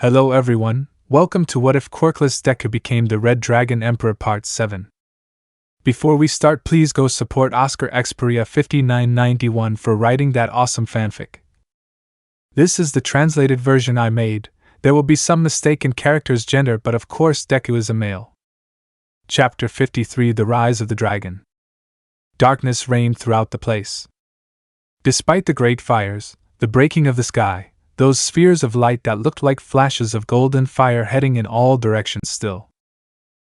Hello everyone, welcome to What If Quirkless Deku Became the Red Dragon Emperor Part 7. Before we start, please go support Oscar Xperia 5991 for writing that awesome fanfic. This is the translated version I made. There will be some mistake in character's gender, but of course Deku is a male. Chapter 53: The Rise of the Dragon. Darkness reigned throughout the place. Despite the great fires, the breaking of the sky, those spheres of light that looked like flashes of golden fire heading in all directions, still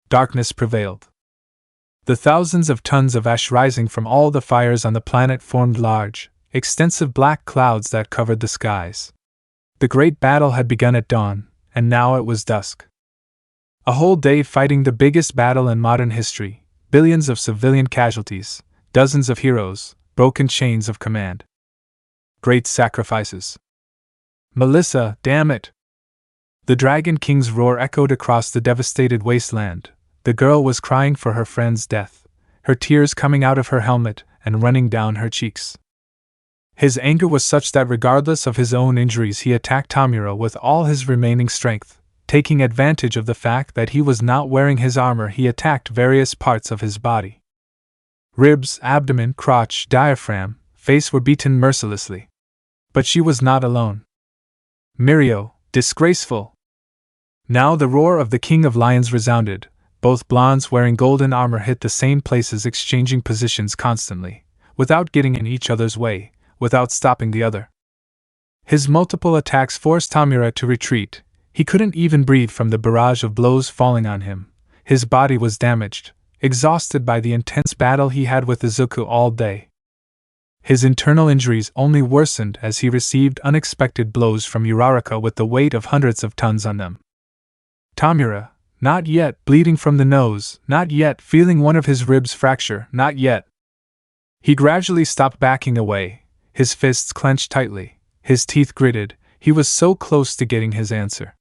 darkness prevailed. The thousands of tons of ash rising from all the fires on the planet formed large, extensive black clouds that covered the skies. The great battle had begun at dawn, and now it was dusk. A whole day fighting the biggest battle in modern history, billions of civilian casualties, dozens of heroes, broken chains of command. Great sacrifices. Melissa, damn it! The Dragon King's roar echoed across the devastated wasteland. The girl was crying for her friend's death, her tears coming out of her helmet and running down her cheeks. His anger was such that regardless of his own injuries, he attacked Tamura with all his remaining strength. Taking advantage of the fact that he was not wearing his armor, he attacked various parts of his body. Ribs, abdomen, crotch, diaphragm, face were beaten mercilessly. But she was not alone. Mirio, disgraceful! Now the roar of the King of Lions resounded. Both blondes wearing golden armor hit the same places, exchanging positions constantly, without getting in each other's way, without stopping the other. His multiple attacks forced Tamura to retreat. He couldn't even breathe from the barrage of blows falling on him. His body was damaged, exhausted by the intense battle he had with Izuku all day. His internal injuries only worsened as he received unexpected blows from Uraraka with the weight of hundreds of tons on them. Tamura, not yet, bleeding from the nose, not yet, feeling one of his ribs fracture, not yet. He gradually stopped backing away, his fists clenched tightly, his teeth gritted. He was so close to getting his answer.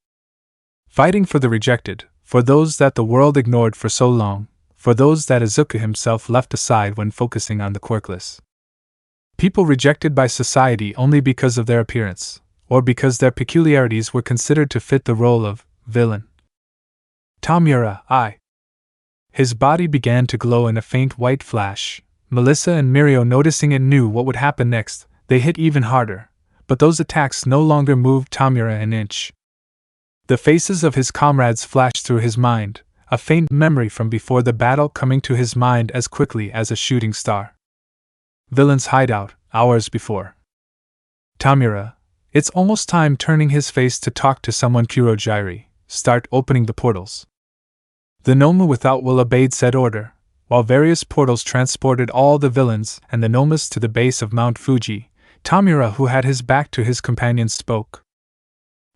Fighting for the rejected, for those that the world ignored for so long, for those that Izuku himself left aside when focusing on the Quirkless. People rejected by society only because of their appearance, or because their peculiarities were considered to fit the role of villain. Tamura, I. His body began to glow in a faint white flash. Melissa and Mirio, noticing it, knew what would happen next. They hit even harder, but those attacks no longer moved Tamura an inch. The faces of his comrades flashed through his mind, a faint memory from before the battle coming to his mind as quickly as a shooting star. Villain's hideout, hours before. Tamura, it's almost time. Turning his face to talk to someone. Kurojairi, start opening the portals. The Noma without will obeyed said order, while various portals transported all the villains and the Nomas to the base of Mount Fuji. Tamura, who had his back to his companions, spoke.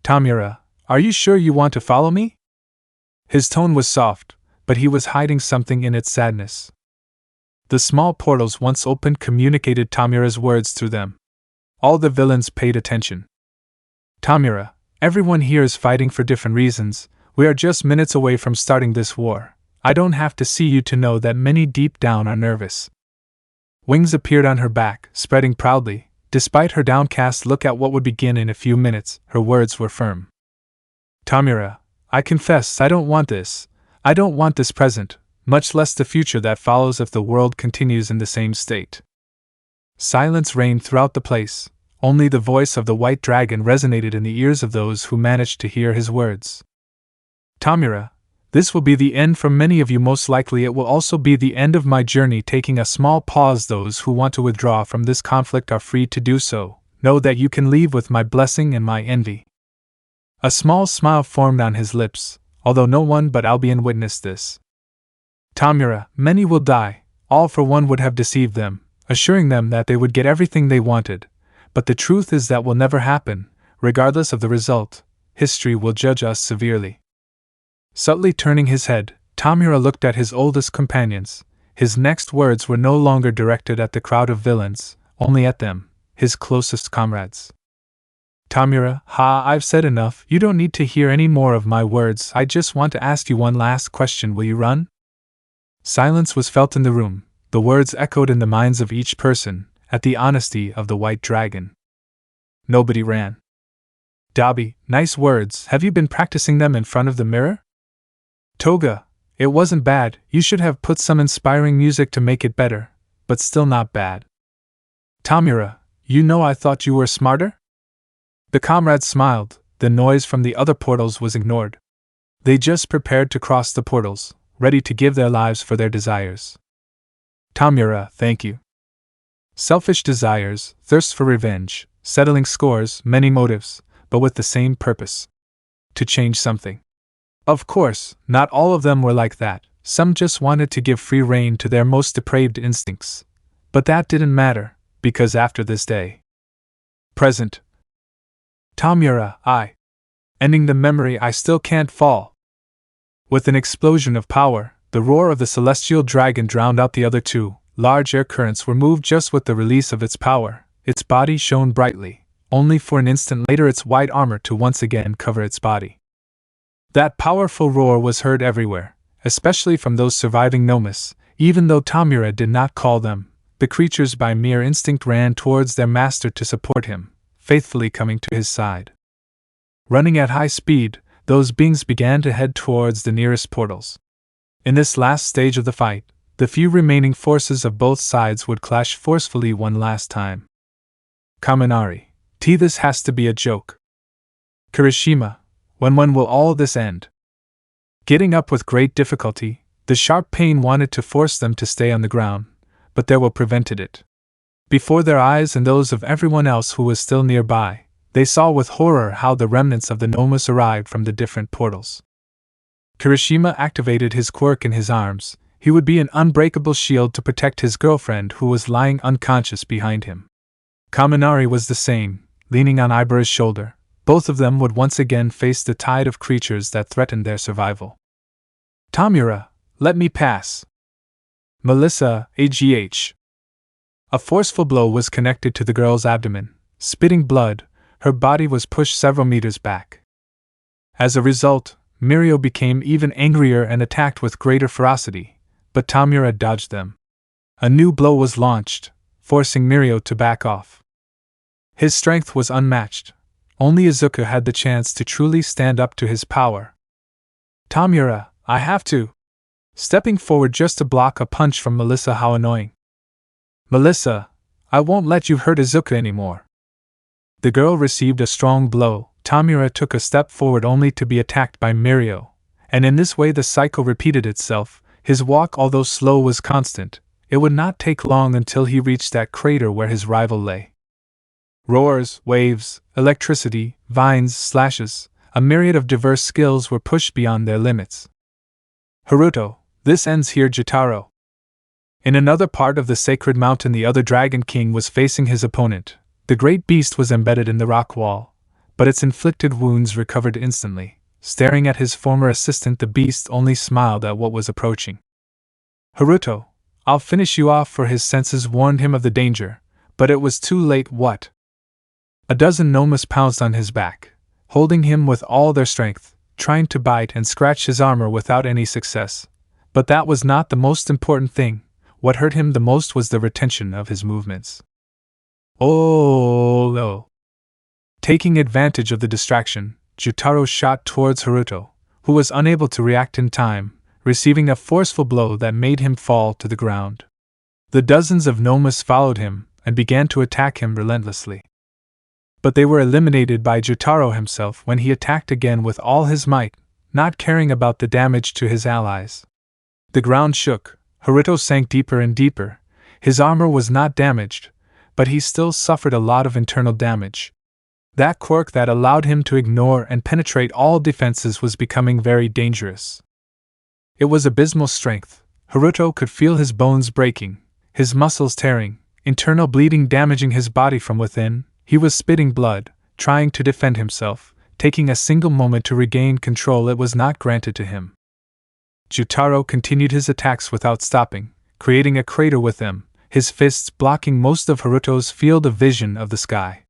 Tamura, are you sure you want to follow me? His tone was soft, but he was hiding something in its sadness. The small portals once opened communicated Tamura's words through them. All the villains paid attention. Tamura, everyone here is fighting for different reasons. We are just minutes away from starting this war. I don't have to see you to know that many deep down are nervous. Wings appeared on her back, spreading proudly. Despite her downcast look at what would begin in a few minutes, her words were firm. Tamura, I confess I don't want this. I don't want this present, much less the future that follows if the world continues in the same state. Silence reigned throughout the place. Only the voice of the white dragon resonated in the ears of those who managed to hear his words. Tamura, this will be the end for many of you. Most likely it will also be the end of my journey. Taking a small pause, those who want to withdraw from this conflict are free to do so. Know that you can leave with my blessing and my envy. A small smile formed on his lips, although no one but Albion witnessed this. Tamura, many will die. All for one would have deceived them, assuring them that they would get everything they wanted. But the truth is that will never happen. Regardless of the result, history will judge us severely. Subtly turning his head, Tamura looked at his oldest companions. His next words were no longer directed at the crowd of villains, only at them, his closest comrades. Tamura, I've said enough. You don't need to hear any more of my words. I just want to ask you one last question. Will you run? Silence was felt in the room. The words echoed in the minds of each person, at the honesty of the white dragon. Nobody ran. Dabi, nice words, have you been practicing them in front of the mirror? Toga, it wasn't bad, you should have put some inspiring music to make it better, but still not bad. Tamura, you know I thought you were smarter? The comrades smiled, the noise from the other portals was ignored. They just prepared to cross the portals, ready to give their lives for their desires. Tamura, thank you. Selfish desires, thirst for revenge, settling scores, many motives, but with the same purpose. To change something. Of course, not all of them were like that, some just wanted to give free rein to their most depraved instincts. But that didn't matter, because after this day. Present. Tamura, ending the memory, I still can't fall. With an explosion of power, the roar of the celestial dragon drowned out the other two. Large air currents were moved just with the release of its power. Its body shone brightly, only for an instant later its white armor to once again cover its body. That powerful roar was heard everywhere, especially from those surviving Nomus. Even though Tamura did not call them, the creatures by mere instinct ran towards their master to support him, faithfully coming to his side. Running at high speed, those beings began to head towards the nearest portals. In this last stage of the fight, the few remaining forces of both sides would clash forcefully one last time. Kaminari, this has to be a joke. Kirishima, when will all this end? Getting up with great difficulty, the sharp pain wanted to force them to stay on the ground, but there prevented it. Before their eyes and those of everyone else who was still nearby, they saw with horror how the remnants of the Nomus arrived from the different portals. Kirishima activated his quirk in his arms. He would be an unbreakable shield to protect his girlfriend who was lying unconscious behind him. Kaminari was the same, leaning on Ibara's shoulder. Both of them would once again face the tide of creatures that threatened their survival. Tamura, let me pass. Melissa, AGH. A forceful blow was connected to the girl's abdomen. Spitting blood, her body was pushed several meters back. As a result, Mirio became even angrier and attacked with greater ferocity, but Tamura dodged them. A new blow was launched, forcing Mirio to back off. His strength was unmatched. Only Izuku had the chance to truly stand up to his power. Tamura, I have to. Stepping forward just to block a punch from Melissa, how annoying. Melissa, I won't let you hurt Izuku anymore. The girl received a strong blow. Tamura took a step forward only to be attacked by Mirio, and in this way the cycle repeated itself. His walk, although slow, was constant. It would not take long until he reached that crater where his rival lay. Roars, waves, electricity, vines, slashes, a myriad of diverse skills were pushed beyond their limits. Haruto, this ends here. Jotaro. In another part of the sacred mountain, the other Dragon King was facing his opponent. The great beast was embedded in the rock wall, but its inflicted wounds recovered instantly. Staring at his former assistant, the beast only smiled at what was approaching. Haruto, I'll finish you off, for his senses warned him of the danger, but it was too late. What? A dozen Nomus pounced on his back, holding him with all their strength, trying to bite and scratch his armor without any success. But that was not the most important thing. What hurt him the most was the retention of his movements. Oh no! Taking advantage of the distraction, Jotaro shot towards Haruto, who was unable to react in time, receiving a forceful blow that made him fall to the ground. The dozens of Nomus followed him and began to attack him relentlessly. But they were eliminated by Jotaro himself when he attacked again with all his might, not caring about the damage to his allies. The ground shook. Haruto sank deeper and deeper. His armor was not damaged, but he still suffered a lot of internal damage. That quirk that allowed him to ignore and penetrate all defenses was becoming very dangerous. It was abysmal strength. Haruto could feel his bones breaking, his muscles tearing, internal bleeding damaging his body from within. He was spitting blood, trying to defend himself, taking a single moment to regain control. It was not granted to him. Jotaro continued his attacks without stopping, creating a crater with them, his fists blocking most of Haruto's field of vision of the sky.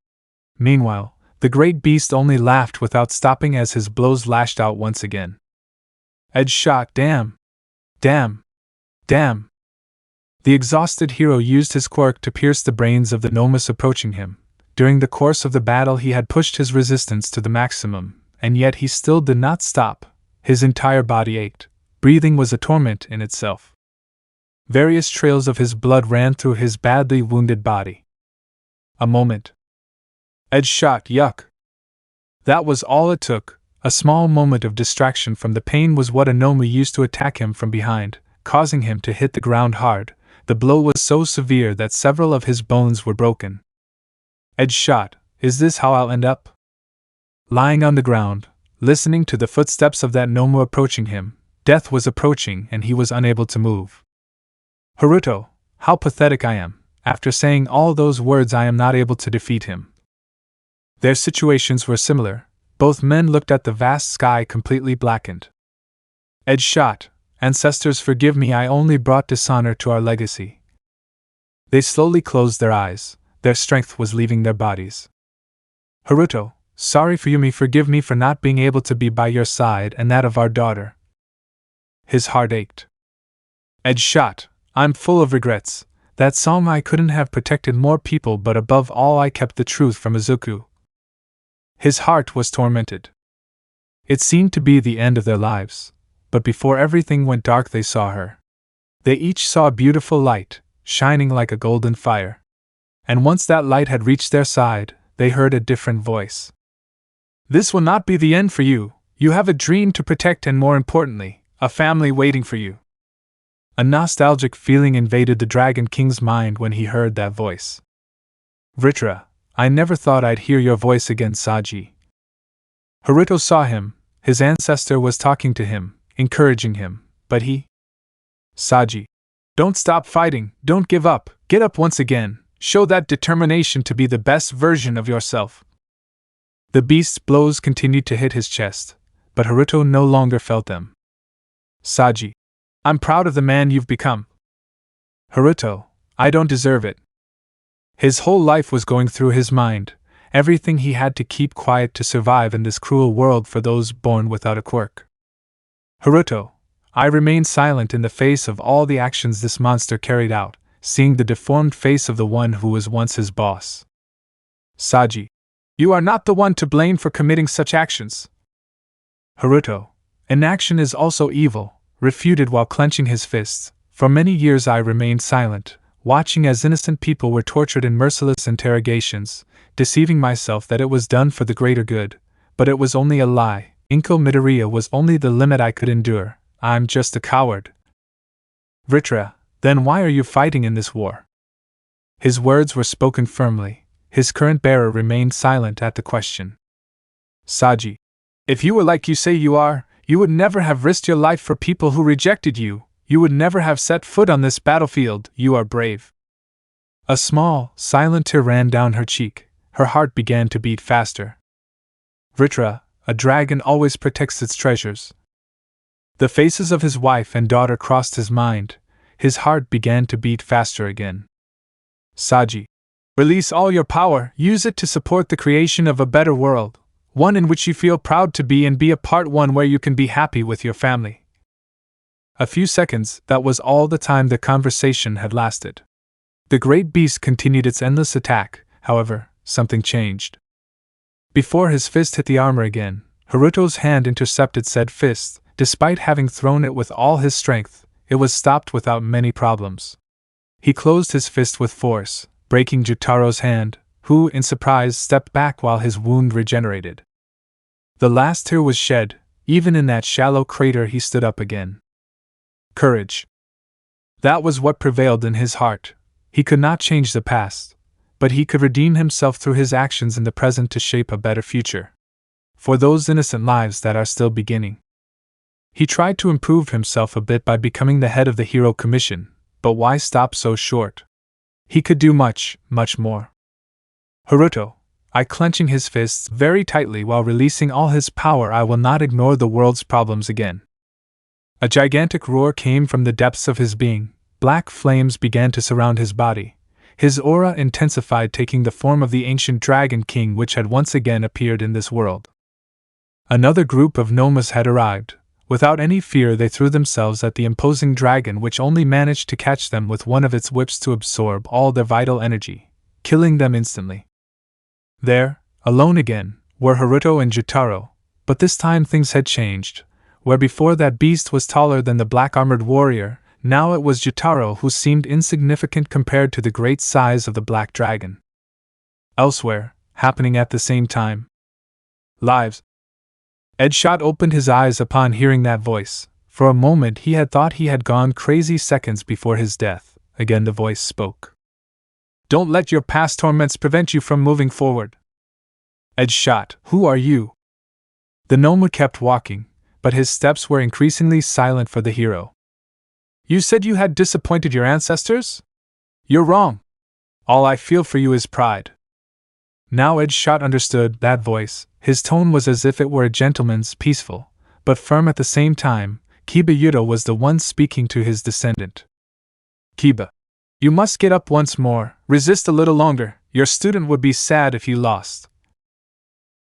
Meanwhile, the great beast only laughed without stopping as his blows lashed out once again. Edge shot, damn! Damn! Damn! The exhausted hero used his quirk to pierce the brains of the Nomus approaching him, During the course of the battle he had pushed his resistance to the maximum, and yet he still did not stop. His entire body ached. Breathing was a torment in itself. Various trails of his blood ran through his badly wounded body. A moment. Edge shot, yuck. That was all it took. A small moment of distraction from the pain was what Anoma used to attack him from behind, causing him to hit the ground hard. The blow was so severe that several of his bones were broken. Edge shot, is this how I'll end up? Lying on the ground, listening to the footsteps of that Noma approaching him, death was approaching and he was unable to move. Haruto, how pathetic I am. After saying all those words I am not able to defeat him. Their situations were similar. Both men looked at the vast sky completely blackened. Edge shot, ancestors forgive me, I only brought dishonor to our legacy. They slowly closed their eyes. Their strength was leaving their bodies. Haruto, sorry for Yumi, forgive me for not being able to be by your side and that of our daughter. His heart ached. Edge shot, I'm full of regrets. That Soma I couldn't have protected more people, but above all I kept the truth from Izuku. His heart was tormented. It seemed to be the end of their lives, but before everything went dark they saw her. They each saw a beautiful light, shining like a golden fire. And once that light had reached their side, they heard a different voice. This will not be the end for you. You have a dream to protect and, more importantly, a family waiting for you. A nostalgic feeling invaded the Dragon King's mind when he heard that voice. Vritra, I never thought I'd hear your voice again, Saji. Haruto saw him. His ancestor was talking to him, encouraging him, but he... Saji, don't stop fighting, don't give up, get up once again, show that determination to be the best version of yourself. The beast's blows continued to hit his chest, but Haruto no longer felt them. Saji, I'm proud of the man you've become. Haruto, I don't deserve it. His whole life was going through his mind, everything he had to keep quiet to survive in this cruel world for those born without a quirk. Haruto, I remained silent in the face of all the actions this monster carried out, seeing the deformed face of the one who was once his boss. Saji, you are not the one to blame for committing such actions. Haruto, inaction is also evil, refuted while clenching his fists. For many years I remained silent, watching as innocent people were tortured in merciless interrogations, deceiving myself that it was done for the greater good, but it was only a lie. Inko Midoriya was only the limit I could endure. I'm just a coward. Vritra, then why are you fighting in this war? His words were spoken firmly. His current bearer remained silent at the question. Saji, if you were like you say you are, you would never have risked your life for people who rejected you. You would never have set foot on this battlefield. You are brave. A small, silent tear ran down her cheek. Her heart began to beat faster. Vritra, a dragon always protects its treasures. The faces of his wife and daughter crossed his mind. His heart began to beat faster again. Saji, release all your power. Use it to support the creation of a better world. One in which you feel proud to be and be a part, one where you can be happy with your family. A few seconds, that was all the time the conversation had lasted. The great beast continued its endless attack. However, something changed. Before his fist hit the armor again, Haruto's hand intercepted said fist. Despite having thrown it with all his strength, it was stopped without many problems. He closed his fist with force, breaking Jutaro's hand, who, in surprise, stepped back while his wound regenerated. The last tear was shed. Even in that shallow crater he stood up again. Courage. That was what prevailed in his heart. He could not change the past, but he could redeem himself through his actions in the present to shape a better future. For those innocent lives that are still beginning. He tried to improve himself a bit by becoming the head of the Hero Commission, but why stop so short? He could do much, much more. Haruto, clenching his fists very tightly while releasing all his power, I will not ignore the world's problems again. A gigantic roar came from the depths of his being. Black flames began to surround his body. His aura intensified, taking the form of the ancient Dragon King which had once again appeared in this world. Another group of Nomas had arrived. Without any fear they threw themselves at the imposing dragon, which only managed to catch them with one of its whips to absorb all their vital energy, killing them instantly. There, alone again, were Haruto and Jotaro, but this time things had changed. Where before that beast was taller than the black-armored warrior, now it was Jotaro who seemed insignificant compared to the great size of the black dragon. Elsewhere, happening at the same time. Lives. Edshot opened his eyes upon hearing that voice. For a moment he had thought he had gone crazy seconds before his death. Again the voice spoke. Don't let your past torments prevent you from moving forward. Edshot, who are you? The gnome kept walking, but his steps were increasingly silent for the hero. You said you had disappointed your ancestors? You're wrong. All I feel for you is pride. Now Edshot understood that voice. His tone was as if it were a gentleman's, peaceful, but firm at the same time. Kiba Yuta was the one speaking to his descendant. Kiba, you must get up once more, resist a little longer, your student would be sad if you lost.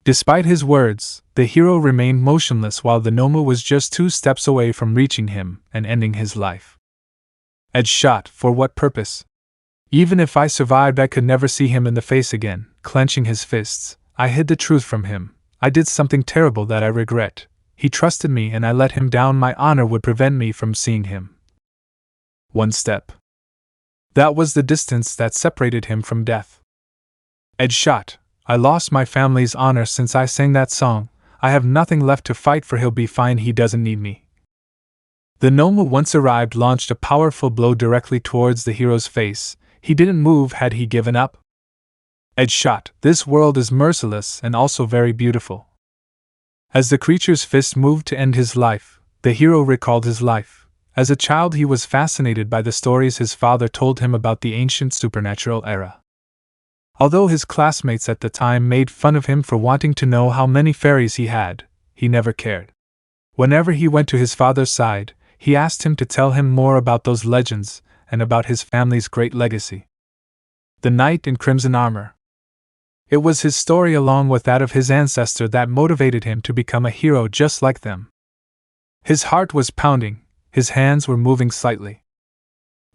Despite his words, the hero remained motionless while the gnome was just 2 steps away from reaching him and ending his life. Edshot, for what purpose? Even if I survived, I could never see him in the face again. Clenching his fists, I hid the truth from him. I did something terrible that I regret. He trusted me and I let him down. My honor would prevent me from seeing him. 1 step. That was the distance that separated him from death. Edshot, I lost my family's honor since I sang that song. I have nothing left to fight for. He'll be fine, he doesn't need me. The gnome once arrived launched a powerful blow directly towards the hero's face. He didn't move. Had he given up? Edshot, this world is merciless and also very beautiful. As the creature's fist moved to end his life, the hero recalled his life. As a child he was fascinated by the stories his father told him about the ancient supernatural era. Although his classmates at the time made fun of him for wanting to know how many fairies he had, he never cared. Whenever he went to his father's side, he asked him to tell him more about those legends and about his family's great legacy. The knight in crimson armor. It was his story along with that of his ancestor that motivated him to become a hero just like them. His heart was pounding, his hands were moving slightly.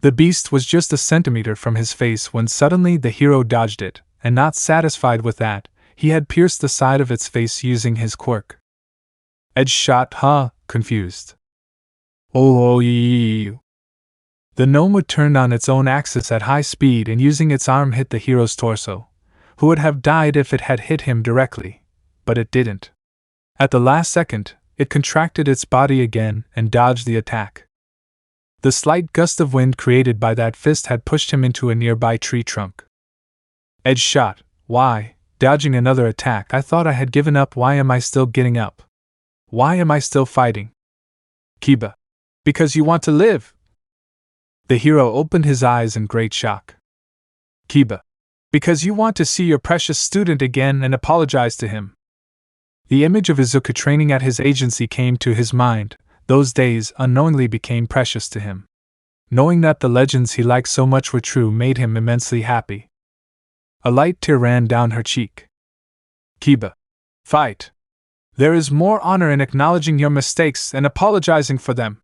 The beast was just a centimeter from his face when suddenly the hero dodged it, and not satisfied with that, he had pierced the side of its face using his quirk. Edshot, confused. Oh, you. The gnome turned on its own axis at high speed and using its arm hit the hero's torso, who would have died if it had hit him directly, but it didn't. At the last second, it contracted its body again and dodged the attack. The slight gust of wind created by that fist had pushed him into a nearby tree trunk. Edshot, why, dodging another attack? I thought I had given up. Why am I still getting up? Why am I still fighting? Kiba, because you want to live. The hero opened his eyes in great shock. Kiba, because you want to see your precious student again and apologize to him. The image of Izuku training at his agency came to his mind. Those days unknowingly became precious to him. Knowing that the legends he liked so much were true made him immensely happy. A light tear ran down her cheek. Kiba, fight. There is more honor in acknowledging your mistakes and apologizing for them.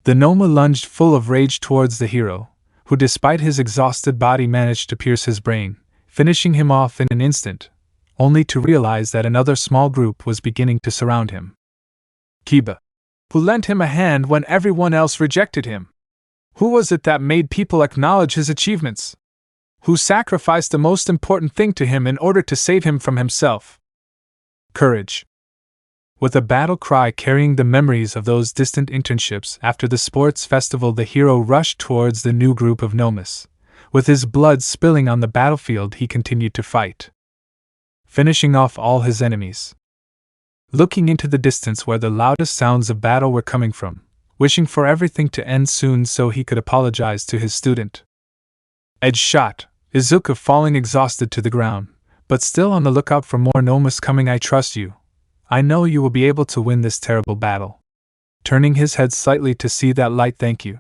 The gnome lunged full of rage towards the hero, who despite his exhausted body managed to pierce his brain, finishing him off in an instant, only to realize that another small group was beginning to surround him. Kiba, who lent him a hand when everyone else rejected him? Who was it that made people acknowledge his achievements? Who sacrificed the most important thing to him in order to save him from himself? Courage. With a battle cry carrying the memories of those distant internships after the sports festival, the hero rushed towards the new group of gnomes. With his blood spilling on the battlefield, he continued to fight, finishing off all his enemies. Looking into the distance where the loudest sounds of battle were coming from, wishing for everything to end soon so he could apologize to his student. Edshot, Izuku falling exhausted to the ground, but still on the lookout for more gnomes coming. I trust you. I know you will be able to win this terrible battle. Turning his head slightly to see that light. Thank you.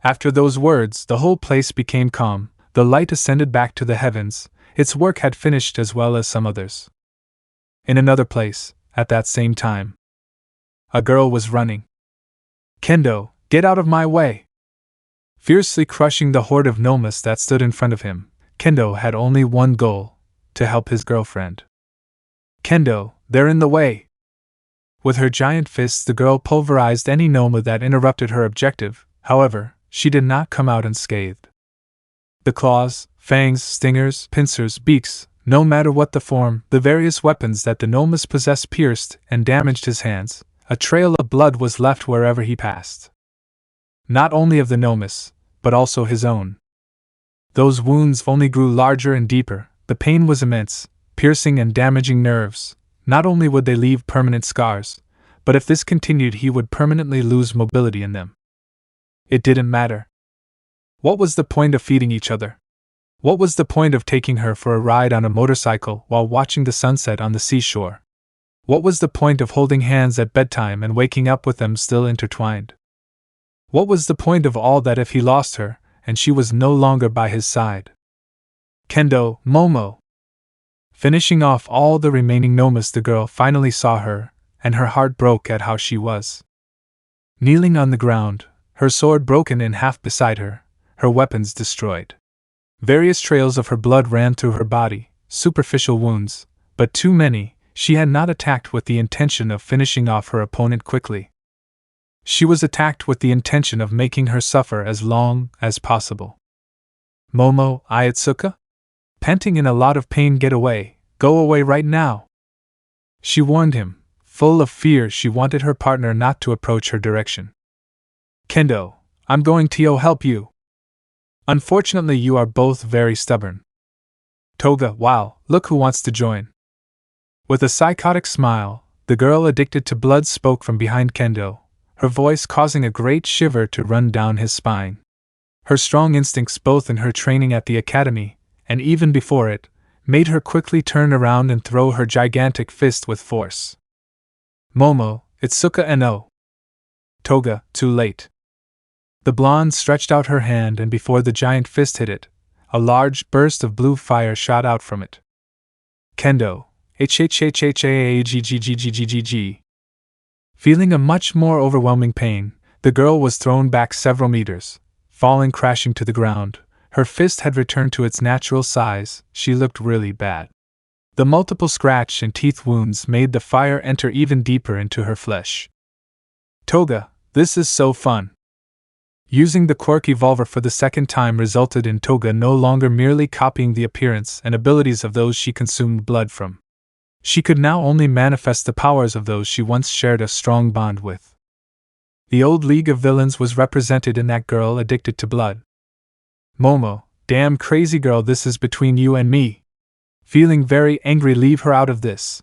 After those words, the whole place became calm. The light ascended back to the heavens. Its work had finished as well as some others. In another place, at that same time, a girl was running. Kendo, get out of my way! Fiercely crushing the horde of gnomes that stood in front of him, Kendo had only one goal: to help his girlfriend. Kendo, they're in the way! With her giant fists, the girl pulverized any Noma that interrupted her objective. However, she did not come out unscathed. The claws, fangs, stingers, pincers, beaks, no matter what the form, the various weapons that the Nomas possessed pierced and damaged his hands. A trail of blood was left wherever he passed. Not only of the Nomas, but also his own. Those wounds only grew larger and deeper. The pain was immense, piercing and damaging nerves. Not only would they leave permanent scars, but if this continued, he would permanently lose mobility in them. It didn't matter. What was the point of feeding each other? What was the point of taking her for a ride on a motorcycle while watching the sunset on the seashore? What was the point of holding hands at bedtime and waking up with them still intertwined? What was the point of all that if he lost her, and she was no longer by his side? Kendo, Momo! Finishing off all the remaining Nomas, the girl finally saw her, and her heart broke at how she was. Kneeling on the ground, her sword broken in half beside her, her weapons destroyed. Various trails of her blood ran through her body, superficial wounds, but too many. She had not attacked with the intention of finishing off her opponent quickly. She was attacked with the intention of making her suffer as long as possible. Momo, Ayatsuka? Panting in a lot of pain, get away, go away right now! She warned him. Full of fear, she wanted her partner not to approach her direction. Kendo, I'm going to help you. Unfortunately, you are both very stubborn. Toga, wow, look who wants to join. With a psychotic smile, the girl addicted to blood spoke from behind Kendo, her voice causing a great shiver to run down his spine. Her strong instincts, both in her training at the academy and even before it, made her quickly turn around and throw her gigantic fist with force. Momo, Itsuka no. Toga, too late. The blonde stretched out her hand, and before the giant fist hit it, a large burst of blue fire shot out from it. Kendo, HHHHAGGGGGG. Feeling a much more overwhelming pain, the girl was thrown back several meters, falling crashing to the ground. Her fist had returned to its natural size. She looked really bad. The multiple scratch and teeth wounds made the fire enter even deeper into her flesh. Toga, this is so fun. Using the Quirk Evolver for the second time resulted in Toga no longer merely copying the appearance and abilities of those she consumed blood from. She could now only manifest the powers of those she once shared a strong bond with. The old League of Villains was represented in that girl addicted to blood. Momo, damn crazy girl, this is between you and me. Feeling very angry, leave her out of this.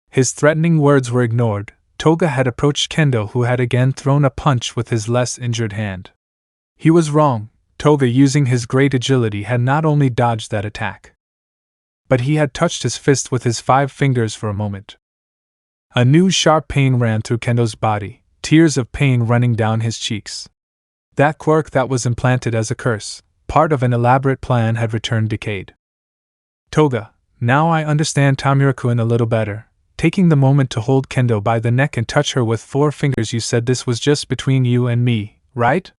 His threatening words were ignored. Toga had approached Kendo, who had again thrown a punch with his less injured hand. He was wrong. Toga, using his great agility, had not only dodged that attack, but he had touched his fist with his 5 fingers for a moment. A new sharp pain ran through Kendo's body, tears of pain running down his cheeks. That quirk that was implanted as a curse, part of an elaborate plan, had returned decayed. Toga, now I understand Tamura-kun a little better. Taking the moment to hold Kendo by the neck and touch her with 4 fingers, you said this was just between you and me, right?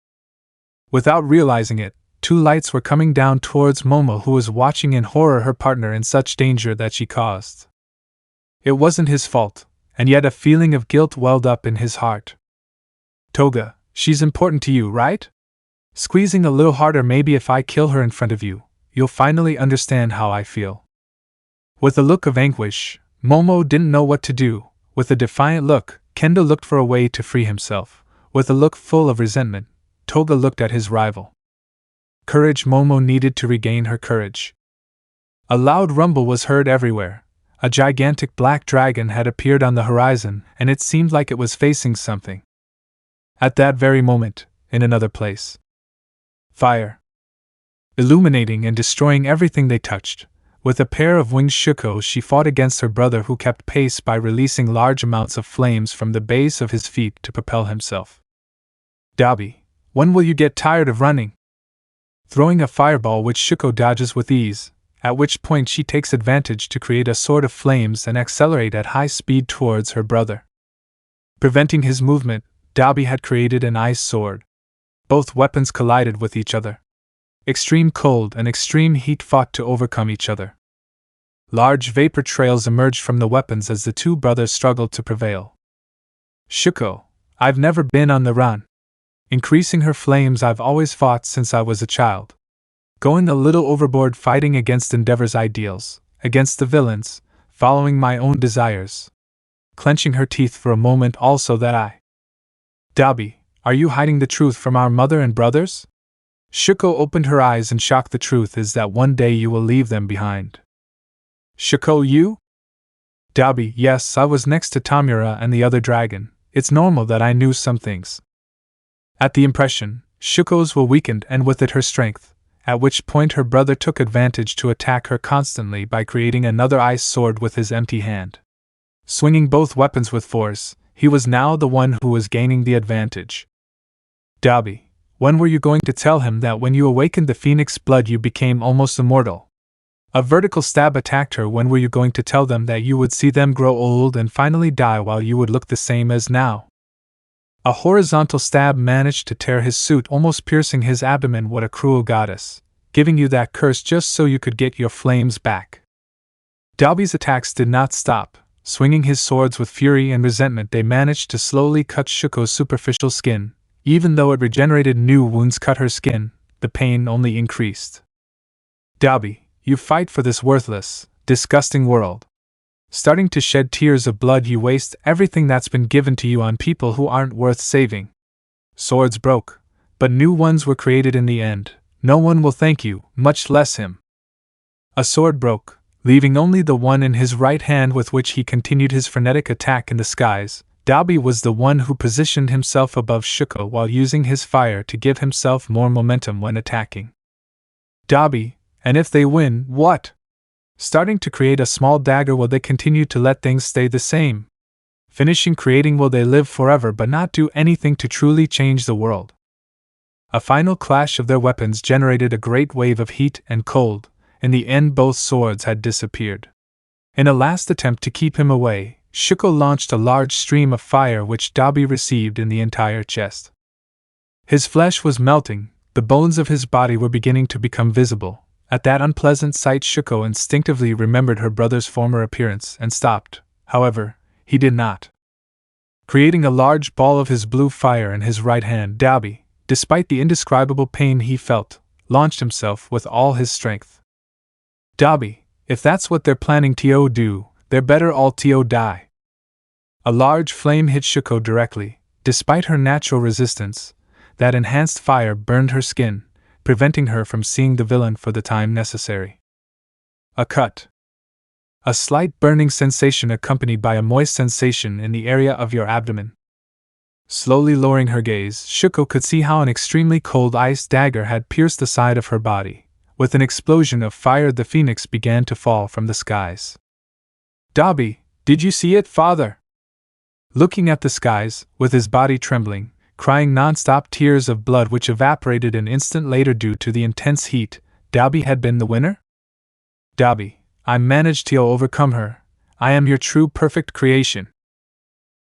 Without realizing it, 2 lights were coming down towards Momo, who was watching in horror her partner in such danger that she caused. It wasn't his fault, and yet a feeling of guilt welled up in his heart. Toga, she's important to you, right? Squeezing a little harder, maybe if I kill her in front of you, you'll finally understand how I feel. With a look of anguish, Momo didn't know what to do. With a defiant look, Kendo looked for a way to free himself. With a look full of resentment, Toga looked at his rival. Courage. Momo needed to regain her courage. A loud rumble was heard everywhere. A gigantic black dragon had appeared on the horizon, and it seemed like it was facing something. At that very moment, in another place, fire, illuminating and destroying everything they touched. With a pair of winged Shuko, she fought against her brother, who kept pace by releasing large amounts of flames from the base of his feet to propel himself. Dabi, when will you get tired of running? Throwing a fireball which Shuko dodges with ease, at which point she takes advantage to create a sword of flames and accelerate at high speed towards her brother. Preventing his movement, Dabi had created an ice sword. Both weapons collided with each other. Extreme cold and extreme heat fought to overcome each other. Large vapor trails emerged from the weapons as the two brothers struggled to prevail. Shuko, I've never been on the run. Increasing her flames, I've always fought since I was a child. Going a little overboard fighting against Endeavor's ideals, against the villains, following my own desires. Clenching her teeth for a moment also that I. Dabi, are you hiding the truth from our mother and brothers? Shuko opened her eyes in shock. The truth is that one day you will leave them behind. Shuko, you? Dabi, yes, I was next to Tamura and the other dragon. It's normal that I knew some things. At the impression, Shuko's will weakened and with it her strength, at which point her brother took advantage to attack her constantly by creating another ice sword with his empty hand. Swinging both weapons with force, he was now the one who was gaining the advantage. Dabi, when were you going to tell him that when you awakened the phoenix blood you became almost immortal? A vertical stab attacked her. When were you going to tell them that you would see them grow old and finally die while you would look the same as now? A horizontal stab managed to tear his suit, almost piercing his abdomen. What a cruel goddess, giving you that curse just so you could get your flames back. Dabi's attacks did not stop. Swinging his swords with fury and resentment, they managed to slowly cut Shuko's superficial skin. Even though it regenerated, new wounds cut her skin, the pain only increased. Dabi, you fight for this worthless, disgusting world. Starting to shed tears of blood, you waste everything that's been given to you on people who aren't worth saving. Swords broke, but new ones were created in the end. No one will thank you, much less him. A sword broke, leaving only the one in his right hand with which he continued his frenetic attack in the skies. Dabi was the one who positioned himself above Shuko while using his fire to give himself more momentum when attacking. Dabi, and if they win, what? Starting to create a small dagger, will they continue to let things stay the same? Finishing creating, will they live forever but not do anything to truly change the world? A final clash of their weapons generated a great wave of heat and cold. In the end, both swords had disappeared. In a last attempt to keep him away, Shuko launched a large stream of fire which Dabi received in the entire chest. His flesh was melting, the bones of his body were beginning to become visible. At that unpleasant sight, Shuko instinctively remembered her brother's former appearance and stopped. However, he did not. Creating a large ball of his blue fire in his right hand, Dabi, despite the indescribable pain he felt, launched himself with all his strength. Dabi, if that's what they're planning to do, they're better all to die. A large flame hit Shuko directly. Despite her natural resistance, that enhanced fire burned her skin, preventing her from seeing the villain for the time necessary. A cut. A slight burning sensation accompanied by a moist sensation in the area of your abdomen. Slowly lowering her gaze, Shuko could see how an extremely cold ice dagger had pierced the side of her body. With an explosion of fire, the phoenix began to fall from the skies. Dabi, did you see it, father? Looking at the skies, with his body trembling, crying non-stop tears of blood which evaporated an instant later due to the intense heat, Dabi had been the winner? Dabi, I managed to overcome her. I am your true perfect creation.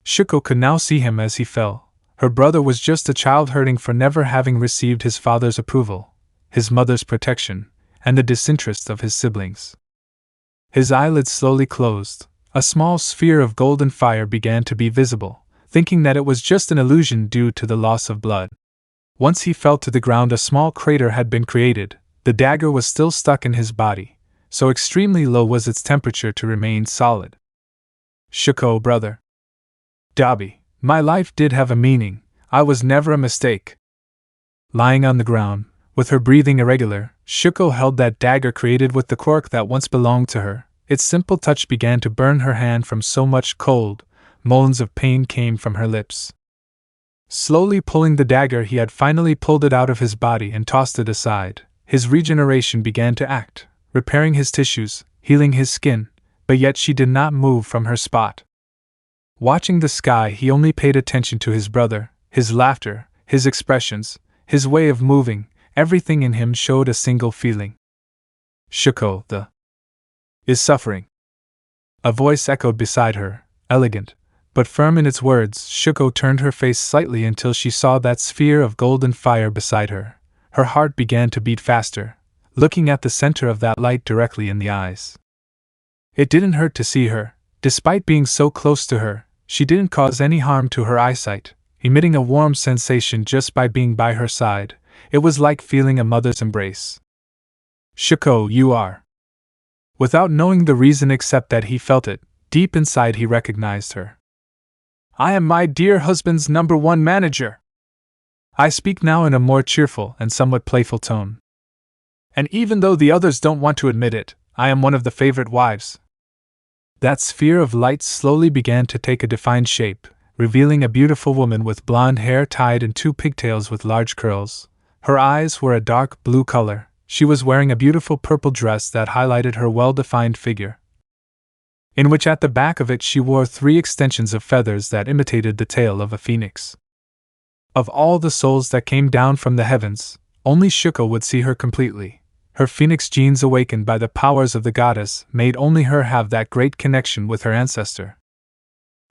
Shuko could now see him as he fell. Her brother was just a child hurting for never having received his father's approval, his mother's protection, and the disinterest of his siblings. His eyelids slowly closed. A small sphere of golden fire began to be visible, thinking that it was just an illusion due to the loss of blood. Once he fell to the ground, a small crater had been created. The dagger was still stuck in his body, so extremely low was its temperature to remain solid. Shuko, brother. Dabi, my life did have a meaning. I was never a mistake. Lying on the ground, with her breathing irregular, Shuko held that dagger created with the quirk that once belonged to her. Its simple touch began to burn her hand from so much cold. Moans of pain came from her lips. Slowly pulling the dagger, he had finally pulled it out of his body and tossed it aside. His regeneration began to act, repairing his tissues, healing his skin, but yet she did not move from her spot. Watching the sky, he only paid attention to his brother, his laughter, his expressions, his way of moving. Everything in him showed a single feeling. Shuko, is suffering. A voice echoed beside her, elegant, but firm in its words. Shuko turned her face slightly until she saw that sphere of golden fire beside her. Her heart began to beat faster, looking at the center of that light directly in the eyes. It didn't hurt to see her. Despite being so close to her, she didn't cause any harm to her eyesight, emitting a warm sensation just by being by her side. It was like feeling a mother's embrace. Shuko, you are. Without knowing the reason except that he felt it, deep inside he recognized her. I am my dear husband's #1 manager. I speak now in a more cheerful and somewhat playful tone. And even though the others don't want to admit it, I am one of the favorite wives. That sphere of light slowly began to take a defined shape, revealing a beautiful woman with blonde hair tied in 2 pigtails with large curls. Her eyes were a dark blue color. She was wearing a beautiful purple dress that highlighted her well-defined figure, in which at the back of it she wore 3 extensions of feathers that imitated the tail of a phoenix. Of all the souls that came down from the heavens, only Shuko would see her completely. Her phoenix genes awakened by the powers of the goddess made only her have that great connection with her ancestor.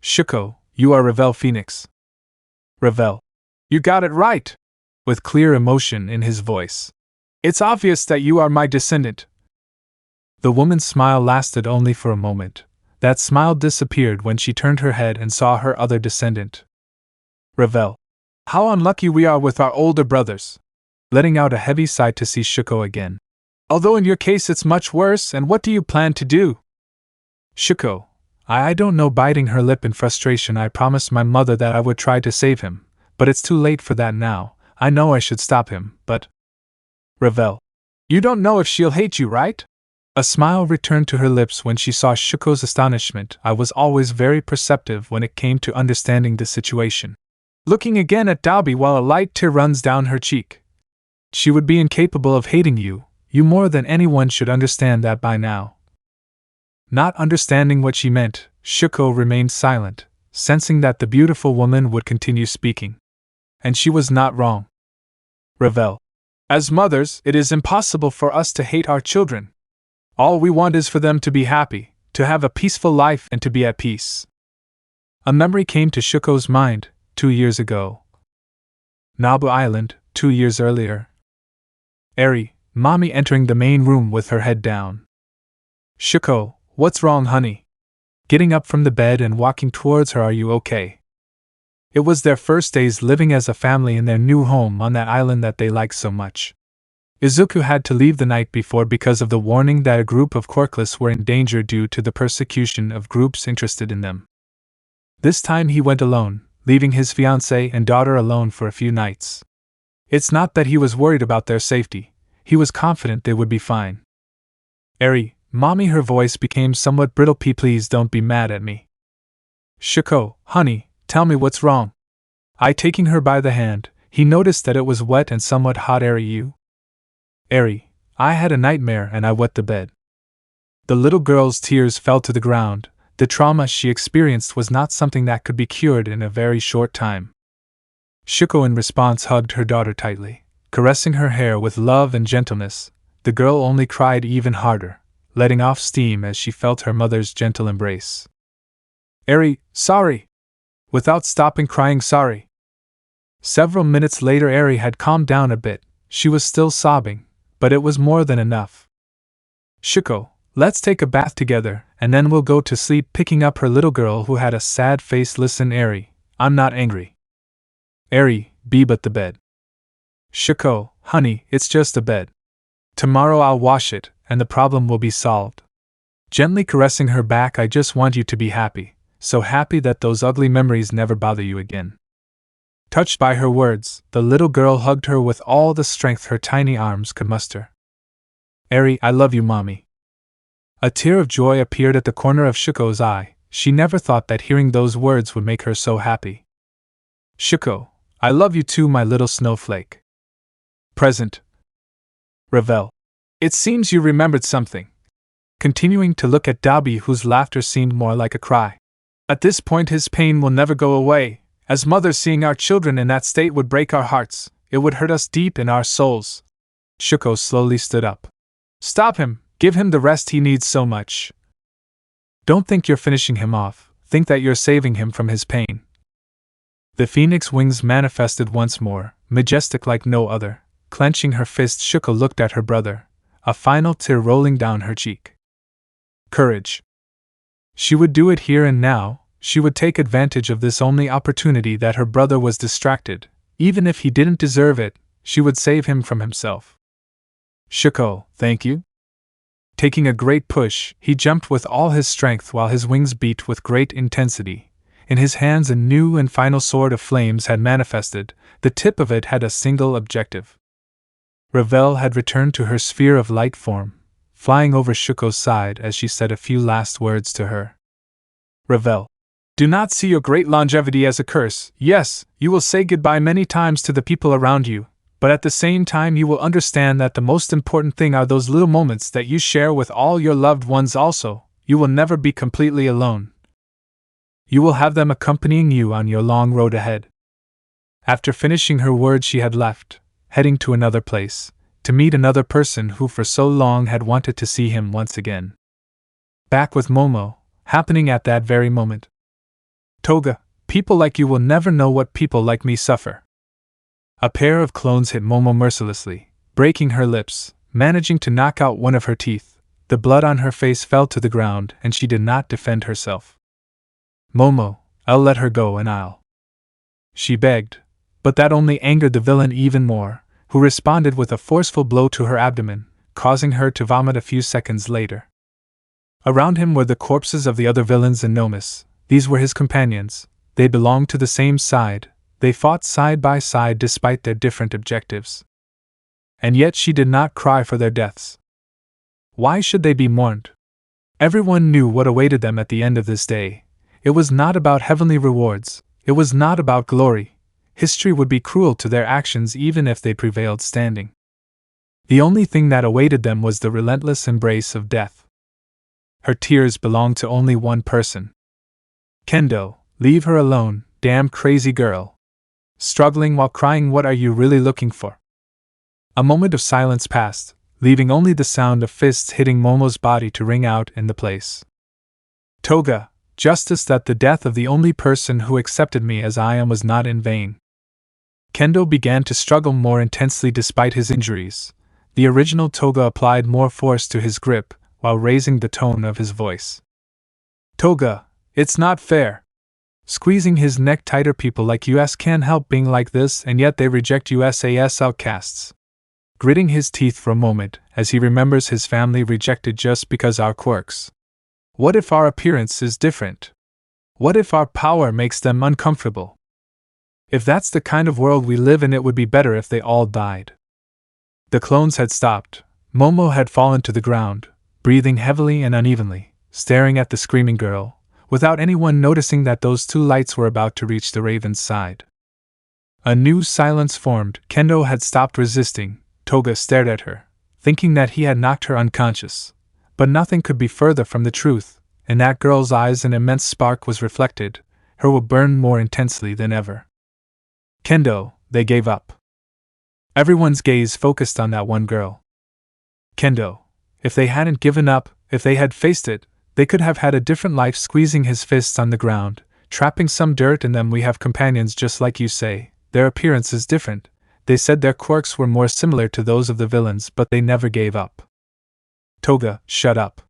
Shuko, you are Revel Phoenix. Revel. You got it right! With clear emotion in his voice. It's obvious that you are my descendant. The woman's smile lasted only for a moment. That smile disappeared when she turned her head and saw her other descendant. Revel. How unlucky we are with our older brothers. Letting out a heavy sigh to see Shuko again. Although in your case it's much worse, and what do you plan to do? Shuko. I don't know, biting her lip in frustration. I promised my mother that I would try to save him, but it's too late for that now. I know I should stop him, but… Revel. You don't know if she'll hate you, right? A smile returned to her lips when she saw Shuko's astonishment. I was always very perceptive when it came to understanding the situation. Looking again at Dabi while a light tear runs down her cheek. She would be incapable of hating you. You more than anyone should understand that by now. Not understanding what she meant, Shuko remained silent, sensing that the beautiful woman would continue speaking. And she was not wrong. Revel. As mothers, it is impossible for us to hate our children. All we want is for them to be happy, to have a peaceful life and to be at peace. A memory came to Shuko's mind, 2 years ago. Nabu Island, 2 years earlier. Eri, Mommy entering the main room with her head down. Shuko, what's wrong, honey? Getting up from the bed and walking towards her. Are you okay? It was their first days living as a family in their new home on that island that they liked so much. Izuku had to leave the night before because of the warning that a group of Quirkless were in danger due to the persecution of groups interested in them. This time he went alone, leaving his fiancée and daughter alone for a few nights. It's not that he was worried about their safety. He was confident they would be fine. Eri, Mommy, her voice became somewhat brittle. Please don't be mad at me. Shuko, honey, tell me what's wrong. I taking her by the hand, he noticed that it was wet and somewhat hot. Eri, I had a nightmare and I wet the bed. The little girl's tears fell to the ground. The trauma she experienced was not something that could be cured in a very short time. Shuko in response hugged her daughter tightly, caressing her hair with love and gentleness. The girl only cried even harder, letting off steam as she felt her mother's gentle embrace. Eri, sorry! Without stopping crying, sorry. Several minutes later Eri had calmed down a bit. She was still sobbing, but it was more than enough. Shuko, let's take a bath together, and then we'll go to sleep. Picking up her little girl who had a sad face. Listen, Eri, I'm not angry. Eri, but the bed. Shuko, honey, it's just a bed. Tomorrow I'll wash it, and the problem will be solved. Gently caressing her back. I just want you to be happy, so happy that those ugly memories never bother you again. Touched by her words, the little girl hugged her with all the strength her tiny arms could muster. Eri, I love you, Mommy. A tear of joy appeared at the corner of Shuko's eye. She never thought that hearing those words would make her so happy. Shuko, I love you too, my little snowflake. Present. Revel. It seems you remembered something. Continuing to look at Dabi, whose laughter seemed more like a cry. At this point his pain will never go away. As mothers, seeing our children in that state would break our hearts. It would hurt us deep in our souls. Shuko slowly stood up. Stop him, give him the rest he needs so much. Don't think you're finishing him off, think that you're saving him from his pain. The phoenix wings manifested once more, majestic like no other. Clenching her fist, Shuko looked at her brother, a final tear rolling down her cheek. Courage. She would do it here and now. She would take advantage of this only opportunity that her brother was distracted. Even if he didn't deserve it, she would save him from himself. Shuko, thank you? Taking a great push, he jumped with all his strength while his wings beat with great intensity. In his hands a new and final sword of flames had manifested. The tip of it had a single objective. Ravel had returned to her sphere of light form, flying over Shuko's side as she said a few last words to her. Ravel, do not see your great longevity as a curse. Yes, you will say goodbye many times to the people around you, but at the same time you will understand that the most important thing are those little moments that you share with all your loved ones also. You will never be completely alone. You will have them accompanying you on your long road ahead. After finishing her words she had left, heading to another place, to meet another person who for so long had wanted to see him once again. Back with Momo, happening at that very moment. Toga, people like you will never know what people like me suffer. A pair of clones hit Momo mercilessly, breaking her lips, managing to knock out one of her teeth. The blood on her face fell to the ground and she did not defend herself. Momo, I'll let her go and I'll. She begged, but that only angered the villain even more, who responded with a forceful blow to her abdomen, causing her to vomit a few seconds later. Around him were the corpses of the other villains and Nomus. These were his companions. They belonged to the same side. They fought side by side despite their different objectives. And yet she did not cry for their deaths. Why should they be mourned? Everyone knew what awaited them at the end of this day. It was not about heavenly rewards. It was not about glory. History would be cruel to their actions even if they prevailed standing. The only thing that awaited them was the relentless embrace of death. Her tears belonged to only one person. Kendo, leave her alone, damn crazy girl. Struggling while crying, what are you really looking for? A moment of silence passed, leaving only the sound of fists hitting Momo's body to ring out in the place. Toga, justice that the death of the only person who accepted me as I am was not in vain. Kendo began to struggle more intensely despite his injuries. The original Toga applied more force to his grip, while raising the tone of his voice. Toga, it's not fair. Squeezing his neck tighter, people like us can't help being like this and yet they reject us as outcasts. Gritting his teeth for a moment as he remembers his family rejected just because our quirks. What if our appearance is different? What if our power makes them uncomfortable? If that's the kind of world we live in, it would be better if they all died. The clones had stopped. Momo had fallen to the ground, breathing heavily and unevenly, staring at the screaming girl, without anyone noticing that those two lights were about to reach the raven's side. A new silence formed. Kendo had stopped resisting. Toga stared at her, thinking that he had knocked her unconscious. But nothing could be further from the truth. In that girl's eyes an immense spark was reflected. Her will burn more intensely than ever. Kendo, they gave up. Everyone's gaze focused on that one girl. Kendo, if they hadn't given up, if they had faced it, they could have had a different life. Squeezing his fists on the ground, trapping some dirt in them. We have companions just like you say. Their appearance is different. They said their quirks were more similar to those of the villains, but they never gave up. Toga, shut up.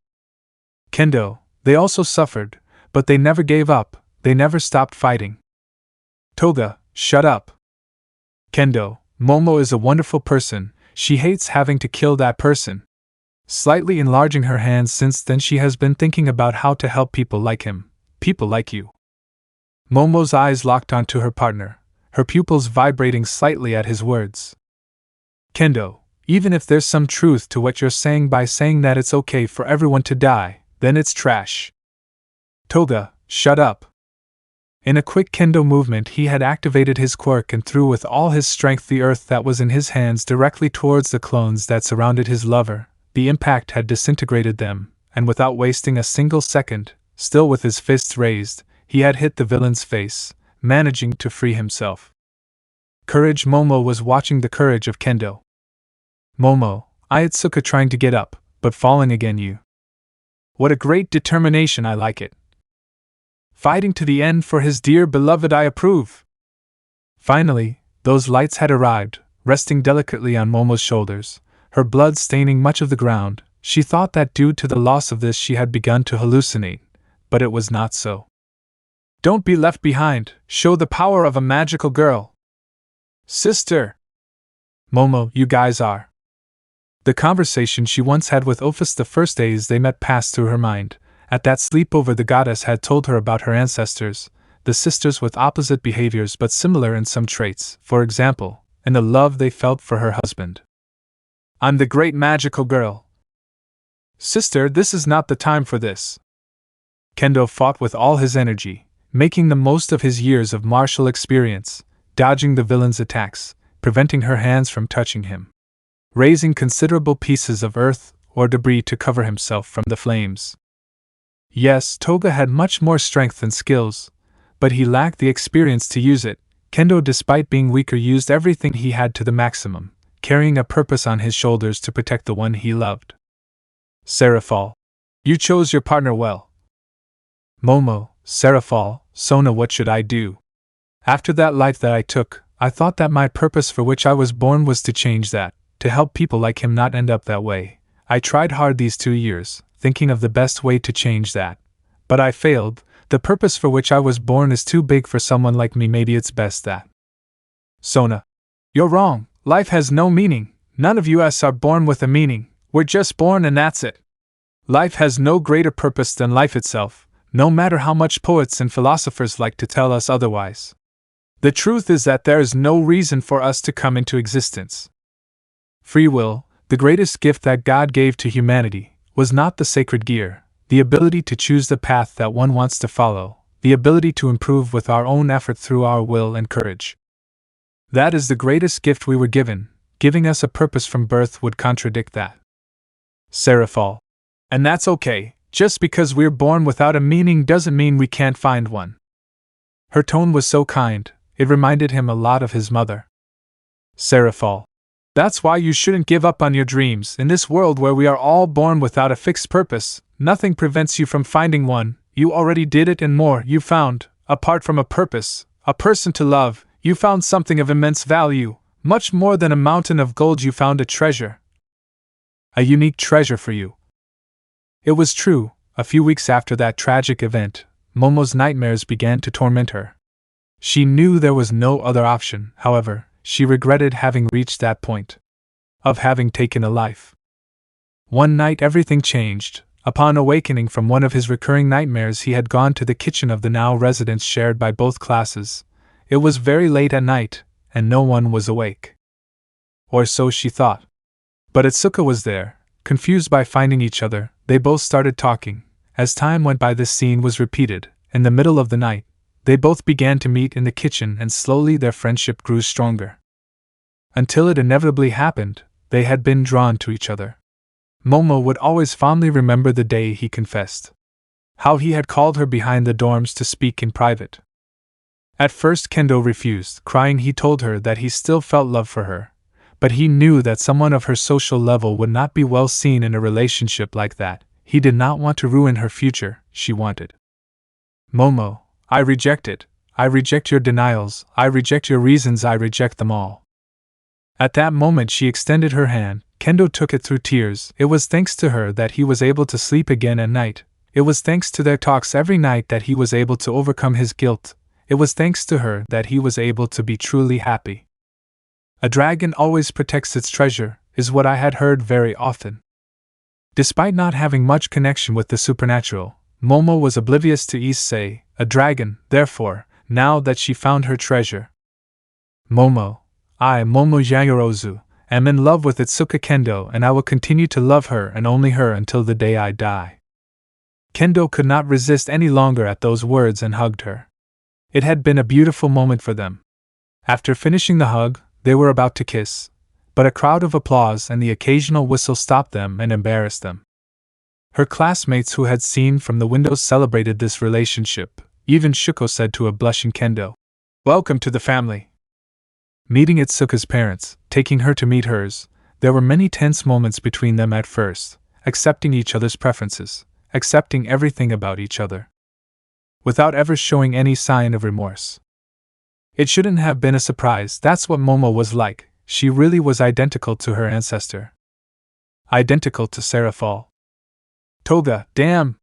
Kendo, they also suffered, but they never gave up. They never stopped fighting. Toga, shut up. Kendo, Momo is a wonderful person. She hates having to kill that person. Slightly enlarging her hands, since then she has been thinking about how to help people like him, people like you. Momo's eyes locked onto her partner, her pupils vibrating slightly at his words. Kendo, even if there's some truth to what you're saying by saying that it's okay for everyone to die, then it's trash. Toga, shut up. In a quick kendo movement he had activated his quirk and threw with all his strength the earth that was in his hands directly towards the clones that surrounded his lover. The impact had disintegrated them, and without wasting a single second, still with his fists raised, he had hit the villain's face, managing to free himself. Courage. Momo was watching the courage of Kendo. Momo, Aizawa trying to get up, but falling again. You. What a great determination, I like it. Fighting to the end for his dear beloved, I approve. Finally, those lights had arrived, resting delicately on Momo's shoulders, her blood staining much of the ground. She thought that due to the loss of this she had begun to hallucinate, but it was not so. Don't be left behind, show the power of a magical girl. Sister! Momo, you guys are. The conversation she once had with Ophis the first days they met passed through her mind. At that sleepover, the goddess had told her about her ancestors, the sisters with opposite behaviors but similar in some traits, for example, in the love they felt for her husband. I'm the great magical girl. Sister, this is not the time for this. Kendo fought with all his energy, making the most of his years of martial experience, dodging the villain's attacks, preventing her hands from touching him, raising considerable pieces of earth or debris to cover himself from the flames. Yes, Toga had much more strength and skills, but he lacked the experience to use it. Kendo, despite being weaker, used everything he had to the maximum, carrying a purpose on his shoulders to protect the one he loved. Seraphal, you chose your partner well. Momo, Seraphal, Sona, what should I do? After that life that I took, I thought that my purpose for which I was born was to change that, to help people like him not end up that way. I tried hard these 2 years, thinking of the best way to change that. But I failed. The purpose for which I was born is too big for someone like me. Maybe it's best that. Sona, you're wrong. Life has no meaning. None of us are born with a meaning. We're just born and that's it. Life has no greater purpose than life itself, no matter how much poets and philosophers like to tell us otherwise. The truth is that there is no reason for us to come into existence. Free will, the greatest gift that God gave to humanity, was not the sacred gear, the ability to choose the path that one wants to follow, the ability to improve with our own effort through our will and courage. That is the greatest gift we were given. Giving us a purpose from birth would contradict that. Seraphal. And that's okay. Just because we're born without a meaning doesn't mean we can't find one. Her tone was so kind, it reminded him a lot of his mother. Seraphal. That's why you shouldn't give up on your dreams. In this world where we are all born without a fixed purpose, nothing prevents you from finding one. You already did it and more. You found, apart from a purpose, a person to love. You found something of immense value, much more than a mountain of gold. You found a treasure. A unique treasure for you. It was true. A few weeks after that tragic event, Momo's nightmares began to torment her. She knew there was no other option, however. She regretted having reached that point of having taken a life. One night everything changed. Upon awakening from one of his recurring nightmares, he had gone to the kitchen of the now residence shared by both classes. It was very late at night, and no one was awake. Or so she thought. But Itsuka was there. Confused by finding each other, they both started talking. As time went by, this scene was repeated. In the middle of the night, they both began to meet in the kitchen, and slowly their friendship grew stronger. Until it inevitably happened, they had been drawn to each other. Momo would always fondly remember the day he confessed. How he had called her behind the dorms to speak in private. At first Kendo refused, crying. He told her that he still felt love for her, but he knew that someone of her social level would not be well seen in a relationship like that. He did not want to ruin her future, she wanted. Momo, I reject it. I reject your denials. I reject your reasons. I reject them all. At that moment she extended her hand. Kendo took it through tears. It was thanks to her that he was able to sleep again at night. It was thanks to their talks every night that he was able to overcome his guilt. It was thanks to her that he was able to be truly happy. A dragon always protects its treasure, is what I had heard very often. Despite not having much connection with the supernatural, Momo was oblivious to Issei, a dragon, therefore, now that she found her treasure. Momo, I, Momo Yayorozu, am in love with Itsuka Kendo, and I will continue to love her and only her until the day I die. Kendo could not resist any longer at those words and hugged her. It had been a beautiful moment for them. After finishing the hug, they were about to kiss, but a crowd of applause and the occasional whistle stopped them and embarrassed them. Her classmates who had seen from the windows celebrated this relationship. Even Shuko said to a blushing Kendo, "Welcome to the family." Meeting Itsuka's parents, taking her to meet hers, there were many tense moments between them at first, accepting each other's preferences, accepting everything about each other, without ever showing any sign of remorse. It shouldn't have been a surprise. That's what Momo was like. She really was identical to her ancestor. Identical to Seraphal. Toga, damn!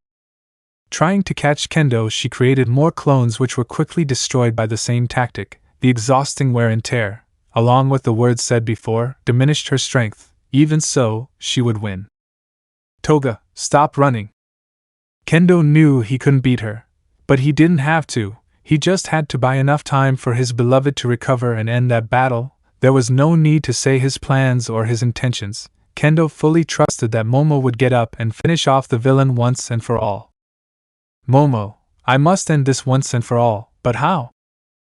Trying to catch Kendo, she created more clones which were quickly destroyed by the same tactic. The exhausting wear and tear, along with the words said before, diminished her strength. Even so, she would win. Toga, stop running. Kendo knew he couldn't beat her, but he didn't have to. He just had to buy enough time for his beloved to recover and end that battle. There was no need to say his plans or his intentions. Kendo fully trusted that Momo would get up and finish off the villain once and for all. Momo, I must end this once and for all, but how?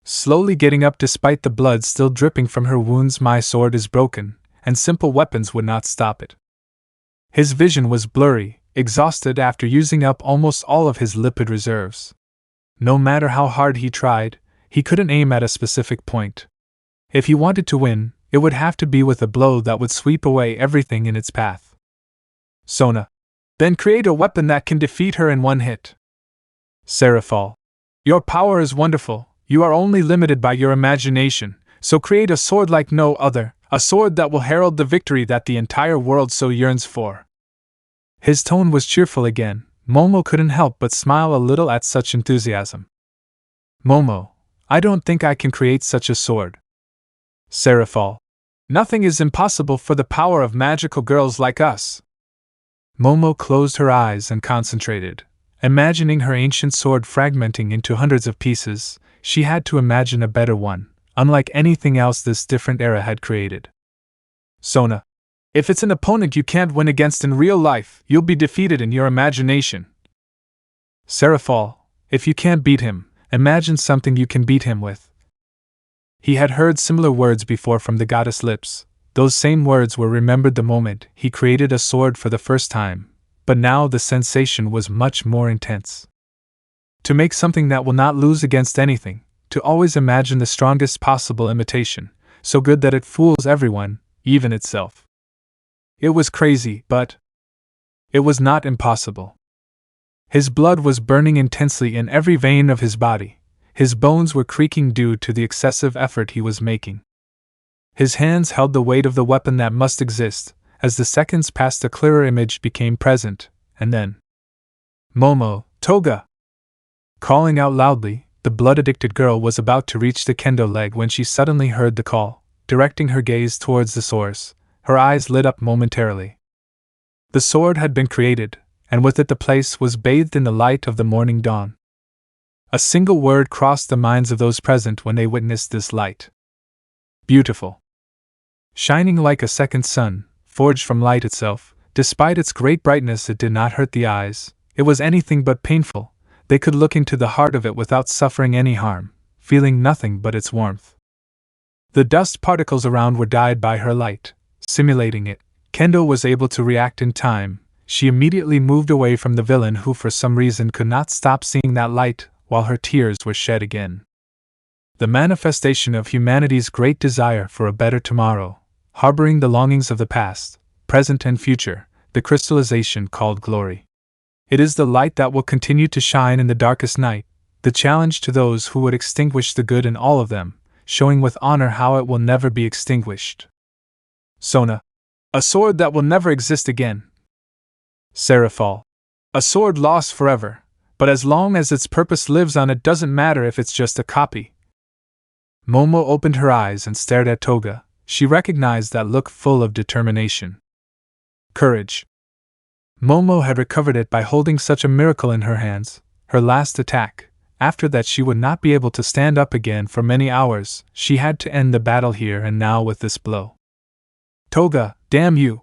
Slowly getting up despite the blood still dripping from her wounds. My sword is broken, and simple weapons would not stop it. His vision was blurry, exhausted after using up almost all of his lipid reserves. No matter how hard he tried, he couldn't aim at a specific point. If he wanted to win, it would have to be with a blow that would sweep away everything in its path. Sona. Then create a weapon that can defeat her in one hit. Seraphal. Your power is wonderful, you are only limited by your imagination, so create a sword like no other, a sword that will herald the victory that the entire world so yearns for. His tone was cheerful again. Momo couldn't help but smile a little at such enthusiasm. Momo, I don't think I can create such a sword. Seraphal. Nothing is impossible for the power of magical girls like us. Momo closed her eyes and concentrated. Imagining her ancient sword fragmenting into hundreds of pieces, she had to imagine a better one, unlike anything else this different era had created. Sona. If it's an opponent you can't win against in real life, you'll be defeated in your imagination. Seraphal. If you can't beat him, imagine something you can beat him with. He had heard similar words before from the goddess' lips. Those same words were remembered the moment he created a sword for the first time, but now the sensation was much more intense. To make something that will not lose against anything, to always imagine the strongest possible imitation, so good that it fools everyone, even itself. It was crazy, but it was not impossible. His blood was burning intensely in every vein of his body. His bones were creaking due to the excessive effort he was making. His hands held the weight of the weapon that must exist. As the seconds passed, a clearer image became present, and then Momo, Toga! Calling out loudly, the blood-addicted girl was about to reach the kendo leg when she suddenly heard the call. Directing her gaze towards the source, her eyes lit up momentarily. The sword had been created, and with it the place was bathed in the light of the morning dawn. A single word crossed the minds of those present when they witnessed this light. Beautiful. Shining like a second sun, forged from light itself, despite its great brightness it did not hurt the eyes, it was anything but painful. They could look into the heart of it without suffering any harm, feeling nothing but its warmth. The dust particles around were dyed by her light, simulating it. Kendo was able to react in time. She immediately moved away from the villain who for some reason could not stop seeing that light, while her tears were shed again. The manifestation of humanity's great desire for a better tomorrow, harboring the longings of the past, present and future, the crystallization called glory. It is the light that will continue to shine in the darkest night, the challenge to those who would extinguish the good in all of them, showing with honor how it will never be extinguished. Sona. A sword that will never exist again. Seraphal. A sword lost forever, but as long as its purpose lives on it doesn't matter if it's just a copy. Momo opened her eyes and stared at Toga. She recognized that look full of determination. Courage. Momo had recovered it by holding such a miracle in her hands, her last attack. After that she would not be able to stand up again for many hours. She had to end the battle here and now with this blow. Toga, damn you!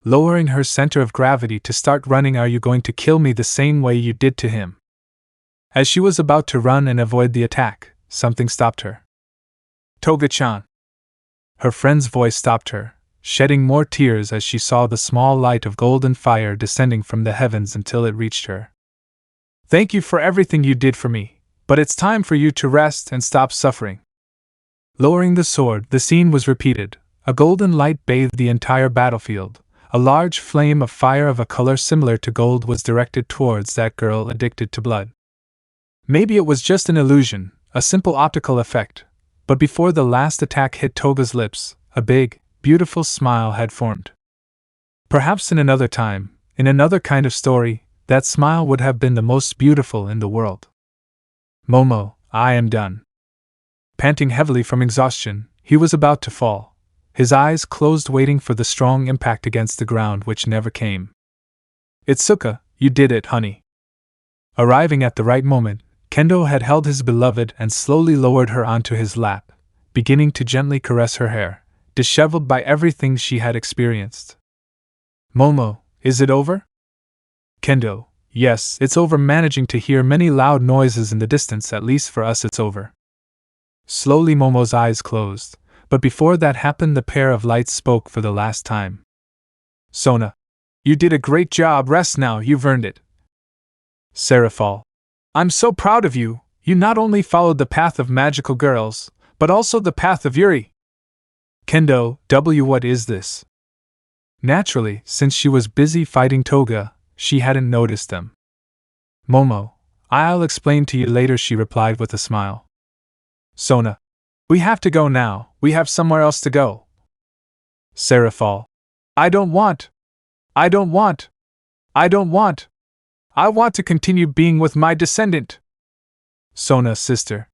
Lowering her center of gravity to start running. Are you going to kill me the same way you did to him? As she was about to run and avoid the attack, something stopped her. Toga-chan. Her friend's voice stopped her, shedding more tears as she saw the small light of golden fire descending from the heavens until it reached her. Thank you for everything you did for me, but it's time for you to rest and stop suffering. Lowering the sword, the scene was repeated. A golden light bathed the entire battlefield. A large flame of fire of a color similar to gold was directed towards that girl addicted to blood. Maybe it was just an illusion, a simple optical effect, but before the last attack hit Toga's lips, a big, beautiful smile had formed. Perhaps in another time, in another kind of story, that smile would have been the most beautiful in the world. Momo, I am done. Panting heavily from exhaustion, he was about to fall, his eyes closed waiting for the strong impact against the ground which never came. Itsuka, you did it, honey. Arriving at the right moment, Kendo had held his beloved and slowly lowered her onto his lap, beginning to gently caress her hair, disheveled by everything she had experienced. Momo, is it over? Kendo, yes, it's over. Managing to hear many loud noises in the distance, at least for us it's over. Slowly Momo's eyes closed, but before that happened the pair of lights spoke for the last time. Sona, you did a great job. Rest now, you've earned it. Seraphal, I'm so proud of you. You not only followed the path of magical girls, but also the path of Yuri. Kendo, what is this? Naturally, since she was busy fighting Toga, she hadn't noticed them. Momo, I'll explain to you later, she replied with a smile. Sona, we have to go now, we have somewhere else to go. Seraphal, I want to continue being with my descendant. Sona, sister.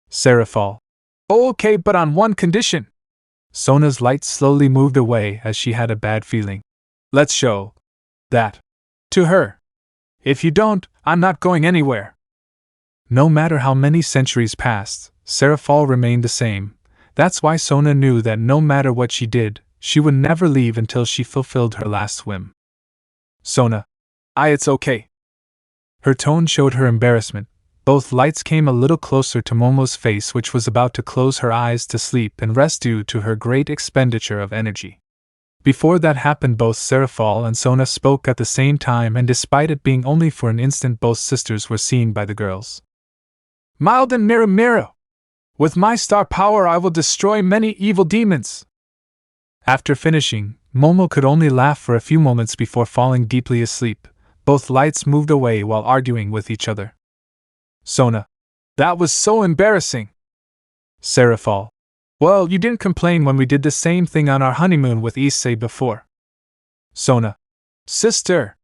Seraphal, okay, but on one condition. Sona's light slowly moved away as she had a bad feeling. Let's show that to her. If you don't, I'm not going anywhere. No matter how many centuries passed, Seraphal remained the same. That's why Sona knew that no matter what she did, she would never leave until she fulfilled her last whim. Sona, it's okay. Her tone showed her embarrassment. Both lights came a little closer to Momo's face, which was about to close her eyes to sleep and rest due to her great expenditure of energy. Before that happened, both Seraphal and Sona spoke at the same time, and despite it being only for an instant, both sisters were seen by the girls. Mild and Miru. With my star power I will destroy many evil demons. After finishing, Momo could only laugh for a few moments before falling deeply asleep. Both lights moved away while arguing with each other. Sona, that was so embarrassing. Seraphal, well, you didn't complain when we did the same thing on our honeymoon with Issei before. Sona, sister.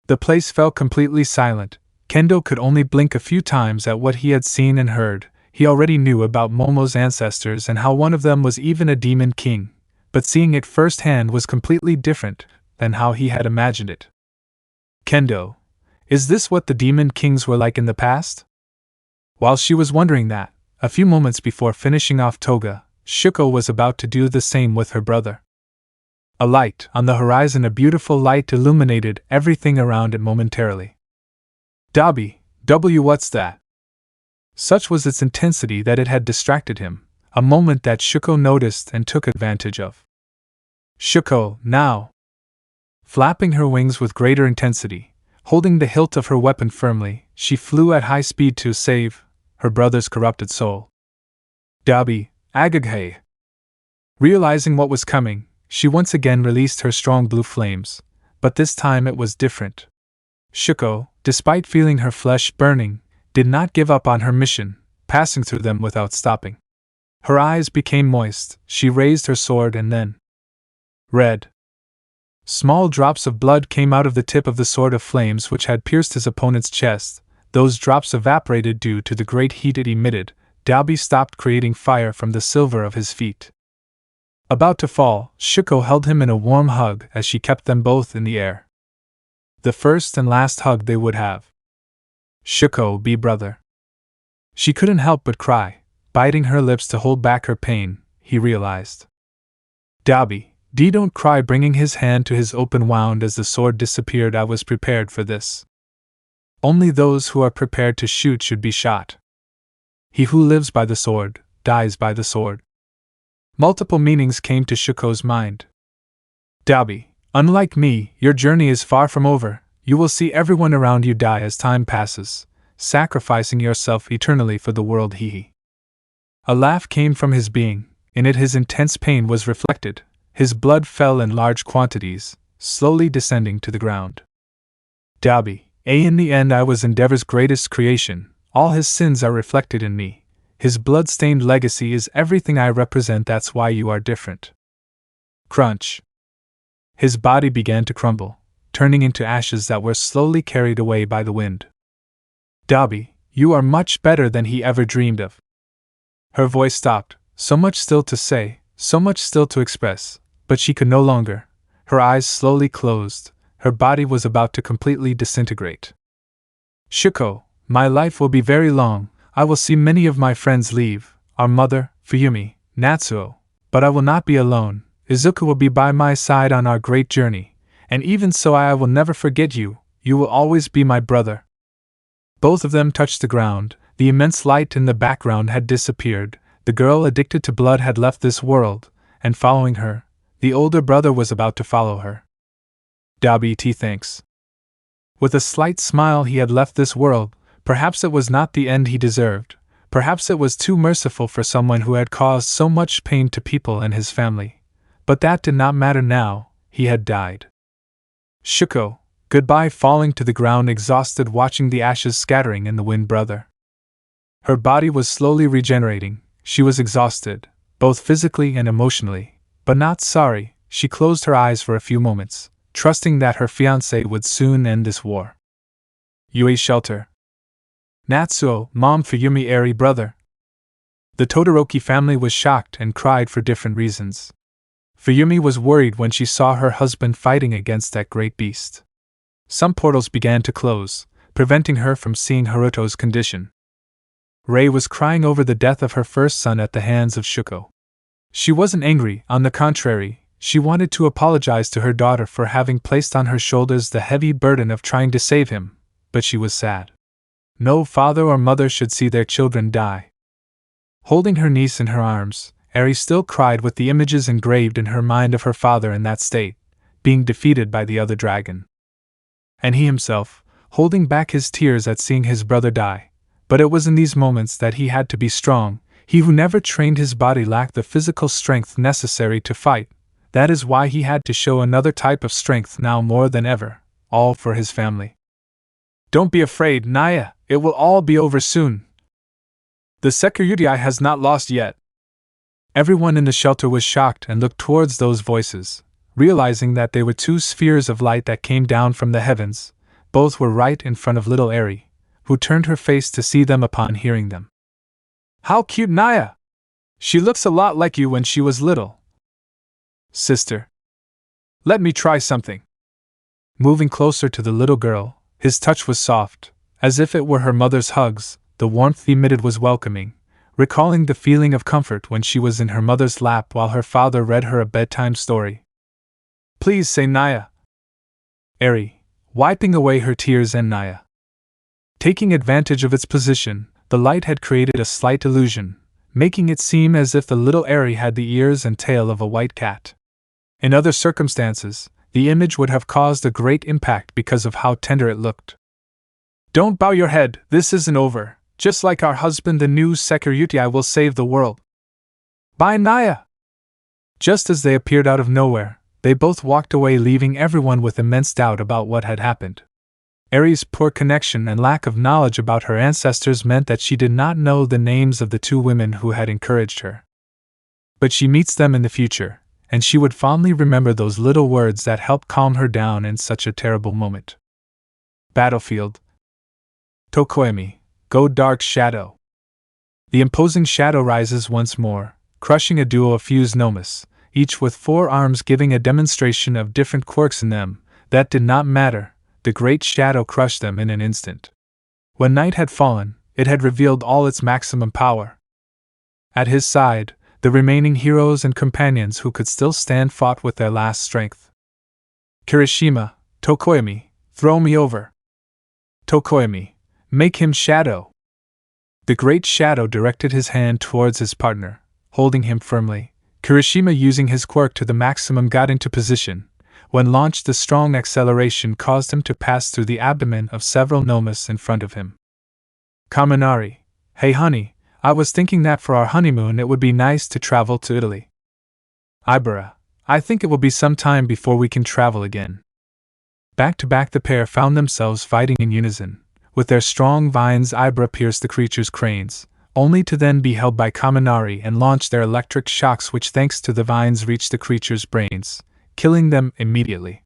The place fell completely silent. Kendo could only blink a few times at what he had seen and heard. He already knew about Momo's ancestors and how one of them was even a demon king, but seeing it firsthand was completely different than how he had imagined it. Kendo, is this what the demon kings were like in the past? While she was wondering that, a few moments before finishing off Toga, Shuko was about to do the same with her brother. A light on the horizon, a beautiful light illuminated everything around it momentarily. What's that? Such was its intensity that it had distracted him, a moment that Shuko noticed and took advantage of. Shuko, now! Flapping her wings with greater intensity, holding the hilt of her weapon firmly, she flew at high speed to save her brother's corrupted soul. Agaghe! Realizing what was coming, she once again released her strong blue flames, but this time it was different. Shuko, despite feeling her flesh burning, did not give up on her mission, passing through them without stopping. Her eyes became moist, she raised her sword and then red. Small drops of blood came out of the tip of the sword of flames which had pierced his opponent's chest. Those drops evaporated due to the great heat it emitted. Dabi stopped creating fire from the silver of his feet. About to fall, Shuko held him in a warm hug as she kept them both in the air. The first and last hug they would have. Shuko, be brother. She couldn't help but cry, biting her lips to hold back her pain, he realized. Dabi, don't cry, bringing his hand to his open wound as the sword disappeared. I was prepared for this. Only those who are prepared to shoot should be shot. He who lives by the sword, dies by the sword. Multiple meanings came to Shuko's mind. Dabi, unlike me, your journey is far from over. You will see everyone around you die as time passes, sacrificing yourself eternally for the world. A laugh came from his being, in it his intense pain was reflected. His blood fell in large quantities, slowly descending to the ground. Dabi, in the end I was Endeavor's greatest creation, all his sins are reflected in me. His blood-stained legacy is everything I represent, that's why you are different. Crunch. His body began to crumble, turning into ashes that were slowly carried away by the wind. Dabi, you are much better than he ever dreamed of. Her voice stopped, so much still to say, so much still to express, but she could no longer. Her eyes slowly closed, her body was about to completely disintegrate. Shuko, my life will be very long, I will see many of my friends leave, our mother, Fuyumi, Natsuo, but I will not be alone, Izuku will be by my side on our great journey, and even so I will never forget you, you will always be my brother. Both of them touched the ground, the immense light in the background had disappeared, the girl addicted to blood had left this world, and following her, the older brother was about to follow her. Dabi, thanks. With a slight smile he had left this world, perhaps it was not the end he deserved, perhaps it was too merciful for someone who had caused so much pain to people and his family. But that did not matter now, he had died. Shuko, goodbye, falling to the ground exhausted watching the ashes scattering in the wind, brother. Her body was slowly regenerating, she was exhausted, both physically and emotionally, but not sorry. She closed her eyes for a few moments, trusting that her fiancé would soon end this war. Yui's shelter. Natsuo, mom, Fuyumi, Eri, brother. The Todoroki family was shocked and cried for different reasons. Fuyumi was worried when she saw her husband fighting against that great beast. Some portals began to close, preventing her from seeing Haruto's condition. Rei was crying over the death of her first son at the hands of Shuko. She wasn't angry, on the contrary, she wanted to apologize to her daughter for having placed on her shoulders the heavy burden of trying to save him, but she was sad. No father or mother should see their children die. Holding her niece in her arms, Eri still cried with the images engraved in her mind of her father in that state, being defeated by the other dragon. And he himself, holding back his tears at seeing his brother die. But it was in these moments that he had to be strong. He who never trained his body lacked the physical strength necessary to fight. That is why he had to show another type of strength now more than ever, all for his family. Don't be afraid, Naya, it will all be over soon. The sekiryuutei has not lost yet. Everyone in the shelter was shocked and looked towards those voices, realizing that they were two spheres of light that came down from the heavens. Both were right in front of little Eri, who turned her face to see them upon hearing them. How cute, Naya! She looks a lot like you when she was little. Sister. Let me try something. Moving closer to the little girl, his touch was soft, as if it were her mother's hugs. The warmth emitted was welcoming, recalling the feeling of comfort when she was in her mother's lap while her father read her a bedtime story. Please say Naya. Eri, wiping away her tears, and Naya. Taking advantage of its position, the light had created a slight illusion, making it seem as if the little Eri had the ears and tail of a white cat. In other circumstances, the image would have caused a great impact because of how tender it looked. Don't bow your head, this isn't over. Just like our husband, the new sekiryuutei will save the world. Bye, Naya! Just as they appeared out of nowhere, they both walked away, leaving everyone with immense doubt about what had happened. Eri's poor connection and lack of knowledge about her ancestors meant that she did not know the names of the two women who had encouraged her. But she meets them in the future, and she would fondly remember those little words that helped calm her down in such a terrible moment. Battlefield. Tokoemi. Go dark shadow. The imposing shadow rises once more, crushing a duo of fused nomas, each with 4 arms giving a demonstration of different quirks in them. That did not matter, the great shadow crushed them in an instant. When night had fallen, it had revealed all its maximum power. At his side, the remaining heroes and companions who could still stand fought with their last strength. Kirishima, Tokoemi, throw me over. Tokoemi, make him shadow. The great shadow directed his hand towards his partner, holding him firmly. Kirishima, using his quirk to the maximum, got into position. When launched, the strong acceleration caused him to pass through the abdomen of several nomas in front of him. Kaminari, hey honey, I was thinking that for our honeymoon it would be nice to travel to Italy. Ibara, I think it will be some time before we can travel again. Back to back the pair found themselves fighting in unison. With their strong vines, Ibara pierced the creature's cranes, only to then be held by Kaminari and launch their electric shocks, which thanks to the vines reached the creature's brains, killing them immediately.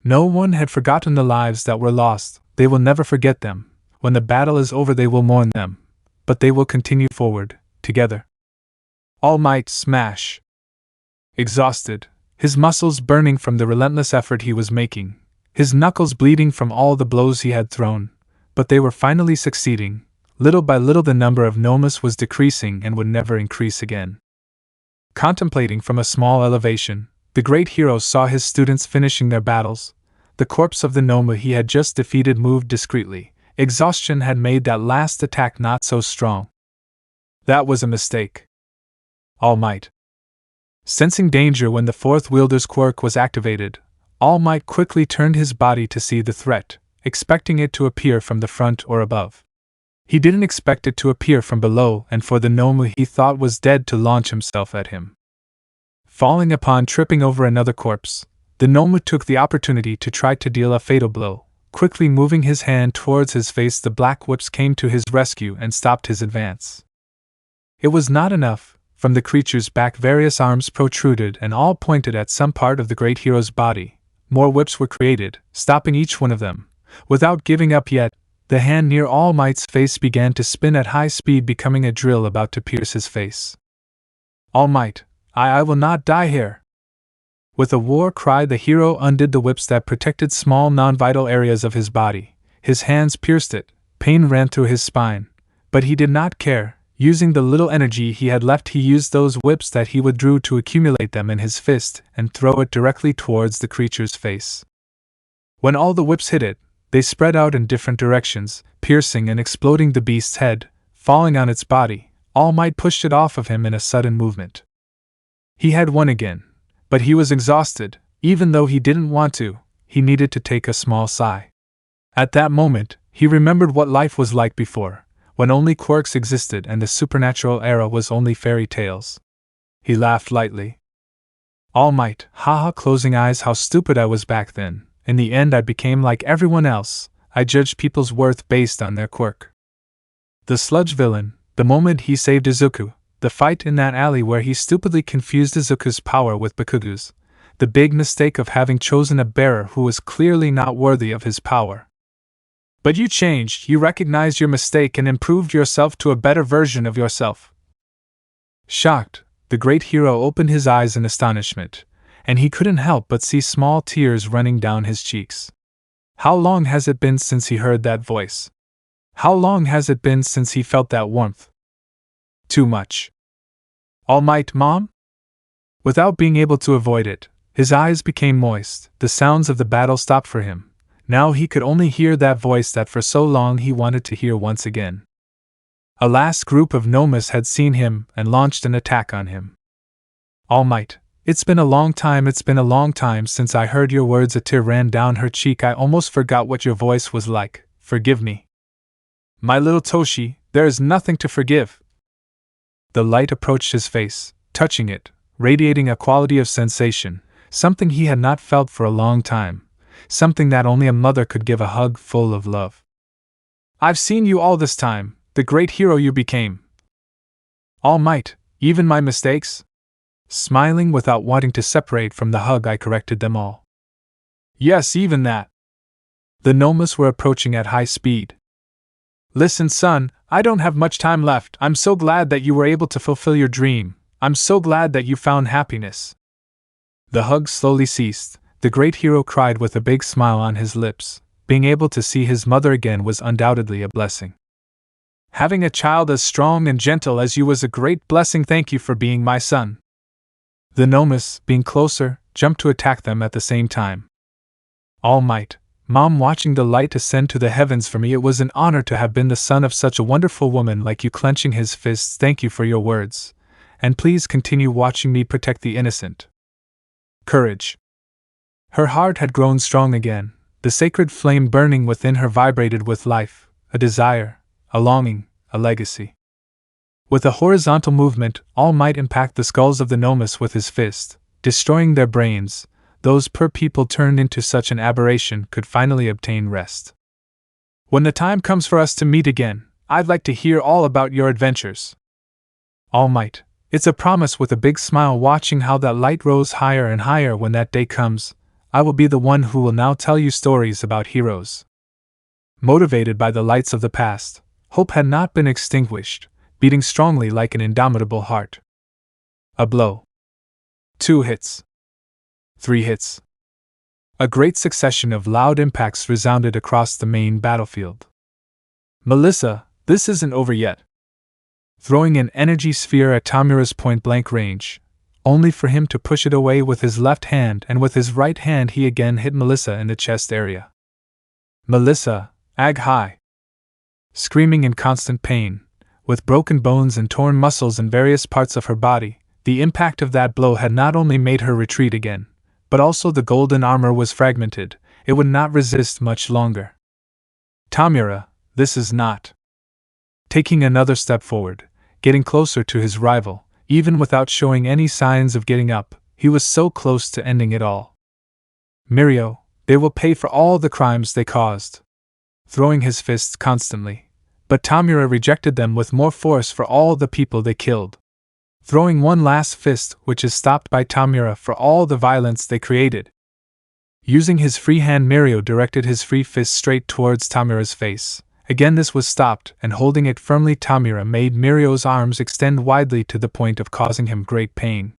No one had forgotten the lives that were lost, they will never forget them. When the battle is over they will mourn them, but they will continue forward, together. All Might smash. Exhausted, his muscles burning from the relentless effort he was making, his knuckles bleeding from all the blows he had thrown, but they were finally succeeding. Little by little the number of nomas was decreasing and would never increase again. Contemplating from a small elevation, the great hero saw his students finishing their battles. The corpse of the noma he had just defeated moved discreetly. Exhaustion had made that last attack not so strong. That was a mistake. All Might. Sensing danger when the fourth wielder's quirk was activated, All Might quickly turned his body to see the threat, expecting it to appear from the front or above. He didn't expect it to appear from below and for the Noma he thought was dead to launch himself at him. Falling upon tripping over another corpse, the Noma took the opportunity to try to deal a fatal blow. Quickly moving his hand towards his face, the black whips came to his rescue and stopped his advance. It was not enough. From the creature's back various arms protruded and all pointed at some part of the great hero's body. More whips were created, stopping each one of them. Without giving up yet, the hand near All Might's face began to spin at high speed, becoming a drill about to pierce his face. All Might, I will not die here. With a war cry, the hero undid the whips that protected small non-vital areas of his body. His hands pierced it, pain ran through his spine, but he did not care. Using the little energy he had left, he used those whips that he withdrew to accumulate them in his fist and throw it directly towards the creature's face. When all the whips hit it, they spread out in different directions, piercing and exploding the beast's head. Falling on its body, All Might pushed it off of him in a sudden movement. He had won again, but he was exhausted. Even though he didn't want to, he needed to take a small sigh. At that moment, he remembered what life was like before, when only quirks existed and the supernatural era was only fairy tales. He laughed lightly. All Might, haha, closing eyes, how stupid I was back then. In the end I became like everyone else. I judged people's worth based on their quirk. The sludge villain, the moment he saved Izuku, the fight in that alley where he stupidly confused Izuku's power with Bakugu's, the big mistake of having chosen a bearer who was clearly not worthy of his power. But you changed, you recognized your mistake and improved yourself to a better version of yourself. Shocked, the great hero opened his eyes in astonishment, and he couldn't help but see small tears running down his cheeks. How long has it been since he heard that voice? How long has it been since he felt that warmth? Too much. All Might, Mom? Without being able to avoid it, his eyes became moist. The sounds of the battle stopped for him. Now he could only hear that voice that for so long he wanted to hear once again. A last group of Nomas had seen him and launched an attack on him. All Might, it's been a long time since I heard your words. A tear ran down her cheek. I almost forgot what your voice was like. Forgive me. My little Toshi, there is nothing to forgive. The light approached his face, touching it, radiating a quality of sensation, something he had not felt for a long time, something that only a mother could give, a hug full of love. I've seen you all this time, the great hero you became. All Might, even my mistakes? Smiling without wanting to separate from the hug, I corrected them all. Yes, even that. The Nomas were approaching at high speed. Listen, son, I don't have much time left. I'm so glad that you were able to fulfill your dream. I'm so glad that you found happiness. The hug slowly ceased. The great hero cried with a big smile on his lips. Being able to see his mother again was undoubtedly a blessing. Having a child as strong and gentle as you was a great blessing. Thank you for being my son. The Nomas, being closer, jumped to attack them at the same time. All Might, Mom, watching the light ascend to the heavens for me, it was an honor to have been the son of such a wonderful woman like you. Clenching his fists, thank you for your words. And please continue watching me protect the innocent. Courage. Her heart had grown strong again. The sacred flame burning within her vibrated with life, a desire, a longing, a legacy. With a horizontal movement, All Might impacted the skulls of the Nomas with his fist, destroying their brains. Those poor people turned into such an aberration could finally obtain rest. When the time comes for us to meet again, I'd like to hear all about your adventures. All Might, it's a promise, with a big smile, watching how that light rose higher and higher. When that day comes, I will be the one who will now tell you stories about heroes. Motivated by the lights of the past, hope had not been extinguished, beating strongly like an indomitable heart. A blow. 2 hits. 3 hits. A great succession of loud impacts resounded across the main battlefield. Melissa, this isn't over yet. Throwing an energy sphere at Tamura's point-blank range, only for him to push it away with his left hand, and with his right hand he again hit Melissa in the chest area. Melissa, ag high. Screaming in constant pain, with broken bones and torn muscles in various parts of her body, the impact of that blow had not only made her retreat again, but also the golden armor was fragmented. It would not resist much longer. Tamura, this is not. Taking another step forward, getting closer to his rival, even without showing any signs of getting up, he was so close to ending it all. Mirio, they will pay for all the crimes they caused. Throwing his fists constantly, but Tamura rejected them with more force for all the people they killed. Throwing one last fist, which is stopped by Tamura for all the violence they created. Using his free hand, Mirio directed his free fist straight towards Tamura's face. Again this was stopped, and holding it firmly, Tamura made Mirio's arms extend widely to the point of causing him great pain.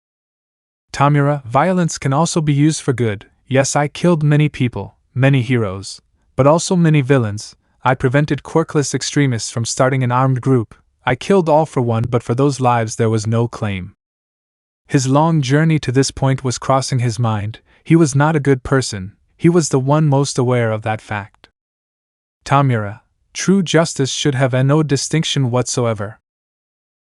Tamura, violence can also be used for good. Yes, I killed many people, many heroes, but also many villains. I prevented quirkless extremists from starting an armed group. I killed all for one, but for those lives there was no claim. His long journey to this point was crossing his mind. He was not a good person. He was the one most aware of that fact. Tamura, true justice should have no distinction whatsoever.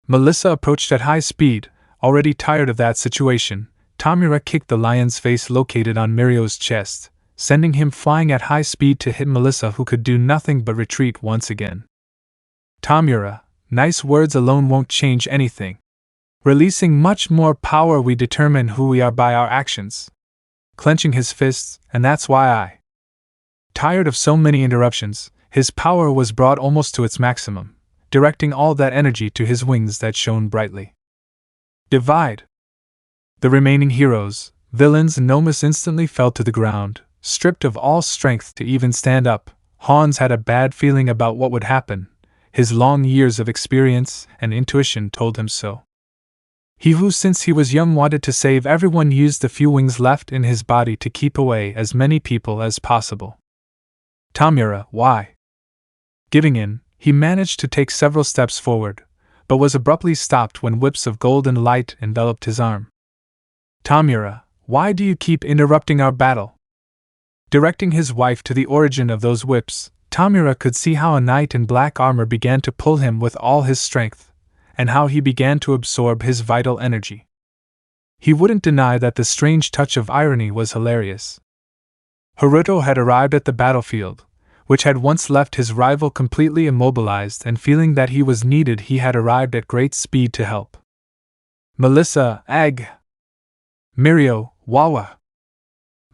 Melissa approached at high speed, already tired of that situation. Tamura kicked the lion's face located on Mirio's chest, sending him flying at high speed to hit Melissa, who could do nothing but retreat once again. Tamura, nice words alone won't change anything. Releasing much more power, we determine who we are by our actions. Clenching his fists, and that's why I. Tired of so many interruptions, his power was brought almost to its maximum, directing all that energy to his wings that shone brightly. Divide. The remaining heroes, villains and gnomes instantly fell to the ground, stripped of all strength to even stand up. Hans had a bad feeling about what would happen. His long years of experience and intuition told him so. He who since he was young wanted to save everyone used the few wings left in his body to keep away as many people as possible. Tamura, why? Giving in, he managed to take several steps forward, but was abruptly stopped when whips of golden light enveloped his arm. Tamura, why do you keep interrupting our battle? Directing his wife to the origin of those whips, Tamura could see how a knight in black armor began to pull him with all his strength, and how he began to absorb his vital energy. He wouldn't deny that the strange touch of irony was hilarious. Haruto had arrived at the battlefield, which had once left his rival completely immobilized, and feeling that he was needed, he had arrived at great speed to help. Melissa, ag. Mirio, wawa.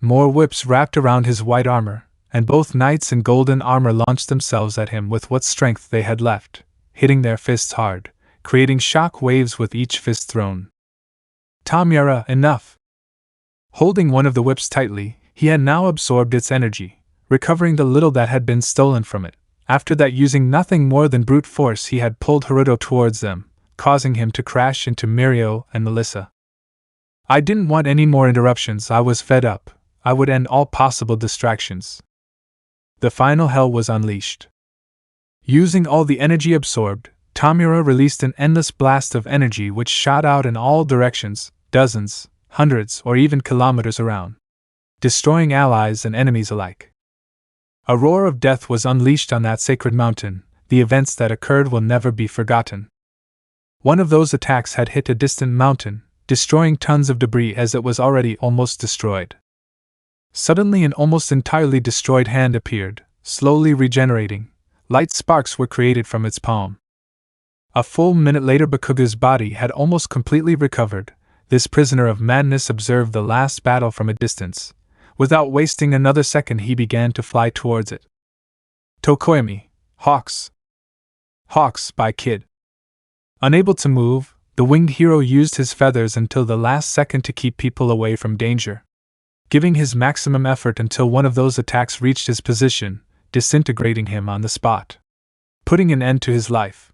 More whips wrapped around his white armor, and both knights in golden armor launched themselves at him with what strength they had left, hitting their fists hard, creating shock waves with each fist thrown. Tamura, enough! Holding one of the whips tightly, he had now absorbed its energy, recovering the little that had been stolen from it. After that, using nothing more than brute force, he had pulled Haruto towards them, causing him to crash into Mirio and Melissa. I didn't want any more interruptions. I was fed up. I would end all possible distractions. The final hell was unleashed. Using all the energy absorbed, Tamura released an endless blast of energy which shot out in all directions, dozens, hundreds, or even kilometers around, destroying allies and enemies alike. A roar of death was unleashed on that sacred mountain. The events that occurred will never be forgotten. One of those attacks had hit a distant mountain, destroying tons of debris as it was already almost destroyed. Suddenly an almost entirely destroyed hand appeared, slowly regenerating. Light sparks were created from its palm. A full minute later, Bakuga's body had almost completely recovered. This prisoner of madness observed the last battle from a distance. Without wasting another second, he began to fly towards it. Tokoyami, Hawks. Hawks by Kid. Unable to move, the winged hero used his feathers until the last second to keep people away from danger. giving his maximum effort until one of those attacks reached his position, disintegrating him on the spot, putting an end to his life.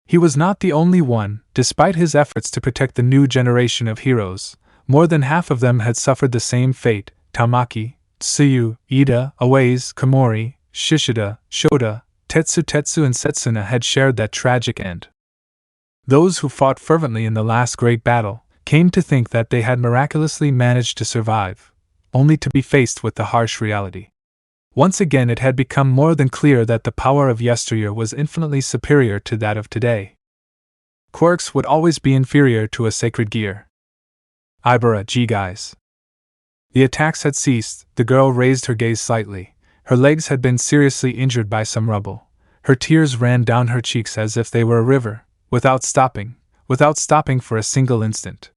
He was not the only one. Despite his efforts to protect the new generation of heroes, more than half of them had suffered the same fate. Tamaki, Tsuyu, Ida, Awaze, Komori, Shishida, Shota, Tetsu and Setsuna had shared that tragic end. Those who fought fervently in the last great battle came to think that they had miraculously managed to survive, only to be faced with the harsh reality. Once again it had become more than clear that the power of yesteryear was infinitely superior to that of today. Quirks would always be inferior to a sacred gear. Ibara, guys. The attacks had ceased. The girl raised her gaze slightly. Her legs had been seriously injured by some rubble. Her tears ran down her cheeks as if they were a river, without stopping for a single instant.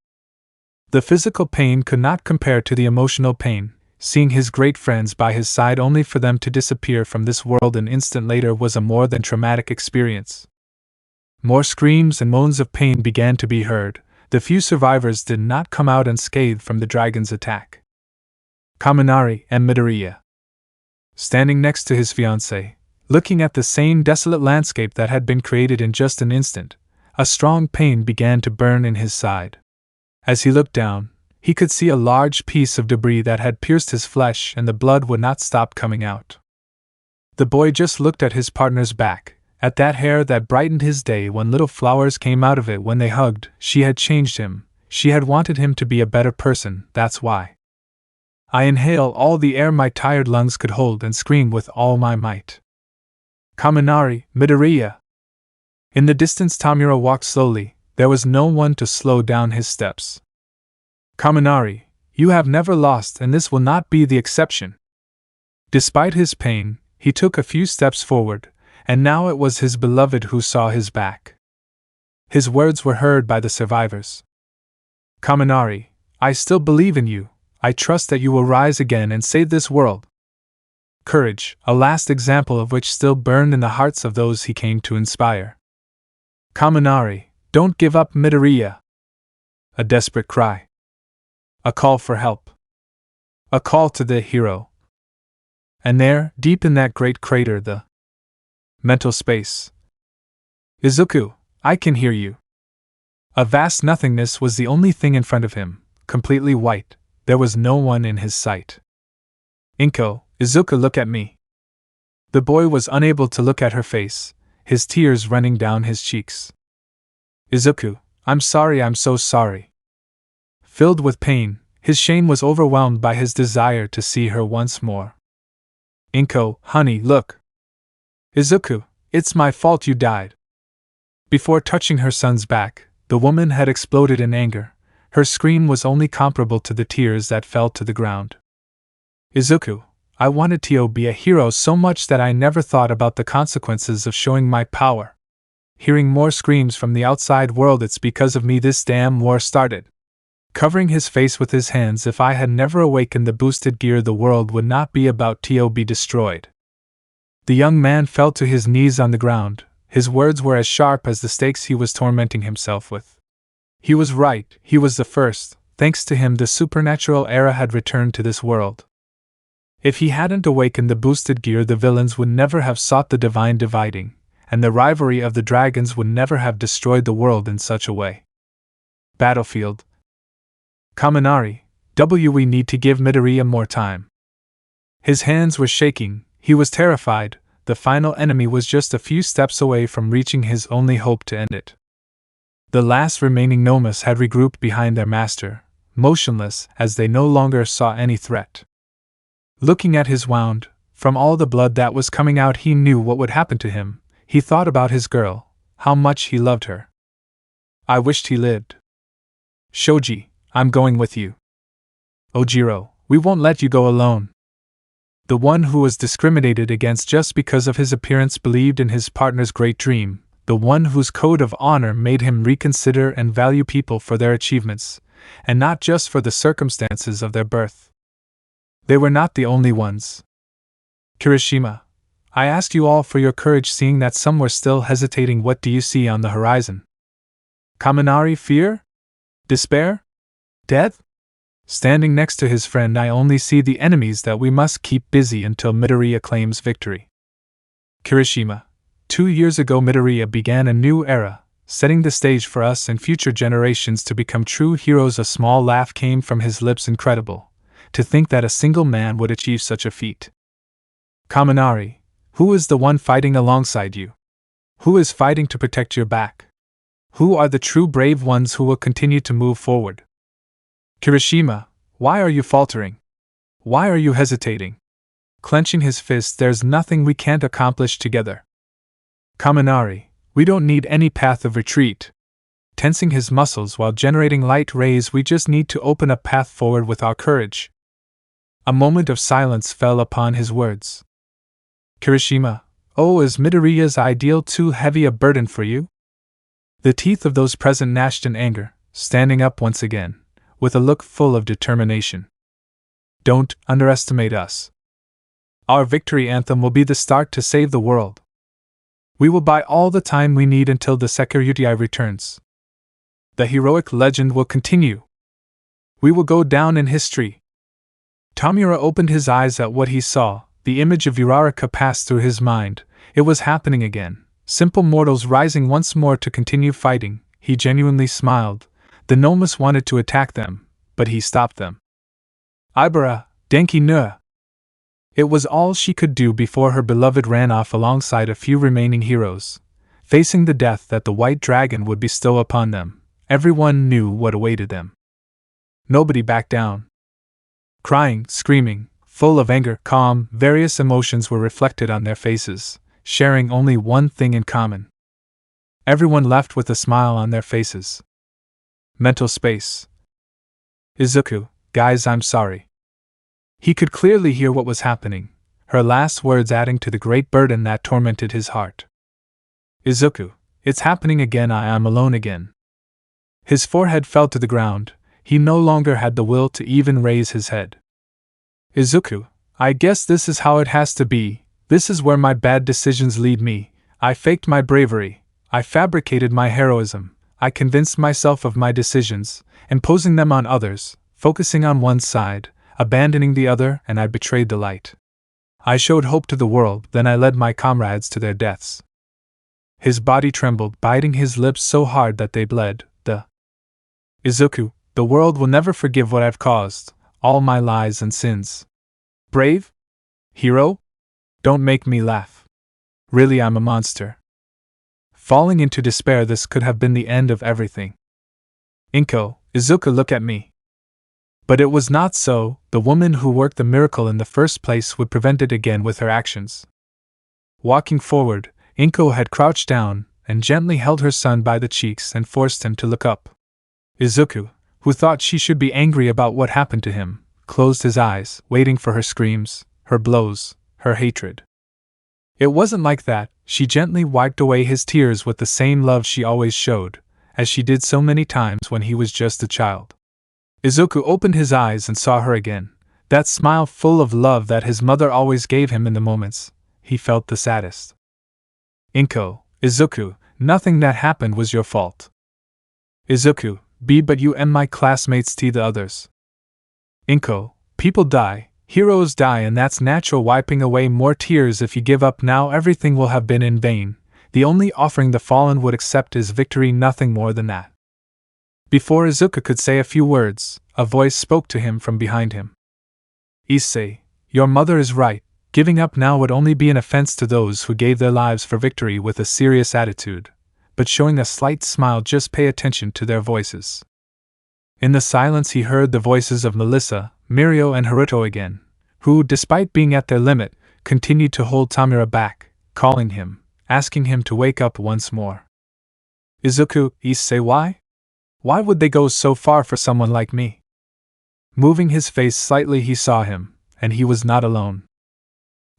The physical pain could not compare to the emotional pain. Seeing his great friends by his side only for them to disappear from this world an instant later was a more than traumatic experience. More screams and moans of pain began to be heard. The few survivors did not come out unscathed from the dragon's attack. Kaminari and Midoriya, standing next to his fiancée, looking at the same desolate landscape that had been created in just an instant, a strong pain began to burn in his side. As he looked down, he could see a large piece of debris that had pierced his flesh and the blood would not stop coming out. The boy just looked at his partner's back, at that hair that brightened his day when little flowers came out of it when they hugged. She had changed him. She had wanted him to be a better person, that's why. I inhale all the air my tired lungs could hold and scream with all my might. Kaminari, Midoriya. In the distance Tamura walked slowly. There was no one to slow down his steps. Kaminari, you have never lost and this will not be the exception. Despite his pain, he took a few steps forward, and now it was his beloved who saw his back. His words were heard by the survivors. Kaminari, I still believe in you. I trust that you will rise again and save this world. Courage, a last example of which still burned in the hearts of those he came to inspire. Kaminari, don't give up, Midoriya. A desperate cry. A call for help. A call to the hero. And there, deep in that great crater, the mental space. Izuku, I can hear you. A vast nothingness was the only thing in front of him, completely white. There was no one in his sight. Inko, Izuku, look at me. The boy was unable to look at her face, his tears running down his cheeks. Izuku, I'm sorry, I'm so sorry. Filled with pain, his shame was overwhelmed by his desire to see her once more. Inko, honey, look. Izuku, it's my fault you died. Before touching her son's back, the woman had exploded in anger. Her scream was only comparable to the tears that fell to the ground. Izuku, I wanted to be a hero so much that I never thought about the consequences of showing my power. Hearing more screams from the outside world, it's because of me this damn war started. Covering his face with his hands, if I had never awakened the boosted gear, the world would not be about to be destroyed. The young man fell to his knees on the ground. His words were as sharp as the stakes he was tormenting himself with. He was right, he was the first. Thanks to him, the supernatural era had returned to this world. If he hadn't awakened the boosted gear, the villains would never have sought the divine dividing, and the rivalry of the dragons would never have destroyed the world in such a way. Battlefield. Kaminari, we need to give Midoriya more time. His hands were shaking, he was terrified. The final enemy was just a few steps away from reaching his only hope to end it. The last remaining nomas had regrouped behind their master, motionless as they no longer saw any threat. Looking at his wound, from all the blood that was coming out, he knew what would happen to him. He thought about his girl, how much he loved her. I wished he lived. Shoji, I'm going with you. Ojiro, we won't let you go alone. The one who was discriminated against just because of his appearance believed in his partner's great dream, the one whose code of honor made him reconsider and value people for their achievements, and not just for the circumstances of their birth. They were not the only ones. Kirishima, I asked you all for your courage, seeing that some were still hesitating. What do you see on the horizon? Kaminari, fear? Despair? Death? Standing next to his friend, I only see the enemies that we must keep busy until Midoriya claims victory. Kirishima. 2 years ago Midoriya began a new era, setting the stage for us and future generations to become true heroes. A small laugh came from his lips. Incredible. To think that a single man would achieve such a feat. Kaminari, who is the one fighting alongside you? Who is fighting to protect your back? Who are the true brave ones who will continue to move forward? Kirishima, why are you faltering? Why are you hesitating? Clenching his fist, there's nothing we can't accomplish together. Kaminari, we don't need any path of retreat. Tensing his muscles while generating light rays, we just need to open a path forward with our courage. A moment of silence fell upon his words. Kirishima, oh, is Midoriya's ideal too heavy a burden for you? The teeth of those present gnashed in anger, standing up once again, with a look full of determination. Don't underestimate us. Our victory anthem will be the start to save the world. We will buy all the time we need until the sekiryuutei returns. The heroic legend will continue. We will go down in history. Tamura opened his eyes at what he saw. The image of Uraraka passed through his mind. It was happening again. Simple mortals rising once more to continue fighting. He genuinely smiled. The Nomus wanted to attack them, but he stopped them. Ibara, Denki no. It was all she could do before her beloved ran off alongside a few remaining heroes. Facing the death that the white dragon would bestow upon them, everyone knew what awaited them. Nobody backed down. Crying, screaming, full of anger, calm, various emotions were reflected on their faces, sharing only one thing in common. Everyone left with a smile on their faces. Mental space. Izuku, guys, I'm sorry. He could clearly hear what was happening, her last words adding to the great burden that tormented his heart. Izuku, it's happening again, I am alone again. His forehead fell to the ground, he no longer had the will to even raise his head. Izuku, I guess this is how it has to be, this is where my bad decisions lead me. I faked my bravery, I fabricated my heroism, I convinced myself of my decisions, imposing them on others, focusing on one side, abandoning the other, and I betrayed the light. I showed hope to the world, then I led my comrades to their deaths. His body trembled, biting his lips so hard that they bled. Izuku, the world will never forgive what I've caused, all my lies and sins. Brave? Hero? Don't make me laugh. Really, I'm a monster. Falling into despair, this could have been the end of everything. Inko, Izuku, look at me. But it was not so. The woman who worked the miracle in the first place would prevent it again with her actions. Walking forward, Inko had crouched down and gently held her son by the cheeks and forced him to look up. Izuku, who thought she should be angry about what happened to him, closed his eyes, waiting for her screams, her blows, her hatred. It wasn't like that. She gently wiped away his tears with the same love she always showed, as she did so many times when he was just a child. Izuku opened his eyes and saw her again, that smile full of love that his mother always gave him in the moments he felt the saddest. Inko, Izuku, nothing that happened was your fault. Izuku, but you and my classmates the others. Inko, people die, heroes die, and that's natural. Wiping away more tears. If you give up now, everything will have been in vain. The only offering the fallen would accept is victory, nothing more than that. Before Izuku could say a few words, a voice spoke to him from behind him. Issei, your mother is right. Giving up now would only be an offense to those who gave their lives for victory. With a serious attitude, but showing a slight smile, just pay attention to their voices. In the silence he heard the voices of Melissa, Mirio and Haruto again, who, despite being at their limit, continued to hold Tamura back, calling him, asking him to wake up once more. Izuku, Issei, why? Why would they go so far for someone like me? Moving his face slightly, he saw him, and he was not alone.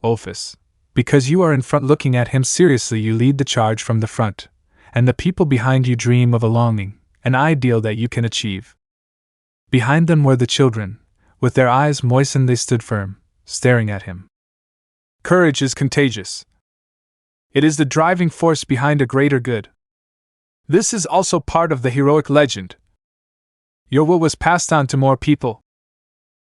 Ophis, because you are in front looking at him seriously, you lead the charge from the front, and the people behind you dream of a longing, an ideal that you can achieve. Behind them were the children. With their eyes moistened, they stood firm, staring at him. Courage is contagious. It is the driving force behind a greater good. This is also part of the heroic legend. Your will was passed on to more people.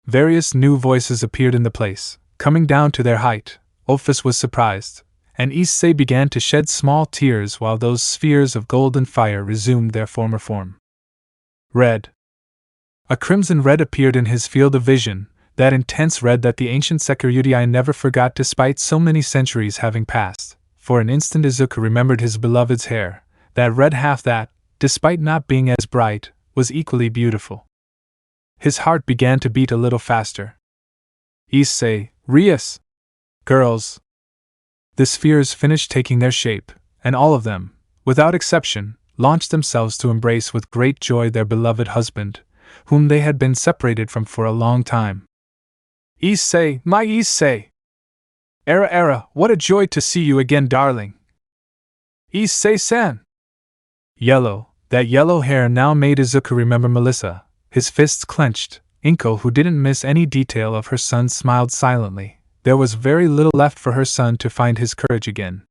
Various new voices appeared in the place, coming down to their height. Ophis was surprised, and Issei began to shed small tears while those spheres of golden fire resumed their former form. Red. A crimson red appeared in his field of vision, that intense red that the ancient sekiryuutei never forgot despite so many centuries having passed. For an instant Izuku remembered his beloved's hair, that red half that, despite not being as bright, was equally beautiful. His heart began to beat a little faster. Issei, Rias! Girls! The spheres finished taking their shape, and all of them, without exception, launched themselves to embrace with great joy their beloved husband, whom they had been separated from for a long time. Issei, my Issei! Era, what a joy to see you again, darling! Issei-san! Yellow, that yellow hair now made Izuku remember Melissa. His fists clenched. Inko, who didn't miss any detail of her son, smiled silently. There was very little left for her son to find his courage again.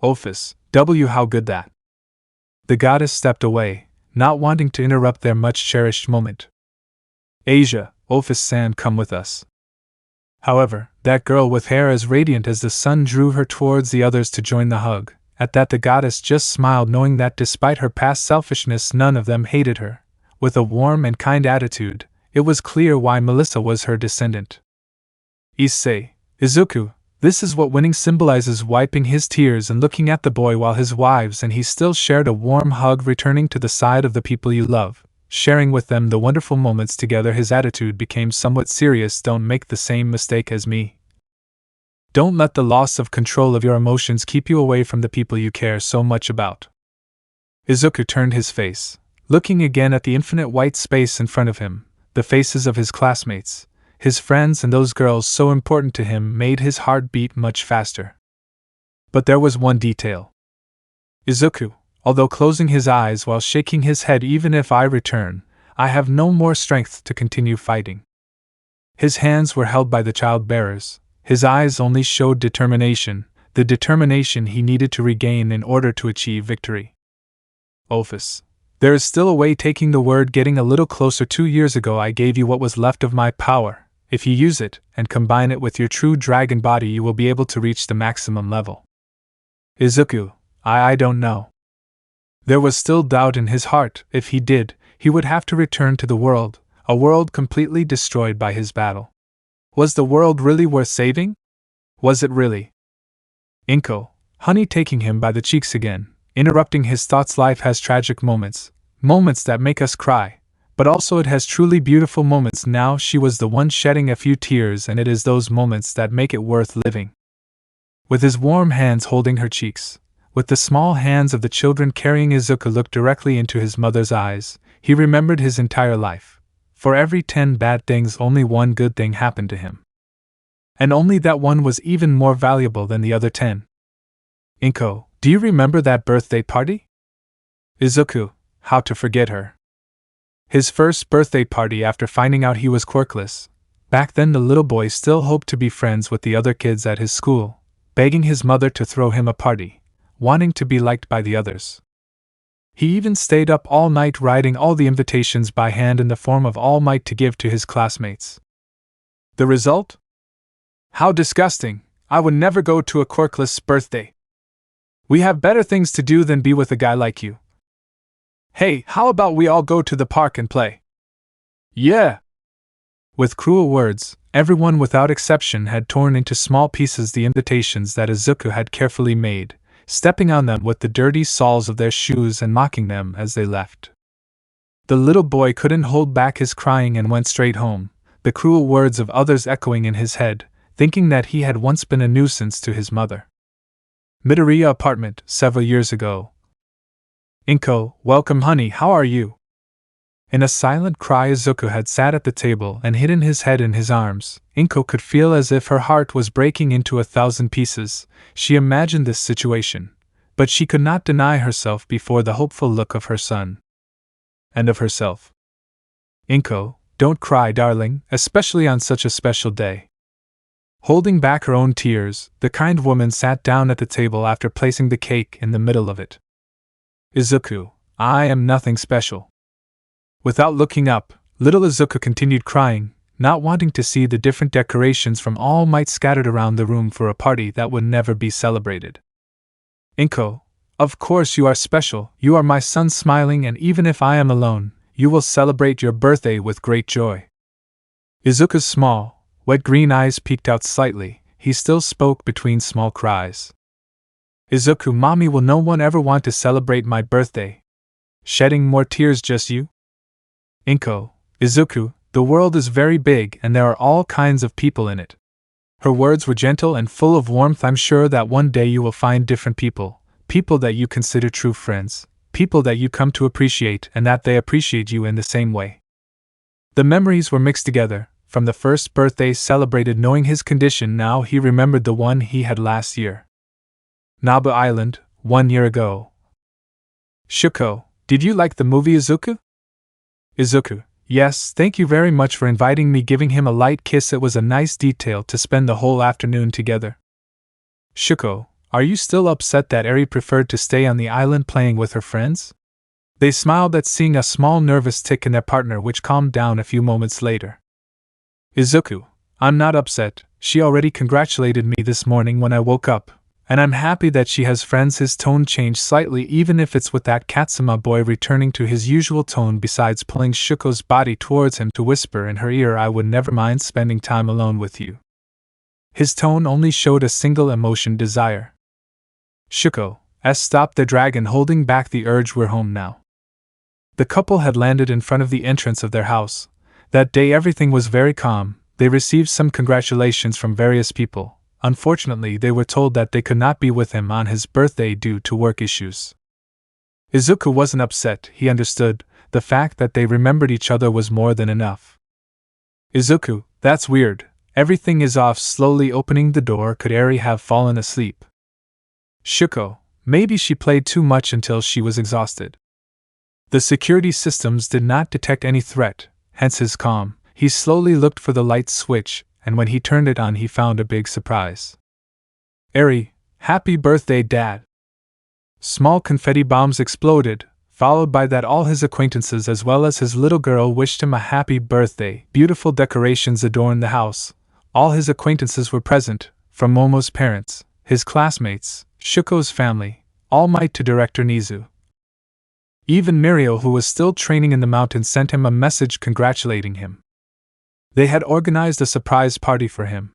Ophis, how good that! The goddess stepped away, not wanting to interrupt their much-cherished moment. Asia, Ophis-san, come with us. However, that girl with hair as radiant as the sun drew her towards the others to join the hug. At that the goddess just smiled, knowing that despite her past selfishness none of them hated her. With a warm and kind attitude, it was clear why Melissa was her descendant. Issei, Izuku, this is what winning symbolizes, wiping his tears and looking at the boy while his wives and he still shared a warm hug, returning to the side of the people you love, sharing with them the wonderful moments together. His attitude became somewhat serious. Don't make the same mistake as me. Don't let the loss of control of your emotions keep you away from the people you care so much about. Izuku turned his face, looking again at the infinite white space in front of him. The faces of his classmates, his friends, and those girls so important to him made his heart beat much faster. But there was one detail. Izuku, although closing his eyes while shaking his head, even if I return, I have no more strength to continue fighting. His hands were held by the child-bearers. His eyes only showed determination, the determination he needed to regain in order to achieve victory. Ophis, there is still a way. Taking the word, getting a little closer. 2 years ago I gave you what was left of my power. If you use it, and combine it with your true dragon body, you will be able to reach the maximum level. Izuku, I don't know. There was still doubt in his heart. If he did, he would have to return to the world, a world completely destroyed by his battle. Was the world really worth saving? Was it really? Inko, honey, taking him by the cheeks again, interrupting his thoughts. Life has tragic moments, moments that make us cry, but also it has truly beautiful moments. Now she was the one shedding a few tears, and it is those moments that make it worth living. With his warm hands holding her cheeks, with the small hands of the children carrying, Izuku looked directly into his mother's eyes. He remembered his entire life. For every 10 bad things, only one good thing happened to him. And only that one was even more valuable than the other 10. Inko, do you remember that birthday party? Izuku, how to forget her? His first birthday party after finding out he was quirkless. Back then the little boy still hoped to be friends with the other kids at his school, begging his mother to throw him a party, wanting to be liked by the others. He even stayed up all night writing all the invitations by hand in the form of All Might to give to his classmates. The result? How disgusting! I would never go to a quirkless birthday. We have better things to do than be with a guy like you. Hey, how about we all go to the park and play? Yeah! With cruel words, everyone without exception had torn into small pieces the invitations that Izuku had carefully made, stepping on them with the dirty soles of their shoes and mocking them as they left. The little boy couldn't hold back his crying and went straight home, the cruel words of others echoing in his head, thinking that he had once been a nuisance to his mother. Midoriya apartment, several years ago. Inko, welcome honey, how are you? In a silent cry, Izuku had sat at the table and hidden his head in his arms. Inko could feel as if her heart was breaking into 1,000 pieces. She imagined this situation, but she could not deny herself before the hopeful look of her son. And of herself. Inko, don't cry, darling, especially on such a special day. Holding back her own tears, the kind woman sat down at the table after placing the cake in the middle of it. Izuku, I am nothing special. Without looking up, little Izuku continued crying. not wanting to see the different decorations from All Might scattered around the room for a party that would never be celebrated. Inko, of course you are special, you are my son smiling, and even if I am alone, you will celebrate your birthday with great joy. Izuku's small, wet green eyes peeked out slightly. He still spoke between small cries. Izuku, mommy, will no one ever want to celebrate my birthday? Shedding more tears, just you? Inko, Izuku, the world is very big and there are all kinds of people in it. Her words were gentle and full of warmth. I'm sure that one day you will find different people, people that you consider true friends, people that you come to appreciate and that they appreciate you in the same way. The memories were mixed together. From the first birthday celebrated, knowing his condition, now he remembered the one he had last year. Naba Island, 1 year ago. Shuko, did you like the movie Izuku? Izuku, yes, thank you very much for inviting me, giving him a light kiss. It was a nice detail to spend the whole afternoon together. Shuko, are you still upset that Eri preferred to stay on the island playing with her friends? They smiled at seeing a small nervous tick in their partner, which calmed down a few moments later. Izuku, I'm not upset. She already congratulated me this morning when I woke up, and I'm happy that she has friends. His tone changed slightly, even if it's with that Katsuma boy returning to his usual tone. Besides pulling Shuko's body towards him to whisper in her ear, I would never mind spending time alone with you. His tone only showed a single emotion: desire. Shuko, stop the dragon, holding back the urge. We're home now. The couple had landed in front of the entrance of their house. That day everything was very calm. They received some congratulations from various people. Unfortunately, they were told that they could not be with him on his birthday due to work issues. Izuku wasn't upset. He understood. The fact that they remembered each other was more than enough. Izuku, that's weird. Everything is off. Slowly opening the door. Could Eri have fallen asleep? Shuko, maybe she played too much until she was exhausted. The security systems did not detect any threat, hence his calm. He slowly looked for the light switch, and when he turned it on, he found a big surprise. Eri, happy birthday, Dad! Small confetti bombs exploded, followed by that all his acquaintances as well as his little girl wished him a happy birthday. Beautiful decorations adorned the house. All his acquaintances were present, from Momo's parents, his classmates, Shuko's family, All Might to Director Nizu. Even Mirio, who was still training in the mountains, sent him a message congratulating him. They had organized a surprise party for him.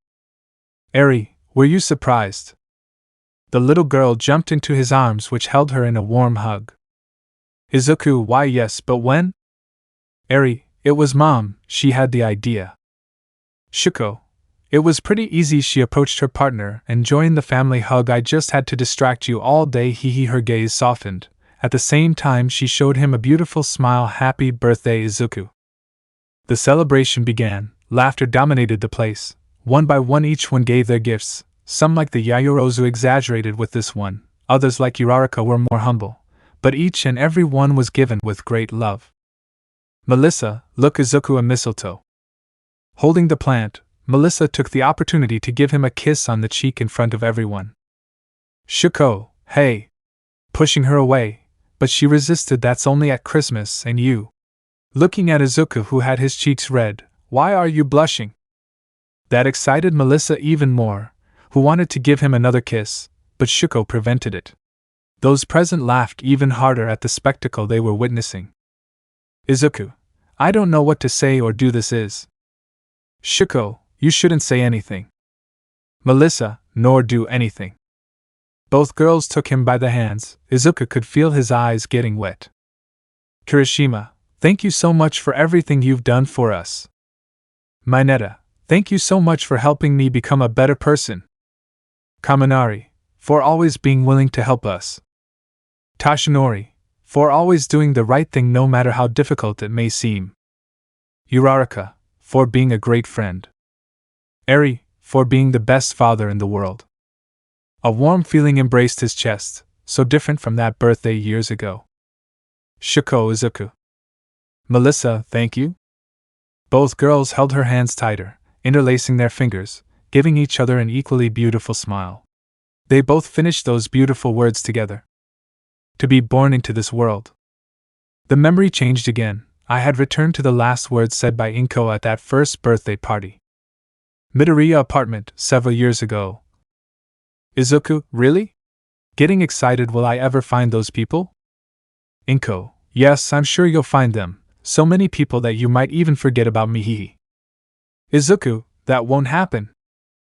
Eri, were you surprised? The little girl jumped into his arms, which held her in a warm hug. Izuku, why yes, but when? Eri, it was Mom, she had the idea. Shuko, it was pretty easy. She approached her partner and joined the family hug. I just had to distract you all day. Her gaze softened. At the same time, she showed him a beautiful smile. Happy birthday, Izuku. The celebration began. Laughter dominated the place. One by one, each one gave their gifts. Some, like the Yayorozu, exaggerated with this one. Others, like Uraraka, were more humble. But each and every one was given with great love. Melissa, look, Izuku, a mistletoe. Holding the plant, Melissa took the opportunity to give him a kiss on the cheek in front of everyone. Shuko, hey! Pushing her away. But she resisted. That's only at Christmas, and you. Looking at Izuku, who had his cheeks red, why are you blushing? That excited Melissa even more, who wanted to give him another kiss, but Shuko prevented it. Those present laughed even harder at the spectacle they were witnessing. Izuku, I don't know what to say or do. This is. Shuko, you shouldn't say anything. Melissa, nor do anything. Both girls took him by the hands. Izuku could feel his eyes getting wet. Kirishima, thank you so much for everything you've done for us. Mineta, thank you so much for helping me become a better person. Kaminari, for always being willing to help us. Tashinori, for always doing the right thing no matter how difficult it may seem. Uraraka, for being a great friend. Eri, for being the best father in the world. A warm feeling embraced his chest, so different from that birthday years ago. Shuko, Izuku. Melissa, thank you. Both girls held her hands tighter, interlacing their fingers, giving each other an equally beautiful smile. They both finished those beautiful words together. To be born into this world. The memory changed again. I had returned to the last words said by Inko at that first birthday party. Midoriya apartment, several years ago. Izuku, really? Getting excited, will I ever find those people? Inko, yes, I'm sure you'll find them, so many people that you might even forget about me. Hehe. Izuku, that won't happen.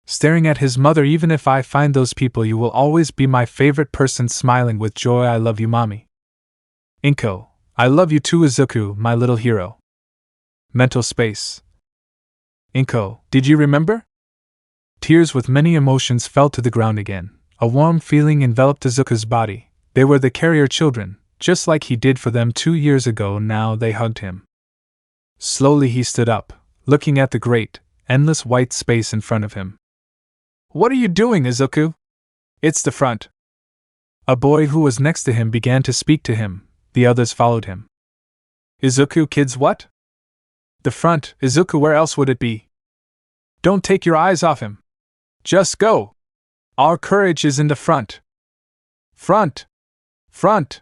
Staring at his mother, even if I find those people, you will always be my favorite person, smiling with joy. I love you, mommy. Inko, I love you too, Izuku, my little hero. Mental space. Inko, did you remember? Tears with many emotions fell to the ground again. A warm feeling enveloped Izuku's body. They were the carrier children, just like he did for them 2 years ago. Now they hugged him. Slowly he stood up, looking at the great, endless white space in front of him. What are you doing, Izuku? It's the front. A boy who was next to him began to speak to him. The others followed him. Izuku, kids, what? The front, Izuku, where else would it be? Don't take your eyes off him. Just go. Our courage is in the front. Front. Front.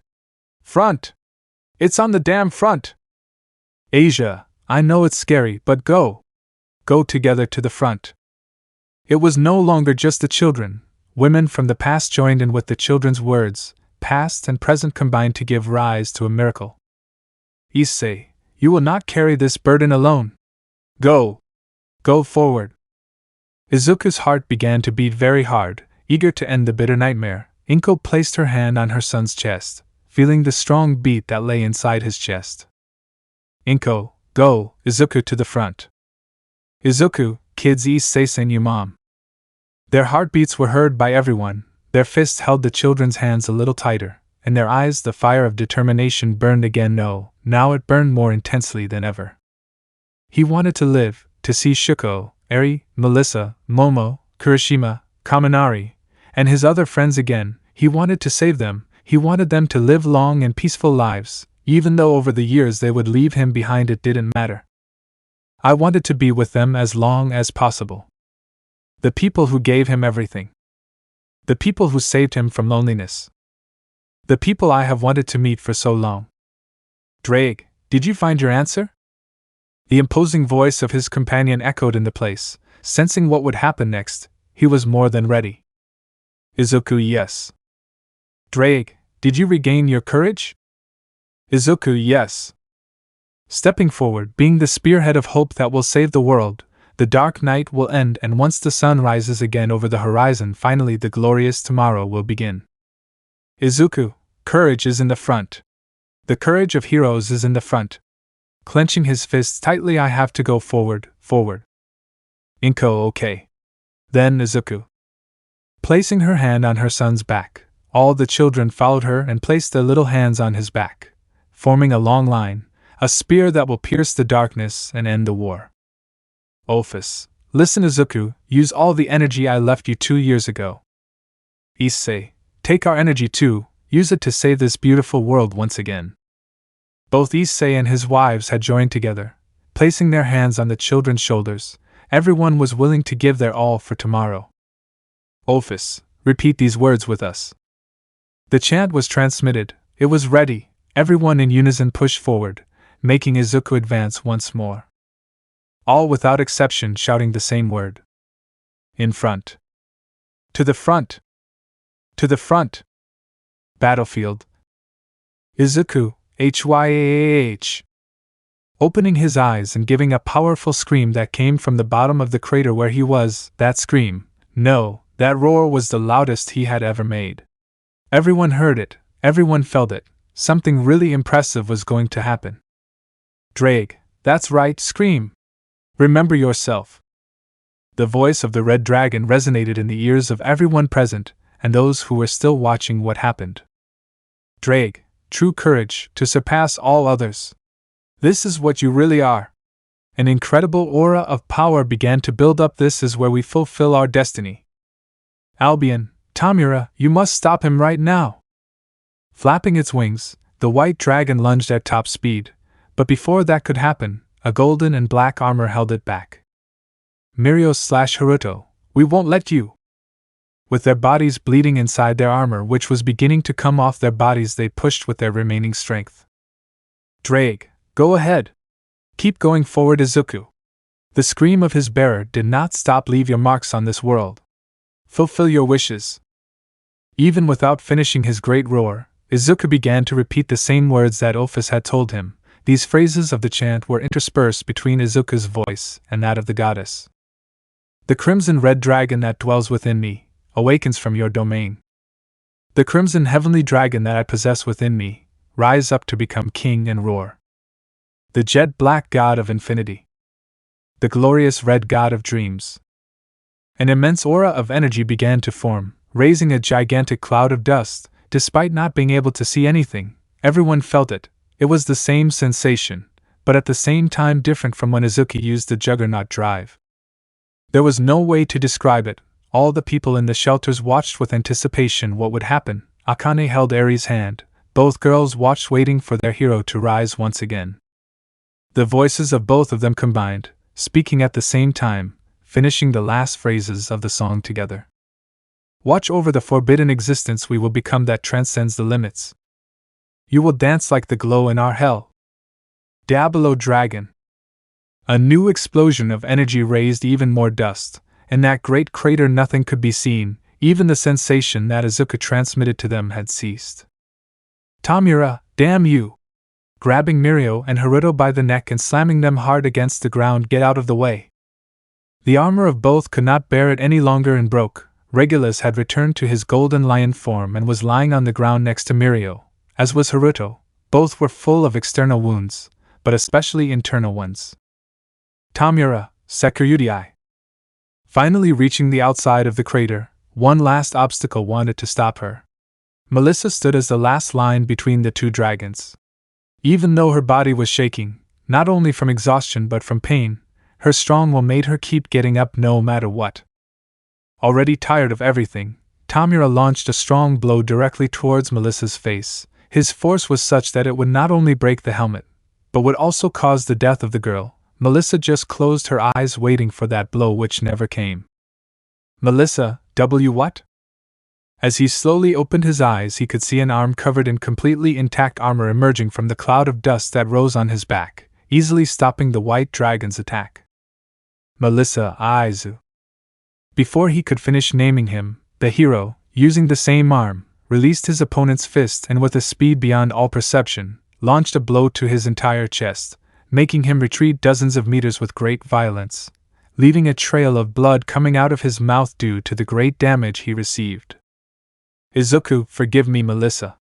Front. It's on the damn front. Asia, I know it's scary, but go. Go together to the front. It was no longer just the children. Women from the past joined in with the children's words, past and present combined to give rise to a miracle. Issei, you will not carry this burden alone. Go. Go forward. Izuku's heart began to beat very hard, eager to end the bitter nightmare. Inko placed her hand on her son's chest, feeling the strong beat that lay inside his chest. Inko, go, Izuku, to the front. Izuku, kids, Issei send you, mom. Their heartbeats were heard by everyone. Their fists held the children's hands a little tighter. In their eyes the fire of determination burned again. No, now it burned more intensely than ever. He wanted to live, to see Shuko, Eri, Melissa, Momo, Kurashima, Kaminari, and his other friends again. He wanted to save them. He wanted them to live long and peaceful lives, even though over the years they would leave him behind. It didn't matter. I wanted to be with them as long as possible. The people who gave him everything. The people who saved him from loneliness. The people I have wanted to meet for so long. Drake, did you find your answer? The imposing voice of his companion echoed in the place. Sensing what would happen next, he was more than ready. Izuku, yes. Drake, did you regain your courage? Izuku, yes. Stepping forward, being the spearhead of hope that will save the world, the dark night will end, and once the sun rises again over the horizon, finally the glorious tomorrow will begin. Izuku, courage is in the front. The courage of heroes is in the front. Clenching his fists tightly, I have to go forward, forward. Inko, okay. Then Izuku. Placing her hand on her son's back, all the children followed her and placed their little hands on his back, forming a long line, a spear that will pierce the darkness and end the war. Ophis, listen, Izuku, use all the energy I left you 2 years ago. Issei, take our energy too, use it to save this beautiful world once again. Both Issei and his wives had joined together, placing their hands on the children's shoulders. Everyone was willing to give their all for tomorrow. Ophis, repeat these words with us. The chant was transmitted, it was ready, everyone in unison pushed forward, making Izuku advance once more. All without exception shouting the same word. In front. To the front. To the front. Battlefield. Izuku, HYAAH. Opening his eyes and giving a powerful scream that came from the bottom of the crater where he was, that scream, no, that roar was the loudest he had ever made. Everyone heard it, everyone felt it, something really impressive was going to happen. Drake, that's right, scream. Remember yourself. The voice of the red dragon resonated in the ears of everyone present, and those who were still watching what happened. Drake, true courage, to surpass all others. This is what you really are. An incredible aura of power began to build up. This is where we fulfill our destiny. Albion, Tamura, you must stop him right now. Flapping its wings, the white dragon lunged at top speed, but before that could happen, a golden and black armor held it back. Mirio/Haruto, we won't let you. With their bodies bleeding inside their armor, which was beginning to come off their bodies, they pushed with their remaining strength. Drake, Go ahead. Keep going forward, Izuku. The scream of his bearer did not stop. Leave your marks on this world. Fulfill your wishes. Even without finishing his great roar, Izuku began to repeat the same words that Ophis had told him. These phrases of the chant were interspersed between Izuku's voice and that of the goddess. The crimson red dragon that dwells within me awakens from your domain. The crimson heavenly dragon that I possess within me, rise up to become king and roar. The jet black god of infinity. The glorious red god of dreams. An immense aura of energy began to form, raising a gigantic cloud of dust. Despite not being able to see anything, everyone felt it. It was the same sensation, but at the same time different from when Izuku used the Juggernaut drive. There was no way to describe it. All the people in the shelters watched with anticipation what would happen. Akane held Eri's hand. Both girls watched, waiting for their hero to rise once again. The voices of both of them combined, speaking at the same time, finishing the last phrases of the song together. Watch over the forbidden existence. We will become that transcends the limits. You will dance like the glow in our hell. Diablo Dragon. A new explosion of energy raised even more dust. In that great crater nothing could be seen. Even the sensation that Izuku transmitted to them had ceased. Tamura, damn you! Grabbing Mirio and Haruto by the neck and slamming them hard against the ground, get out of the way. The armor of both could not bear it any longer and broke. Regulus had returned to his golden lion form and was lying on the ground next to Mirio, as was Haruto. Both were full of external wounds, but especially internal ones. Tamura, sekiryuutei. Finally reaching the outside of the crater, one last obstacle wanted to stop her. Melissa stood as the last line between the two dragons. Even though her body was shaking, not only from exhaustion but from pain, her strong will made her keep getting up no matter what. Already tired of everything, Tamura launched a strong blow directly towards Melissa's face. His force was such that it would not only break the helmet, but would also cause the death of the girl. Melissa just closed her eyes waiting for that blow which never came. Melissa, what? As he slowly opened his eyes, he could see an arm covered in completely intact armor emerging from the cloud of dust that rose on his back, easily stopping the white dragon's attack. Melissa, Aizawa. Before he could finish naming him, the hero, using the same arm, released his opponent's fist and with a speed beyond all perception, launched a blow to his entire chest, making him retreat dozens of meters with great violence, leaving a trail of blood coming out of his mouth due to the great damage he received. Izuku, forgive me, Melissa.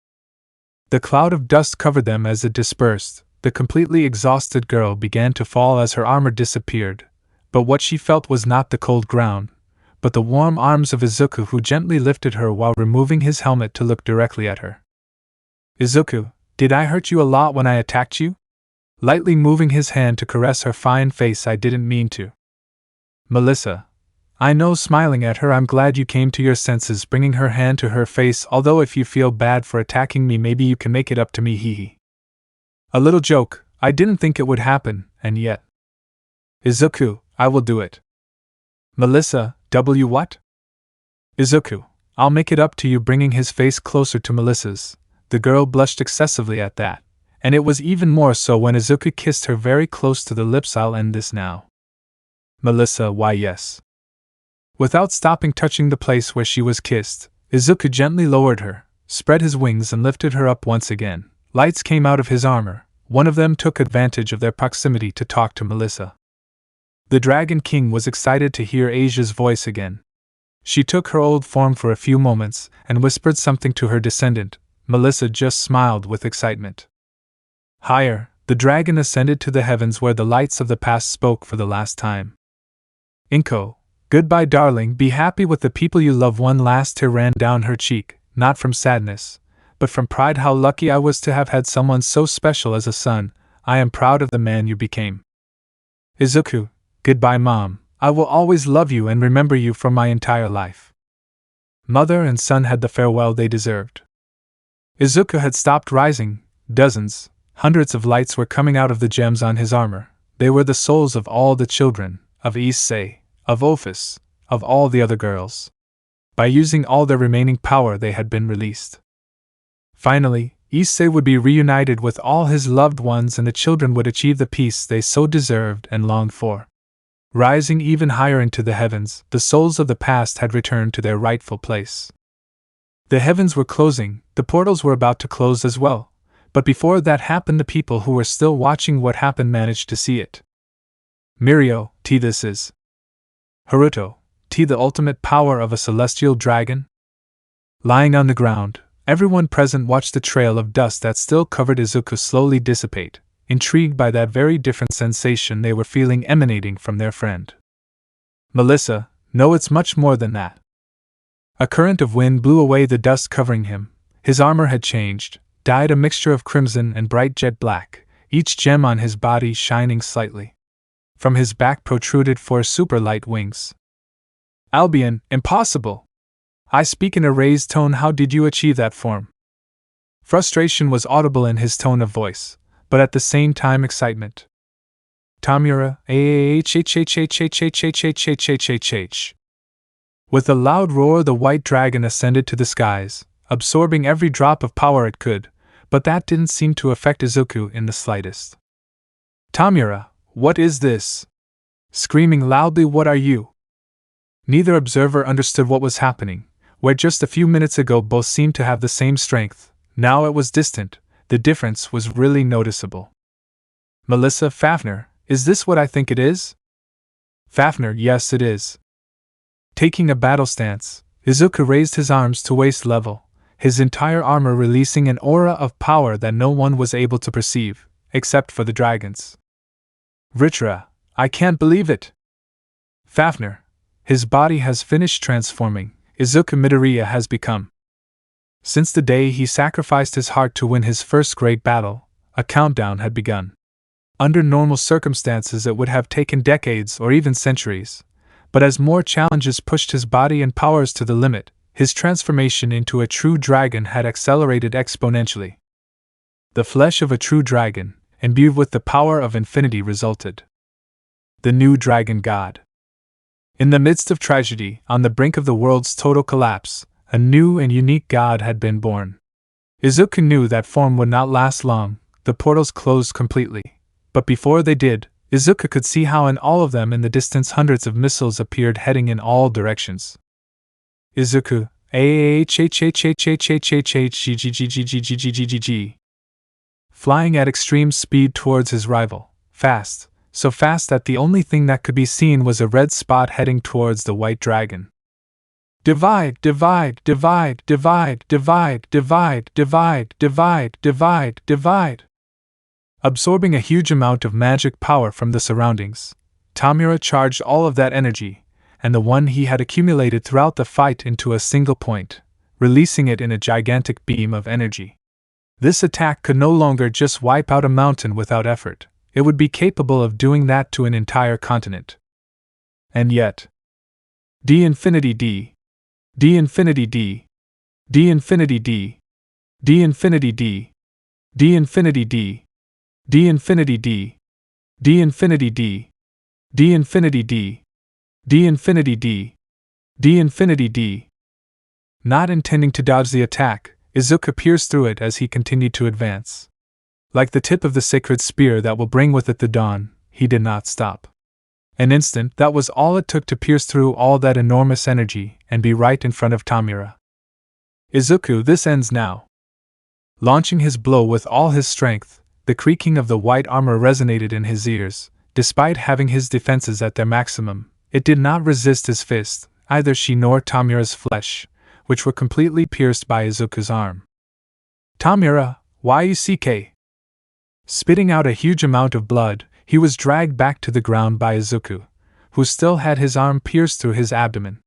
The cloud of dust covered them as it dispersed. The completely exhausted girl began to fall as her armor disappeared, but what she felt was not the cold ground, but the warm arms of Izuku, who gently lifted her while removing his helmet to look directly at her. Izuku, did I hurt you a lot when I attacked you? Lightly moving his hand to caress her fine face. I didn't mean to. Melissa. I know, smiling at her. I'm glad you came to your senses, bringing her hand to her face. Although if you feel bad for attacking me, maybe you can make it up to me, hee. A little joke. I didn't think it would happen, and yet. Izuku, I will do it. Melissa, what? Izuku, I'll make it up to you, bringing his face closer to Melissa's. The girl blushed excessively at that, and it was even more so when Izuku kissed her very close to the lips. I'll end this now. Melissa, why yes. Without stopping touching the place where she was kissed, Izuku gently lowered her, spread his wings and lifted her up once again. Lights came out of his armor. One of them took advantage of their proximity to talk to Melissa. The Dragon King was excited to hear Asia's voice again. She took her old form for a few moments and whispered something to her descendant. Melissa just smiled with excitement. Higher, the dragon ascended to the heavens where the lights of the past spoke for the last time. Inko, goodbye darling, be happy with the people you love. One last tear ran down her cheek, not from sadness, but from pride. How lucky I was to have had someone so special as a son. I am proud of the man you became. Izuku, goodbye Mom, I will always love you and remember you for my entire life. Mother and son had the farewell they deserved. Izuku had stopped rising. Dozens, hundreds of lights were coming out of the gems on his armor. They were the souls of all the children, of Issei, of Ophis, of all the other girls. By using all their remaining power they had been released. Finally, Issei would be reunited with all his loved ones and the children would achieve the peace they so deserved and longed for. Rising even higher into the heavens, the souls of the past had returned to their rightful place. The heavens were closing, the portals were about to close as well, but before that happened the people who were still watching what happened managed to see it. Mirio, this is Haruto, the ultimate power of a celestial dragon? Lying on the ground, everyone present watched the trail of dust that still covered Izuku slowly dissipate, intrigued by that very different sensation they were feeling emanating from their friend. Melissa, no, it's much more than that. A current of wind blew away the dust covering him. His armor had changed, dyed a mixture of crimson and bright jet black, each gem on his body shining slightly. From his back protruded four super light wings. Albion, impossible! I speak in a raised tone. How did you achieve that form? Frustration was audible in his tone of voice, but at the same time excitement. Tamura, With a loud roar, the white dragon ascended to the skies, absorbing every drop of power it could, but that didn't seem to affect Izuku in the slightest. Tamura, what is this? Screaming loudly, what are you? Neither observer understood what was happening. Where just a few minutes ago both seemed to have the same strength, now it was distant, the difference was really noticeable. Melissa, Fafnir, is this what I think it is? Fafnir, yes it is. Taking a battle stance, Izuku raised his arms to waist level, his entire armor releasing an aura of power that no one was able to perceive, except for the dragons. Vritra, I can't believe it! Fafnir, his body has finished transforming, Izuku Midoriya has become. Since the day he sacrificed his heart to win his first great battle, a countdown had begun. Under normal circumstances it would have taken decades or even centuries, but as more challenges pushed his body and powers to the limit, his transformation into a true dragon had accelerated exponentially. The flesh of a true dragon, imbued with the power of infinity, resulted. The new dragon god. In the midst of tragedy, on the brink of the world's total collapse, a new and unique god had been born. Izuku knew that form would not last long. The portals closed completely. But before they did, Izuku could see how in all of them in the distance hundreds of missiles appeared heading in all directions. Izuku, flying at extreme speed towards his rival, fast. So fast that the only thing that could be seen was a red spot heading towards the white dragon. Divide, divide, divide, divide, divide, divide, divide, divide, divide, divide. Absorbing a huge amount of magic power from the surroundings, Tamura charged all of that energy, and the one he had accumulated throughout the fight into a single point, releasing it in a gigantic beam of energy. This attack could no longer just wipe out a mountain without effort. It would be capable of doing that to an entire continent. And yet, D infinity D, D infinity D, D infinity D, D infinity D, D infinity D, D infinity D, D infinity D, D infinity D, D infinity D, D infinity D. Not intending to dodge the attack, Izuku pierced through it as he continued to advance. Like the tip of the sacred spear that will bring with it the dawn, he did not stop. An instant, that was all it took to pierce through all that enormous energy and be right in front of Tamura. Izuku, this ends now. Launching his blow with all his strength, the creaking of the white armor resonated in his ears. Despite having his defenses at their maximum, it did not resist his fist, either she nor Tamura's flesh, which were completely pierced by Izuku's arm. Tamura, YUCK! Spitting out a huge amount of blood, he was dragged back to the ground by Izuku, who still had his arm pierced through his abdomen.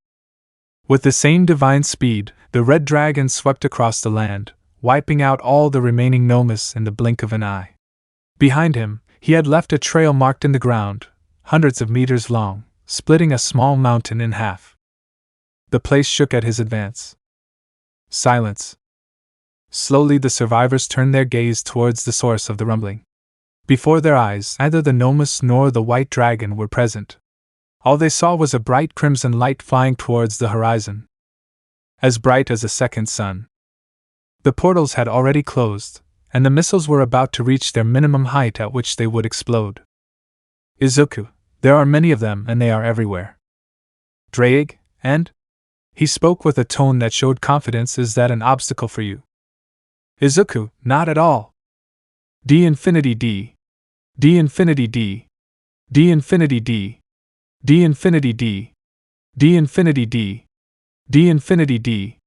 With the same divine speed, the red dragon swept across the land, wiping out all the remaining nomas in the blink of an eye. Behind him, he had left a trail marked in the ground, hundreds of meters long, splitting a small mountain in half. The place shook at his advance. Silence. Slowly the survivors turned their gaze towards the source of the rumbling. Before their eyes, neither the nomas nor the white dragon were present. All they saw was a bright crimson light flying towards the horizon. As bright as a second sun. The portals had already closed, and the missiles were about to reach their minimum height at which they would explode. Izuku, there are many of them and they are everywhere. Drake, and? He spoke with a tone that showed confidence. Is that an obstacle for you? Izuku, not at all. D infinity D. D infinity D. D infinity D. D infinity D. D infinity D. D infinity D.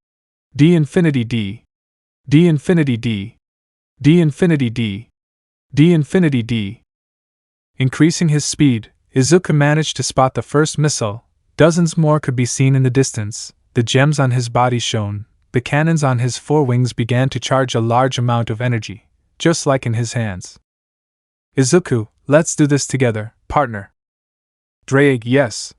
D infinity D. D infinity D. D infinity D. D infinity D. Increasing his speed, Izuku managed to spot the first missile. Dozens more could be seen in the distance. The gems on his body shone. The cannons on his forewings began to charge a large amount of energy, just like in his hands. Izuku, let's do this together, partner. Drake, yes.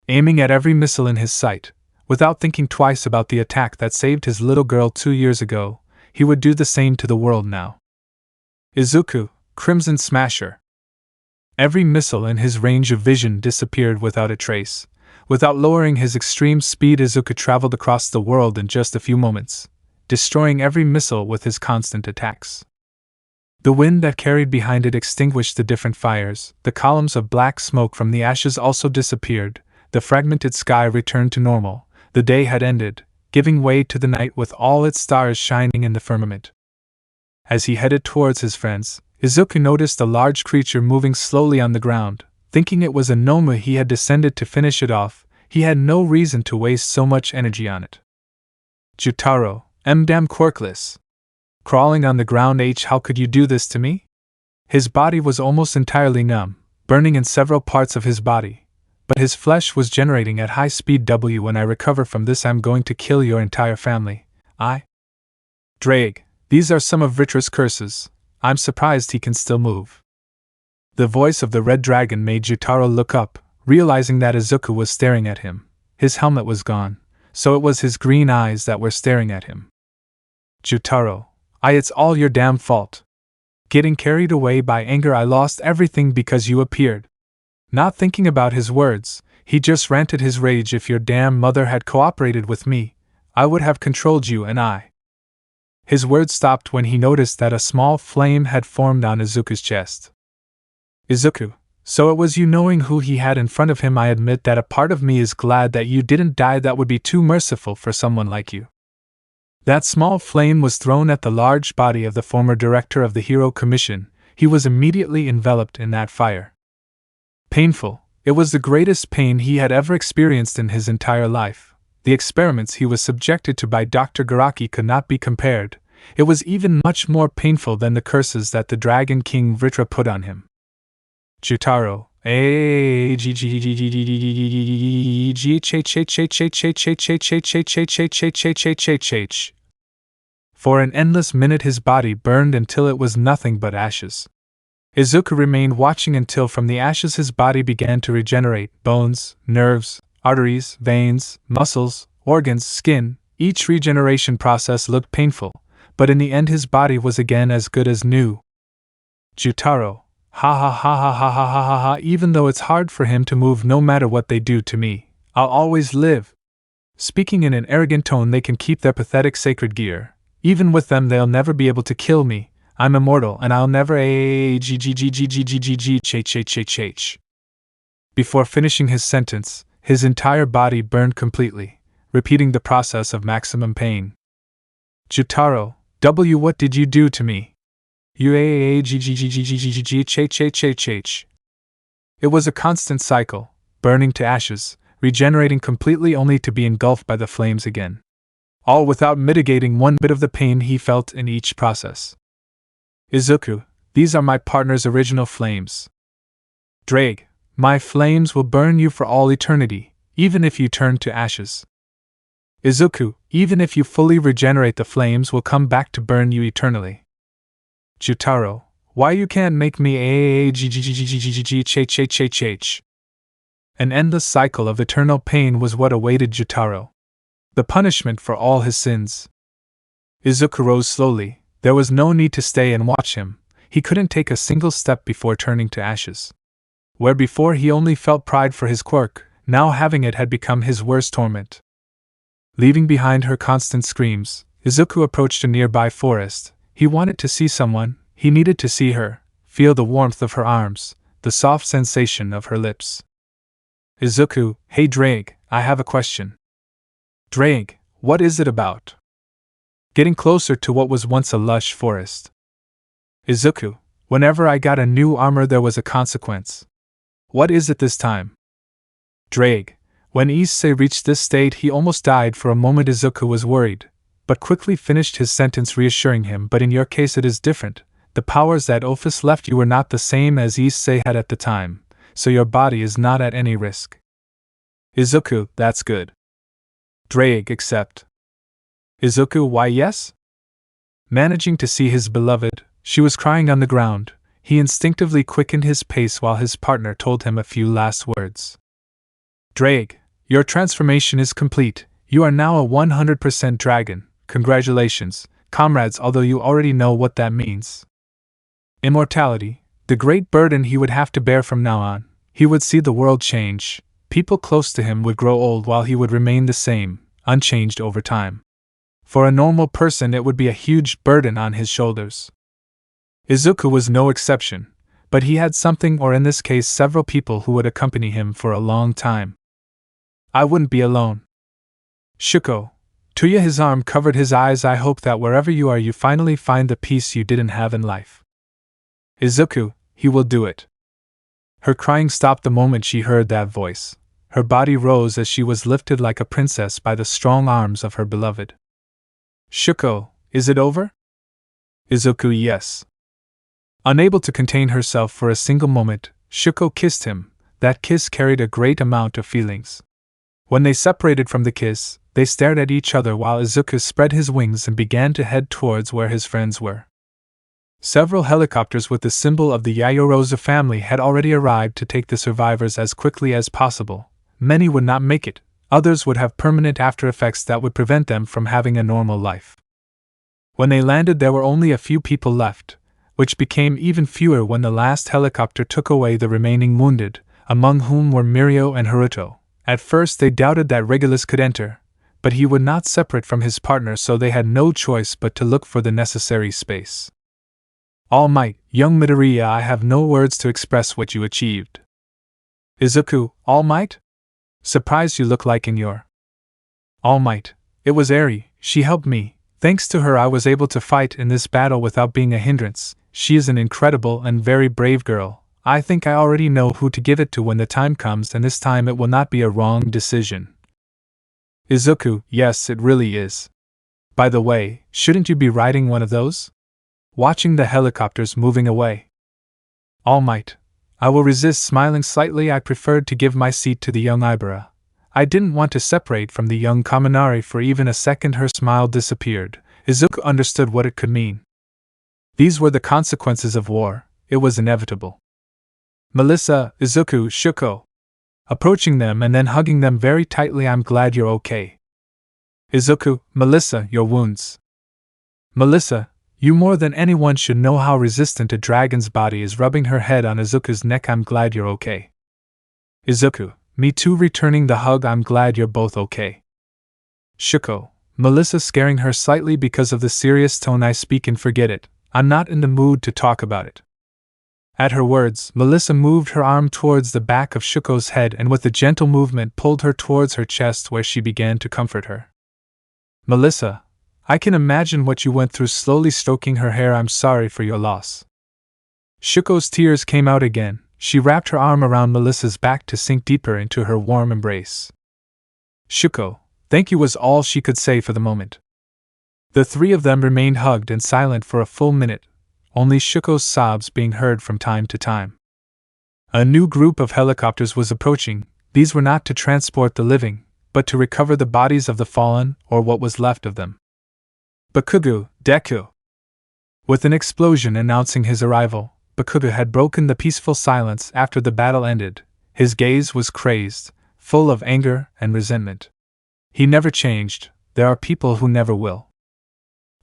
Aiming at every missile in his sight, without thinking twice about the attack that saved his little girl 2 years ago, he would do the same to the world now. Izuku, Crimson Smasher. Every missile in his range of vision disappeared without a trace. Without lowering his extreme speed, Izuku traveled across the world in just a few moments, destroying every missile with his constant attacks. The wind that carried behind it extinguished the different fires, the columns of black smoke from the ashes also disappeared, the fragmented sky returned to normal, the day had ended, giving way to the night with all its stars shining in the firmament. As he headed towards his friends, Izuku noticed a large creature moving slowly on the ground. Thinking it was a Noma he had descended to finish it off, he had no reason to waste so much energy on it. Jutaro, damn Quirkless. Crawling on the ground. How could you do this to me? His body was almost entirely numb, burning in several parts of his body, but his flesh was generating at high speed. When I recover from this, I'm going to kill your entire family. Drake, these are some of Vitra's curses. I'm surprised he can still move. The voice of the red dragon made Jutaro look up, realizing that Izuku was staring at him. His helmet was gone, so it was his green eyes that were staring at him. Jutaro, it's all your damn fault. Getting carried away by anger, I lost everything because you appeared. Not thinking about his words, he just ranted his rage. If your damn mother had cooperated with me, I would have controlled you and I. His words stopped when he noticed that a small flame had formed on Izuku's chest. Izuku, so it was you. Knowing who he had in front of him, I admit that a part of me is glad that you didn't die. That would be too merciful for someone like you. That small flame was thrown at the large body of the former director of the Hero Commission. He was immediately enveloped in that fire. Painful, it was the greatest pain he had ever experienced in his entire life. The experiments he was subjected to by Dr. Garaki could not be compared. It was even much more painful than the curses that the Dragon King Vitra put on him. Jutaro, For an endless minute his body burned until it was nothing but ashes. Izuku remained watching until from the ashes his body began to regenerate. Bones, nerves, arteries, veins, muscles, organs, skin, each regeneration process looked painful, but in the end his body was again as good as new. Jutaro, ha ha ha ha ha ha ha ha ha, even though it's hard for him to move no matter what they do to me, I'll always live. Speaking in an arrogant tone, they can keep their pathetic sacred gear. Even with them they'll never be able to kill me. I'm immortal and I'll never Before finishing his sentence, his entire body burned completely, repeating the process of maximum pain. Jutaro, what did you do to me? It was a constant cycle, burning to ashes, regenerating completely only to be engulfed by the flames again. All without mitigating one bit of the pain he felt in each process. Izuku, these are my partner's original flames. Drake, my flames will burn you for all eternity, even if you turn to ashes. Izuku, even if you fully regenerate, the flames will come back to burn you eternally. Jutaro, why you can't make me An endless cycle of eternal pain was what awaited Jutaro. The punishment for all his sins. Izuku rose slowly. There was no need to stay and watch him. He couldn't take a single step before turning to ashes. Where before he only felt pride for his quirk, now having it had become his worst torment. Leaving behind her constant screams, Izuku approached a nearby forest. He wanted to see someone, he needed to see her, feel the warmth of her arms, the soft sensation of her lips. Izuku, hey Drake, I have a question. Drake, what is it about? Getting closer to what was once a lush forest. Izuku, whenever I got a new armor there was a consequence. What is it this time? Drake, when Issei reached this state he almost died for a moment. Izuku was worried, but quickly finished his sentence reassuring him. But in your case it is different. The powers that Ophis left you were not the same as Issei had at the time, so your body is not at any risk. Izuku, that's good. Drake, except. Izuku, why yes? Managing to see his beloved, she was crying on the ground. He instinctively quickened his pace while his partner told him a few last words. Drake, your transformation is complete. You are now a 100% dragon. Congratulations, comrades, although you already know what that means. Immortality, the great burden he would have to bear from now on. He would see the world change. People close to him would grow old while he would remain the same, unchanged over time. For a normal person it would be a huge burden on his shoulders. Izuku was no exception, but he had something, or in this case several people who would accompany him for a long time. I wouldn't be alone. Shuko. Tuya, his arm covered his eyes. I hope that wherever you are you finally find the peace you didn't have in life. Izuku, he will do it. Her crying stopped the moment she heard that voice. Her body rose as she was lifted like a princess by the strong arms of her beloved. Shuko, is it over? Izuku, yes. Unable to contain herself for a single moment, Shuko kissed him. That kiss carried a great amount of feelings. When they separated from the kiss, they stared at each other while Izuku spread his wings and began to head towards where his friends were. Several helicopters with the symbol of the Yayorozu family had already arrived to take the survivors as quickly as possible. Many would not make it, others would have permanent after effects that would prevent them from having a normal life. When they landed there were only a few people left, which became even fewer when the last helicopter took away the remaining wounded, among whom were Mirio and Haruto. At first they doubted that Regulus could enter, but he would not separate from his partner, so they had no choice but to look for the necessary space. All Might, young Midoriya, I have no words to express what you achieved. Izuku, All Might? Surprised you look like in your All Might. It was Eri, she helped me. Thanks to her I was able to fight in this battle without being a hindrance. She is an incredible and very brave girl. I think I already know who to give it to when the time comes, and this time it will not be a wrong decision. Izuku, yes, it really is. By the way, shouldn't you be riding one of those? Watching the helicopters moving away. All Might. I will resist. Smiling slightly, I preferred to give my seat to the young Ibara. I didn't want to separate from the young Kaminari for even a second. Her smile disappeared. Izuku understood what it could mean. These were the consequences of war. It was inevitable. Melissa, Izuku, Shuko. Approaching them and then hugging them very tightly. I'm glad you're okay. Izuku, Melissa, your wounds. Melissa, you more than anyone should know how resistant a dragon's body is. Rubbing her head on Izuku's neck. I'm glad you're okay. Izuku, me too. Returning the hug. I'm glad you're both okay. Shuko, Melissa, scaring her slightly because of the serious tone. I speak and forget it. I'm not in the mood to talk about it. At her words, Melissa moved her arm towards the back of Shuko's head and with a gentle movement pulled her towards her chest, where she began to comfort her. Melissa, I can imagine what you went through. Slowly stroking her hair. I'm sorry for your loss. Shuko's tears came out again. She wrapped her arm around Melissa's back to sink deeper into her warm embrace. Shuko, thank you, was all she could say for the moment. The three of them remained hugged and silent for a full minute, only Shuko's sobs being heard from time to time. A new group of helicopters was approaching. These were not to transport the living, but to recover the bodies of the fallen, or what was left of them. Bakugo, Deku. With an explosion announcing his arrival, Bakugo had broken the peaceful silence after the battle ended. His gaze was crazed, full of anger and resentment. He never changed. There are people who never will.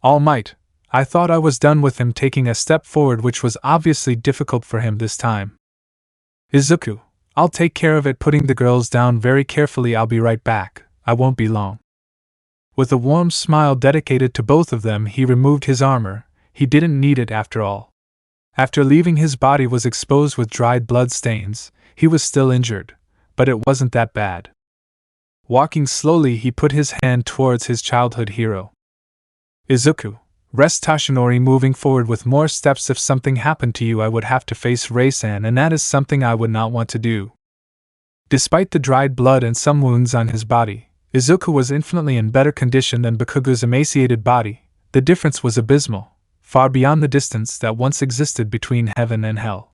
All Might, I thought I was done with him, taking a step forward, which was obviously difficult for him this time. Izuku, I'll take care of it. Putting the girls down very carefully. I'll be right back. I won't be long. With a warm smile dedicated to both of them, he removed his armor. He didn't need it after all. After leaving, his body was exposed with dried blood stains. He was still injured, but it wasn't that bad. Walking slowly, he put his hand towards his childhood hero. Izuku, rest Tashinori, moving forward with more steps. If something happened to you, I would have to face Rei-san, and that is something I would not want to do. Despite the dried blood and some wounds on his body, Izuku was infinitely in better condition than Bakugo's emaciated body. The difference was abysmal, far beyond the distance that once existed between heaven and hell.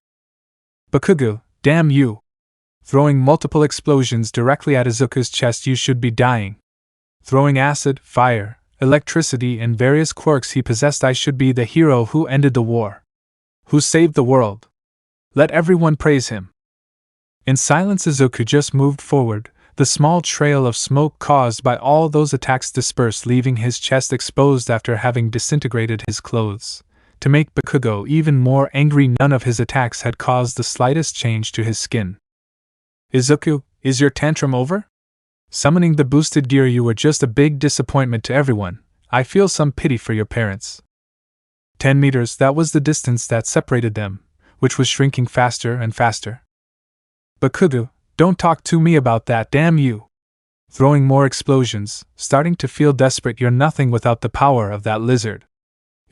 Bakugo, damn you! Throwing multiple explosions directly at Izuku's chest. You should be dying. Throwing acid, fire, electricity, and various quirks he possessed. I should be the hero who ended the war. Who saved the world. Let everyone praise him. In silence, Izuku just moved forward. The small trail of smoke caused by all those attacks dispersed, leaving his chest exposed after having disintegrated his clothes. To make Bakugo even more angry, none of his attacks had caused the slightest change to his skin. Izuku, is your tantrum over? Summoning the boosted gear, you were just a big disappointment to everyone. I feel some pity for your parents. 10 meters, that was the distance that separated them, which was shrinking faster and faster. Bakugo, don't talk to me about that, damn you! Throwing more explosions, starting to feel desperate. You're nothing without the power of that lizard.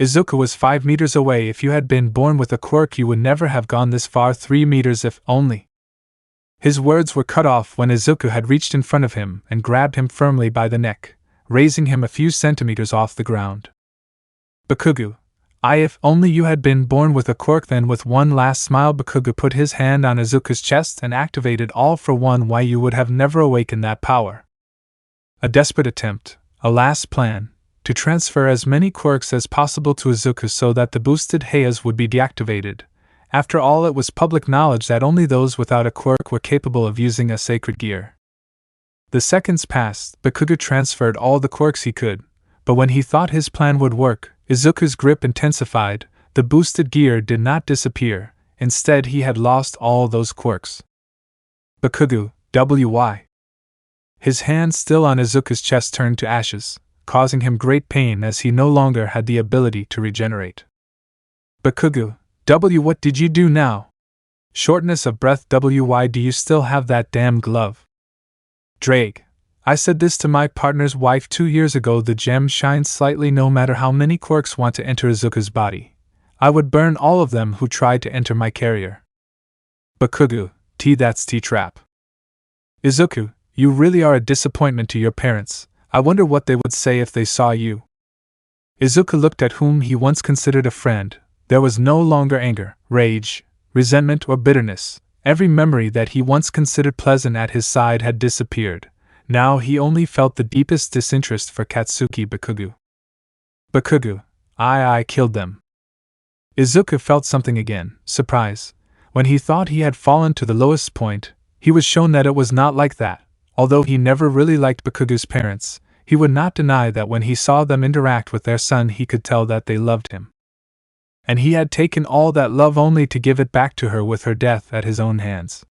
Izuku was 5 meters away. If you had been born with a quirk, you would never have gone this far. 3 meters if only. His words were cut off when Izuku had reached in front of him and grabbed him firmly by the neck, raising him a few centimeters off the ground. Bakugo, if only you had been born with a quirk. Then with one last smile, Bakugo put his hand on Izuku's chest and activated All for One. Why, you would have never awakened that power. A desperate attempt, a last plan, to transfer as many quirks as possible to Izuku so that the boosted Heias would be deactivated. After all, it was public knowledge that only those without a quirk were capable of using a sacred gear. The seconds passed. Bakugo transferred all the quirks he could, but when he thought his plan would work, Izuku's grip intensified. The boosted gear did not disappear. Instead, he had lost all those quirks. Bakugo, why? His hand still on Izuku's chest turned to ashes, causing him great pain as he no longer had the ability to regenerate. Bakugo, what did you do now? Shortness of breath. Why do you still have that damn glove? Drake, I said this to my partner's wife 2 years ago. The gem shines slightly no matter how many quirks want to enter Izuku's body. I would burn all of them who tried to enter my carrier. Bakugo, that's T-trap. Izuku, you really are a disappointment to your parents. I wonder what they would say if they saw you. Izuku looked at whom he once considered a friend. There was no longer anger, rage, resentment, or bitterness. Every memory that he once considered pleasant at his side had disappeared. Now he only felt the deepest disinterest for Katsuki Bakugo. Bakugo, I killed them. Izuku felt something again, surprise. When he thought he had fallen to the lowest point, he was shown that it was not like that. Although he never really liked Bakugo's parents, he would not deny that when he saw them interact with their son, he could tell that they loved him. And he had taken all that love only to give it back to her with her death at his own hands.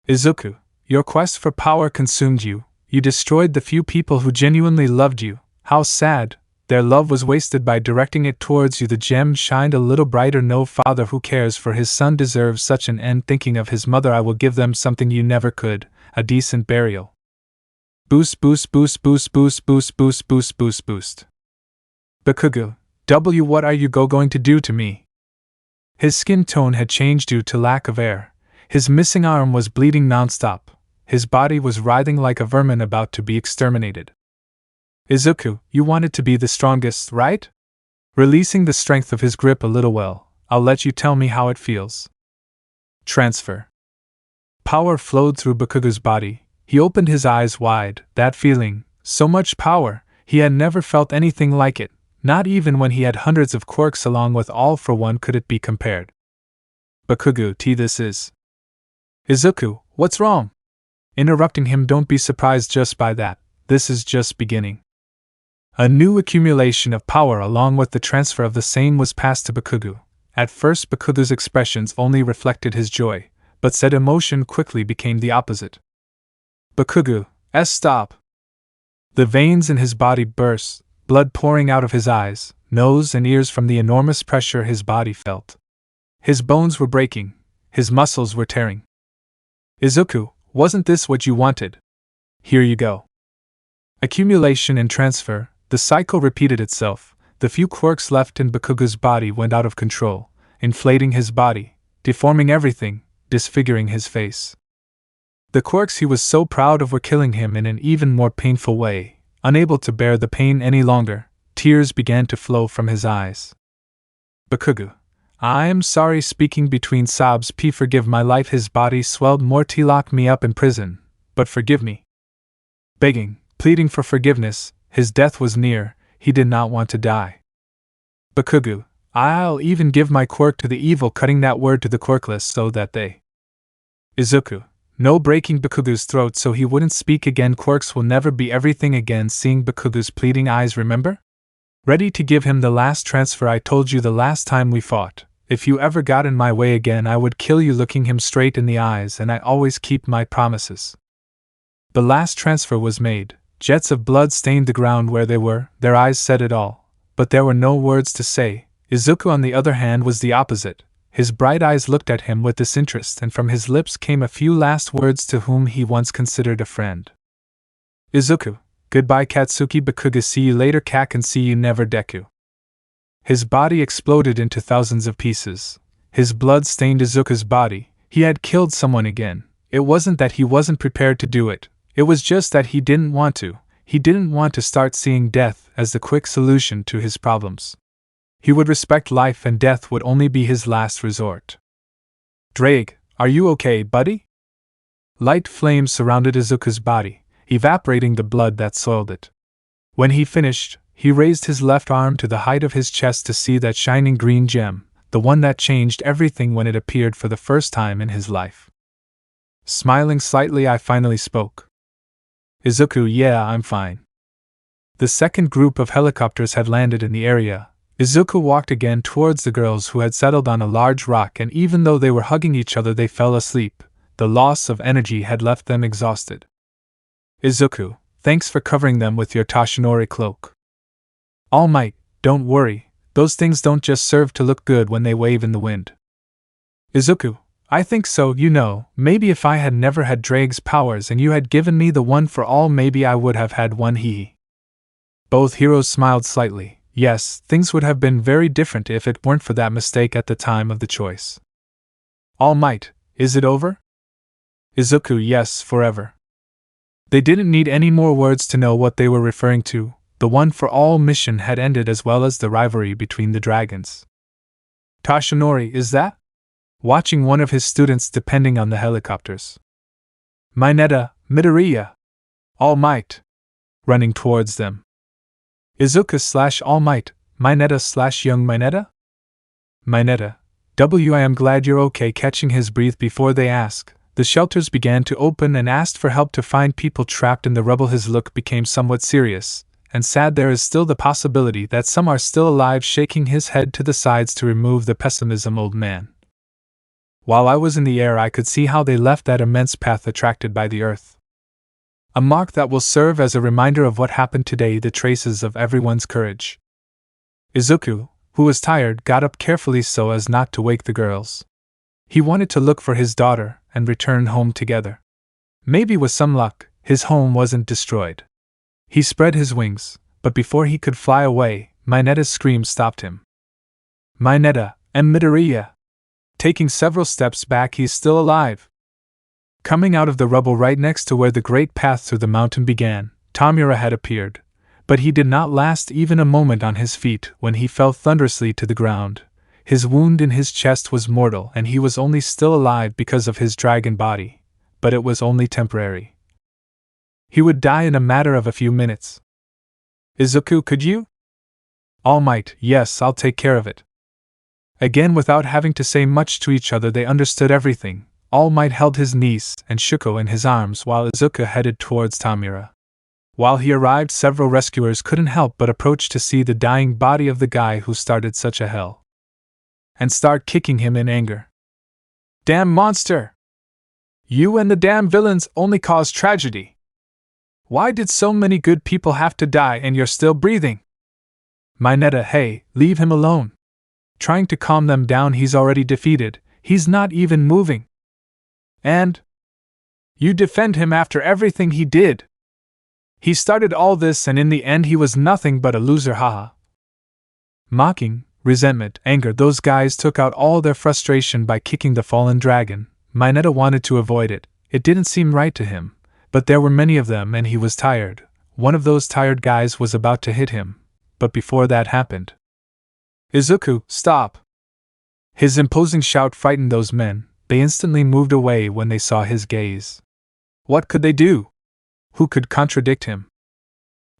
Izuku, your quest for power consumed you. You destroyed the few people who genuinely loved you. How sad. Their love was wasted by directing it towards you. The gem shined a little brighter. No father who cares for his son deserves such an end. Thinking of his mother, I will give them something you never could, a decent burial. Boost, boost, boost, boost, boost, boost, boost, boost, boost, boost. Bakugo, what are you going to do to me? His skin tone had changed due to lack of air. His missing arm was bleeding nonstop. His body was writhing like a vermin about to be exterminated. Izuku, you wanted to be the strongest, right? Releasing the strength of his grip a little. Well, I'll let you tell me how it feels. Transfer. Power flowed through Bakugo's body. He opened his eyes wide. That feeling, so much power, he had never felt anything like it. Not even when he had hundreds of quirks along with All for One could it be compared. Bakugo, this is... Izuku, what's wrong? Interrupting him, don't be surprised just by that. This is just beginning. A new accumulation of power along with the transfer of the same was passed to Bakugo. At first Bakugo's expressions only reflected his joy, but said emotion quickly became the opposite. Bakugo, stop. The veins in his body burst, blood pouring out of his eyes, nose, and ears from the enormous pressure his body felt. His bones were breaking, his muscles were tearing. Izuku, wasn't this what you wanted? Here you go. Accumulation and transfer, the cycle repeated itself. The few quirks left in Bakugo's body went out of control, inflating his body, deforming everything, disfiguring his face. The quirks he was so proud of were killing him in an even more painful way. Unable to bear the pain any longer, tears began to flow from his eyes. Bakugo, I am sorry, speaking between sobs. Forgive my life. His body swelled more. Lock me up in prison, but forgive me. Begging, pleading for forgiveness, his death was near. He did not want to die. Bakugo, I'll even give my quirk to the evil, cutting that word to the quirkless so that they. Izuku, no, breaking Bakugo's throat so he wouldn't speak again. Quirks will never be everything again. Seeing Bakugo's pleading eyes, remember? Ready to give him the last transfer. I told you the last time we fought, if you ever got in my way again I would kill you. Looking him straight in the eyes, and I always keep my promises. The last transfer was made. Jets of blood stained the ground where they were. Their eyes said it all, but there were no words to say. Izuku, on the other hand, was the opposite. His bright eyes looked at him with disinterest, and from his lips came a few last words to whom he once considered a friend. Izuku, goodbye Katsuki. Bakugo, see you later. Kaken, see you never. Deku. His body exploded into thousands of pieces. His blood stained Izuku's body. He had killed someone again. It wasn't that he wasn't prepared to do it. It was just that he didn't want to. He didn't want to start seeing death as the quick solution to his problems. He would respect life, and death would only be his last resort. Drake, are you okay, buddy? Light flames surrounded Izuku's body, evaporating the blood that soiled it. When he finished, he raised his left arm to the height of his chest to see that shining green gem, the one that changed everything when it appeared for the first time in his life. Smiling slightly, I finally spoke. Izuku, yeah, I'm fine. The second group of helicopters had landed in the area. Izuku walked again towards the girls who had settled on a large rock, and even though they were hugging each other they fell asleep. The loss of energy had left them exhausted. Izuku, thanks for covering them with your Toshinori cloak. All Might, don't worry, those things don't just serve to look good when they wave in the wind. Izuku, I think so. Maybe if I had never had Drake's powers and you had given me the one for all, maybe I would have had one. Both heroes smiled slightly. Yes, things would have been very different if it weren't for that mistake at the time of the choice. All Might, is it over? Izuku, yes, forever. They didn't need any more words to know what they were referring to. The One for All mission had ended, as well as the rivalry between the dragons. Toshinori, is that? Watching one of his students depending on the helicopters. Mineta, Midoriya. All Might. Running towards them. Izuku / All Might, Mineta / young Mineta? Mineta, I am glad you're okay. Catching his breath before they ask, the shelters began to open and asked for help to find people trapped in the rubble. His look became somewhat serious and sad. There is still the possibility that some are still alive. Shaking his head to the sides to remove the pessimism, old man. While I was in the air I could see how they left that immense path attracted by the earth. A mark that will serve as a reminder of what happened today, the traces of everyone's courage. Izuku, who was tired, got up carefully so as not to wake the girls. He wanted to look for his daughter and return home together. Maybe with some luck, his home wasn't destroyed. He spread his wings, but before he could fly away, Mineta's scream stopped him. Mineta, and Midoriya. Taking several steps back, he's still alive. Coming out of the rubble right next to where the great path through the mountain began, Tamura had appeared, but he did not last even a moment on his feet when he fell thunderously to the ground. His wound in his chest was mortal and he was only still alive because of his dragon body, but it was only temporary. He would die in a matter of a few minutes. Izuku, could you? All Might, yes, I'll take care of it. Again, without having to say much to each other, they understood everything. All Might held his niece and Shuko in his arms while Izuku headed towards Tamura. While he arrived, several rescuers couldn't help but approach to see the dying body of the guy who started such a hell, and start kicking him in anger. Damn monster! You and the damn villains only cause tragedy! Why did so many good people have to die and you're still breathing? Mineta, hey, leave him alone. Trying to calm them down, he's already defeated, he's not even moving. And? You defend him after everything he did. He started all this and in the end he was nothing but a loser, haha. Mocking, resentment, anger, those guys took out all their frustration by kicking the fallen dragon. Mineta wanted to avoid it, it didn't seem right to him, but there were many of them and he was tired. One of those tired guys was about to hit him, but before that happened. Izuku, stop! His imposing shout frightened those men, they instantly moved away when they saw his gaze. What could they do? Who could contradict him?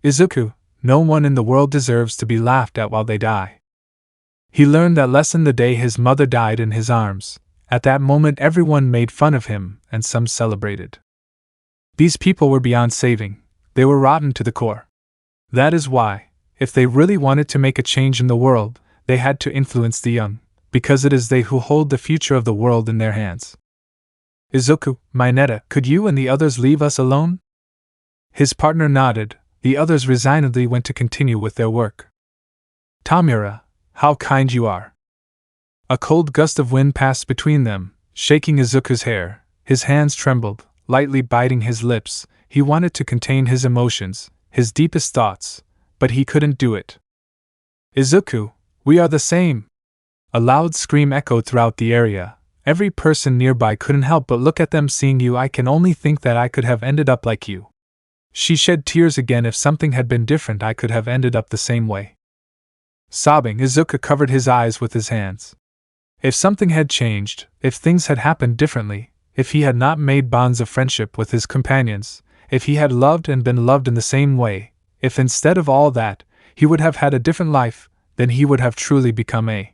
Izuku, no one in the world deserves to be laughed at while they die. He learned that lesson the day his mother died in his arms. At that moment everyone made fun of him, and some celebrated. These people were beyond saving, they were rotten to the core. That is why, if they really wanted to make a change in the world, they had to influence the young, because it is they who hold the future of the world in their hands. Izuku, Mineta, could you and the others leave us alone? His partner nodded, the others resignedly went to continue with their work. Tamura, how kind you are. A cold gust of wind passed between them, shaking Izuku's hair, his hands trembled, lightly biting his lips, he wanted to contain his emotions, his deepest thoughts, but he couldn't do it. Izuku, we are the same! A loud scream echoed throughout the area. Every person nearby couldn't help but look at them. Seeing you, I can only think that I could have ended up like you. She shed tears again. If something had been different, I could have ended up the same way. Sobbing, Izuku covered his eyes with his hands. If something had changed, if things had happened differently, if he had not made bonds of friendship with his companions, if he had loved and been loved in the same way, if instead of all that, he would have had a different life, then he would have truly become a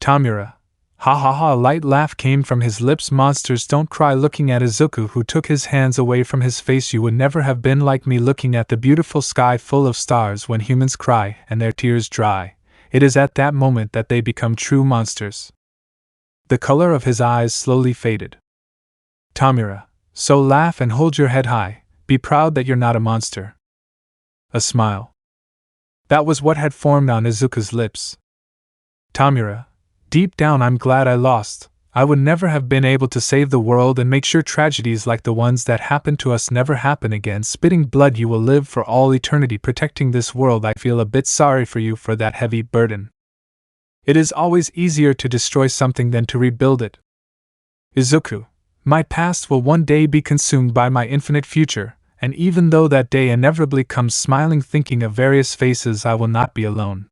Tamura. Ha ha ha, a light laugh came from his lips. Monsters don't cry. Looking at Izuku, who took his hands away from his face. You would never have been like me, looking at the beautiful sky full of stars. When humans cry and their tears dry, it is at that moment that they become true monsters. The color of his eyes slowly faded. Tamura, so laugh and hold your head high, be proud that you're not a monster. A smile. That was what had formed on Izuku's lips. Tamura, deep down I'm glad I lost. I would never have been able to save the world and make sure tragedies like the ones that happened to us never happen again. Spitting blood, you will live for all eternity protecting this world. I feel a bit sorry for you for that heavy burden. It is always easier to destroy something than to rebuild it. Izuku, my past will one day be consumed by my infinite future, and even though that day inevitably comes, smiling thinking of various faces, I will not be alone.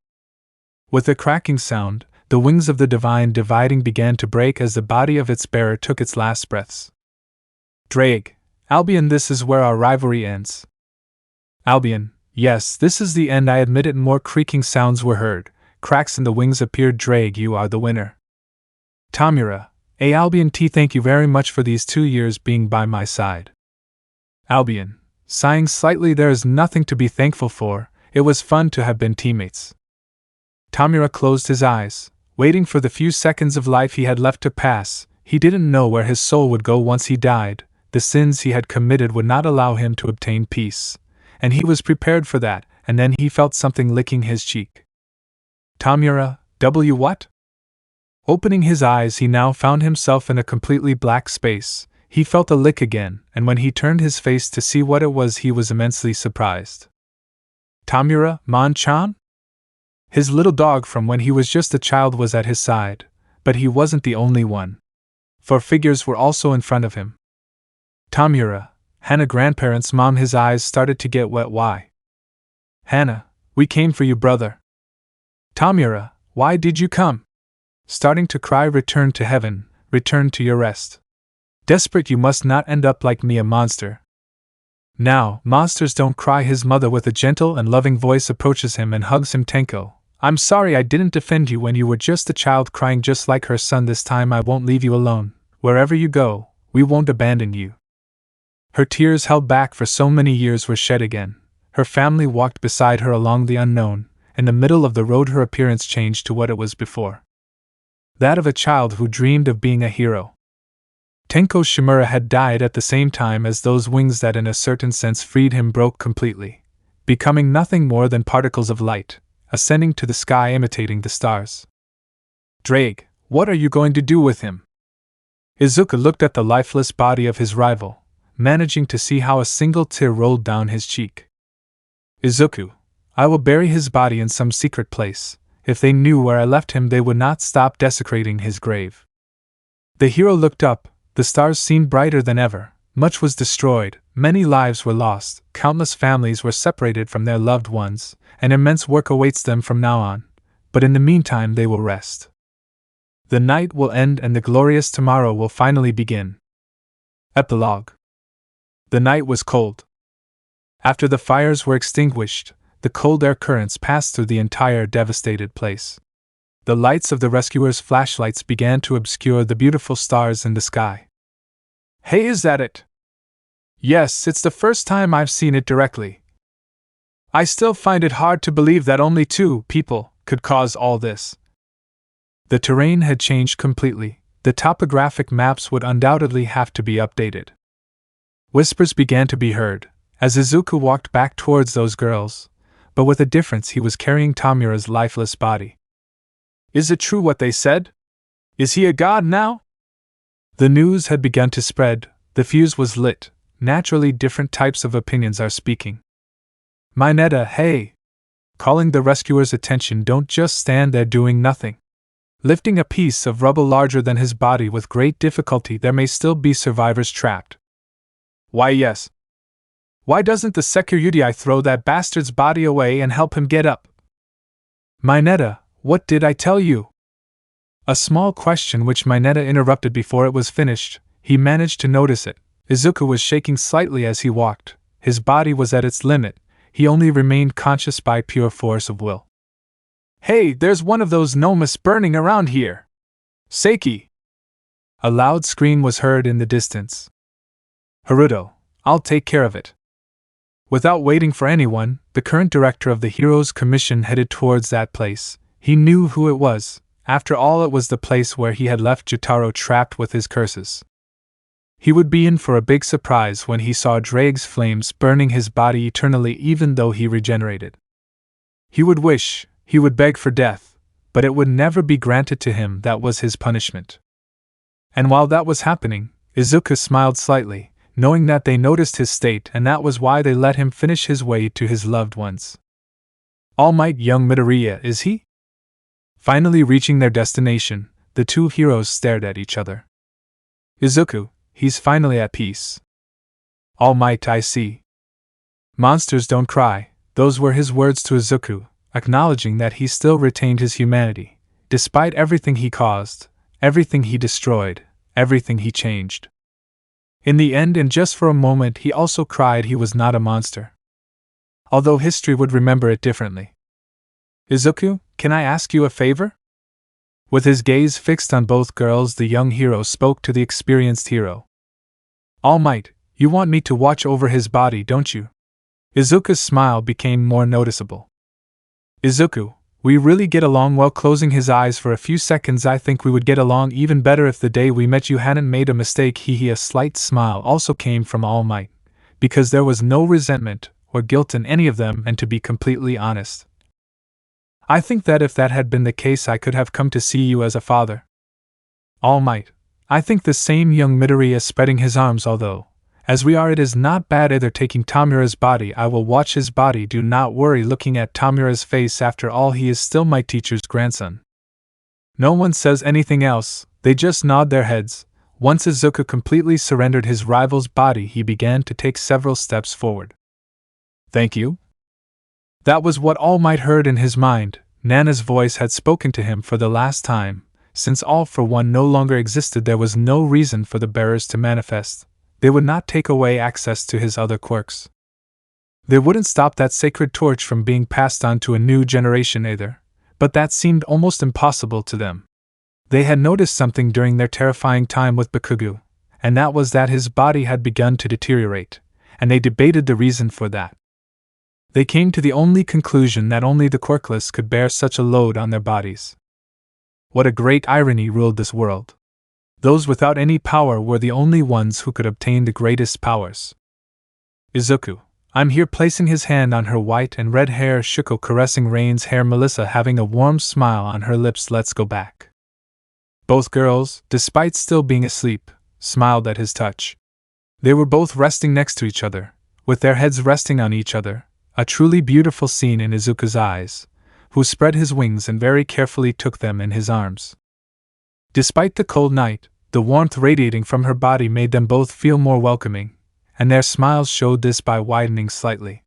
With a cracking sound, the wings of the divine dividing began to break as the body of its bearer took its last breaths. Drake, Albion, this is where our rivalry ends. Albion, yes, this is the end, I admit it. More creaking sounds were heard, cracks in the wings appeared. Drake, you are the winner. Tamura, Albion T, thank you very much for these 2 years being by my side. Albion, sighing slightly, there is nothing to be thankful for, it was fun to have been teammates. Tamura closed his eyes, waiting for the few seconds of life he had left to pass. He didn't know where his soul would go once he died. The sins he had committed would not allow him to obtain peace, and he was prepared for that. And then he felt something licking his cheek. Tamura, what? Opening his eyes, he now found himself in a completely black space. He felt a lick again, and when he turned his face to see what it was, he was immensely surprised. Tamura, Mon-chan? His little dog from when he was just a child was at his side, but he wasn't the only one. 4 figures were also in front of him. Tamura, Hana, grandparents, mom. His eyes started to get wet. Why? Hana, we came for you, brother. Tamura, why did you come? Starting to cry, return to heaven, return to your rest. Desperate, you must not end up like me, a monster. Now, monsters don't cry. His mother with a gentle and loving voice approaches him and hugs him. Tenko, I'm sorry I didn't defend you when you were just a child, crying just like her son. This time I won't leave you alone. Wherever you go, we won't abandon you. Her tears, held back for so many years, were shed again. Her family walked beside her along the unknown. In the middle of the road, her appearance changed to what it was before. That of a child who dreamed of being a hero. Tenko Shimura had died at the same time as those wings that in a certain sense freed him broke completely, becoming nothing more than particles of light, ascending to the sky imitating the stars. Drake, what are you going to do with him? Izuku looked at the lifeless body of his rival, managing to see how a single tear rolled down his cheek. Izuku, I will bury his body in some secret place. If they knew where I left him, they would not stop desecrating his grave. The hero looked up. The stars seemed brighter than ever. Much was destroyed, many lives were lost, countless families were separated from their loved ones, and immense work awaits them from now on. But in the meantime they will rest. The night will end and the glorious tomorrow will finally begin. Epilogue. The night was cold. After the fires were extinguished, the cold air currents passed through the entire devastated place. The lights of the rescuers' flashlights began to obscure the beautiful stars in the sky. Hey, is that it? Yes, it's the first time I've seen it directly. I still find it hard to believe that only 2 people could cause all this. The terrain had changed completely. The topographic maps would undoubtedly have to be updated. Whispers began to be heard as Izuku walked back towards those girls, but with a difference: he was carrying Tamura's lifeless body. Is it true what they said? Is he a god now? The news had begun to spread, the fuse was lit. Naturally, different types of opinions are speaking. Mineta, hey! Calling the rescuer's attention, don't just stand there doing nothing. Lifting a piece of rubble larger than his body with great difficulty, there may still be survivors trapped. Why, yes. Why doesn't the sekiryuutei throw that bastard's body away and help him get up? Mineta, what did I tell you? A small question which Mineta interrupted before it was finished. He managed to notice it. Izuku was shaking slightly as he walked. His body was at its limit. He only remained conscious by pure force of will. Hey, there's one of those nomas burning around here! Seiki! A loud scream was heard in the distance. Haruto, I'll take care of it. Without waiting for anyone, the current director of the Heroes Commission headed towards that place. He knew who it was. After all, it was the place where he had left Jotaro trapped with his curses. He would be in for a big surprise when he saw Drake's flames burning his body eternally even though he regenerated. He would wish, he would beg for death, but it would never be granted to him. That was his punishment. And while that was happening, Izuku smiled slightly, knowing that they noticed his state and that was why they let him finish his way to his loved ones. All Might young Midoriya, is he? Finally reaching their destination, the 2 heroes stared at each other. Izuku, he's finally at peace. All Might, I see. Monsters don't cry. Those were his words to Izuku, acknowledging that he still retained his humanity, despite everything he caused, everything he destroyed, everything he changed. In the end, and just for a moment, he also cried he was not a monster. Although history would remember it differently. Izuku, can I ask you a favor? With his gaze fixed on both girls, the young hero spoke to the experienced hero. All Might, you want me to watch over his body, don't you? Izuku's smile became more noticeable. Izuku, we really get along well. Closing his eyes for a few seconds, I think we would get along even better if the day we met you hadn't made a mistake. A slight smile also came from All Might, because there was no resentment or guilt in any of them, and to be completely honest, I think that if that had been the case, I could have come to see you as a father. All Might, I think the same. Young Midoriya spreading his arms. Although, as we are, it is not bad either. Taking Tamura's body, I will watch his body. Do not worry. Looking at Tamura's face, after all, he is still my teacher's grandson. No one says anything else, they just nod their heads. Once Izuku completely surrendered his rival's body, he began to take several steps forward. Thank you? That was what All Might heard in his mind. Nana's voice had spoken to him for the last time. Since All for One no longer existed, there was no reason for the bearers to manifest. They would not take away access to his other quirks. They wouldn't stop that sacred torch from being passed on to a new generation either, but that seemed almost impossible to them. They had noticed something during their terrifying time with Bakugo, and that was that his body had begun to deteriorate, and they debated the reason for that. They came to the only conclusion that only the Quirkless could bear such a load on their bodies. What a great irony ruled this world. Those without any power were the only ones who could obtain the greatest powers. Izuku, I'm here, placing his hand on her white and red hair. Shuko caressing Rain's hair. Melissa having a warm smile on her lips. Let's go back. Both girls, despite still being asleep, smiled at his touch. They were both resting next to each other, with their heads resting on each other, a truly beautiful scene in Izuku's eyes, who spread his wings and very carefully took them in his arms. Despite the cold night, the warmth radiating from her body made them both feel more welcoming, and their smiles showed this by widening slightly.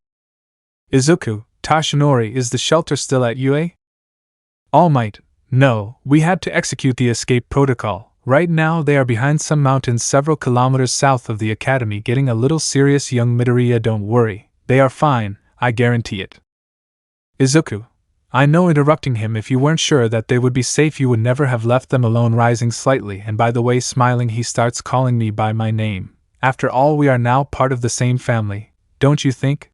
Izuku, Tashinori, is the shelter still at UA? All Might, no, we had to execute the escape protocol. Right now they are behind some mountains several kilometers south of the academy, getting a little serious. Young Midoriya, don't worry, they are fine, I guarantee it. Izuku, I know, interrupting him, if you weren't sure that they would be safe you would never have left them alone. Rising slightly, and by the way, smiling, he starts calling me by my name. After all, we are now part of the same family, don't you think?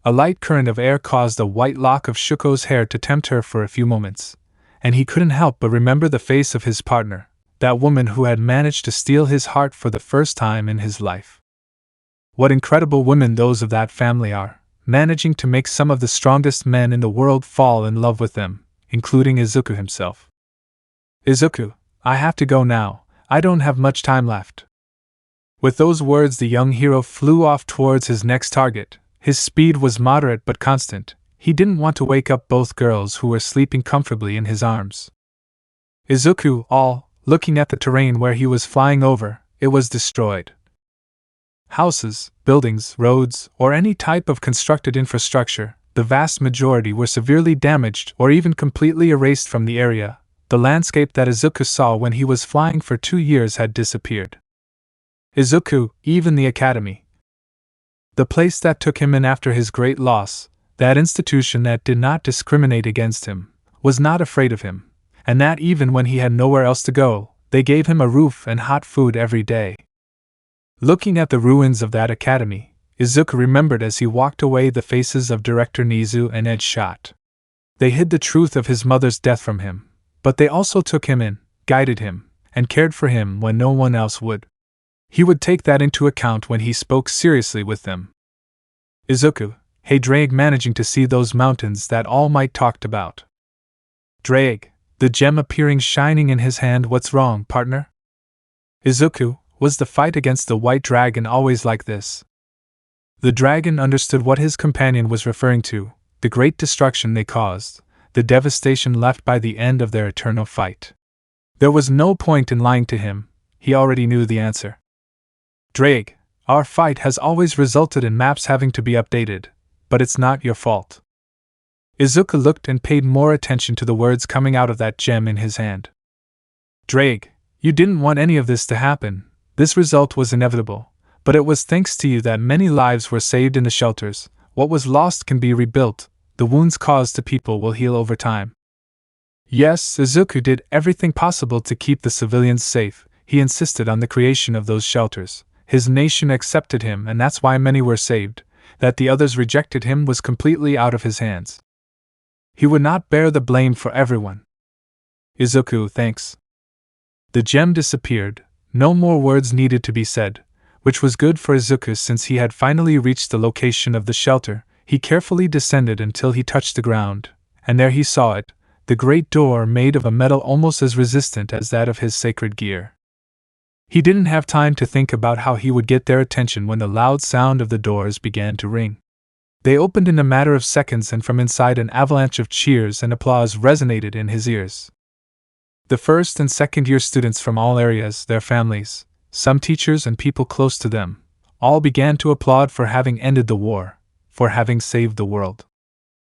A light current of air caused a white lock of Shuko's hair to tempt her for a few moments, and he couldn't help but remember the face of his partner, that woman who had managed to steal his heart for the first time in his life. What incredible women those of that family are, managing to make some of the strongest men in the world fall in love with them, including Izuku himself. Izuku, I have to go now, I don't have much time left. With those words, the young hero flew off towards his next target. His speed was moderate but constant. He didn't want to wake up both girls who were sleeping comfortably in his arms. Izuku, all, looking at the terrain where he was flying over, it was destroyed. Houses, buildings, roads, or any type of constructed infrastructure, the vast majority were severely damaged or even completely erased from the area. The landscape that Izuku saw when he was flying for 2 years had disappeared. Izuku, even the academy. The place that took him in after his great loss, that institution that did not discriminate against him, was not afraid of him, and that even when he had nowhere else to go, they gave him a roof and hot food every day. Looking at the ruins of that academy, Izuku remembered as he walked away the faces of Director Nizu and Ed Shot. They hid the truth of his mother's death from him, but they also took him in, guided him, and cared for him when no one else would. He would take that into account when he spoke seriously with them. Izuku, hey Drake, managing to see those mountains that All Might talked about. Drake, the gem appearing shining in his hand. What's wrong, partner? Izuku, was the fight against the white dragon always like this? The dragon understood what his companion was referring to, the great destruction they caused, the devastation left by the end of their eternal fight. There was no point in lying to him, he already knew the answer. Drake, our fight has always resulted in maps having to be updated, but it's not your fault. Izuku looked and paid more attention to the words coming out of that gem in his hand. Drake, you didn't want any of this to happen, this result was inevitable, but it was thanks to you that many lives were saved in the shelters. What was lost can be rebuilt, the wounds caused to people will heal over time. Yes, Izuku did everything possible to keep the civilians safe. He insisted on the creation of those shelters. His nation accepted him, and that's why many were saved. That the others rejected him was completely out of his hands. He would not bear the blame for everyone. Izuku, thanks. The gem disappeared, no more words needed to be said, which was good for Izuku since he had finally reached the location of the shelter. He carefully descended until he touched the ground, and there he saw it, the great door made of a metal almost as resistant as that of his sacred gear. He didn't have time to think about how he would get their attention when the loud sound of the doors began to ring. They opened in a matter of seconds, and from inside an avalanche of cheers and applause resonated in his ears. The first and second year students from all areas, their families, some teachers and people close to them, all began to applaud for having ended the war, for having saved the world.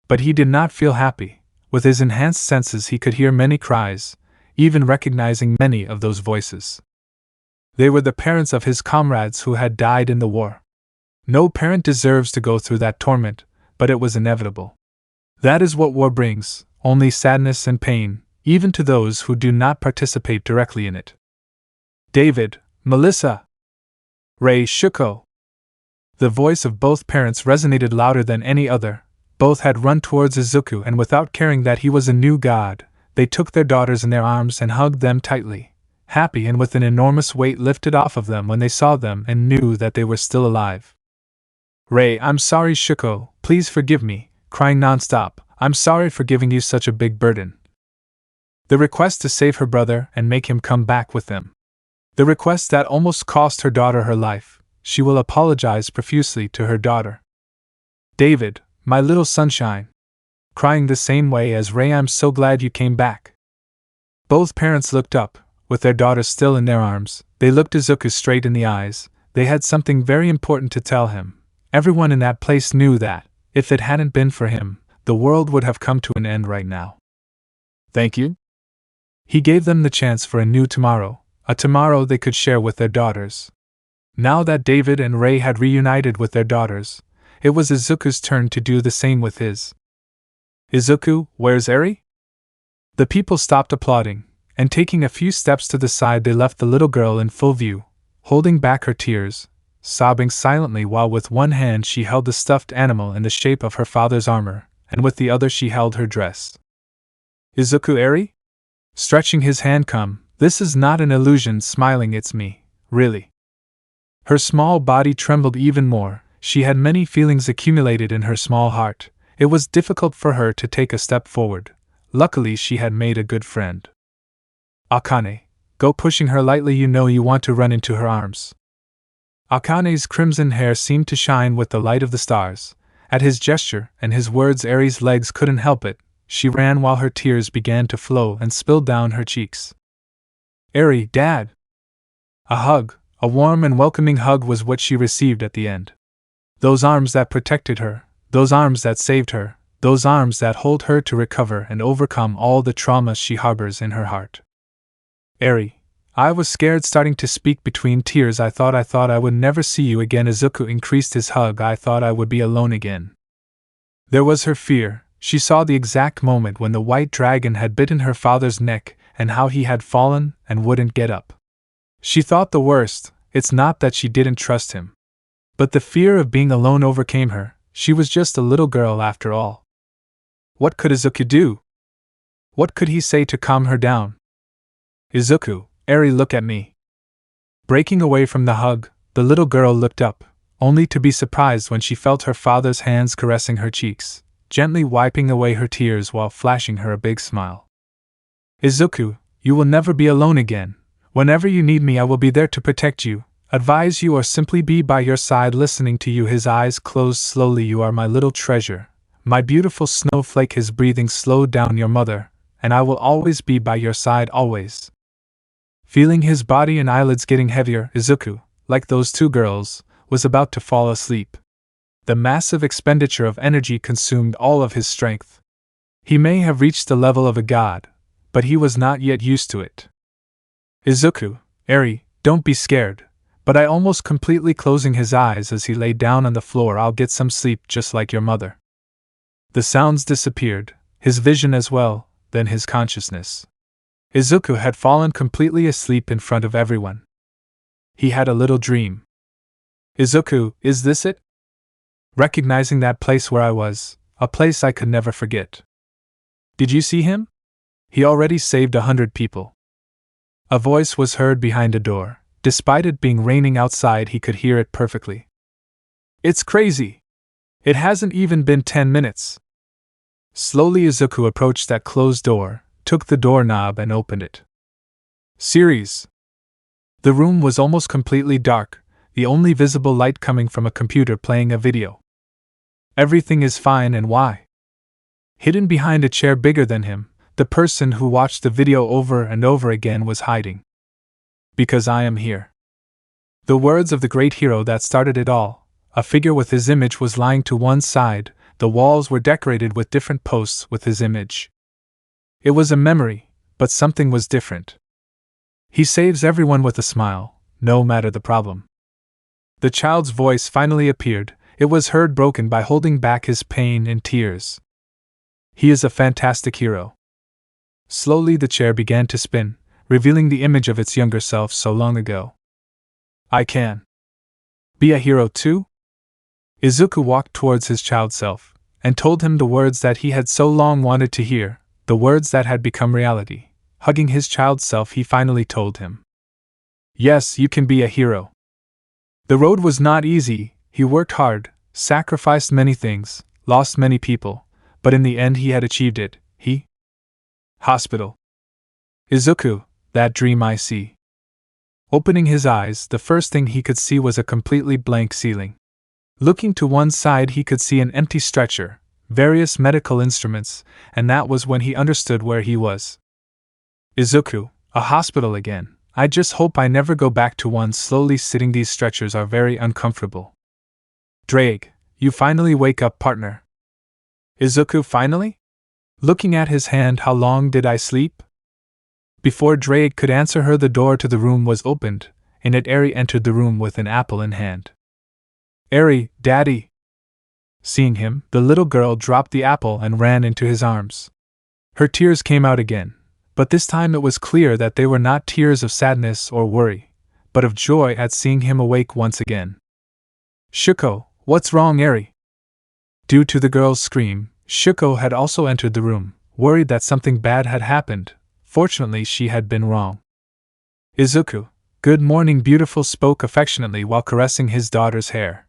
But he did not feel happy. With his enhanced senses he could hear many cries, even recognizing many of those voices. They were the parents of his comrades who had died in the war. No parent deserves to go through that torment, but it was inevitable. That is what war brings, only sadness and pain, even to those who do not participate directly in it. David, Melissa, Ray, Shuko. The voice of both parents resonated louder than any other. Both had run towards Izuku, and without caring that he was a new god, they took their daughters in their arms and hugged them tightly, happy and with an enormous weight lifted off of them when they saw them and knew that they were still alive. "Rei, I'm sorry, Shuko, please forgive me," crying nonstop. "I'm sorry for giving you such a big burden." The request to save her brother and make him come back with them. The request that almost cost her daughter her life. She will apologize profusely to her daughter. "David, my little sunshine." Crying the same way as Rei, "I'm so glad you came back." Both parents looked up, with their daughter still in their arms. They looked Izuku straight in the eyes. They had something very important to tell him. Everyone in that place knew that, if it hadn't been for him, the world would have come to an end right now. "Thank you?" He gave them the chance for a new tomorrow, a tomorrow they could share with their daughters. Now that David and Rei had reunited with their daughters, it was Izuku's turn to do the same with his. "Izuku, where's Eri?" The people stopped applauding, and taking a few steps to the side they left the little girl in full view, holding back her tears, sobbing silently while with one hand she held the stuffed animal in the shape of her father's armor, and with the other she held her dress. "Izuku, Eri?" Stretching his hand, "Come, this is not an illusion," smiling, "it's me, really." Her small body trembled even more. She had many feelings accumulated in her small heart. It was difficult for her to take a step forward. Luckily she had made a good friend. "Akane, go," pushing her lightly, "you know you want to run into her arms." Akane's crimson hair seemed to shine with the light of the stars. At his gesture and his words Eri's legs couldn't help it. She ran while her tears began to flow and spilled down her cheeks. "Eri, Dad!" A hug, a warm and welcoming hug, was what she received at the end. Those arms that protected her, those arms that saved her, those arms that hold her to recover and overcome all the trauma she harbors in her heart. "Eri, I was scared," starting to speak between tears. I thought I would never see you again." Izuku increased his hug. "I thought I would be alone again." There was her fear. She saw the exact moment when the white dragon had bitten her father's neck and how he had fallen and wouldn't get up. She thought the worst. It's not that she didn't trust him, but the fear of being alone overcame her. She was just a little girl after all. What could Izuku do? What could he say to calm her down? "Izuku, Eri, look at me." Breaking away from the hug, the little girl looked up, only to be surprised when she felt her father's hands caressing her cheeks, gently wiping away her tears while flashing her a big smile. "Izuku, you will never be alone again. Whenever you need me, I will be there to protect you, advise you, or simply be by your side listening to you." His eyes closed slowly. "You are my little treasure, my beautiful snowflake." His breathing slowed down. "Your mother, and I will always be by your side, always." Feeling his body and eyelids getting heavier, Izuku, like those two girls, was about to fall asleep. The massive expenditure of energy consumed all of his strength. He may have reached the level of a god, but he was not yet used to it. "Izuku, Eri, don't be scared." But I almost completely closing his eyes as he lay down on the floor. "I'll get some sleep just like your mother." The sounds disappeared, his vision as well, then his consciousness. Izuku had fallen completely asleep in front of everyone. He had a little dream. "Izuku, is this it?" Recognizing that place where I was, a place I could never forget. "Did you see him? He already saved 100 people." A voice was heard behind a door. Despite it being raining outside, he could hear it perfectly. "It's crazy! It hasn't even been 10 minutes. Slowly Izuku approached that closed door, took the doorknob and opened it. Series. The room was almost completely dark, the only visible light coming from a computer playing a video. "Everything is fine, and why?" Hidden behind a chair bigger than him, the person who watched the video over and over again was hiding. "Because I am here." The words of the great hero that started it all. A figure with his image was lying to one side, the walls were decorated with different posts with his image. It was a memory, but something was different. He saves everyone with a smile, no matter the problem. The child's voice finally appeared. It was heard broken by holding back his pain and tears. "He is a fantastic hero." Slowly the chair began to spin, revealing the image of its younger self so long ago. "I can be a hero too?" Izuku walked towards his child self, and told him the words that he had so long wanted to hear, the words that had become reality. hugging his child self, he finally told him. Yes, you can be a hero. The road was not easy, he worked hard, sacrificed many things, lost many people, but in the end he had achieved it. Hospital. Izuku, that dream I see. Opening his eyes, the first thing he could see was a completely blank ceiling. Looking to one side, he could see an empty stretcher, various medical instruments, and that was when he understood where he was. Izuku, a hospital again. I just hope I never go back to one. Slowly sitting, these stretchers are very uncomfortable. Drake, you finally wake up, partner. Izuku, finally? Looking at his hand, how long did I sleep? Before Drake could answer her, the door to the room was opened, and Eri entered the room with an apple in hand. Eri, Daddy! Seeing him, the little girl dropped the apple and ran into his arms. Her tears came out again, but this time it was clear that they were not tears of sadness or worry, but of joy at seeing him awake once again. Shuko, what's wrong, Eri? Due to the girl's scream, Shuko had also entered the room, worried that something bad had happened. Fortunately, she had been wrong. Izuku, good morning, beautiful, spoke affectionately while caressing his daughter's hair.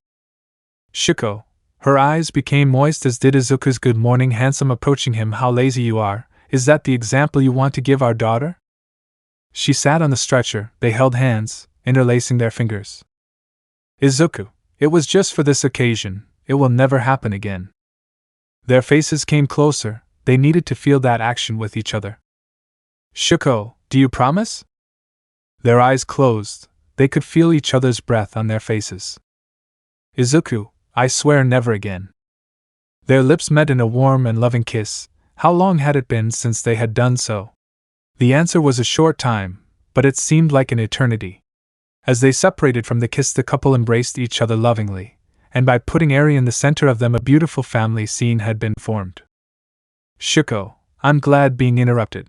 Shuko, her eyes became moist, as did Izuku's good morning, handsome, approaching him. How lazy you are, is that the example you want to give our daughter? She sat on the stretcher, they held hands, interlacing their fingers. Izuku, it was just for this occasion, it will never happen again. Their faces came closer, they needed to feel that action with each other. Shuko, do you promise? Their eyes closed, they could feel each other's breath on their faces. Izuku, I swear never again. Their lips met in a warm and loving kiss. How long had it been since they had done so? The answer was a short time, but it seemed like an eternity. As they separated from the kiss, the couple embraced each other lovingly, and by putting Eri in the center of them, a beautiful family scene had been formed. Shuko, I'm glad being interrupted.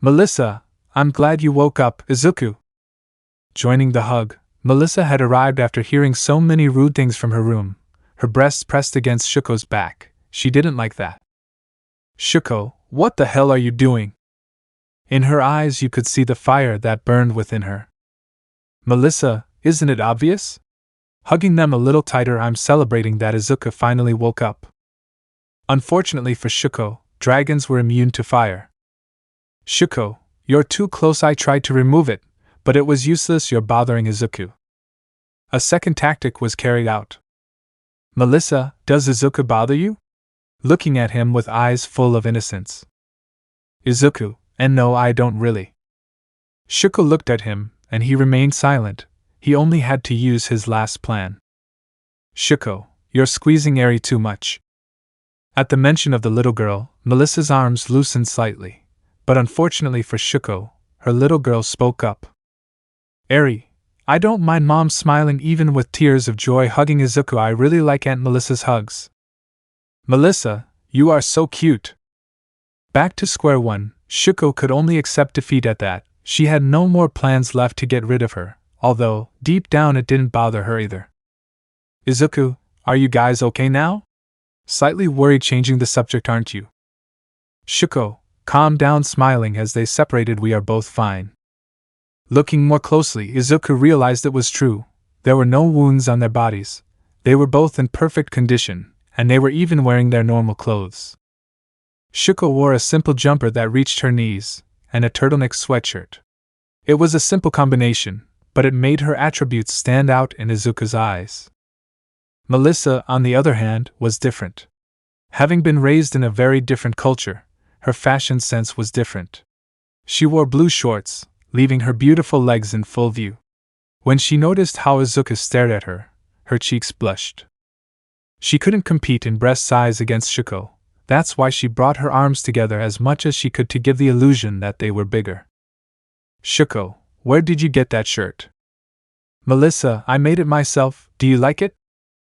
Melissa, I'm glad you woke up, Izuku. Joining the hug, Melissa had arrived after hearing so many rude things from her room, her breasts pressed against Shuko's back. She didn't like that. Shuko, what the hell are you doing? In her eyes you could see the fire that burned within her. Melissa, isn't it obvious? Hugging them a little tighter, I'm celebrating that Izuku finally woke up. Unfortunately for Shuko, dragons were immune to fire. Shuko, you're too close. I tried to remove it, but it was useless. You're bothering Izuku. A second tactic was carried out. Melissa, does Izuku bother you? Looking at him with eyes full of innocence. Izuku, and no, I don't really. Shuko looked at him, and he remained silent. He only had to use his last plan. Shuko, you're squeezing Eri too much. At the mention of the little girl, Melissa's arms loosened slightly, but unfortunately for Shuko, her little girl spoke up. Eri, I don't mind Mom, smiling even with tears of joy, hugging Izuku. I really like Aunt Melissa's hugs. Melissa, you are so cute. Back to square one, Shuko could only accept defeat at that. She had no more plans left to get rid of her, although, deep down, it didn't bother her either. Izuku, are you guys okay now? Slightly worried, changing the subject, aren't you? Shuko, calm down, smiling as they separated. We are both fine. Looking more closely, Izuku realized it was true. There were no wounds on their bodies. They were both in perfect condition, and they were even wearing their normal clothes. Shuko wore a simple jumper that reached her knees, and a turtleneck sweatshirt. It was a simple combination, but it made her attributes stand out in Izuku's eyes. Melissa, on the other hand, was different. Having been raised in a very different culture, her fashion sense was different. She wore blue shorts, leaving her beautiful legs in full view. When she noticed how Izuku stared at her, her cheeks blushed. She couldn't compete in breast size against Shuko. That's why she brought her arms together as much as she could to give the illusion that they were bigger. Shuko, where did you get that shirt? Melissa, I made it myself. Do you like it?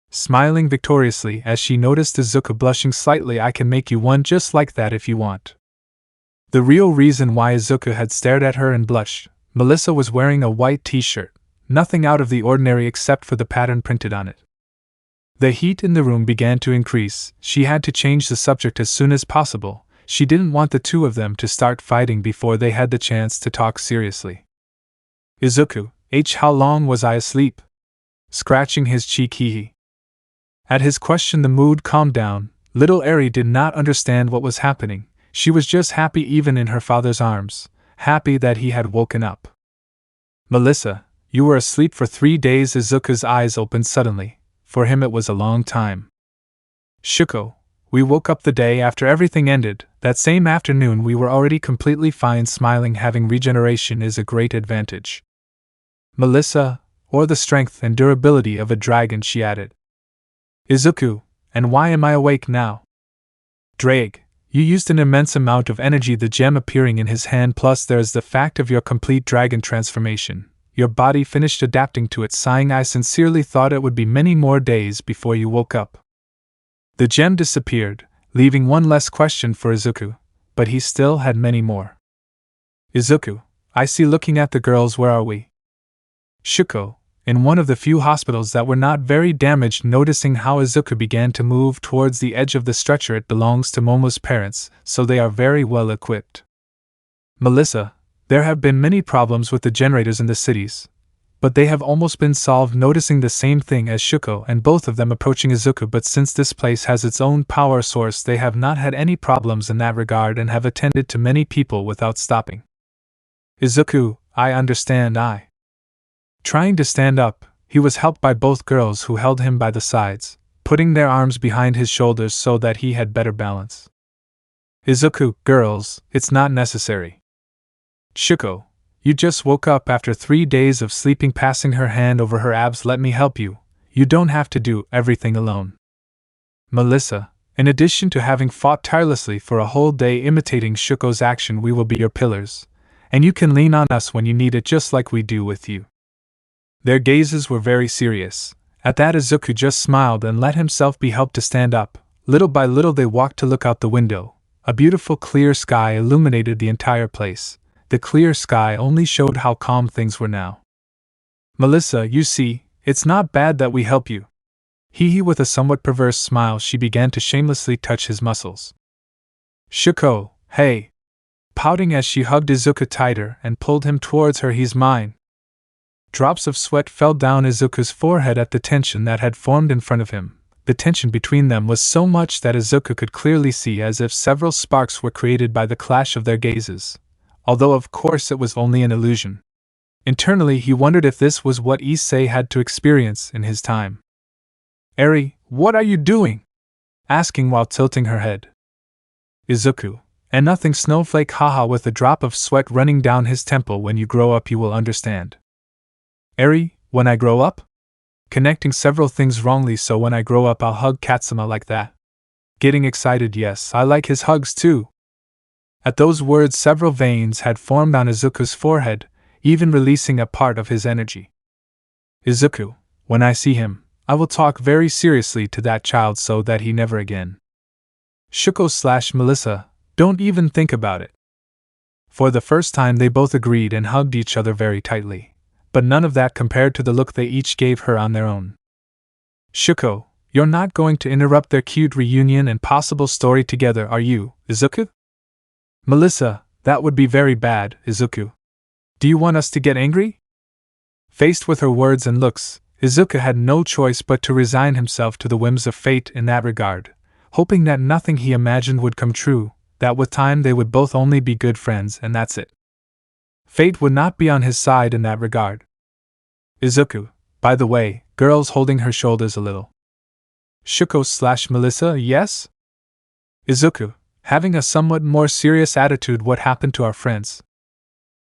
Smiling victoriously as she noticed Izuku blushing slightly. I can make you one just like that if you want. The real reason why Izuku had stared at her and blushed, Melissa was wearing a white t-shirt, nothing out of the ordinary except for the pattern printed on it. The heat in the room began to increase. She had to change the subject as soon as possible. She didn't want the two of them to start fighting before they had the chance to talk seriously. Izuku, how long was I asleep? Scratching his cheek, hee. At his question, the mood calmed down. Little Eri did not understand what was happening. She was just happy even in her father's arms, happy that he had woken up. Melissa, you were asleep for 3 days. Izuku's eyes opened suddenly. For him it was a long time. Shuko, we woke up the day after everything ended. That same afternoon we were already completely fine. Smiling, having regeneration is a great advantage. Melissa, or the strength and durability of a dragon, she added. Izuku, and why am I awake now? Drake, you used an immense amount of energy. The gem appearing in his hand, plus there is the fact of your complete dragon transformation. Your body finished adapting to it. Sighing, I sincerely thought it would be many more days before you woke up. The gem disappeared, leaving one less question for Izuku, but he still had many more. Izuku, I see. Looking at the girls, where are we? Shuko, in one of the few hospitals that were not very damaged. Noticing how Izuku began to move towards the edge of the stretcher, it belongs to Momo's parents, so they are very well equipped. Melissa, there have been many problems with the generators in the cities, but they have almost been solved. Noticing the same thing as Shuko, and both of them approaching Izuku, but since this place has its own power source, they have not had any problems in that regard and have attended to many people without stopping. Izuku, I understand. Trying to stand up, he was helped by both girls who held him by the sides, putting their arms behind his shoulders so that he had better balance. Izuku, girls, it's not necessary. Shuko, you just woke up after 3 days of sleeping. Passing her hand over her abs, let me help you. You don't have to do everything alone. Melissa, in addition to having fought tirelessly for a whole day imitating Shuko's action, we will be your pillars, and you can lean on us when you need it, just like we do with you. Their gazes were very serious. At that, Izuku just smiled and let himself be helped to stand up. Little by little they walked to look out the window. A beautiful clear sky illuminated the entire place. The clear sky only showed how calm things were now. Melissa, you see, it's not bad that we help you. With a somewhat perverse smile, she began to shamelessly touch his muscles. Shuko, hey! Pouting as she hugged Izuku tighter and pulled him towards her. He's mine. Drops of sweat fell down Izuku's forehead at the tension that had formed in front of him. The tension between them was so much that Izuku could clearly see as if several sparks were created by the clash of their gazes, although of course it was only an illusion. Internally he wondered if this was what Issei had to experience in his time. Eri, what are you doing? Asking while tilting her head. Izuku, and nothing. Snowflake, haha. With a drop of sweat running down his temple. When you grow up you will understand. Eri, when I grow up? Connecting several things wrongly, so when I grow up I'll hug Katsuma like that. Getting excited, yes, I like his hugs too. At those words several veins had formed on Izuku's forehead, even releasing a part of his energy. Izuku, when I see him, I will talk very seriously to that child so that he never again. Shuko/Melissa, don't even think about it. For the first time they both agreed and hugged each other very tightly. But none of that compared to the look they each gave her on their own. Shuko, you're not going to interrupt their cute reunion and possible story together, are you, Izuku? Melissa, that would be very bad, Izuku. Do you want us to get angry? Faced with her words and looks, Izuku had no choice but to resign himself to the whims of fate in that regard, hoping that nothing he imagined would come true, that with time they would both only be good friends and that's it. Fate would not be on his side in that regard. Izuku, by the way, girls, holding her shoulders a little. Shuko/Melissa, yes? Izuku, having a somewhat more serious attitude, what happened to our friends?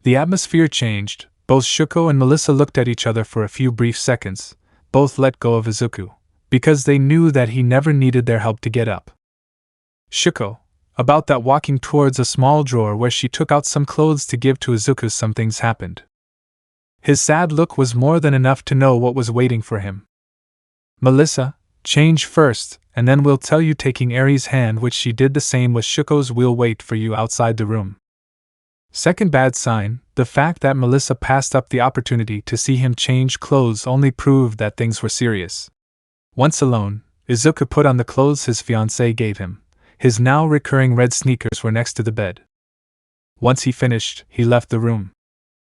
The atmosphere changed. Both Shuko and Melissa looked at each other for a few brief seconds. Both let go of Izuku, because they knew that he never needed their help to get up. Shuko, about that, walking towards a small drawer where she took out some clothes to give to Izuku. Some things happened. His sad look was more than enough to know what was waiting for him. Melissa, change first, and then we'll tell you. Taking Eri's hand, which she did the same with Shuko's. We'll wait for you outside the room. Second bad sign, the fact that Melissa passed up the opportunity to see him change clothes only proved that things were serious. Once alone, Izuku put on the clothes his fiancée gave him. His now recurring red sneakers were next to the bed. Once he finished, he left the room.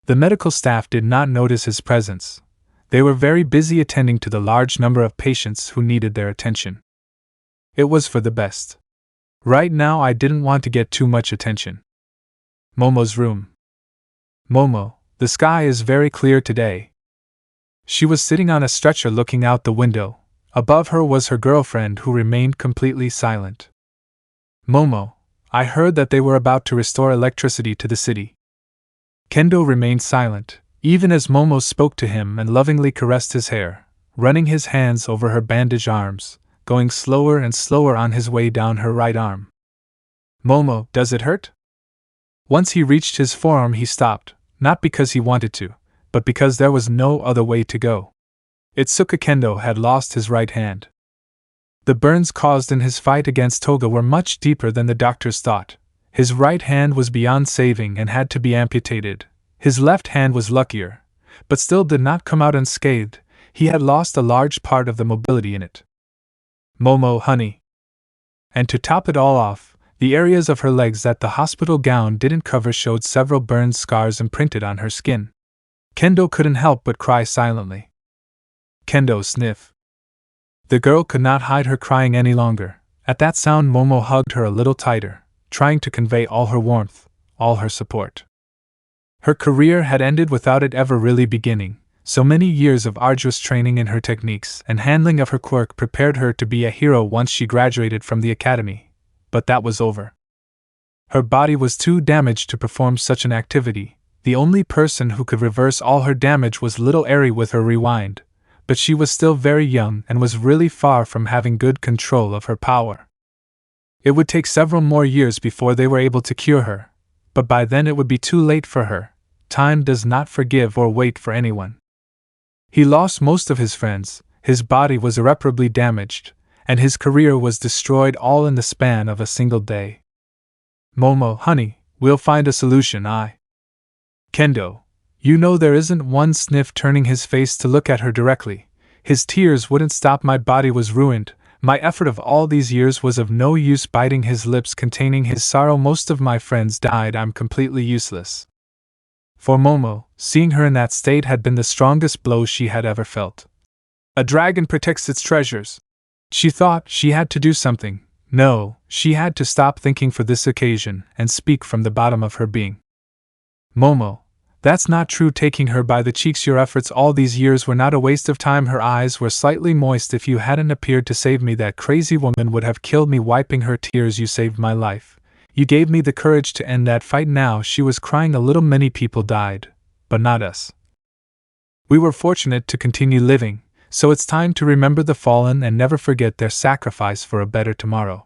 The medical staff did not notice his presence. They were very busy attending to the large number of patients who needed their attention. It was for the best. Right now I didn't want to get too much attention. Momo's room. Momo, the sky is very clear today. She was sitting on a stretcher looking out the window. Above her was her girlfriend who remained completely silent. Momo, I heard that they were about to restore electricity to the city. Kendo remained silent, even as Momo spoke to him and lovingly caressed his hair, running his hands over her bandaged arms, going slower and slower on his way down her right arm. Momo, does it hurt? Once he reached his forearm he stopped, not because he wanted to, but because there was no other way to go. Itsuka Kendo had lost his right hand. The burns caused in his fight against Toga were much deeper than the doctors thought. His right hand was beyond saving and had to be amputated. His left hand was luckier, but still did not come out unscathed. He had lost a large part of the mobility in it. Momo, honey. And to top it all off, the areas of her legs that the hospital gown didn't cover showed several burned scars imprinted on her skin. Kendo couldn't help but cry silently. Kendo sniff. The girl could not hide her crying any longer. At that sound Momo hugged her a little tighter, trying to convey all her warmth, all her support. Her career had ended without it ever really beginning. So many years of arduous training in her techniques and handling of her quirk prepared her to be a hero once she graduated from the academy. But that was over. Her body was too damaged to perform such an activity. The only person who could reverse all her damage was little Eri with her rewind, but she was still very young and was really far from having good control of her power. It would take several more years before they were able to cure her, but by then it would be too late for her. Time does not forgive or wait for anyone. He lost most of his friends, his body was irreparably damaged, and his career was destroyed all in the span of a single day. Momo, honey, we'll find a solution, Kendo, you know there isn't one sniff turning his face to look at her directly. His tears wouldn't stop. My body was ruined. My effort of all these years was of no use. Biting his lips, containing his sorrow. Most of my friends died. I'm completely useless. For Momo, seeing her in that state had been the strongest blow she had ever felt. A dragon protects its treasures. She thought she had to do something. No, she had to stop thinking for this occasion and speak from the bottom of her being. Momo, that's not true. Taking her by the cheeks, your efforts all these years were not a waste of time. Her eyes were slightly moist. If you hadn't appeared to save me, that crazy woman would have killed me. Wiping her tears, you saved my life. You gave me the courage to end that fight. Now she was crying a little. Many people died, but not us. We were fortunate to continue living, so it's time to remember the fallen and never forget their sacrifice for a better tomorrow.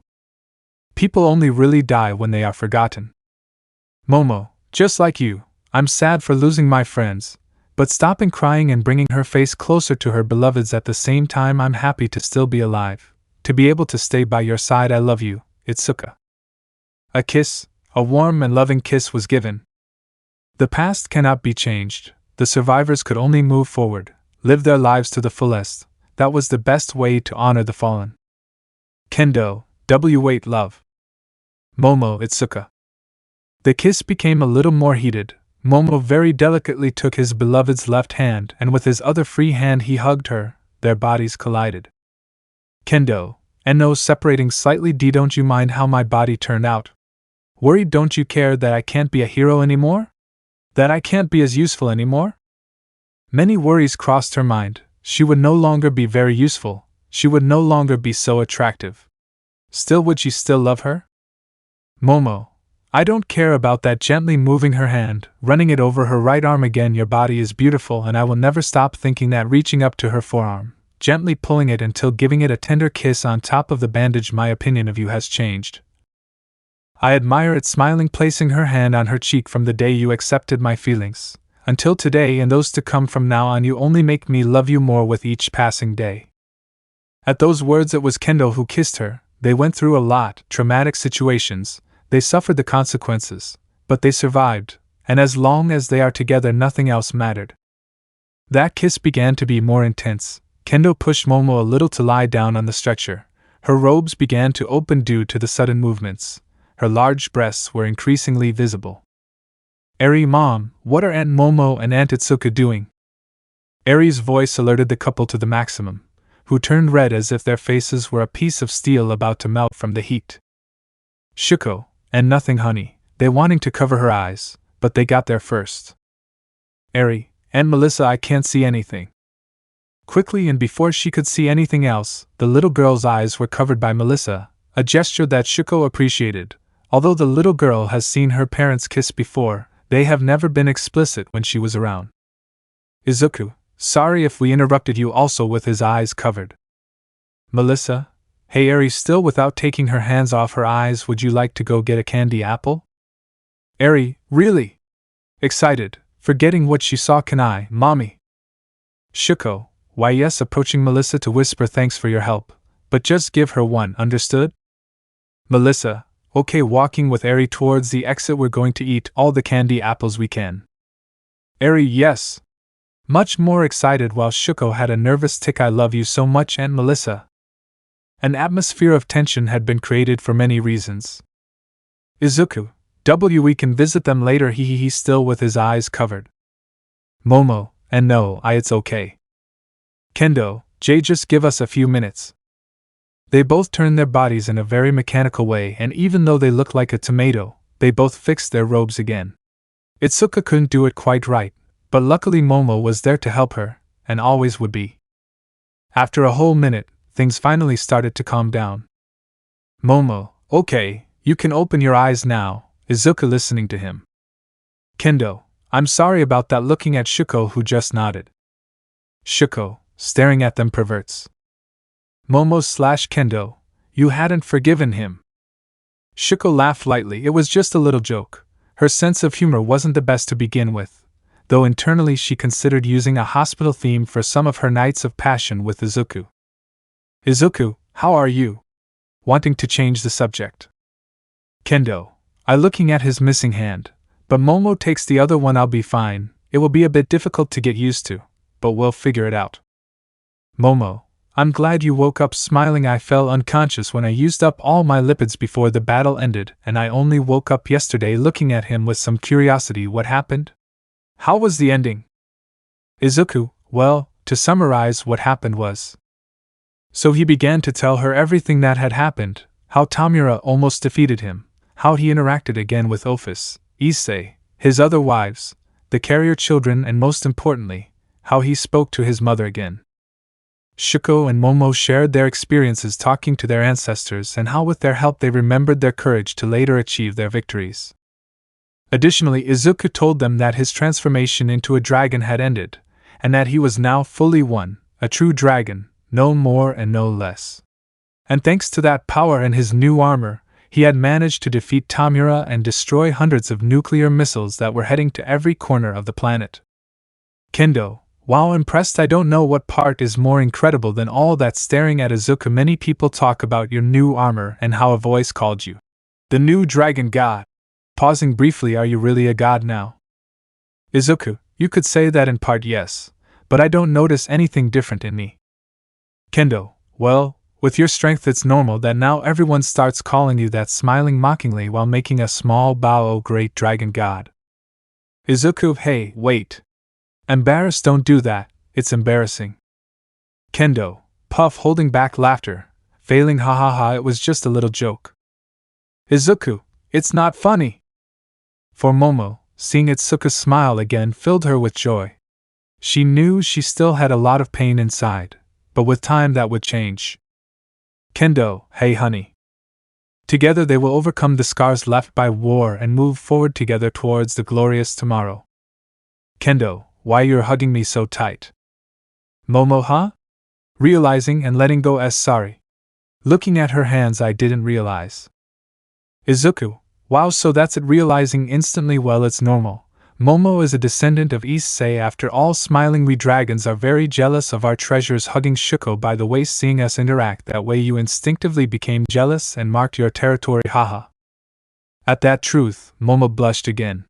People only really die when they are forgotten. Momo, just like you, I'm sad for losing my friends, but stopping crying and bringing her face closer to her beloveds at the same time. I'm happy to still be alive, to be able to stay by your side. I love you, Itsuka. A kiss, a warm and loving kiss was given. The past cannot be changed. The survivors could only move forward, live their lives to the fullest. That was the best way to honor the fallen. Kendo, wait, love. Momo, Itsuka. The kiss became a little more heated. Momo very delicately took his beloved's left hand and with his other free hand he hugged her. Their bodies collided. Kendo, and no, separating slightly. Don't you mind how my body turned out? Worried? Don't you care that I can't be a hero anymore? That I can't be as useful anymore? Many worries crossed her mind. She would no longer be very useful. She would no longer be so attractive. Still, would she still love her? Momo, I don't care about that. Gently moving her hand, running it over her right arm again. Your body is beautiful and I will never stop thinking that. Reaching up to her forearm, gently pulling it until giving it a tender kiss on top of the bandage. My opinion of you has changed. I admire it. Smiling, placing her hand on her cheek. From the day you accepted my feelings, until today and those to come from now on, you only make me love you more with each passing day. At those words it was Kendo who kissed her. They went through a lot, traumatic situations, they suffered the consequences, but they survived, and as long as they are together nothing else mattered. That kiss began to be more intense. Kendo pushed Momo a little to lie down on the stretcher, Her robes began to open due to the sudden movements. Her large breasts were increasingly visible. "Eri, Mom, what are Aunt Momo and Aunt Itsuka doing?" Eri's voice alerted the couple to the maximum, who turned red as if their faces were a piece of steel about to melt from the heat. "Shuko, and nothing, honey, they wanting to cover her eyes, but they got there first." "Eri, Aunt Melissa, I can't see anything." Quickly, and before she could see anything else, the little girl's eyes were covered by Melissa, a gesture that Shuko appreciated. Although the little girl has seen her parents kiss before, they have never been explicit when she was around. "Izuku, sorry if we interrupted you," also with his eyes covered. "Melissa? Hey Eri," still without taking her hands off her eyes, "would you like to go get a candy apple?" "Eri, really?" Excited, forgetting what she saw. "Can I, Mommy?" Shuko, "Why yes," approaching Melissa to whisper, "Thanks for your help, but just give her one, understood?" Melissa, "Okay," walking with Eri towards the exit. "We're going to eat all the candy apples we can." Eri, "Yes." Much more excited, while Shuko had a nervous tick. "I love you so much, Aunt Melissa." An atmosphere of tension had been created for many reasons. "Izuku, we can visit them later," he still with his eyes covered. Momo, "And no, it's okay." Kendo, just give us a few minutes." They both turned their bodies in a very mechanical way, and even though they looked like a tomato, they both fixed their robes again. Itsuka couldn't do it quite right, but luckily Momo was there to help her, and always would be. After a whole minute, things finally started to calm down. "Momo, okay, you can open your eyes now," Izuku listening to him. Kendo, "I'm sorry about that," looking at Shuko, who just nodded. Shuko, staring at them, "Perverts." Momo/Kendo, "You hadn't forgiven him." Shuko laughed lightly. It was just a little joke. Her sense of humor wasn't the best to begin with, though internally she considered using a hospital theme for some of her nights of passion with Izuku. "Izuku, how are you?" wanting to change the subject. Kendo, looking at his missing hand, "But Momo takes the other one. I'll be fine. It will be a bit difficult to get used to, but we'll figure it out." Momo, "I'm glad you woke up smiling. I fell unconscious when I used up all my lipids before the battle ended, and I only woke up yesterday." Looking at him with some curiosity, "What happened? How was the ending?" Izuku, "Well, to summarize, what happened was..." So he began to tell her everything that had happened, how Tamura almost defeated him, how he interacted again with Office, Issei, his other wives, the carrier children, and most importantly, how he spoke to his mother again. Shuko and Momo shared their experiences talking to their ancestors and how with their help they remembered their courage to later achieve their victories. Additionally, Izuku told them that his transformation into a dragon had ended, and that he was now fully one, a true dragon, no more and no less. And thanks to that power and his new armor, he had managed to defeat Tamura and destroy hundreds of nuclear missiles that were heading to every corner of the planet. Kendo, "Wow, impressed. I don't know what part is more incredible than all that." Staring at Izuku, "Many people talk about your new armor and how a voice called you the new dragon god." Pausing briefly, "Are you really a god now?" Izuku, "You could say that in part, yes, but I don't notice anything different in me." Kendo, "Well, with your strength it's normal that now everyone starts calling you that." Smiling mockingly while making a small bow, "Oh great dragon god." Izuku, "Hey, wait. Embarrassed, don't do that, it's embarrassing." Kendo, puff, holding back laughter, failing, "Ha, it was just a little joke." Izuku, "It's not funny." For Momo, seeing Itsuka's smile again filled her with joy. She knew she still had a lot of pain inside, but with time that would change. Kendo, "Hey honey. Together they will overcome the scars left by war and move forward together towards the glorious tomorrow." Kendo, "Why you're hugging me so tight?" Momo, "Huh?" Realizing and letting go as sorry. Looking at her hands, "I didn't realize." Izuku, "Wow, so that's it." Realizing instantly, "Well, it's normal. Momo is a descendant of Issei after all." Smiling, "We dragons are very jealous of our treasures." Hugging Shuko by the waist, "Seeing us interact that way, you instinctively became jealous and marked your territory. Haha." At that truth, Momo blushed again.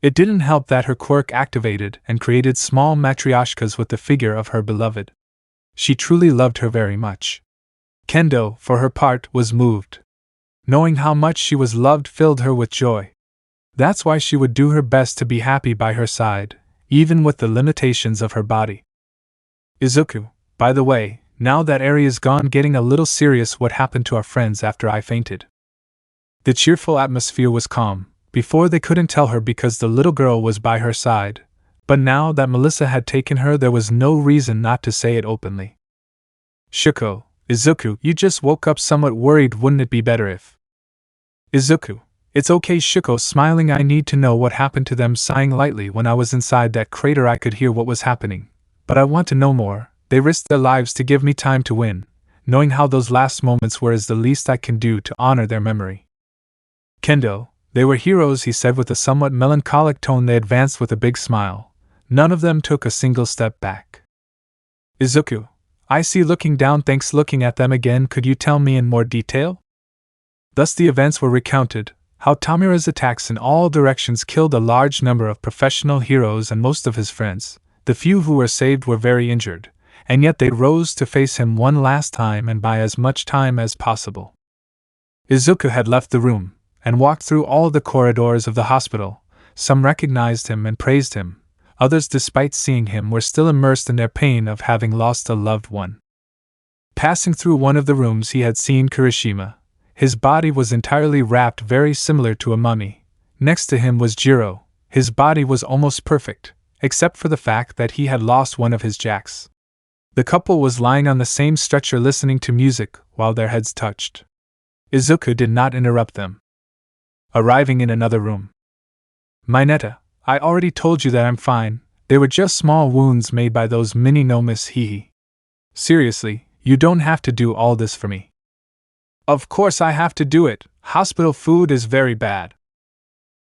It didn't help that her quirk activated and created small matryoshkas with the figure of her beloved. She truly loved her very much. Kendo, for her part, was moved. Knowing how much she was loved filled her with joy. That's why she would do her best to be happy by her side, even with the limitations of her body. Izuku, by the way, now that area's gone getting a little serious, what happened to our friends after I fainted? The cheerful atmosphere was calm. Before they couldn't tell her because the little girl was by her side, but now that Melissa had taken her there was no reason not to say it openly. Shuko, Izuku, you just woke up somewhat worried, wouldn't it be better if… Izuku, it's okay. Shuko, smiling, I need to know what happened to them. Sighing lightly, when I was inside that crater I could hear what was happening, but I want to know more. They risked their lives to give me time to win. Knowing how those last moments were is the least I can do to honor their memory. Kendo, they were heroes, he said with a somewhat melancholic tone. They advanced with a big smile. None of them took a single step back. Izuku, I see. Looking down, thanks. Looking at them again, could you tell me in more detail? Thus the events were recounted, how Tamira's attacks in all directions killed a large number of professional heroes and most of his friends. The few who were saved were very injured, and yet they rose to face him one last time and buy as much time as possible. Izuku had left the room and walked through all the corridors of the hospital. Some recognized him and praised him. Others, despite seeing him, were still immersed in their pain of having lost a loved one. Passing through one of the rooms he had seen Kirishima. His body was entirely wrapped, very similar to a mummy. Next to him was Jiro. His body was almost perfect, except for the fact that he had lost one of his jacks. The couple was lying on the same stretcher listening to music while their heads touched. Izuku did not interrupt them. Arriving in another room. Mineta, I already told you that I'm fine. They were just small wounds made by those mini gnomes, hee. Seriously, you don't have to do all this for me. Of course I have to do it. Hospital food is very bad.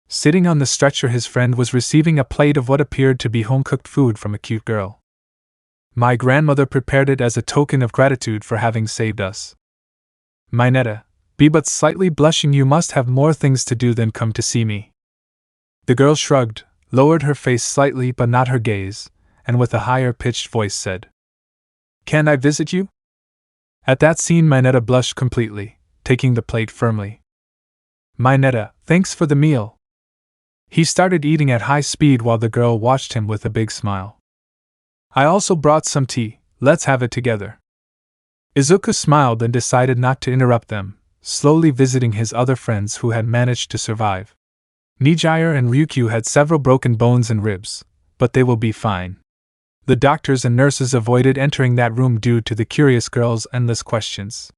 Sitting on the stretcher, his friend was receiving a plate of what appeared to be home-cooked food from a cute girl. My grandmother prepared it as a token of gratitude for having saved us. Mineta, be but slightly blushing, you must have more things to do than come to see me. The girl shrugged, lowered her face slightly but not her gaze, and with a higher-pitched voice said, Can I visit you? At that scene Mineta blushed completely, taking the plate firmly. Mineta, thanks for the meal. He started eating at high speed while the girl watched him with a big smile. I also brought some tea, let's have it together. Izuku smiled and decided not to interrupt them, slowly visiting his other friends who had managed to survive. Nijire and Ryukyu had several broken bones and ribs, but they will be fine. The doctors and nurses avoided entering that room due to the curious girl's endless questions.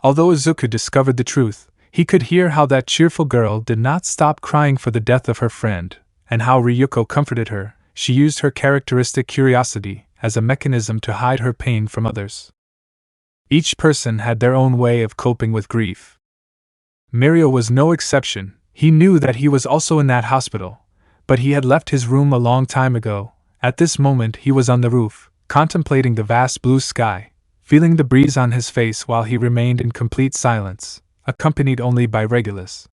Although Izuku discovered the truth, he could hear how that cheerful girl did not stop crying for the death of her friend, and how Ryuko comforted her. She used her characteristic curiosity as a mechanism to hide her pain from others. Each person had their own way of coping with grief. Mirio was no exception. He knew that he was also in that hospital, but he had left his room a long time ago. At this moment he was on the roof, contemplating the vast blue sky, feeling the breeze on his face while he remained in complete silence, accompanied only by Regulus.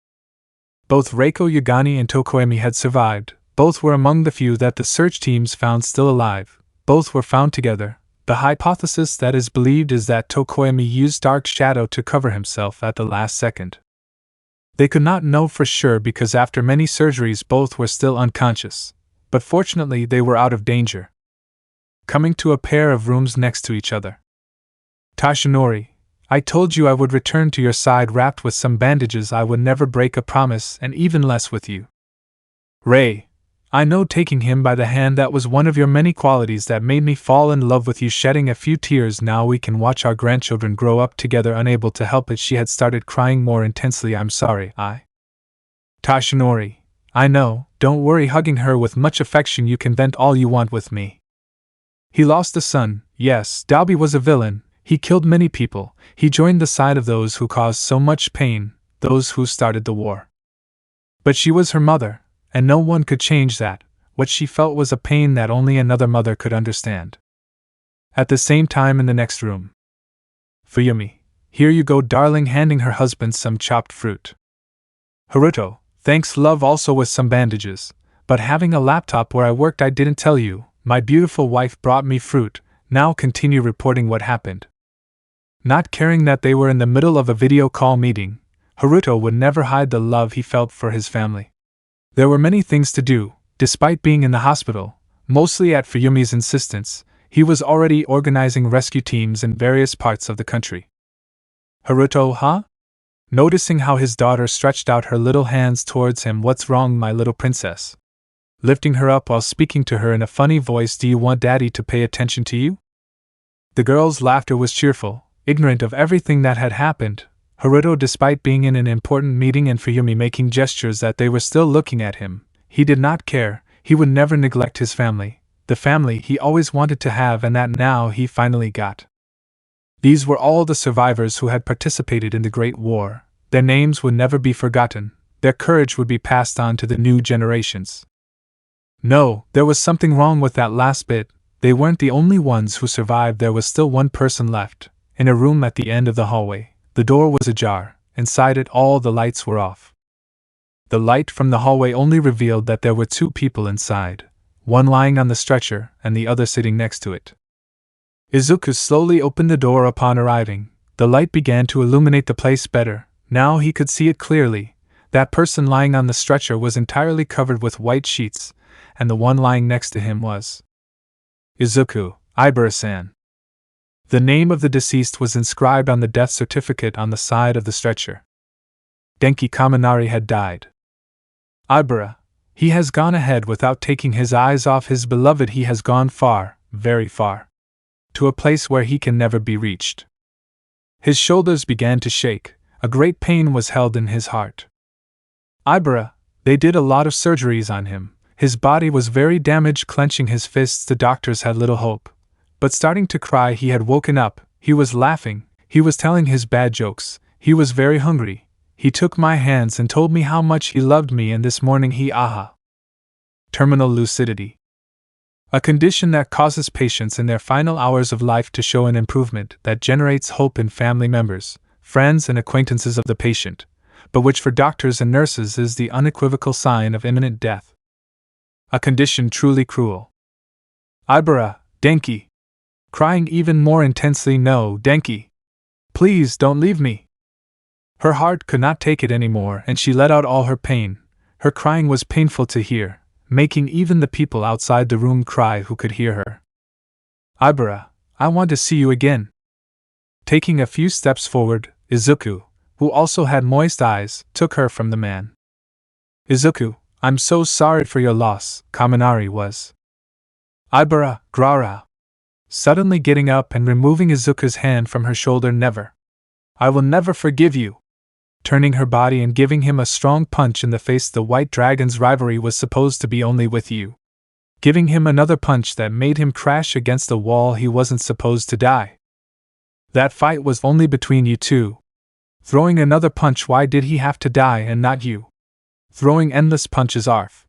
Both Reiko Yagami and Tokoemi had survived. Both were among the few that the search teams found still alive. Both were found together. The hypothesis that is believed is that Tokoemi used Dark Shadow to cover himself at the last second. They could not know for sure because after many surgeries both were still unconscious, but fortunately they were out of danger. Coming to a pair of rooms next to each other. Tashinori, I told you I would return to your side wrapped with some bandages. I would never break a promise, and even less with you. Rei, I know, taking him by the hand, that was one of your many qualities that made me fall in love with you. Shedding a few tears, now we can watch our grandchildren grow up together. Unable to help it, she had started crying more intensely. I'm sorry, Tashinori, I know, don't worry. Hugging her with much affection, you can vent all you want with me. He lost a son, yes, Dalby was a villain, he killed many people, he joined the side of those who caused so much pain, those who started the war. But she was her mother, and no one could change that. What she felt was a pain that only another mother could understand. At the same time in the next room. Fuyumi, here you go, darling, handing her husband some chopped fruit. Haruto, thanks, love, also with some bandages, but having a laptop where I worked, I didn't tell you. My beautiful wife brought me fruit. Now continue reporting what happened. Not caring that they were in the middle of a video call meeting, Haruto would never hide the love he felt for his family. There were many things to do. Despite being in the hospital, mostly at Fuyumi's insistence, he was already organizing rescue teams in various parts of the country. Haruto, huh? Noticing how his daughter stretched out her little hands towards him. What's wrong, my little princess? Lifting her up while speaking to her in a funny voice. Do you want daddy to pay attention to you? The girl's laughter was cheerful, ignorant of everything that had happened. Haruto, despite being in an important meeting and Fuyumi making gestures that they were still looking at him, he did not care. He would never neglect his family, the family he always wanted to have and that now he finally got. These were all the survivors who had participated in the Great War. Their names would never be forgotten, their courage would be passed on to the new generations. No, there was something wrong with that last bit. They weren't the only ones who survived. There was still one person left, in a room at the end of the hallway. The door was ajar. Inside it all the lights were off. The light from the hallway only revealed that there were two people inside, one lying on the stretcher and the other sitting next to it. Izuku slowly opened the door upon arriving. The light began to illuminate the place better. Now he could see it clearly. That person lying on the stretcher was entirely covered with white sheets, and the one lying next to him was Izuku, Ibara-san. The name of the deceased was inscribed on the death certificate on the side of the stretcher. Denki Kaminari had died. Ibara, he has gone ahead without taking his eyes off his beloved. He has gone far, very far. To a place where he can never be reached. His shoulders began to shake. A great pain was held in his heart. Ibara, they did a lot of surgeries on him. His body was very damaged. Clenching his fists, the doctors had little hope. But starting to cry, he had woken up. He was laughing. He was telling his bad jokes. He was very hungry. He took my hands and told me how much he loved me, and this morning he Terminal lucidity. A condition that causes patients in their final hours of life to show an improvement that generates hope in family members, friends and acquaintances of the patient, but which for doctors and nurses is the unequivocal sign of imminent death. A condition truly cruel. Ibara, Denki. Crying even more intensely. No, Denki. Please don't leave me. Her heart could not take it anymore and she let out all her pain. Her crying was painful to hear, making even the people outside the room cry who could hear her. Ibara, I want to see you again. Taking a few steps forward, Izuku, who also had moist eyes, took her from the man. Izuku, I'm so sorry for your loss, Kaminari was. Ibara, Grara. Suddenly getting up and removing Izuku's hand from her shoulder. Never. I will never forgive you. Turning her body and giving him a strong punch in the face. The White Dragon's rivalry was supposed to be only with you. Giving him another punch that made him crash against the wall. He wasn't supposed to die. That fight was only between you two. Throwing another punch. Why did he have to die and not you? Throwing endless punches. Arf.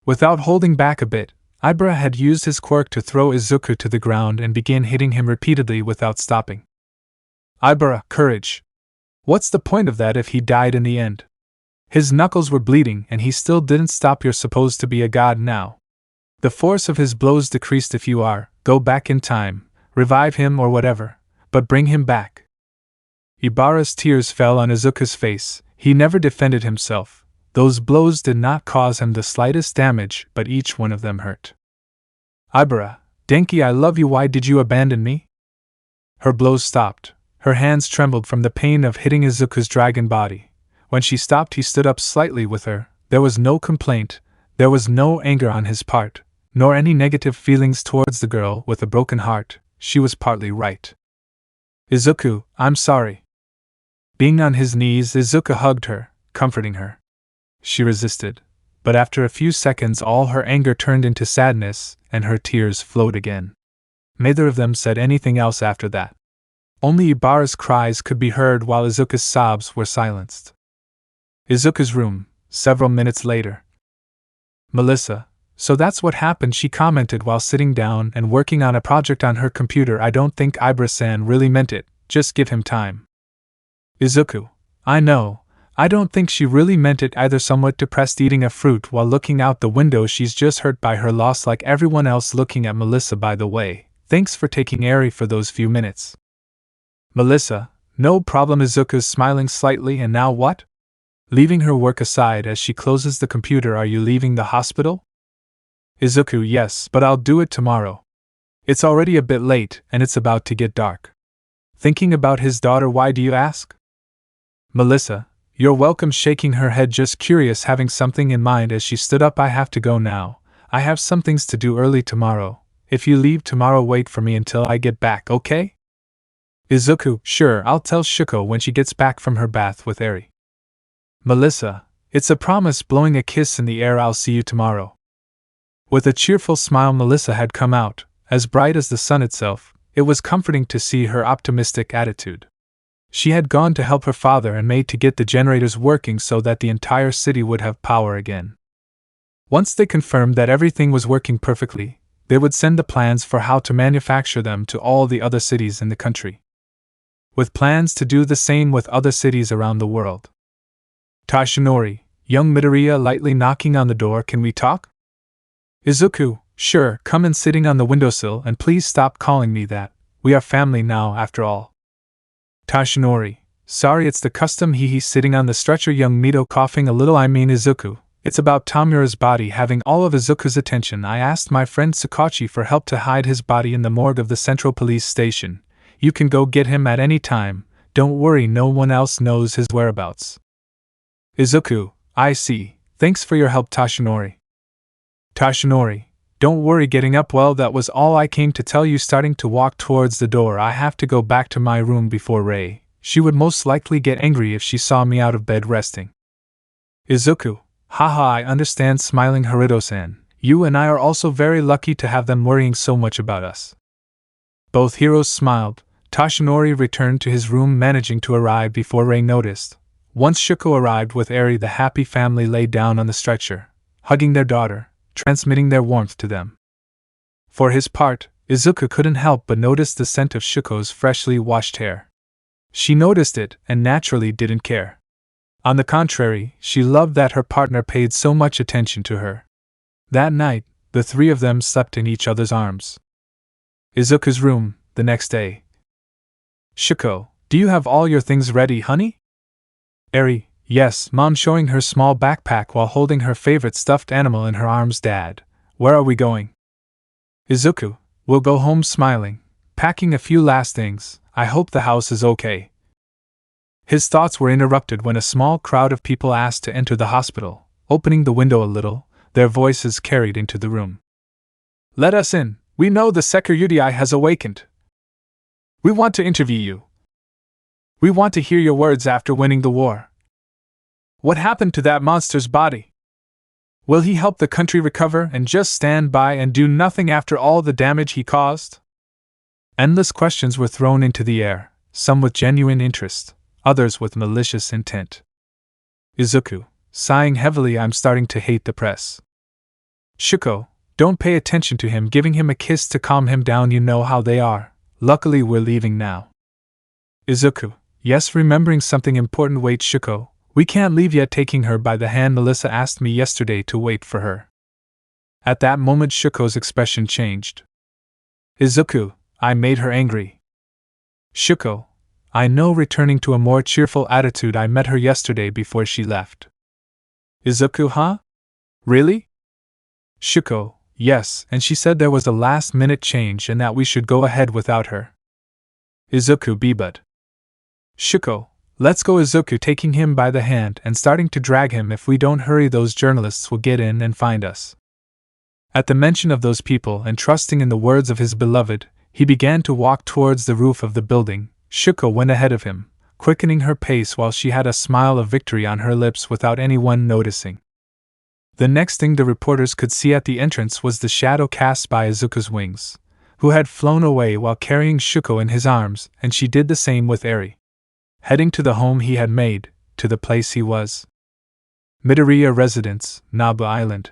Without holding back a bit, Ibara had used his quirk to throw Izuku to the ground and began hitting him repeatedly without stopping. Ibara, courage. What's the point of that if he died in the end? His knuckles were bleeding and he still didn't stop. You're supposed to be a god now. The force of his blows decreased. If you are, go back in time, revive him or whatever, but bring him back. Ibara's tears fell on Izuku's face. He never defended himself. Those blows did not cause him the slightest damage, but each one of them hurt. Ibara, Denki, I love you. Why did you abandon me? Her blows stopped. Her hands trembled from the pain of hitting Izuku's dragon body. When she stopped, he stood up slightly with her. There was no complaint, there was no anger on his part, nor any negative feelings towards the girl with a broken heart. She was partly right. Izuku, I'm sorry. Being on his knees, Izuku hugged her, comforting her. She resisted, but after a few seconds all her anger turned into sadness, and her tears flowed again. Neither of them said anything else after that. Only Ibara's cries could be heard while Izuku's sobs were silenced. Izuku's room, several minutes later. Melissa, so that's what happened, she commented while sitting down and working on a project on her computer. I don't think Ibara-san really meant it, just give him time. Izuku, I know, I don't think she really meant it either. Somewhat depressed, eating a fruit while looking out the window. She's just hurt by her loss like everyone else. Looking at Melissa, by the way, thanks for taking Eri for those few minutes. Melissa, no problem. Izuku's smiling slightly. And now what? Leaving her work aside as she closes the computer, are you leaving the hospital? Izuku, yes, but I'll do it tomorrow. It's already a bit late, and it's about to get dark. Thinking about his daughter, why do you ask? Melissa, you're welcome, shaking her head, just curious, having something in mind as she stood up. I have to go now. I have some things to do early tomorrow. If you leave tomorrow, wait for me until I get back, okay? Izuku, sure, I'll tell Shuko when she gets back from her bath with Eri. Melissa, it's a promise, blowing a kiss in the air. I'll see you tomorrow. With a cheerful smile, Melissa had come out, as bright as the sun itself. It was comforting to see her optimistic attitude. She had gone to help her father and made to get the generators working so that the entire city would have power again. Once they confirmed that everything was working perfectly, they would send the plans for how to manufacture them to all the other cities in the country, with plans to do the same with other cities around the world. Tashinori, young Midoriya lightly knocking on the door. Can we talk? Izuku, sure, come in, sitting on the windowsill, and please stop calling me that. We are family now, after all. Tashinori, sorry, it's the custom. He's sitting on the stretcher. Young Mito coughing a little. I mean, Izuku, it's about Tamura's body. Having all of Izuku's attention, I asked my friend Tsukachi for help to hide his body in the morgue of the central police station. You can go get him at any time. Don't worry, no one else knows his whereabouts. Izuku, I see. Thanks for your help, Tashinori. Tashinori, don't worry, getting up. Well, that was all I came to tell you. Starting to walk towards the door. I have to go back to my room before Rei. She would most likely get angry if she saw me out of bed resting. Izuku, haha, I understand, smiling. Haruto-san, you and I are also very lucky to have them worrying so much about us. Both heroes smiled. Tashinori returned to his room, managing to arrive before Rei noticed. Once Shuko arrived with Eri, the happy family lay down on the stretcher, hugging their daughter, transmitting their warmth to them. For his part, Izuku couldn't help but notice the scent of Shuko's freshly washed hair. She noticed it and naturally didn't care. On the contrary, she loved that her partner paid so much attention to her. That night, the three of them slept in each other's arms. Izuku's room, the next day. Shuko, do you have all your things ready, honey? Eri, yes, Mom, showing her small backpack while holding her favorite stuffed animal in her arms. Dad, where are we going? Izuku, we'll go home, smiling, packing a few last things. I hope the house is okay. His thoughts were interrupted when a small crowd of people asked to enter the hospital. Opening the window a little, their voices carried into the room. Let us in. We know the sekiryuutei has awakened. We want to interview you. We want to hear your words after winning the war. What happened to that monster's body? Will he help the country recover and just stand by and do nothing after all the damage he caused? Endless questions were thrown into the air, some with genuine interest, others with malicious intent. Izuku, sighing heavily, I'm starting to hate the press. Shuko, don't pay attention to him, giving him a kiss to calm him down. You know how they are. Luckily we're leaving now. Izuku, yes, remembering something important. Wait, Shuko, we can't leave yet. Taking her by the hand, Melissa asked me yesterday to wait for her. At that moment Shuko's expression changed. Izuku, I made her angry. Shuko, I know, returning to a more cheerful attitude. I met her yesterday before she left. Izuku, huh? Really? Shuko, yes, and she said there was a last-minute change and that we should go ahead without her. Izuku, but. Shuko, let's go. Izuku, taking him by the hand and starting to drag him. If we don't hurry, those journalists will get in and find us. At the mention of those people and trusting in the words of his beloved, he began to walk towards the roof of the building. Shuko went ahead of him, quickening her pace while she had a smile of victory on her lips without anyone noticing. The next thing the reporters could see at the entrance was the shadow cast by Izuku's wings, who had flown away while carrying Shuko in his arms, and she did the same with Eri. Heading to the home he had made, to the place he was. Midoriya residence, Nabu Island.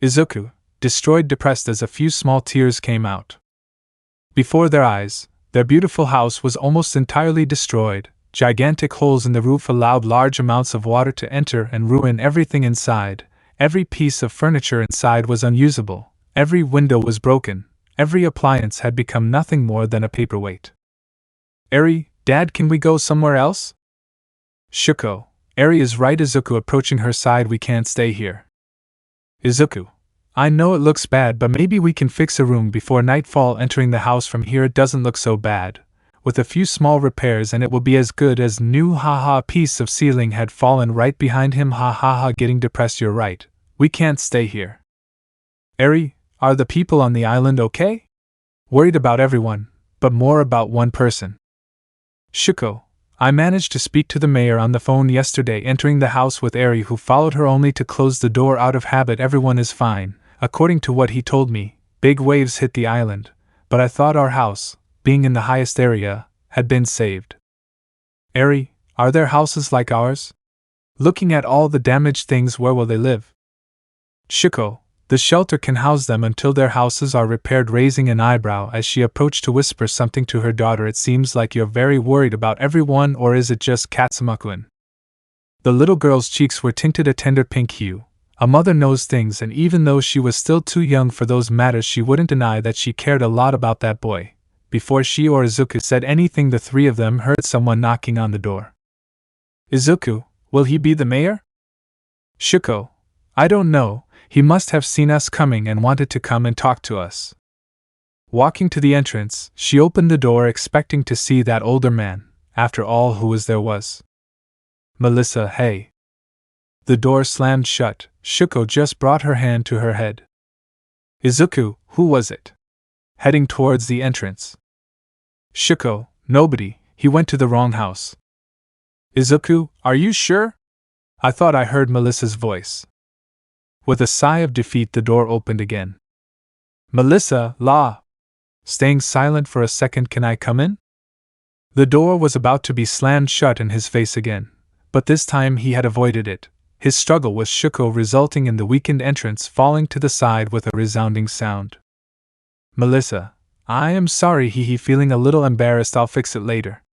Izuku, destroyed, depressed as a few small tears came out. Before their eyes, their beautiful house was almost entirely destroyed. Gigantic holes in the roof allowed large amounts of water to enter and ruin everything inside. Every piece of furniture inside was unusable. Every window was broken. Every appliance had become nothing more than a paperweight. Eri, Dad, can we go somewhere else? Shuko, Eri is right. Izuku approaching her side. We can't stay here. Izuku, I know it looks bad, but maybe we can fix a room before nightfall. Entering the house from here, it doesn't look so bad. With a few small repairs and it will be as good as new. Haha, a piece of ceiling had fallen right behind him. Haha, getting depressed. You're right. We can't stay here. Eri, are the people on the island okay? Worried about everyone, but more about one person. Shuko, I managed to speak to the mayor on the phone yesterday. Entering the house with Eri, who followed her only to close the door out of habit. Everyone is fine, according to what he told me. Big waves hit the island, but I thought our house, being in the highest area, had been saved. Eri, are there houses like ours? Looking at all the damaged things, where will they live? Shuko, the shelter can house them until their houses are repaired. Raising an eyebrow as she approached to whisper something to her daughter. It seems like you're very worried about everyone, or is it just Katsuma-kun? The little girl's cheeks were tinted a tender pink hue. A mother knows things, and even though she was still too young for those matters, she wouldn't deny that she cared a lot about that boy. Before she or Izuku said anything, the three of them heard someone knocking on the door. Izuku, will he be the mayor? Shuko, I don't know. He must have seen us coming and wanted to come and talk to us. Walking to the entrance, she opened the door expecting to see that older man. After all, who was there was Melissa. Hey. The door slammed shut. Shuko just brought her hand to her head. Izuku, who was it? Heading towards the entrance. Shuko, nobody, he went to the wrong house. Izuku, are you sure? I thought I heard Melissa's voice. With a sigh of defeat, the door opened again. Melissa, Staying silent for a second, can I come in? The door was about to be slammed shut in his face again, but this time he had avoided it, his struggle with Shuko resulting in the weakened entrance falling to the side with a resounding sound. Melissa, I am sorry, he feeling a little embarrassed. I'll fix it later.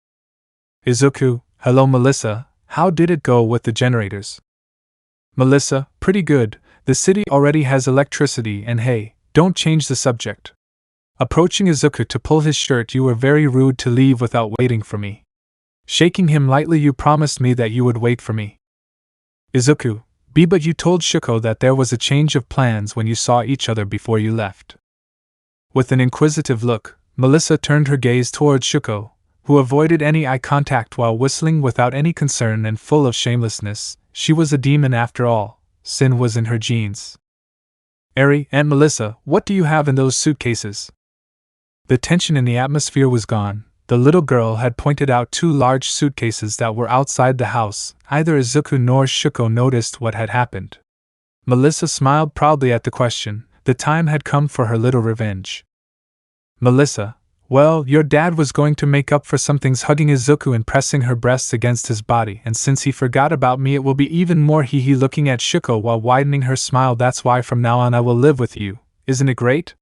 Izuku, hello Melissa, how did it go with the generators? Melissa, pretty good. The city already has electricity, and hey, don't change the subject. Approaching Izuku to pull his shirt. You were very rude to leave without waiting for me. Shaking him lightly. You promised me that you would wait for me. Izuku, but you told Shuko that there was a change of plans when you saw each other before you left. With an inquisitive look, Melissa turned her gaze towards Shuko, who avoided any eye contact while whistling without any concern and full of shamelessness. She was a demon after all. Sin was in her genes. Eri, Aunt Melissa, what do you have in those suitcases? The tension in the atmosphere was gone. The little girl had pointed out two large suitcases that were outside the house. Neither Izuku nor Shuko noticed what had happened. Melissa smiled proudly at the question. The time had come for her little revenge. Melissa, well, your dad was going to make up for some things. Hugging Izuku and pressing her breasts against his body, and since he forgot about me, it will be even more. He looking at Shuko while widening her smile. That's why from now on I will live with you. Isn't it great?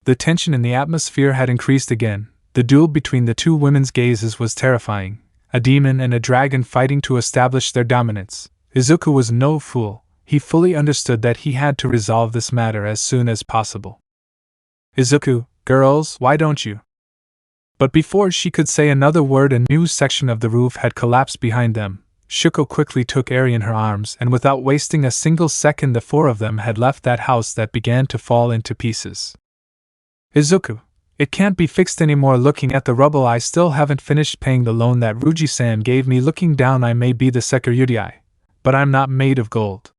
The tension in the atmosphere had increased again. The duel between the two women's gazes was terrifying. A demon and a dragon fighting to establish their dominance. Izuku was no fool. He fully understood that he had to resolve this matter as soon as possible. Izuku, girls, why don't you? But before she could say another word, a new section of the roof had collapsed behind them. Shuko quickly took Eri in her arms, and without wasting a single second, the four of them had left that house that began to fall into pieces. Izuku, it can't be fixed anymore. Looking at the rubble, I still haven't finished paying the loan that Ruji-san gave me. Looking down, I may be the sekiryuutei, but I'm not made of gold.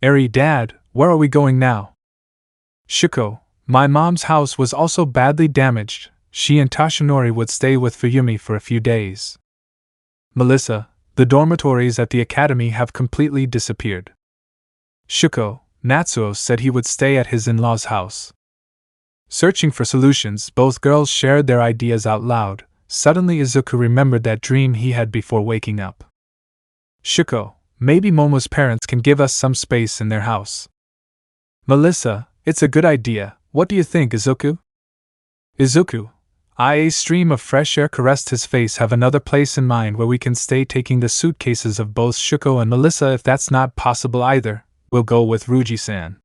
Eri, Dad, where are we going now? Shuko, my mom's house was also badly damaged. She and Toshinori would stay with Fuyumi for a few days. Melissa, the dormitories at the academy have completely disappeared. Shuko, Natsuo said he would stay at his in-laws' house. Searching for solutions, both girls shared their ideas out loud. Suddenly Izuku remembered that dream he had before waking up. Shuko, maybe Momo's parents can give us some space in their house. Melissa, it's a good idea. What do you think, Izuku? Izuku, a stream of fresh air caressed his face. Have another place in mind where we can stay, taking the suitcases of both Shuko and Melissa. If that's not possible either, we'll go with Ruji-san.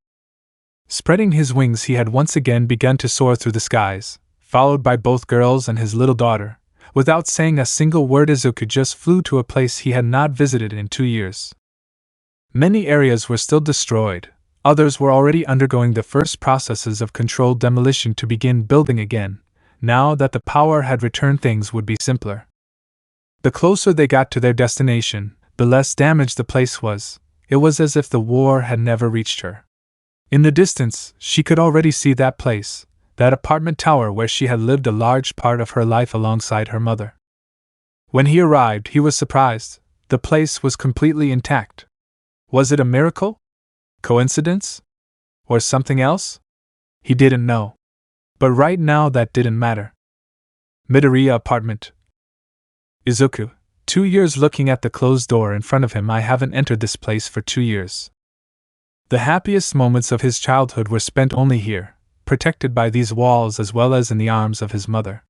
Spreading his wings, he had once again begun to soar through the skies, followed by both girls and his little daughter. Without saying a single word, Izuku just flew to a place he had not visited in 2 years. Many areas were still destroyed, others were already undergoing the first processes of controlled demolition to begin building again. Now that the power had returned, things would be simpler. The closer they got to their destination, the less damaged the place was. It was as if the war had never reached her. In the distance, she could already see that place, that apartment tower where she had lived a large part of her life alongside her mother. When he arrived, he was surprised. The place was completely intact. Was it a miracle? Coincidence? Or something else? He didn't know. But right now that didn't matter. Midoriya apartment. Izuku, 2 years. Looking at the closed door in front of him, I haven't entered this place for 2 years. The happiest moments of his childhood were spent only here, protected by these walls as well as in the arms of his mother.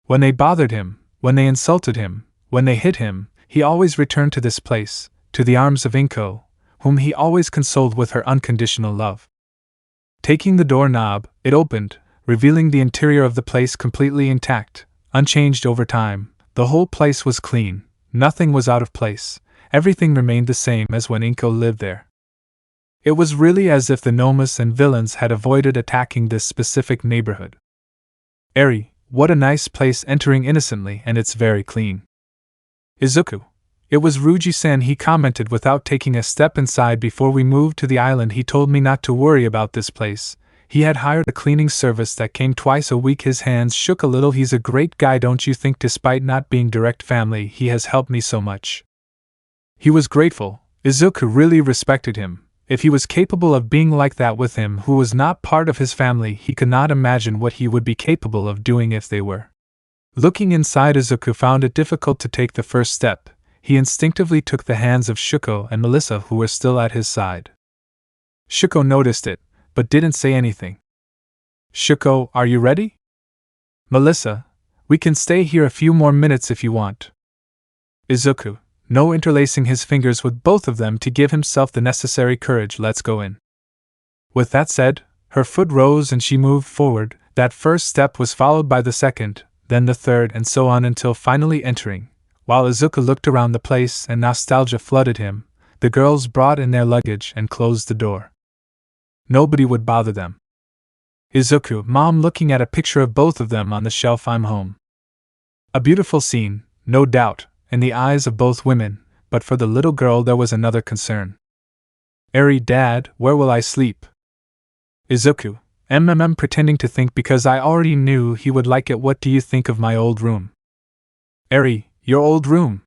When they bothered him, when they insulted him, when they hit him, he always returned to this place, to the arms of Inko, whom he always consoled with her unconditional love. Taking the doorknob, it opened, revealing the interior of the place completely intact, unchanged over time. The whole place was clean, nothing was out of place, everything remained the same as when Inko lived there. It was really as if the gnomes and villains had avoided attacking this specific neighborhood. Eri, what a nice place, entering innocently, and it's very clean. Izuku. It was Ruji-san, he commented without taking a step inside. Before we moved to the island, he told me not to worry about this place. He had hired a cleaning service that came twice a week. His hands shook a little. He's a great guy, don't you think? Despite not being direct family, he has helped me so much. He was grateful. Izuku really respected him. If he was capable of being like that with him who was not part of his family, he could not imagine what he would be capable of doing if they were. Looking inside, Izuku found it difficult to take the first step. He instinctively took the hands of Shuko and Melissa, who were still at his side. Shuko noticed it, but didn't say anything. Shuko, are you ready? Melissa, we can stay here a few more minutes if you want. Izuku, no, interlacing his fingers with both of them to give himself the necessary courage. Let's go in. With that said, her foot rose and she moved forward. That first step was followed by the second, then the third, and so on until finally entering. While Izuku looked around the place and nostalgia flooded him, the girls brought in their luggage and closed the door. Nobody would bother them. Izuku, Mom, looking at a picture of both of them on the shelf. I'm home. A beautiful scene, no doubt, in the eyes of both women, but for the little girl there was another concern. Eri, Dad, where will I sleep? Izuku, pretending to think because I already knew he would like it. What do you think of my old room? Eri, your old room?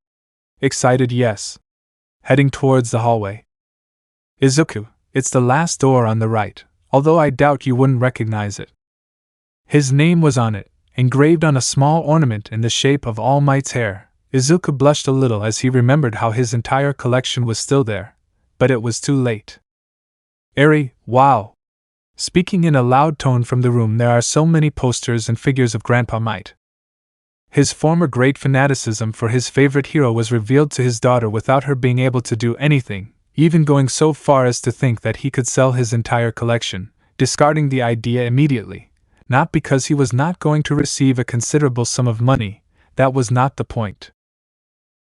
Excited, yes. Heading towards the hallway. Izuku, it's the last door on the right, although I doubt you wouldn't recognize it. His name was on it, engraved on a small ornament in the shape of All Might's hair. Izuku blushed a little as he remembered how his entire collection was still there, but it was too late. Eri, wow! Speaking in a loud tone from the room, there are so many posters and figures of Grandpa Might. His former great fanaticism for his favorite hero was revealed to his daughter without her being able to do anything, even going so far as to think that he could sell his entire collection, discarding the idea immediately, not because he was not going to receive a considerable sum of money. That was not the point.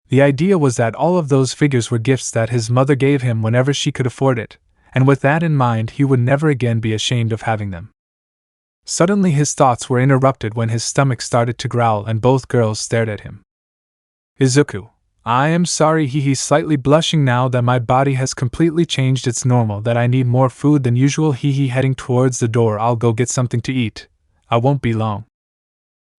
The idea was that all of those figures were gifts that his mother gave him whenever she could afford it, and with that in mind he would never again be ashamed of having them. Suddenly his thoughts were interrupted when his stomach started to growl and both girls stared at him. Izuku, I am sorry, he slightly blushing. Now that my body has completely changed, it's normal that I need more food than usual. Heading towards the door. I'll go get something to eat. I won't be long.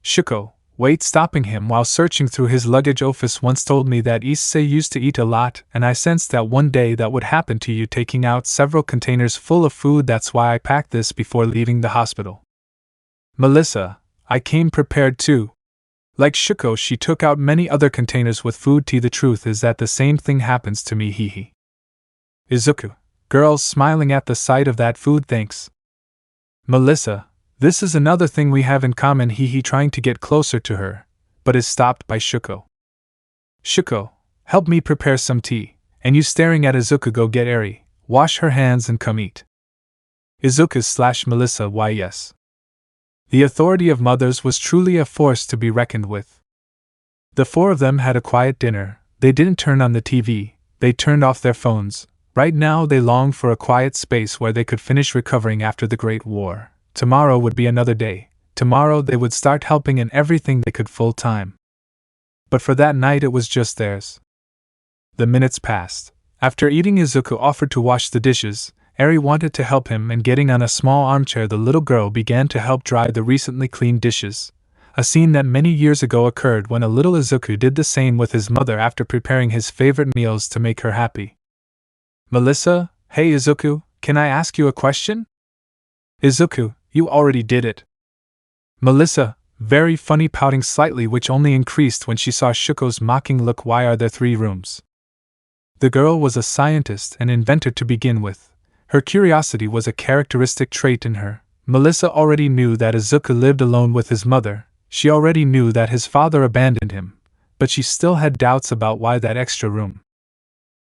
Shuko, wait, stopping him while searching through his luggage. Office once told me that Issei used to eat a lot, and I sensed that one day that would happen to you, taking out several containers full of food. That's why I packed this before leaving the hospital. Melissa, I came prepared too. Like Shuko, she took out many other containers with food. The truth is that the same thing happens to me. Izuku, girls smiling at the sight of that food. Thanks. Melissa, this is another thing we have in common. Trying to get closer to her, but is stopped by Shuko. Shuko, help me prepare some tea, and you staring at Izuku, go get Eri, wash her hands and come eat. Izuku/Melissa, why yes. The authority of mothers was truly a force to be reckoned with. The four of them had a quiet dinner. They didn't turn on the TV, they turned off their phones. Right now they longed for a quiet space where they could finish recovering after the Great War. Tomorrow would be another day. Tomorrow they would start helping in everything they could full time. But for that night it was just theirs. The minutes passed. After eating, Izuku offered to wash the dishes. Eri wanted to help him, and getting on a small armchair, the little girl began to help dry the recently cleaned dishes. A scene that many years ago occurred when a little Izuku did the same with his mother after preparing his favorite meals to make her happy. Melissa, hey Izuku, can I ask you a question? Izuku, you already did it. Melissa, very funny, pouting slightly, which only increased when she saw Shuko's mocking look. Why are there 3 rooms? The girl was a scientist and inventor to begin with. Her curiosity was a characteristic trait in her. Melissa already knew that Izuku lived alone with his mother. She already knew that his father abandoned him, but she still had doubts about why that extra room.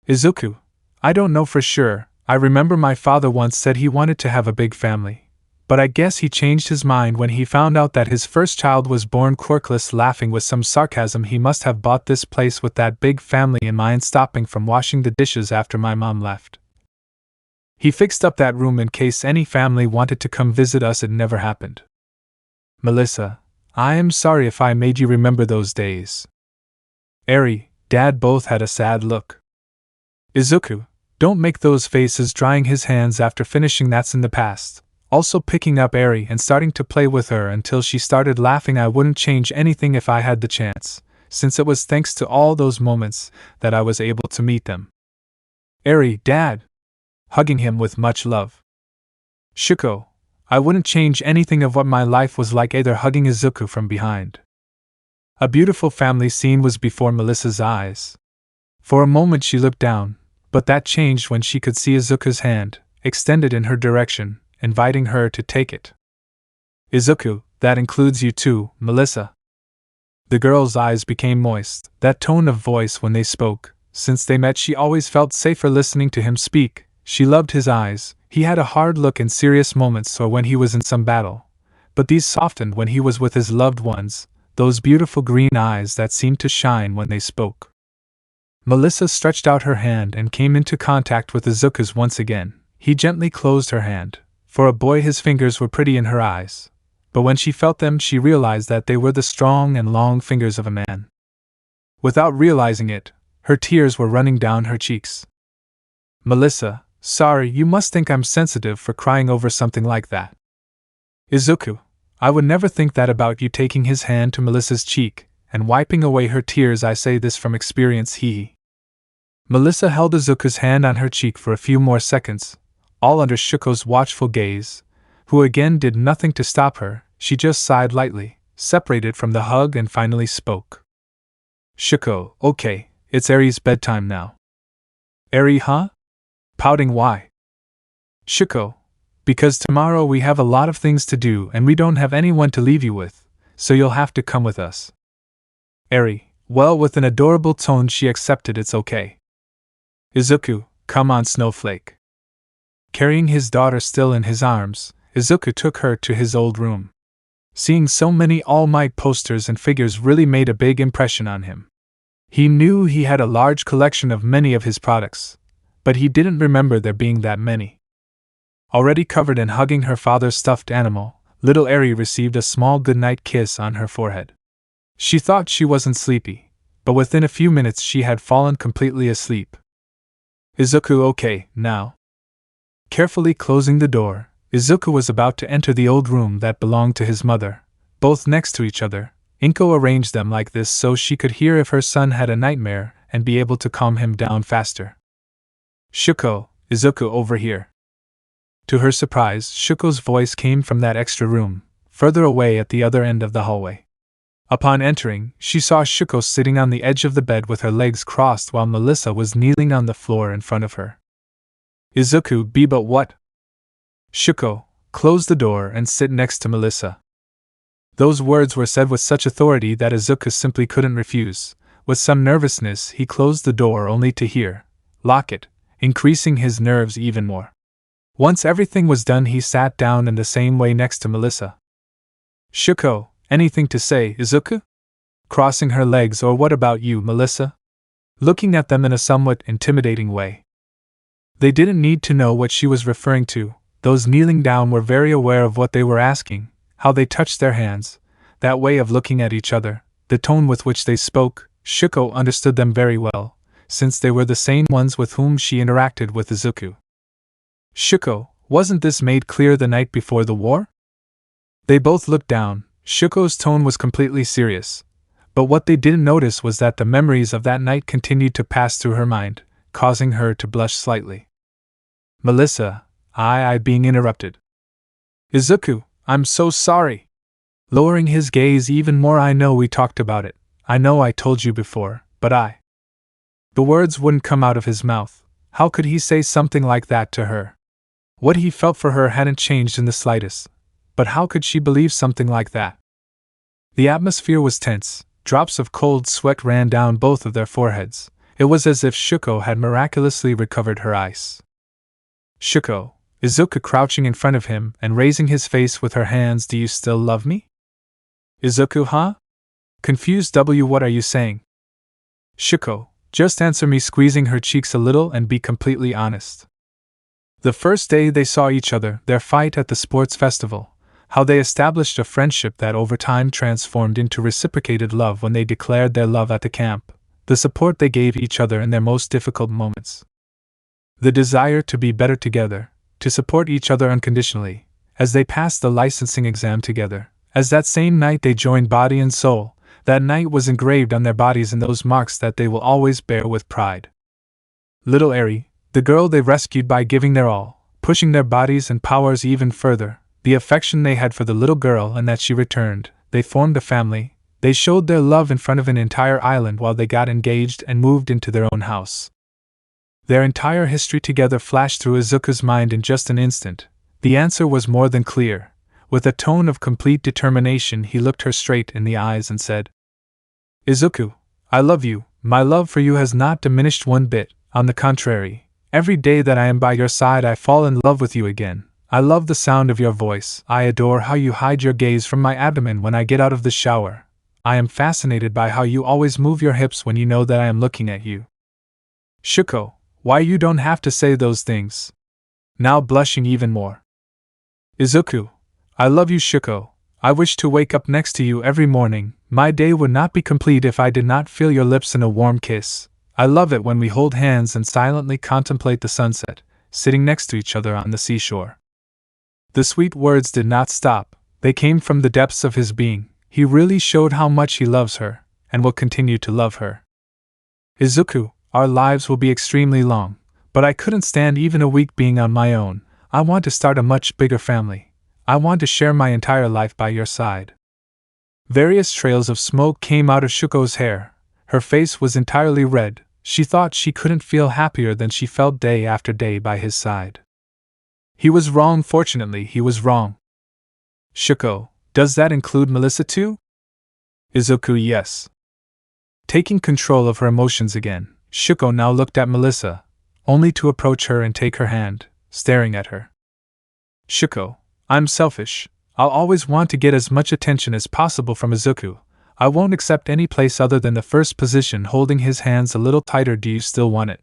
Izuku, I don't know for sure. I remember my father once said he wanted to have a big family, but I guess he changed his mind when he found out that his first child was born. Quirkless, laughing with some sarcasm, he must have bought this place with that big family in mind, stopping from washing the dishes after my mom left. He fixed up that room in case any family wanted to come visit us. It never happened. Melissa, I am sorry if I made you remember those days. Eri, Dad both had a sad look. Izuku, don't make those faces, drying his hands after finishing. That's in the past. Also picking up Eri and starting to play with her until she started laughing. I wouldn't change anything if I had the chance, since it was thanks to all those moments that I was able to meet them. Eri, Dad, hugging him with much love. Shuko, I wouldn't change anything of what my life was like either, hugging Izuku from behind. A beautiful family scene was before Melissa's eyes. For a moment she looked down, but that changed when she could see Izuku's hand, extended in her direction, inviting her to take it. Izuku, that includes you too, Melissa. The girl's eyes became moist. That tone of voice when they spoke, since they met she always felt safer listening to him speak. She loved his eyes. He had a hard look in serious moments or when he was in some battle, but these softened when he was with his loved ones, those beautiful green eyes that seemed to shine when they spoke. Melissa stretched out her hand and came into contact with Izuku's once again. He gently closed her hand. For a boy, his fingers were pretty in her eyes, but when she felt them she realized that they were the strong and long fingers of a man. Without realizing it, her tears were running down her cheeks. Melissa, sorry, you must think I'm sensitive for crying over something like that. Izuku, I would never think that about you, taking his hand to Melissa's cheek and wiping away her tears. I say this from experience. Melissa held Izuku's hand on her cheek for a few more seconds, all under Shuko's watchful gaze, who again did nothing to stop her. She just sighed lightly, separated from the hug, and finally spoke. Shuko, okay, it's Eri's bedtime now. Eri, huh? Pouting, why? Shuko, because tomorrow we have a lot of things to do and we don't have anyone to leave you with, so you'll have to come with us. Eri, well, with an adorable tone she accepted. It's okay. Izuku, come on, snowflake. Carrying his daughter still in his arms, Izuku took her to his old room. Seeing so many All Might posters and figures really made a big impression on him. He knew he had a large collection of many of his products, but he didn't remember there being that many. Already covered in hugging her father's stuffed animal, little Eri received a small goodnight kiss on her forehead. She thought she wasn't sleepy, but within a few minutes she had fallen completely asleep. Izuku, okay, now. Carefully closing the door, Izuku was about to enter the old room that belonged to his mother, both next to each other. Inko arranged them like this so she could hear if her son had a nightmare and be able to calm him down faster. Shuko, Izuku, over here. To her surprise, Shuko's voice came from that extra room, further away at the other end of the hallway. Upon entering, she saw Shuko sitting on the edge of the bed with her legs crossed while Melissa was kneeling on the floor in front of her. Izuku, but what? Shuko, close the door and sit next to Melissa. Those words were said with such authority that Izuku simply couldn't refuse. With some nervousness, he closed the door only to hear, lock it, increasing his nerves even more. Once everything was done, he sat down in the same way next to Melissa. Shuko, anything to say, Izuku? Crossing her legs, or what about you, Melissa? Looking at them in a somewhat intimidating way. They didn't need to know what she was referring to. Those kneeling down were very aware of what they were asking, how they touched their hands, that way of looking at each other, the tone with which they spoke. Shuko understood them very well, since they were the same ones with whom she interacted with Izuku. Shuko, wasn't this made clear the night before the war? They both looked down. Shuko's tone was completely serious, but what they didn't notice was that the memories of that night continued to pass through her mind, causing her to blush slightly. Melissa, I being interrupted. Izuku, I'm so sorry. Lowering his gaze even more, I know we talked about it. I know I told you before, but The words wouldn't come out of his mouth. How could he say something like that to her? What he felt for her hadn't changed in the slightest, but how could she believe something like that? The atmosphere was tense. Drops of cold sweat ran down both of their foreheads. It was as if Shuko had miraculously recovered her ice. Shuko, Izuku crouching in front of him and raising his face with her hands, do you still love me? Izuku, huh? Confused, what are you saying? Shuko, just answer me, squeezing her cheeks a little, and be completely honest. The first day they saw each other, their fight at the sports festival, how they established a friendship that over time transformed into reciprocated love when they declared their love at the camp, the support they gave each other in their most difficult moments. The desire to be better together, to support each other unconditionally, as they passed the licensing exam together, as that same night they joined body and soul, that night was engraved on their bodies in those marks that they will always bear with pride. Little Eri, the girl they rescued by giving their all, pushing their bodies and powers even further, the affection they had for the little girl and that she returned, they formed a family, they showed their love in front of an entire island while they got engaged and moved into their own house. Their entire history together flashed through Izuku's mind in just an instant. The answer was more than clear. With a tone of complete determination, he looked her straight in the eyes and said, Izuku, I love you. My love for you has not diminished one bit. On the contrary, every day that I am by your side I fall in love with you again. I love the sound of your voice. I adore how you hide your gaze from my abdomen when I get out of the shower. I am fascinated by how you always move your hips when you know that I am looking at you. Shuko, why you don't have to say those things? Now blushing even more. Izuku, I love you, Shuko. I wish to wake up next to you every morning. My day would not be complete if I did not feel your lips in a warm kiss. I love it when we hold hands and silently contemplate the sunset, sitting next to each other on the seashore. The sweet words did not stop. They came from the depths of his being. He really showed how much he loves her, and will continue to love her. Izuku, our lives will be extremely long, but I couldn't stand even a week being on my own. I want to start a much bigger family. I want to share my entire life by your side. Various trails of smoke came out of Shuko's hair. Her face was entirely red. She thought she couldn't feel happier than she felt day after day by his side. He was wrong, fortunately, he was wrong. Shuko, does that include Melissa too? Izuku, yes. Taking control of her emotions again, Shuko now looked at Melissa, only to approach her and take her hand, staring at her. Shuko, I'm selfish. I'll always want to get as much attention as possible from Izuku. I won't accept any place other than the first position, holding his hands a little tighter. Do you still want it?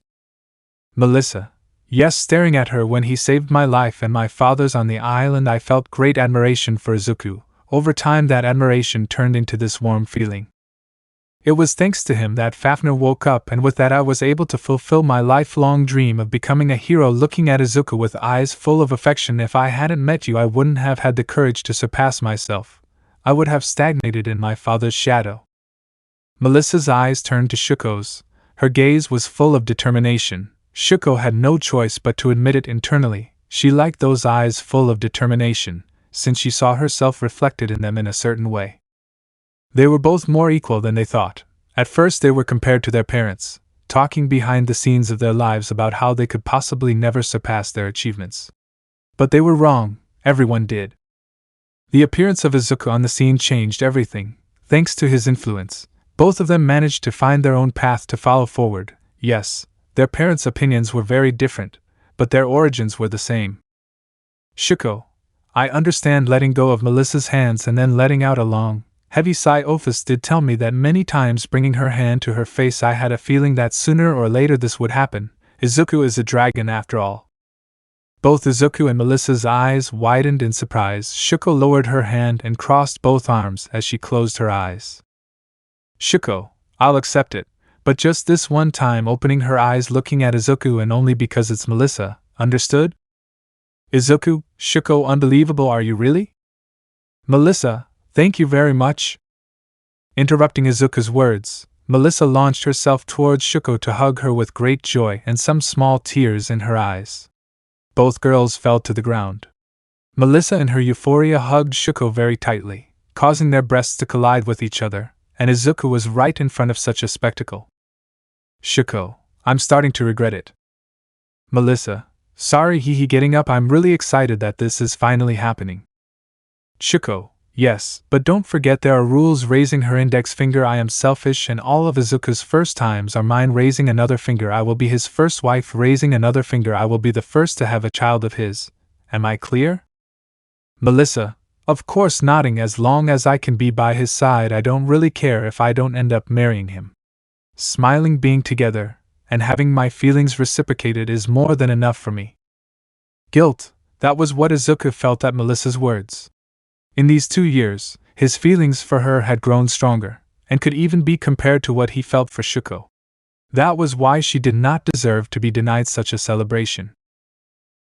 Melissa, yes, staring at her. When he saved my life and my father's on the island, I felt great admiration for Izuku. Over time that admiration turned into this warm feeling. It was thanks to him that Fafnir woke up, and with that I was able to fulfill my lifelong dream of becoming a hero. Looking at Izuku with eyes full of affection, if I hadn't met you I wouldn't have had the courage to surpass myself. I would have stagnated in my father's shadow. Melissa's eyes turned to Shuko's. Her gaze was full of determination. Shuko had no choice but to admit it internally. She liked those eyes full of determination, since she saw herself reflected in them in a certain way. They were both more equal than they thought. At first they were compared to their parents, talking behind the scenes of their lives about how they could possibly never surpass their achievements. But they were wrong, everyone did. The appearance of Izuku on the scene changed everything. Thanks to his influence, both of them managed to find their own path to follow forward. Yes, their parents' opinions were very different, but their origins were the same. Shuko, I understand letting go of Melissa's hands and then letting out a long, Heavy sigh. Ophis did tell me that many times. Bringing her hand to her face, I had a feeling that sooner or later this would happen. Izuku is a dragon after all. Both Izuku and Melissa's eyes widened in surprise. Shuko lowered her hand and crossed both arms as she closed her eyes. Shuko, I'll accept it, but just this one time. Opening her eyes, looking at Izuku, and only because it's Melissa, understood? Izuku, Shuko, unbelievable, are you really? Melissa, thank you very much. Interrupting Izuku's words, Melissa launched herself towards Shuko to hug her with great joy and some small tears in her eyes. Both girls fell to the ground. Melissa in her euphoria hugged Shuko very tightly, causing their breasts to collide with each other, and Izuku was right in front of such a spectacle. Shuko, I'm starting to regret it. Melissa, sorry, getting up. I'm really excited that this is finally happening. Shuko, yes, but don't forget there are rules. Raising her index finger, I am selfish and all of Izuku's first times are mine. Raising another finger, I will be his first wife. Raising another finger, I will be the first to have a child of his. Am I clear? Melissa, of course. Nodding. As long as I can be by his side, I don't really care if I don't end up marrying him. Smiling. Being together and having my feelings reciprocated is more than enough for me. Guilt, that was what Izuku felt at Melissa's words. In these 2 years, his feelings for her had grown stronger, and could even be compared to what he felt for Shuko. That was why she did not deserve to be denied such a celebration.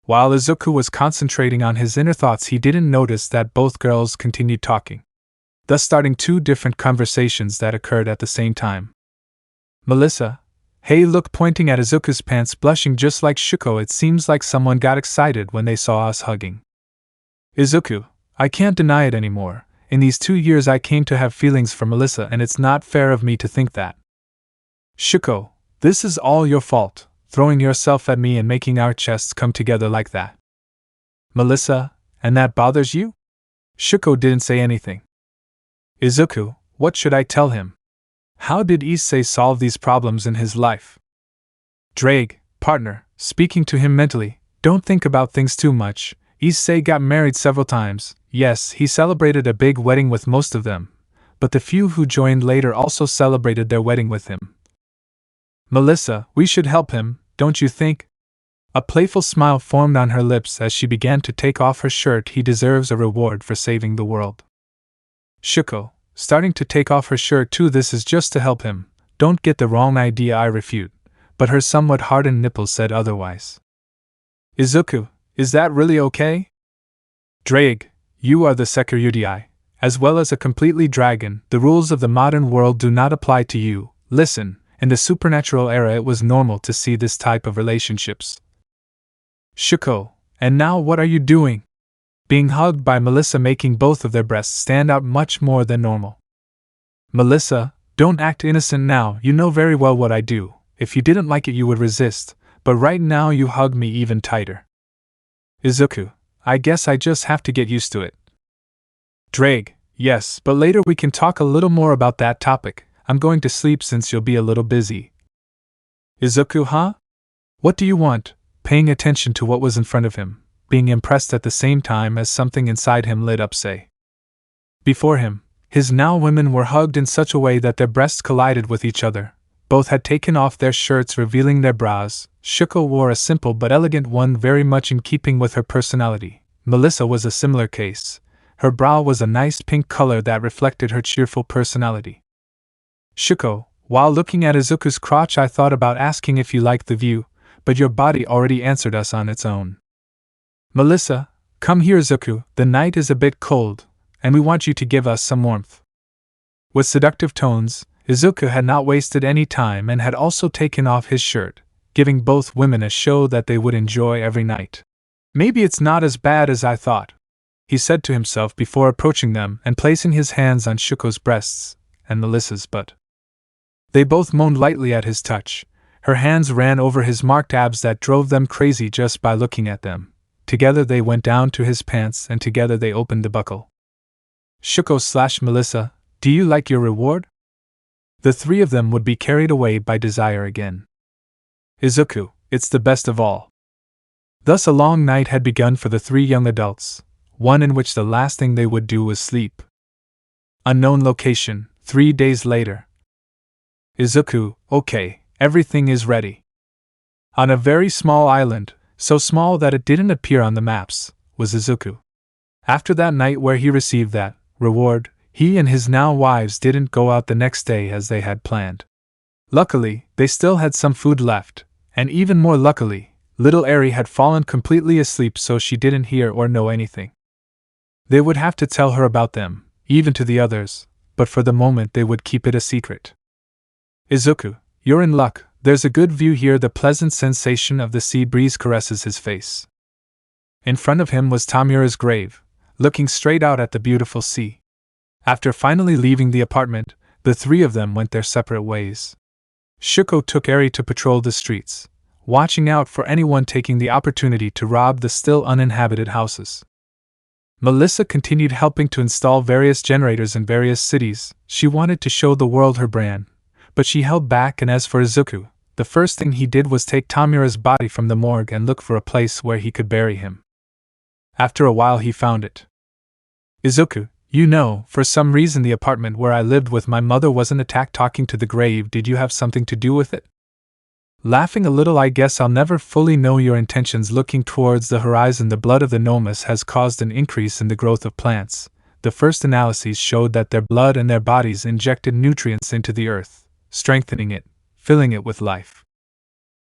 While Izuku was concentrating on his inner thoughts, he didn't notice that both girls continued talking, thus starting 2 different conversations that occurred at the same time. Melissa, hey look, pointing at Izuku's pants, blushing just like Shuko. It seems like someone got excited when they saw us hugging. Izuku, I can't deny it anymore. In these 2 years I came to have feelings for Melissa, and it's not fair of me to think that. Shuko, this is all your fault, throwing yourself at me and making our chests come together like that. Melissa, and that bothers you? Shuko didn't say anything. Izuku, what should I tell him? How did Issei solve these problems in his life? Drake, partner, speaking to him mentally, don't think about things too much. Issei got married several times. Yes, he celebrated a big wedding with most of them, but the few who joined later also celebrated their wedding with him. Melissa, we should help him, don't you think? A playful smile formed on her lips as she began to take off her shirt. He deserves a reward for saving the world. Shuko, starting to take off her shirt too. This is just to help him. Don't get the wrong idea, I refute, but her somewhat hardened nipples said otherwise. Izuku, is that really okay? Drake, you are the sekiryuutei, as well as a completely dragon. The rules of the modern world do not apply to you. Listen, in the supernatural era it was normal to see this type of relationships. Shuko, and now what are you doing? Being hugged by Melissa, making both of their breasts stand out much more than normal. Melissa, don't act innocent now. You know very well what I do. If you didn't like it you would resist, but right now you hug me even tighter. Izuku, I guess I just have to get used to it. Drake, yes, but later we can talk a little more about that topic. I'm going to sleep since you'll be a little busy. Izuku, huh? What do you want? Paying attention to what was in front of him, being impressed at the same time as something inside him lit up. Say. Before him, his now women were hugged in such a way that their breasts collided with each other. Both had taken off their shirts, revealing their brows. Shuko wore a simple but elegant one, very much in keeping with her personality. Melissa was a similar case. Her brow was a nice pink color that reflected her cheerful personality. Shuko, while looking at Izuku's crotch, I thought about asking if you liked the view, but your body already answered us on its own. Melissa, come here. Izuku, the night is a bit cold, and we want you to give us some warmth. With seductive tones, Izuku had not wasted any time and had also taken off his shirt, giving both women a show that they would enjoy every night. Maybe it's not as bad as I thought, he said to himself before approaching them and placing his hands on Shuko's breasts and Melissa's butt. They both moaned lightly at his touch. Her hands ran over his marked abs that drove them crazy just by looking at them. Together they went down to his pants and together they opened the buckle. Shuko/Melissa, do you like your reward? The 3 of them would be carried away by desire again. Izuku, it's the best of all. Thus a long night had begun for the 3 young adults, one in which the last thing they would do was sleep. Unknown location, 3 days later. Izuku, okay, everything is ready. On a very small island, so small that it didn't appear on the maps, was Izuku. After that night where he received that reward, he and his now wives didn't go out the next day as they had planned. Luckily, they still had some food left, and even more luckily, little Eri had fallen completely asleep so she didn't hear or know anything. They would have to tell her about them, even to the others, but for the moment they would keep it a secret. Izuku, you're in luck, there's a good view here. The pleasant sensation of the sea breeze caresses his face. In front of him was Tamura's grave, looking straight out at the beautiful sea. After finally leaving the apartment, the three of them went their separate ways. Shuko took Eri to patrol the streets, watching out for anyone taking the opportunity to rob the still uninhabited houses. Melissa continued helping to install various generators in various cities. She wanted to show the world her brand, but she held back, and as for Izuku, the first thing he did was take Tamura's body from the morgue and look for a place where he could bury him. After a while he found it. Izuku, you know, for some reason the apartment where I lived with my mother wasn't attacked. Talking to the grave, did you have something to do with it? Laughing a little, I guess I'll never fully know your intentions. Looking towards the horizon, the blood of the Nomus has caused an increase in the growth of plants. The first analyses showed that their blood and their bodies injected nutrients into the earth, strengthening it, filling it with life.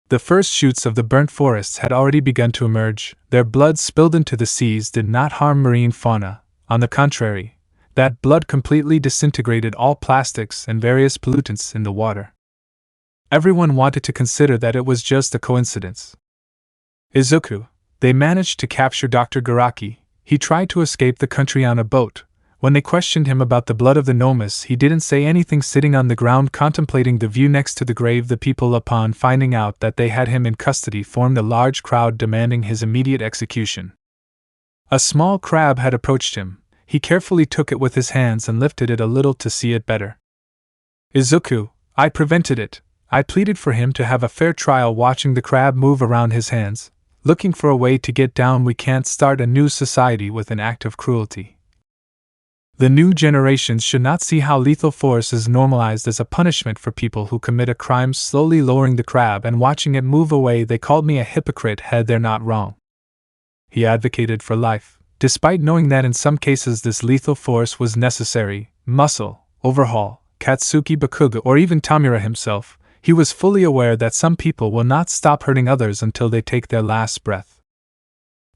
The first shoots of the burnt forests had already begun to emerge. Their blood spilled into the seas did not harm marine fauna. On the contrary, that blood completely disintegrated all plastics and various pollutants in the water. Everyone wanted to consider that it was just a coincidence. Izuku, they managed to capture Dr. Garaki. He tried to escape the country on a boat. When they questioned him about the blood of the Nomus, he didn't say anything, sitting on the ground contemplating the view next to the grave. The people, upon finding out that they had him in custody, formed a large crowd demanding his immediate execution. A small crab had approached him. He carefully took it with his hands and lifted it a little to see it better. Izuku, I prevented it. I pleaded for him to have a fair trial, watching the crab move around his hands, looking for a way to get down. We can't start a new society with an act of cruelty. The new generations should not see how lethal force is normalized as a punishment for people who commit a crime. Slowly lowering the crab and watching it move away, they called me a hypocrite. Had they're not wrong. He advocated for life, despite knowing that in some cases this lethal force was necessary. Muscle, Overhaul, Katsuki Bakuga, or even Tamura himself, he was fully aware that some people will not stop hurting others until they take their last breath.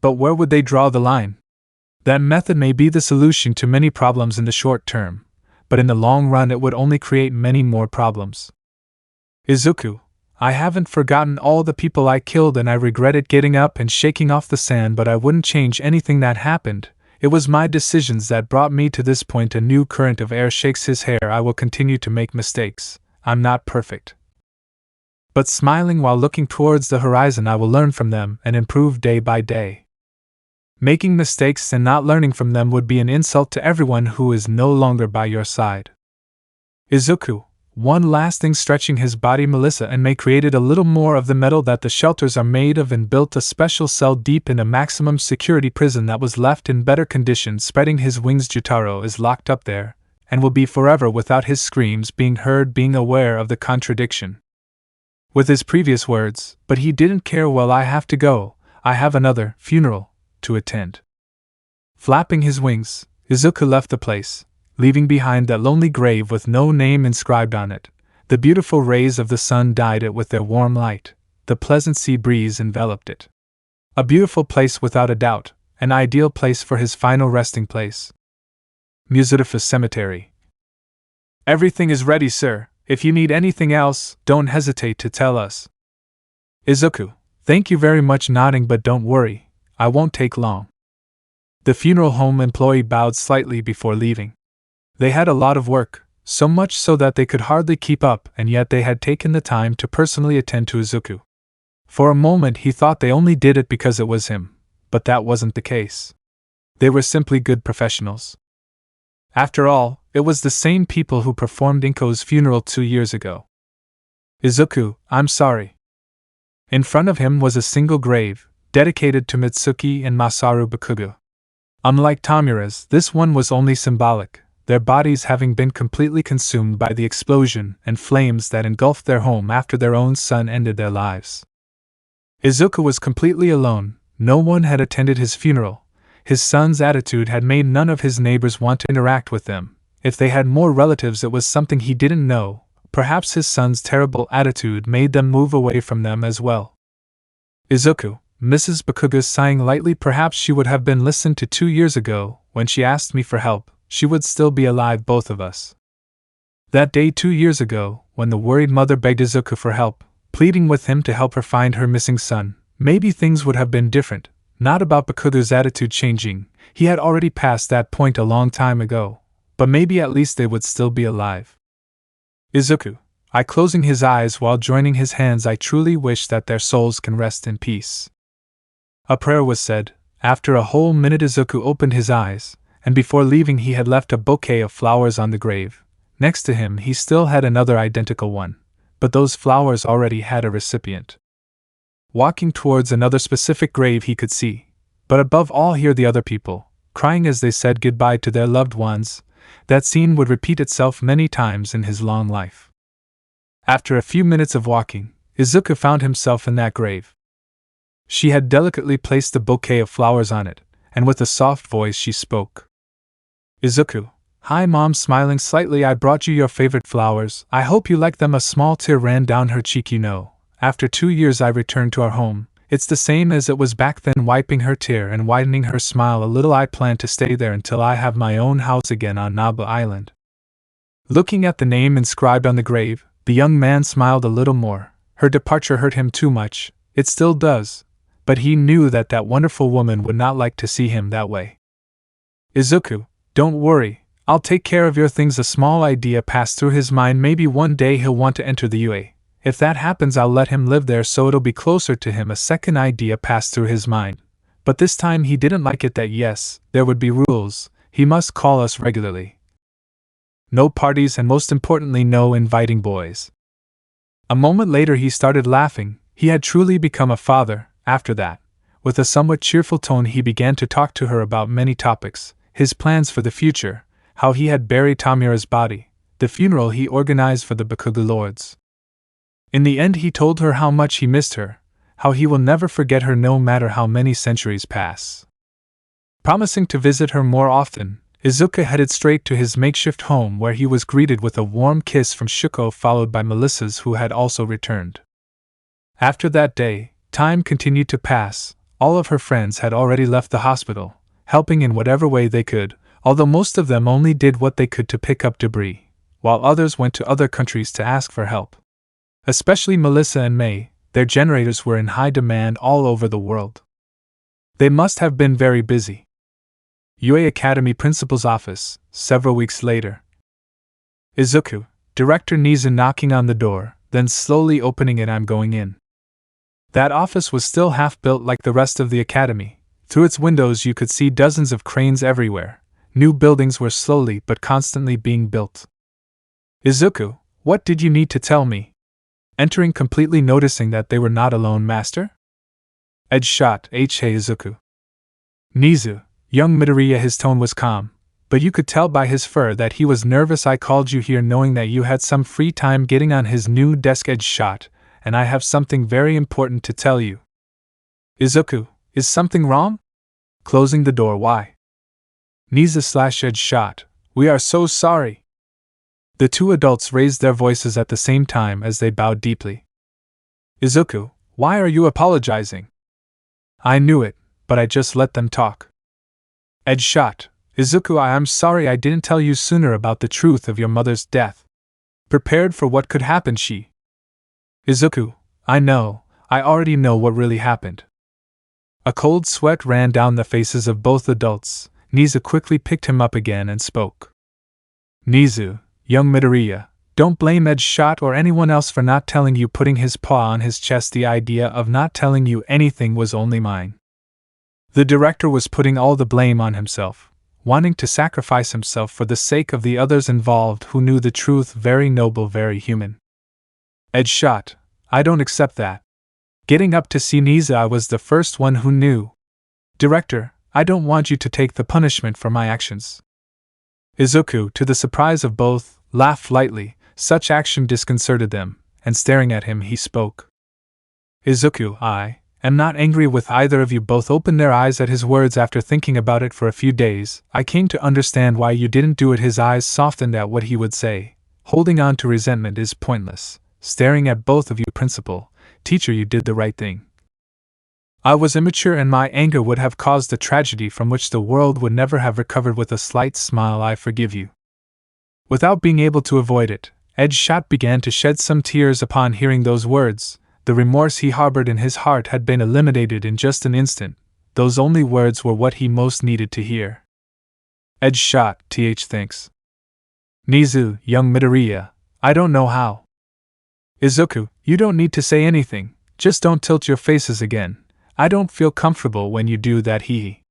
But where would they draw the line? That method may be the solution to many problems in the short term, but in the long run it would only create many more problems. Izuku, I haven't forgotten all the people I killed, and I regretted getting up and shaking off the sand, but I wouldn't change anything that happened. It was my decisions that brought me to this point. A new current of air shakes his hair. I will continue to make mistakes. I'm not perfect. But smiling while looking towards the horizon, I will learn from them and improve day by day. Making mistakes and not learning from them would be an insult to everyone who is no longer by your side. Izuku, one last thing. Stretching his body, Melissa and May created a little more of the metal that the shelters are made of and built a special cell deep in a maximum security prison that was left in better condition. Spreading his wings, Jutaro is locked up there, and will be forever without his screams being heard. Being aware of the contradiction with his previous words, but he didn't care. Well, I have to go. I have another funeral to attend. Flapping his wings, Izuku left the place, leaving behind that lonely grave with no name inscribed on it. The beautiful rays of the sun dyed it with their warm light. The pleasant sea breeze enveloped it. A beautiful place without a doubt, an ideal place for his final resting place. Musudifus Cemetery. Everything is ready, sir. If you need anything else, don't hesitate to tell us. Izuku, thank you very much. Nodding, but don't worry, I won't take long. The funeral home employee bowed slightly before leaving. They had a lot of work, so much so that they could hardly keep up, and yet they had taken the time to personally attend to Izuku. For a moment he thought they only did it because it was him, but that wasn't the case. They were simply good professionals. After all, it was the same people who performed Inko's funeral 2 years ago. Izuku, I'm sorry. In front of him was a single grave, dedicated to Mitsuki and Masaru Bakugo. Unlike Tamura's, this one was only symbolic. their bodies having been completely consumed by the explosion and flames that engulfed their home after their own son ended their lives. Izuku was completely alone, no one had attended his funeral. His son's attitude had made none of his neighbors want to interact with them. If they had more relatives, it was something he didn't know. Perhaps his son's terrible attitude made them move away from them as well. Izuku, Mrs. Bakuga sighing lightly, perhaps she would have been listened to 2 years ago, when she asked me for help. She would still be alive, both of us. That day 2 years ago, when the worried mother begged Izuku for help, pleading with him to help her find her missing son, maybe things would have been different. Not about Bakuga's attitude changing, he had already passed that point a long time ago, but maybe at least they would still be alive. Izuku, closing his eyes while joining his hands, I truly wish that their souls can rest in peace. A prayer was said. After a whole minute Izuku opened his eyes, and before leaving he had left a bouquet of flowers on the grave. Next to him he still had another identical one, but those flowers already had a recipient. Walking towards another specific grave he could see, but above all hear the other people, crying as they said goodbye to their loved ones. That scene would repeat itself many times in his long life. After a few minutes of walking, Izuku found himself in that grave. She had delicately placed a bouquet of flowers on it, and with a soft voice she spoke. Izuku, hi Mom, smiling slightly, I brought you your favorite flowers, I hope you like them. A small tear ran down her cheek. After 2 years I returned to our home, it's the same as it was back then. Wiping her tear and widening her smile a little, I plan to stay there until I have my own house again on Naba Island. Looking at the name inscribed on the grave, the young man smiled a little more. Her departure hurt him too much, it still does, but he knew that that wonderful woman would not like to see him that way. Izuku, don't worry, I'll take care of your things. A small idea passed through his mind. Maybe one day he'll want to enter the UA. If that happens, I'll let him live there so it'll be closer to him. A second idea passed through his mind, but this time he didn't like it. That yes, there would be rules. He must call us regularly. No parties, and most importantly no inviting boys. A moment later he started laughing. He had truly become a father. After that, with a somewhat cheerful tone he began to talk to her about many topics, his plans for the future, how he had buried Tamura's body, the funeral he organized for the Bakuga lords. In the end he told her how much he missed her, how he will never forget her no matter how many centuries pass. Promising to visit her more often, Izuku headed straight to his makeshift home, where he was greeted with a warm kiss from Shuko, followed by Melissa's, who had also returned. After that day, time continued to pass. All of her friends had already left the hospital, helping in whatever way they could, although most of them only did what they could to pick up debris, while others went to other countries to ask for help. Especially Melissa and May, their generators were in high demand all over the world. They must have been very busy. UA Academy Principal's office, several weeks later. Izuku, Director Nizu knocking on the door, then slowly opening it. I'm going in. That office was still half built like the rest of the academy. Through its windows you could see dozens of cranes everywhere. New buildings were slowly but constantly being built. Izuku, what did you need to tell me? Entering, completely noticing that they were not alone, Master? Edge shot. Hey Izuku. Nizu, young Midoriya. His tone was calm, but you could tell by his fur that he was nervous. I called you here knowing that you had some free time. Getting on his new desk. Edge shot, and I have something very important to tell you. Izuku, is something wrong? Closing the door. Why? Nizu / Edge shot, we are so sorry. The two adults raised their voices at the same time as they bowed deeply. Izuku, why are you apologizing? I knew it, but I just let them talk. Edge shot, Izuku, I am sorry I didn't tell you sooner about the truth of your mother's death. Prepared for what could happen, she. Izuku, I already know what really happened. A cold sweat ran down the faces of both adults. Nizu quickly picked him up again and spoke. Nizu, young Midoriya, don't blame Edge shot or anyone else for not telling you. Putting his paw on his chest, the idea of not telling you anything was only mine. The director was putting all the blame on himself, wanting to sacrifice himself for the sake of the others involved who knew the truth. Very noble, very human. Edge shot, I don't accept that. Getting up to see Nizu, I was the first one who knew. Director, I don't want you to take the punishment for my actions. Izuku, to the surprise of both, laughed lightly. Such action disconcerted them, and staring at him he spoke. Izuku, I am not angry with either of you. Both opened their eyes at his words. After thinking about it for a few days, I came to understand why you didn't do it. His eyes softened at what he would say. Holding on to resentment is pointless. Staring at both of you, principal, teacher, you did the right thing. I was immature and my anger would have caused a tragedy from which the world would never have recovered. With a slight smile, I forgive you. Without being able to avoid it, Edgeshot began to shed some tears upon hearing those words. The remorse he harbored in his heart had been eliminated in just an instant. Those only words were what he most needed to hear. Edgeshot, thanks. Nizu, young Midoriya, I don't know how. Izuku, you don't need to say anything, just don't tilt your faces again. I don't feel comfortable when you do that, hee.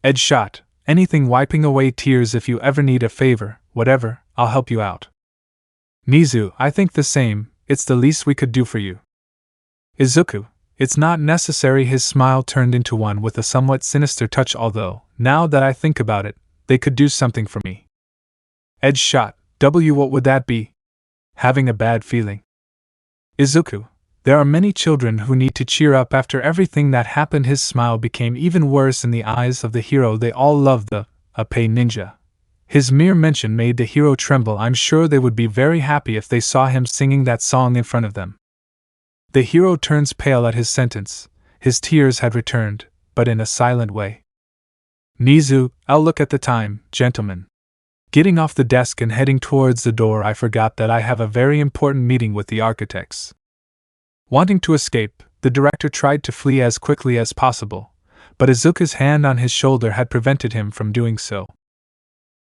Edgeshot, anything, wiping away tears. If you ever need a favor, whatever, I'll help you out. Nizu, I think the same, it's the least we could do for you. Izuku, it's not necessary. His smile turned into one with a somewhat sinister touch, although, now that I think about it, they could do something for me. Edgeshot, what would that be? Having a bad feeling. Izuku, there are many children who need to cheer up after everything that happened. His smile became even worse in the eyes of the hero. They all loved the Ape Ninja. His mere mention made the hero tremble. I'm sure they would be very happy if they saw him singing that song in front of them. The hero turns pale at his sentence. His tears had returned, but in a silent way. Nizu, I'll look at the time, gentlemen. Getting off the desk and heading towards the door, I forgot that I have a very important meeting with the architects. Wanting to escape, the director tried to flee as quickly as possible, but Izuku's hand on his shoulder had prevented him from doing so.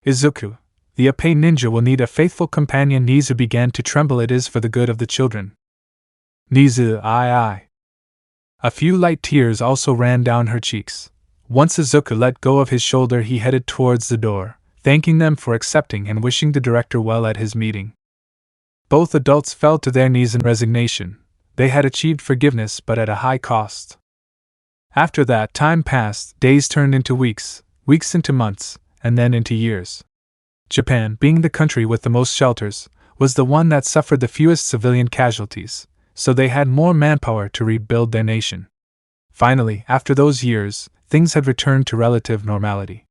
Izuku, the Ape Ninja will need a faithful companion. Nizu began to tremble. It is for the good of the children. Nizu, I. A few light tears also ran down her cheeks. Once Izuku let go of his shoulder, he headed towards the door, thanking them for accepting and wishing the director well at his meeting. Both adults fell to their knees in resignation. They had achieved forgiveness, but at a high cost. After that, time passed. Days turned into weeks, weeks into months, and then into years. Japan, being the country with the most shelters, was the one that suffered the fewest civilian casualties, so they had more manpower to rebuild their nation. Finally, after those years, things had returned to relative normality.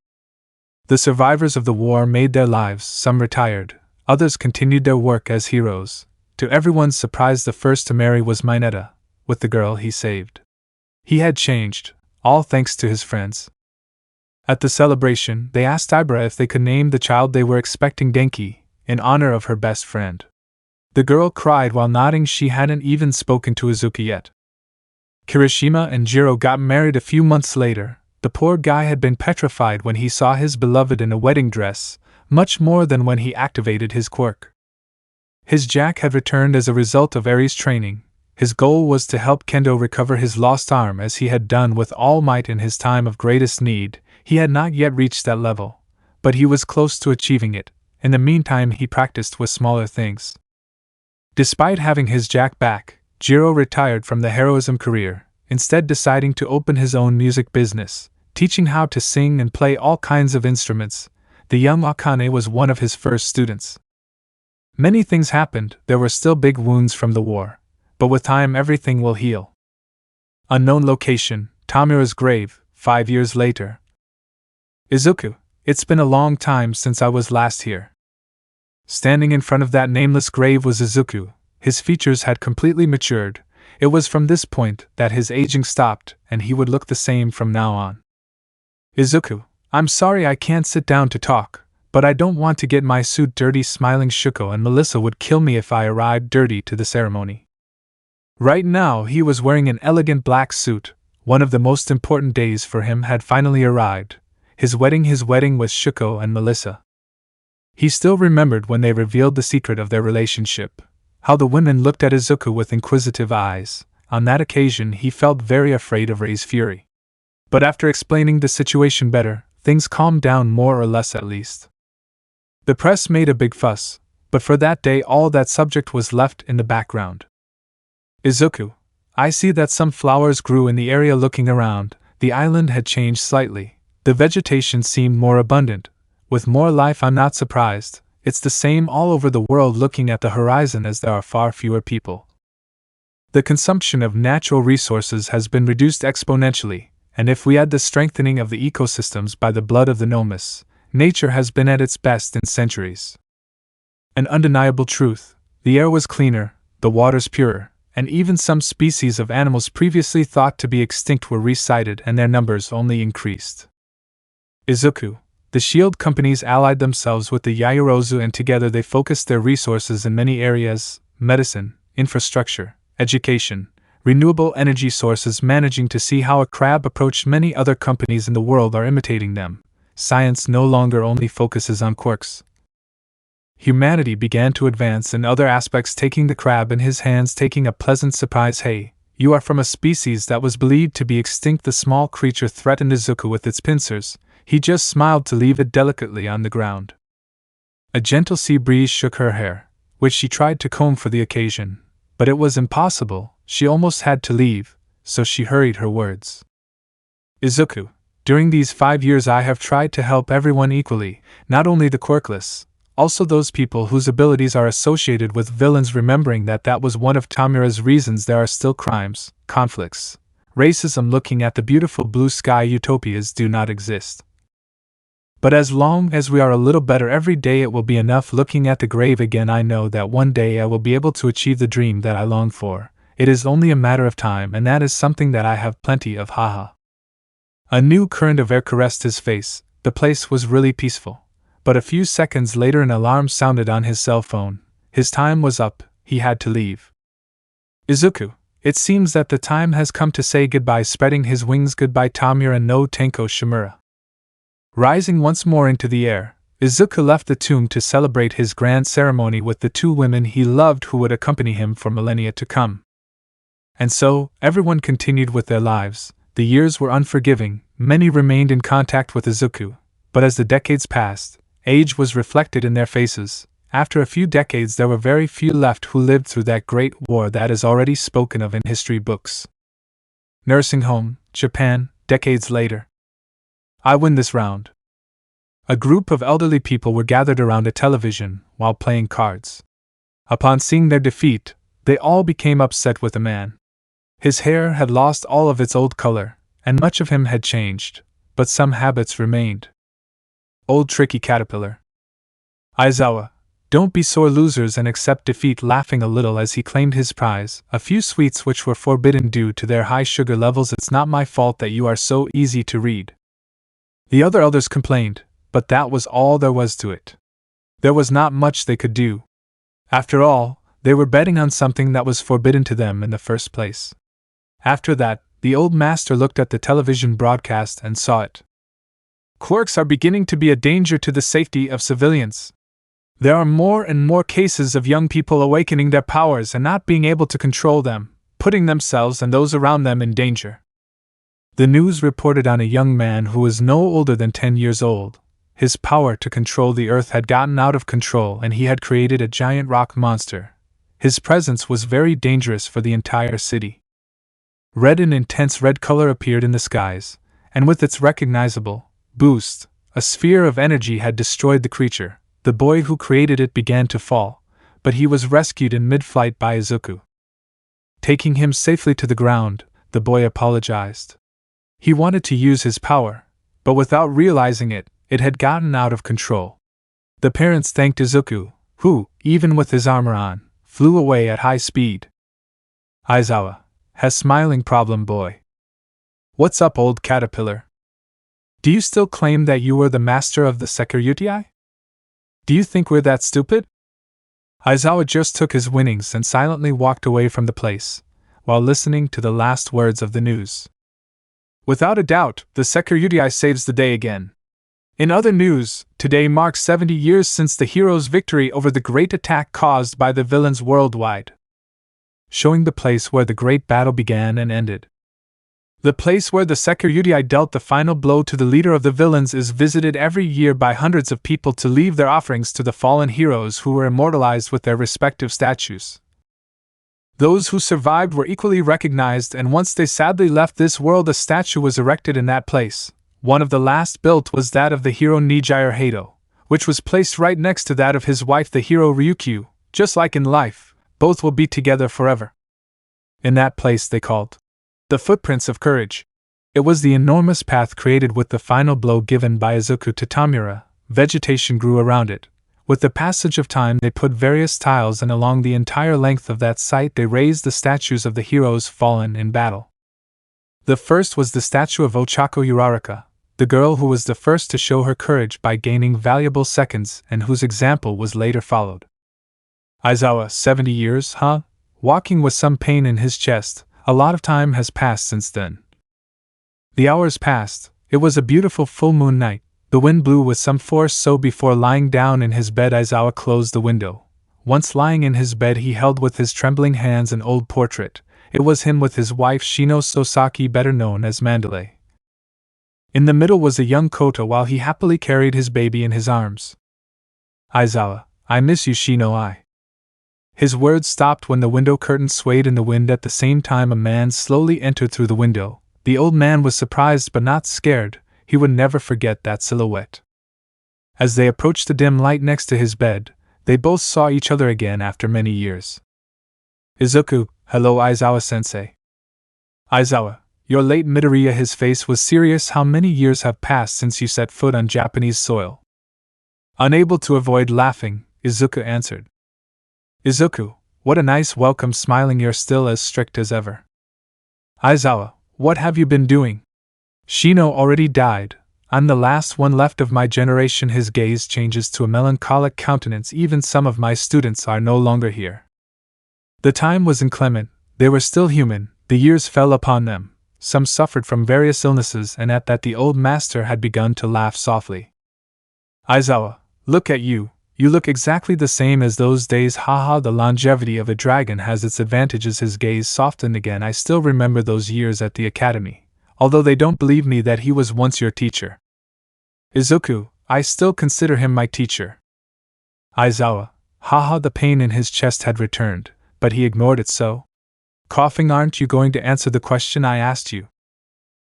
The survivors of the war made their lives. Some retired, others continued their work as heroes. To everyone's surprise, the first to marry was Mineta, with the girl he saved. He had changed, all thanks to his friends. At the celebration, they asked Ibra if they could name the child they were expecting Denki, in honor of her best friend. The girl cried while nodding. She hadn't even spoken to Izuku yet. Kirishima and Jiro got married a few months later. The poor guy had been petrified when he saw his beloved in a wedding dress, much more than when he activated his quirk. His Jack had returned as a result of Ares training. His goal was to help Kendo recover his lost arm as he had done with All Might in his time of greatest need. He had not yet reached that level, but he was close to achieving it. In the meantime, he practiced with smaller things. Despite having his Jack back, Jiro retired from the heroism career, instead deciding to open his own music business, teaching how to sing and play all kinds of instruments. The young Akane was one of his first students. Many things happened. There were still big wounds from the war, but with time everything will heal. Unknown location, Tamura's grave, 5 years later. Izuku, it's been a long time since I was last here. Standing in front of that nameless grave was Izuku. His features had completely matured. It was from this point that his aging stopped, and he would look the same from now on. Izuku, I'm sorry I can't sit down to talk, but I don't want to get my suit dirty. Smiling Shuko and Melissa would kill me if I arrived dirty to the ceremony. Right now he was wearing an elegant black suit. One of the most important days for him had finally arrived. His wedding with Shuko and Melissa. He still remembered when they revealed the secret of their relationship, how the women looked at Izuku with inquisitive eyes. On that occasion he felt very afraid of Rei's fury. But after explaining the situation better, things calmed down more or less at least. The press made a big fuss, but for that day all that subject was left in the background. Izuku, I see that some flowers grew in the area. Looking around, the island had changed slightly. The vegetation seemed more abundant. with more life I'm not surprised. It's the same all over the world looking at the horizon as there are far fewer people. The consumption of natural resources has been reduced exponentially, and if we add the strengthening of the ecosystems by the blood of the nomus, nature has been at its best in centuries. An undeniable truth, the air was cleaner, the waters purer, and even some species of animals previously thought to be extinct were resighted and their numbers only increased. Izuku, the shield companies allied themselves with the Yaoyorozu and together they focused their resources in many areas: medicine, infrastructure, education, renewable energy sources, managing to see how a crab approach many other companies in the world are imitating them. Science no longer only focuses on quirks. Humanity began to advance in other aspects, taking the crab in his hands, taking a pleasant surprise. Hey, you are from a species that was believed to be extinct. The small creature threatened Izuku with its pincers. He just smiled to leave it delicately on the ground. A gentle sea breeze shook her hair, which she tried to comb for the occasion, but it was impossible. She almost had to leave, so she hurried her words. Izuku, during these 5 years I have tried to help everyone equally, not only the quirkless, also those people whose abilities are associated with villains, remembering that was one of Tamura's reasons there are still crimes, conflicts, racism. Looking at the beautiful blue sky, utopias do not exist. But as long as we are a little better every day, it will be enough. Looking at the grave again, I know that one day I will be able to achieve the dream that I long for. It is only a matter of time, and that is something that I have plenty of. Haha. A new current of air caressed his face. The place was really peaceful. But a few seconds later an alarm sounded on his cell phone. His time was up, he had to leave. Izuku, it seems that the time has come to say goodbye. Spreading his wings, goodbye Tamura no Tenko Shimura. Rising once more into the air, Izuku left the tomb to celebrate his grand ceremony with the 2 women he loved who would accompany him for millennia to come. And so, everyone continued with their lives. The years were unforgiving, many remained in contact with Izuku, but as the decades passed, age was reflected in their faces. After a few decades there were very few left who lived through that great war that is already spoken of in history books. Nursing home, Japan, decades later. I win this round. A group of elderly people were gathered around a television while playing cards. Upon seeing their defeat, they all became upset with the man. His hair had lost all of its old color, and much of him had changed, but some habits remained. Old tricky caterpillar. Aizawa, don't be sore losers and accept defeat. Laughing a little as he claimed his prize, a few sweets which were forbidden due to their high sugar levels. It's not my fault that you are so easy to read. The other elders complained, but that was all there was to it. There was not much they could do. After all, they were betting on something that was forbidden to them in the first place. After that, the old master looked at the television broadcast and saw it. Quirks are beginning to be a danger to the safety of civilians. There are more and more cases of young people awakening their powers and not being able to control them, putting themselves and those around them in danger. The news reported on a young man who was no older than 10 years old. His power to control the earth had gotten out of control and he had created a giant rock monster. His presence was very dangerous for the entire city. Red and intense red color appeared in the skies, and with its recognizable boost, a sphere of energy had destroyed the creature. The boy who created it began to fall, but he was rescued in mid-flight by Izuku. Taking him safely to the ground, the boy apologized. He wanted to use his power, but without realizing it, it had gotten out of control. The parents thanked Izuku, who, even with his armor on, flew away at high speed. Aizawa has smiling problem boy. What's up, old caterpillar? Do you still claim that you were the master of the sekiryuutei? Do you think we're that stupid? Aizawa just took his winnings and silently walked away from the place, while listening to the last words of the news. Without a doubt, the sekiryuutei saves the day again. In other news, today marks 70 years since the hero's victory over the great attack caused by the villains worldwide, showing the place where the great battle began and ended. The place where the sekiryuutei dealt the final blow to the leader of the villains is visited every year by hundreds of people to leave their offerings to the fallen heroes who were immortalized with their respective statues. Those who survived were equally recognized, and once they sadly left this world, a statue was erected in that place. One of the last built was that of the hero Nijire Hato, which was placed right next to that of his wife, the hero Ryukyu. Just like in life, both will be together forever. In that place they called the Footprints of Courage. It was the enormous path created with the final blow given by Izuku to Tamura. Vegetation grew around it. With the passage of time they put various tiles, and along the entire length of that site they raised the statues of the heroes fallen in battle. The first was the statue of Ochako Uraraka, the girl who was the first to show her courage by gaining valuable seconds and whose example was later followed. Aizawa, 70 years, huh? Walking with some pain in his chest. A lot of time has passed since then. The hours passed. It was a beautiful full moon night. The wind blew with some force, so before lying down in his bed Aizawa closed the window. Once lying in his bed he held with his trembling hands an old portrait. It was him with his wife Shino Sosaki, better known as Mandalay. In the middle was a young Kota while he happily carried his baby in his arms. Aizawa, I miss you, Shino. His words stopped when the window curtain swayed in the wind. At the same time a man slowly entered through the window. The old man was surprised but not scared. He would never forget that silhouette. As they approached the dim light next to his bed, they both saw each other again after many years. Izuku, hello Aizawa-sensei. Aizawa, you're late Midoriya. His face was serious. How many years have passed since you set foot on Japanese soil? Unable to avoid laughing, Izuku answered. Izuku, what a nice welcome. Smiling, you're still as strict as ever. Aizawa, what have you been doing? Shino already died. I'm the last one left of my generation. His gaze changes to a melancholic countenance. Even some of my students are no longer here. The time was inclement. They were still human. The years fell upon them. Some suffered from various illnesses, and at that the old master had begun to laugh softly. Aizawa, look at you. You look exactly the same as those days. Haha, the longevity of a dragon has its advantages. His gaze softened again. I still remember those years at the academy, although they don't believe me that he was once your teacher. Izuku, I still consider him my teacher. Aizawa, haha, the pain in his chest had returned, but he ignored it so. Coughing, aren't you going to answer the question I asked you?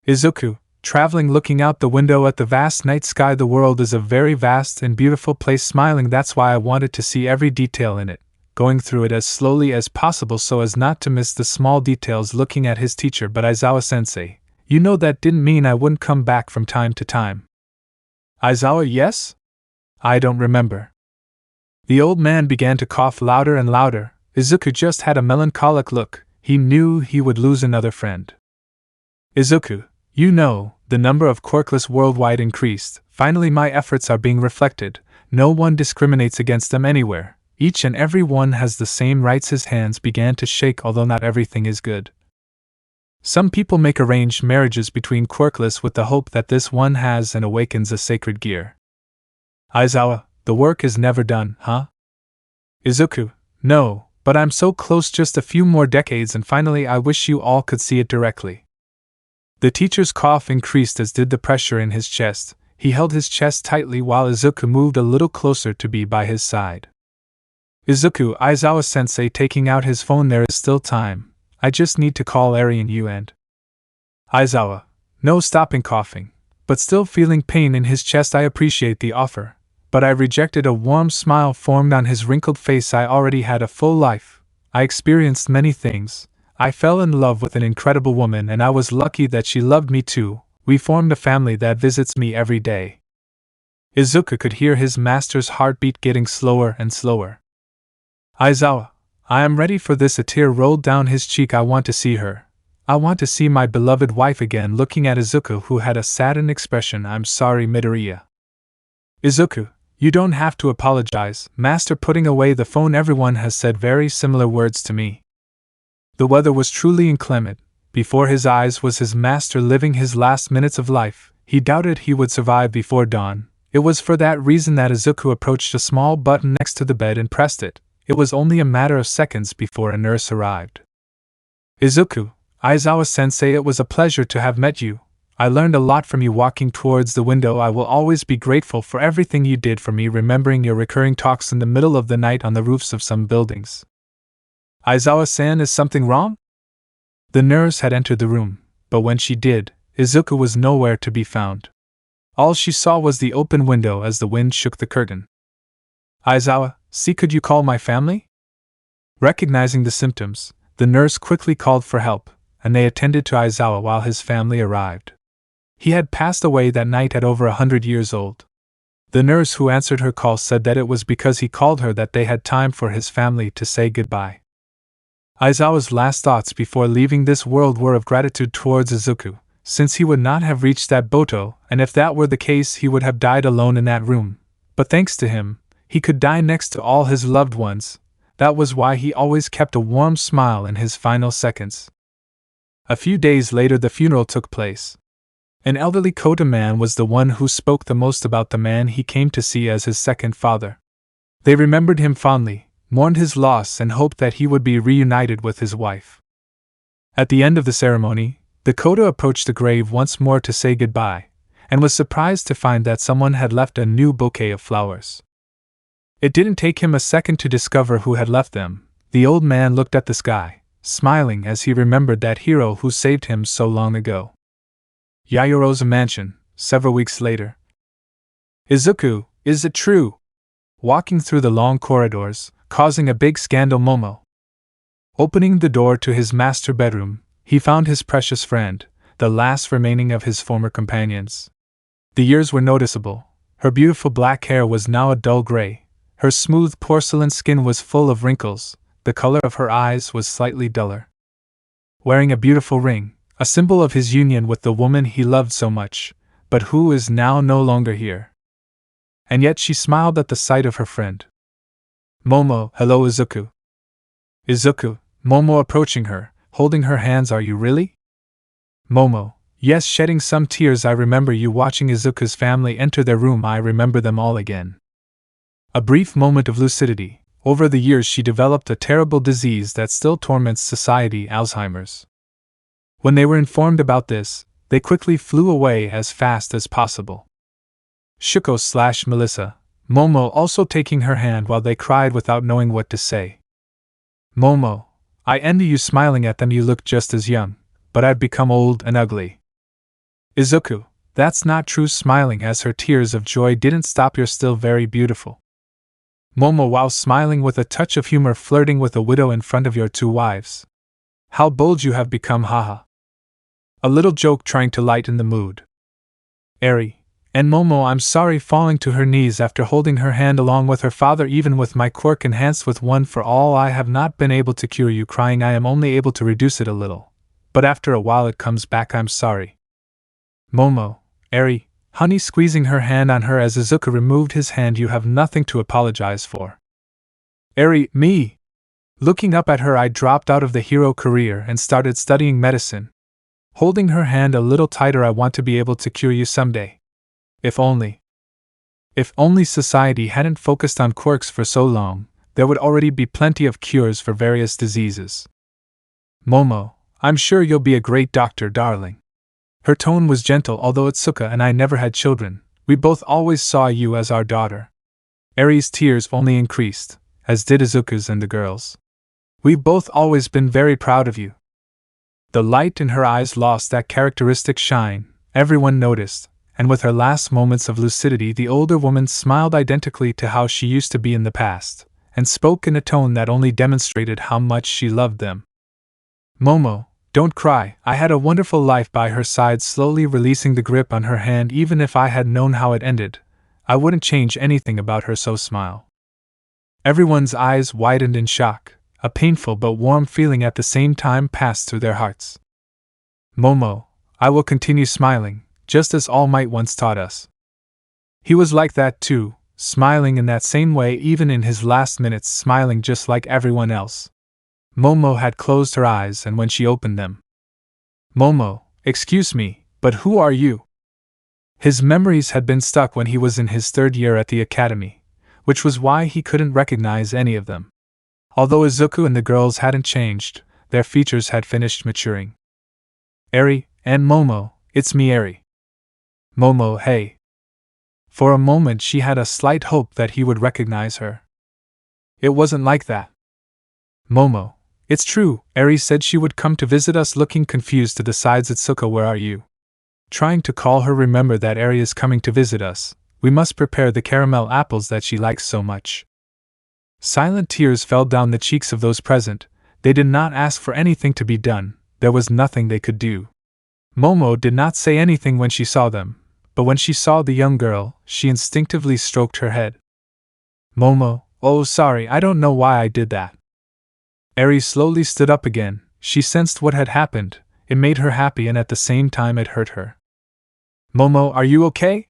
Izuku, traveling, looking out the window at the vast night sky. The world is a very vast and beautiful place. Smiling, that's why I wanted to see every detail in it, going through it as slowly as possible so as not to miss the small details. Looking at his teacher, but Aizawa-sensei, you know that didn't mean I wouldn't come back from time to time. Aizawa, yes? I don't remember. The old man began to cough louder and louder. Izuku just had a melancholic look. He knew he would lose another friend. Izuku, you know, the number of Quirkless worldwide increased. Finally my efforts are being reflected. No one discriminates against them anywhere. Each and every one has the same rights. His hands began to shake, although not everything is good. Some people make arranged marriages between Quirkless with the hope that this one has and awakens a sacred gear. Aizawa, the work is never done, huh? Izuku, no, but I'm so close, just a few more decades and finally I wish you all could see it directly. The teacher's cough increased, as did the pressure in his chest. He held his chest tightly while Izuku moved a little closer to be by his side. Izuku, Aizawa-sensei taking out his phone, there is still time. I just need to call Eri and you and... Aizawa, no, stopping coughing, but still feeling pain in his chest. I appreciate the offer, but I rejected. A warm smile formed on his wrinkled face. I already had a full life. I experienced many things. I fell in love with an incredible woman and I was lucky that she loved me too. We formed a family that visits me every day. Izuku could hear his master's heartbeat getting slower and slower. Aizawa, I am ready for this. A tear rolled down his cheek. I want to see her. I want to see my beloved wife again. Looking at Izuku, who had a saddened expression. I'm sorry, Midoriya. Izuku, you don't have to apologize, master. Putting away the phone, everyone has said very similar words to me. The weather was truly inclement. Before his eyes was his master living his last minutes of life. He doubted he would survive before dawn. It was for that reason that Izuku approached a small button next to the bed and pressed it. It was only a matter of seconds before a nurse arrived. Izuku, Aizawa-sensei, it was a pleasure to have met you. I learned a lot from you. Walking towards the window, I will always be grateful for everything you did for me. Remembering your recurring talks in the middle of the night on the roofs of some buildings. Aizawa-san, is something wrong? The nurse had entered the room, but when she did, Izuku was nowhere to be found. All she saw was the open window as the wind shook the curtain. Aizawa, see, could you call my family? Recognizing the symptoms, the nurse quickly called for help, and they attended to Aizawa while his family arrived. He had passed away that night at over 100 years old. The nurse who answered her call said that it was because he called her that they had time for his family to say goodbye. Aizawa's last thoughts before leaving this world were of gratitude towards Izuku, since he would not have reached that Boto, and if that were the case he would have died alone in that room. But thanks to him, he could die next to all his loved ones. That was why he always kept a warm smile in his final seconds. A few days later the funeral took place. An elderly Kota man was the one who spoke the most about the man he came to see as his second father. They remembered him fondly, mourned his loss and hoped that he would be reunited with his wife. At the end of the ceremony, the Kota approached the grave once more to say goodbye, and was surprised to find that someone had left a new bouquet of flowers. It didn't take him a second to discover who had left them. The old man looked at the sky, smiling as he remembered that hero who saved him so long ago. Yaoyoro's mansion, several weeks later. Izuku, is it true? Walking through the long corridors, causing a big scandal. Momo. Opening the door to his master bedroom, he found his precious friend, the last remaining of his former companions. The years were noticeable. Her beautiful black hair was now a dull gray, her smooth porcelain skin was full of wrinkles, the color of her eyes was slightly duller. Wearing a beautiful ring, a symbol of his union with the woman he loved so much, but who is now no longer here. And yet she smiled at the sight of her friend. Momo, hello Izuku. Izuku, Momo approaching her, holding her hands, are you really? Momo, yes, shedding some tears. I remember you watching Izuku's family enter their room. I remember them all again. A brief moment of lucidity. Over the years she developed a terrible disease that still torments society, Alzheimer's. When they were informed about this, they quickly flew away as fast as possible. Shuko/Melissa, Momo also taking her hand while they cried without knowing what to say. Momo, I envy you. Smiling at them, you look just as young, but I've become old and ugly. Izuku, that's not true. Smiling as her tears of joy didn't stop, you're still very beautiful. Momo, while smiling with a touch of humor, flirting with a widow in front of your two wives. How bold you have become, haha. A little joke trying to lighten the mood. Eri, and Momo, I'm sorry, falling to her knees after holding her hand along with her father. Even with my quirk enhanced with one for all, I have not been able to cure you. Crying, I am only able to reduce it a little, but after a while it comes back. I'm sorry. Momo, Eri, honey, squeezing her hand on her as Izuku removed his hand, you have nothing to apologize for. Eri, me. Looking up at her, I dropped out of the hero career and started studying medicine. Holding her hand a little tighter, I want to be able to cure you someday. If only. If only society hadn't focused on quirks for so long, there would already be plenty of cures for various diseases. Momo, I'm sure you'll be a great doctor, darling. Her tone was gentle. Although Itsuka and I never had children, we both always saw you as our daughter. Eri's tears only increased, as did Izuku's and the girls. We've both always been very proud of you. The light in her eyes lost that characteristic shine, everyone noticed, and with her last moments of lucidity the older woman smiled identically to how she used to be in the past, and spoke in a tone that only demonstrated how much she loved them. Momo, don't cry, I had a wonderful life by her side. Slowly releasing the grip on her hand, even if I had known how it ended, I wouldn't change anything about her. So smile. Everyone's eyes widened in shock. A painful but warm feeling at the same time passed through their hearts. Momo, I will continue smiling, just as All Might once taught us. He was like that too, smiling in that same way even in his last minutes, smiling just like everyone else. Momo had closed her eyes, and when she opened them, Momo, excuse me, but who are you? His memories had been stuck when he was in his third year at the academy, which was why he couldn't recognize any of them. Although Izuku and the girls hadn't changed, their features had finished maturing. Eri, and Momo, it's me, Eri. Momo, hey. For a moment she had a slight hope that he would recognize her. It wasn't like that. Momo, it's true, Eri said she would come to visit us. Looking confused to the sides. Itsuka, where are you? trying to call her. Remember that Eri is coming to visit us. We must prepare the caramel apples that she likes so much. Silent tears fell down the cheeks of those present. They did not ask for anything to be done, there was nothing they could do. Momo did not say anything when she saw them, but when she saw the young girl, she instinctively stroked her head. Momo, oh sorry, I don't know why I did that. Eri slowly stood up again. She sensed what had happened. It made her happy and at the same time it hurt her. Momo, are you okay?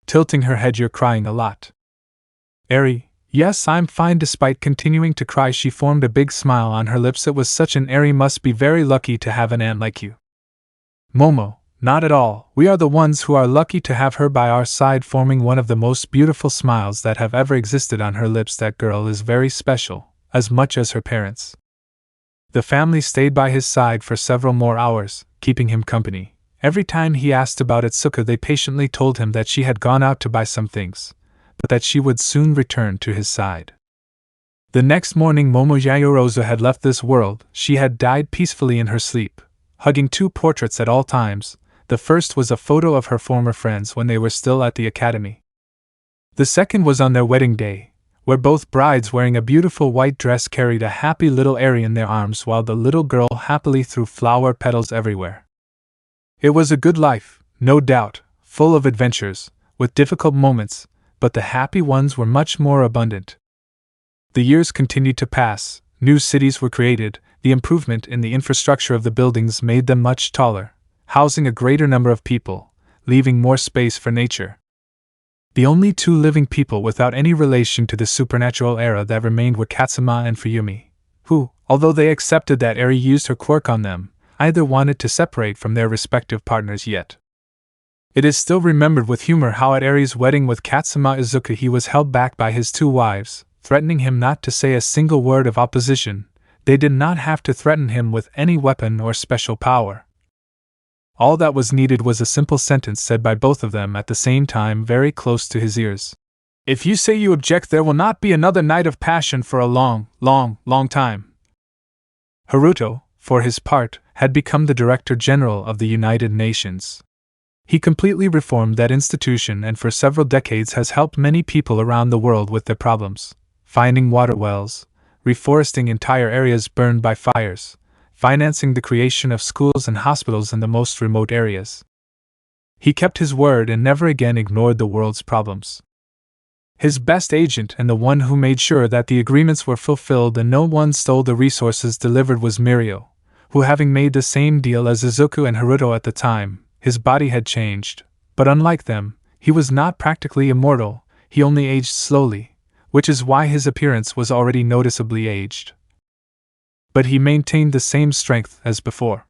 Tilting her head, you're crying a lot. Eri, yes, I'm fine. Despite continuing to cry, she formed a big smile on her lips. It was such an Eri must be very lucky to have an aunt like you. Momo, not at all. We are the ones who are lucky to have her by our side, forming one of the most beautiful smiles that have ever existed on her lips. That girl is very special, as much as her parents. The family stayed by his side for several more hours, keeping him company. Every time he asked about Itsuka, they patiently told him that she had gone out to buy some things, but that she would soon return to his side. The next morning, Momo Yayorozu had left this world. She had died peacefully in her sleep, hugging two portraits at all times. The first was a photo of her former friends when they were still at the academy. The second was on their wedding day, where both brides wearing a beautiful white dress carried a happy little Eri in their arms while the little girl happily threw flower petals everywhere. It was a good life, no doubt, full of adventures, with difficult moments, but the happy ones were much more abundant. The years continued to pass, new cities were created, the improvement in the infrastructure of the buildings made them much taller, housing a greater number of people, leaving more space for nature. The only two living people without any relation to the supernatural era that remained were Katsuma and Fuyumi, who, although they accepted that Eri used her quirk on them, either wanted to separate from their respective partners yet. It is still remembered with humor how at Eri's wedding with Katsuma Izuku he was held back by his two wives, threatening him not to say a single word of opposition. They did not have to threaten him with any weapon or special power. All that was needed was a simple sentence said by both of them at the same time very close to his ears. If you say you object, there will not be another night of passion for a long, long, long time. Haruto, for his part, had become the Director General of the United Nations. He completely reformed that institution and for several decades has helped many people around the world with their problems, finding water wells, reforesting entire areas burned by fires, financing the creation of schools and hospitals in the most remote areas. He kept his word and never again ignored the world's problems. His best agent and the one who made sure that the agreements were fulfilled and no one stole the resources delivered was Mirio, who, having made the same deal as Izuku and Haruto at the time, his body had changed, but unlike them, he was not practically immortal, he only aged slowly, which is why his appearance was already noticeably aged. But he maintained the same strength as before.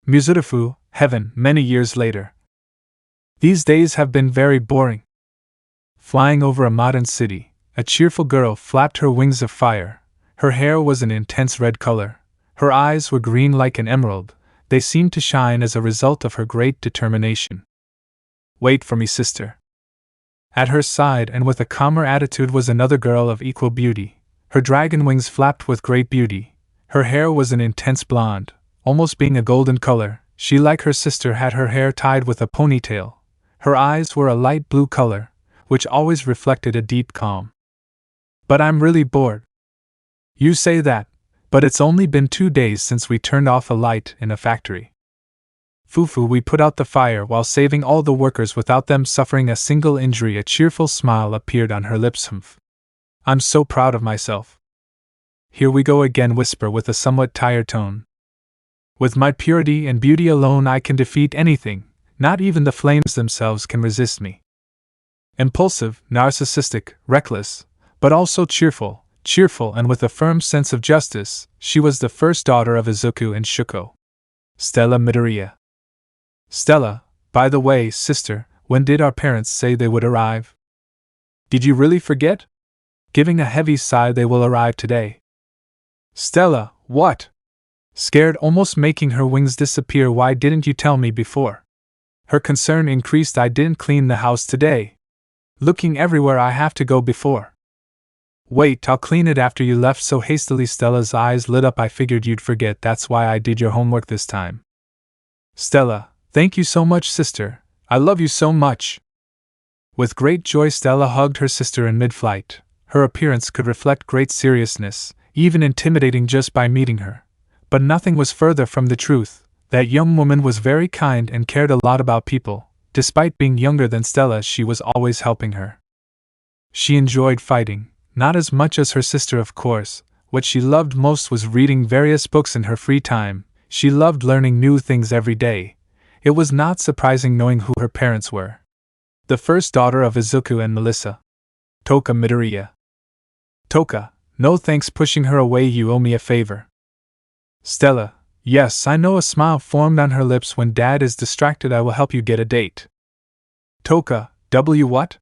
Muzurifu, heaven, many years later. These days have been very boring. Flying over a modern city, a cheerful girl flapped her wings of fire. Her hair was an intense red color. Her eyes were green like an emerald. They seemed to shine as a result of her great determination. Wait for me, sister. At her side and with a calmer attitude was another girl of equal beauty. Her dragon wings flapped with great beauty. Her hair was an intense blonde, almost being a golden color. She, like her sister, had her hair tied with a ponytail. Her eyes were a light blue color, which always reflected a deep calm. But I'm really bored. You say that, but it's only been 2 days since we turned off a light in a factory. Fufu, we put out the fire while saving all the workers without them suffering a single injury. A cheerful smile appeared on her lips. I'm so proud of myself. Here we go again, whisper with a somewhat tired tone. With my purity and beauty alone I can defeat anything, not even the flames themselves can resist me. Impulsive, narcissistic, reckless, but also cheerful and with a firm sense of justice, she was the first daughter of Izuku and Shuko. Stella Midoriya. Stella, by the way, sister, when did our parents say they would arrive? Did you really forget? Giving a heavy sigh, they will arrive today. Stella, what? Scared, almost making her wings disappear. Why didn't you tell me before? Her concern increased. I didn't clean the house today. Looking everywhere, I have to go before. Wait, I'll clean it after you left so hastily. Stella's eyes lit up. I figured you'd forget, that's why I did your homework this time. Stella, Thank you so much, sister. I love you so much. With great joy, Stella hugged her sister in mid-flight. Her appearance could reflect great seriousness, even intimidating just by meeting her. But nothing was further from the truth. That young woman was very kind and cared a lot about people. Despite being younger than Stella, she was always helping her. She enjoyed fighting, not as much as her sister, of course. What she loved most was reading various books in her free time. She loved learning new things every day. It was not surprising knowing who her parents were. The first daughter of Izuku and Melissa. Toka Midoriya. Toka, no thanks, pushing her away, you owe me a favor. Stella, yes, I know. A smile formed on her lips. When Dad is distracted, I will help you get a date. Toka, what?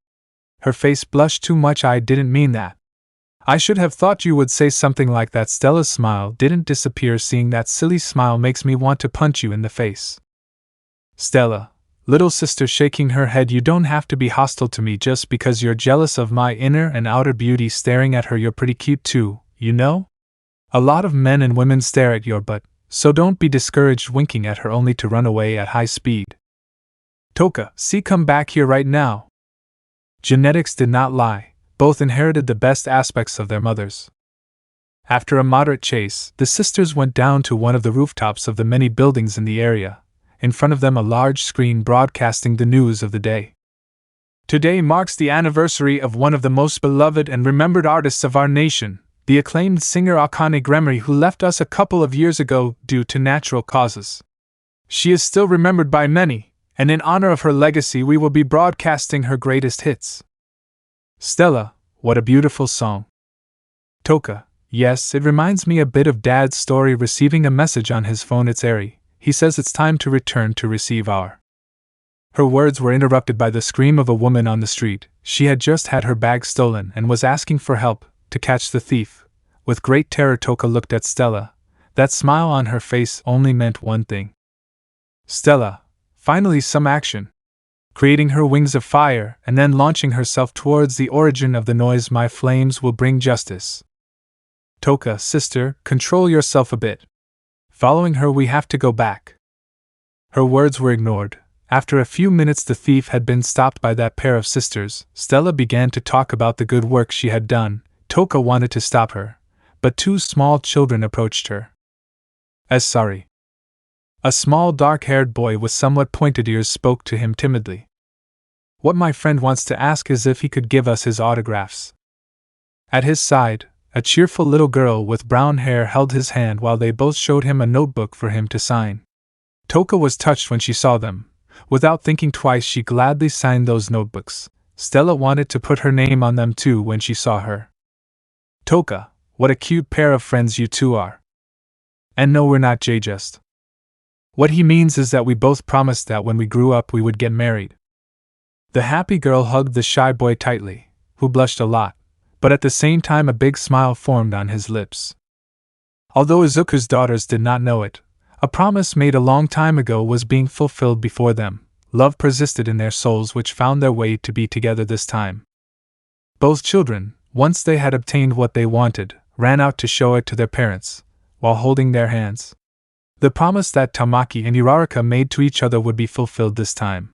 Her face blushed too much. I didn't mean that. I should have thought you would say something like that. Stella's smile didn't disappear. Seeing that silly smile makes me want to punch you in the face. Stella, little sister, shaking her head, you don't have to be hostile to me just because you're jealous of my inner and outer beauty. Staring at her, you're pretty cute too, you know? A lot of men and women stare at your butt, so don't be discouraged. Winking at her only to run away at high speed. Toka, see, come back here right now. Genetics did not lie. Both inherited the best aspects of their mothers. After a moderate chase, the sisters went down to one of the rooftops of the many buildings in the area. In front of them, a large screen broadcasting the news of the day. Today marks the anniversary of one of the most beloved and remembered artists of our nation, the acclaimed singer Akane Gremory, who left us a couple of years ago due to natural causes. She is still remembered by many, and in honor of her legacy we will be broadcasting her greatest hits. Stella, what a beautiful song. Toka, yes, it reminds me a bit of Dad's story. Receiving a message on his phone. It's Eri. He says it's time to return to receive our. Her words were interrupted by the scream of a woman on the street. She had just had her bag stolen and was asking for help to catch the thief. With great terror, Toka looked at Stella. That smile on her face only meant one thing. Stella, finally some action. Creating her wings of fire and then launching herself towards the origin of the noise. My flames will bring justice. Toka, sister, control yourself a bit. Following her, we have to go back. Her words were ignored. After a few minutes, the thief had been stopped by that pair of sisters. Stella began to talk about the good work she had done. Toka wanted to stop her, but two small children approached her. Sorry. A small dark-haired boy with somewhat pointed ears spoke to him timidly. What my friend wants to ask is if he could give us his autographs. At his side, a cheerful little girl with brown hair held his hand while they both showed him a notebook for him to sign. Toka was touched when she saw them. Without thinking twice, she gladly signed those notebooks. Stella wanted to put her name on them too when she saw her. Toka, what a cute pair of friends you two are. And no, we're not just. What he means is that we both promised that when we grew up we would get married. The happy girl hugged the shy boy tightly, who blushed a lot, but at the same time a big smile formed on his lips. Although Izuku's daughters did not know it, a promise made a long time ago was being fulfilled before them. Love persisted in their souls, which found their way to be together this time. Both children, once they had obtained what they wanted, ran out to show it to their parents, while holding their hands. The promise that Tamaki and Uraraka made to each other would be fulfilled this time.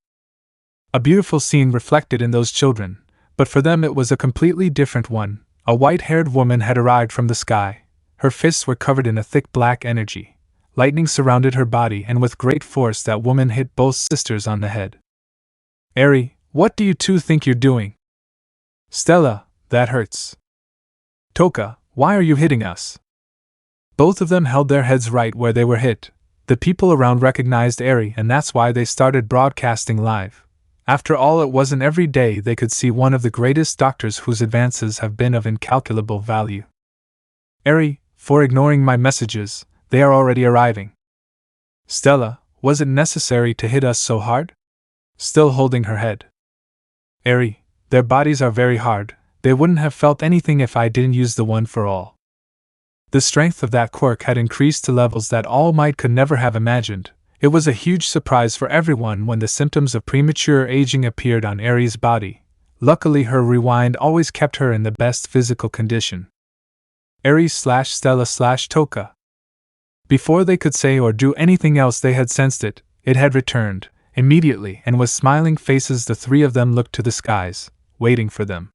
A beautiful scene reflected in those children, but for them it was a completely different one. A white-haired woman had arrived from the sky. Her fists were covered in a thick black energy. Lightning surrounded her body, and with great force that woman hit both sisters on the head. Eri, what do you two think you're doing? Stella, that hurts. Toka, why are you hitting us? Both of them held their heads right where they were hit. The people around recognized Eri, and that's why they started broadcasting live. After all, it wasn't every day they could see one of the greatest doctors whose advances have been of incalculable value. Eri, for ignoring my messages, they are already arriving. Stella, was it necessary to hit us so hard? Still holding her head. Eri, their bodies are very hard. They wouldn't have felt anything if I didn't use the one for all. The strength of that quirk had increased to levels that All Might could never have imagined. It was a huge surprise for everyone when the symptoms of premature aging appeared on Eri's body. Luckily, her rewind always kept her in the best physical condition. Eri/Stella/Toka. Before they could say or do anything else, they had sensed it. it had returned, immediately, and with smiling faces the three of them looked to the skies, waiting for them.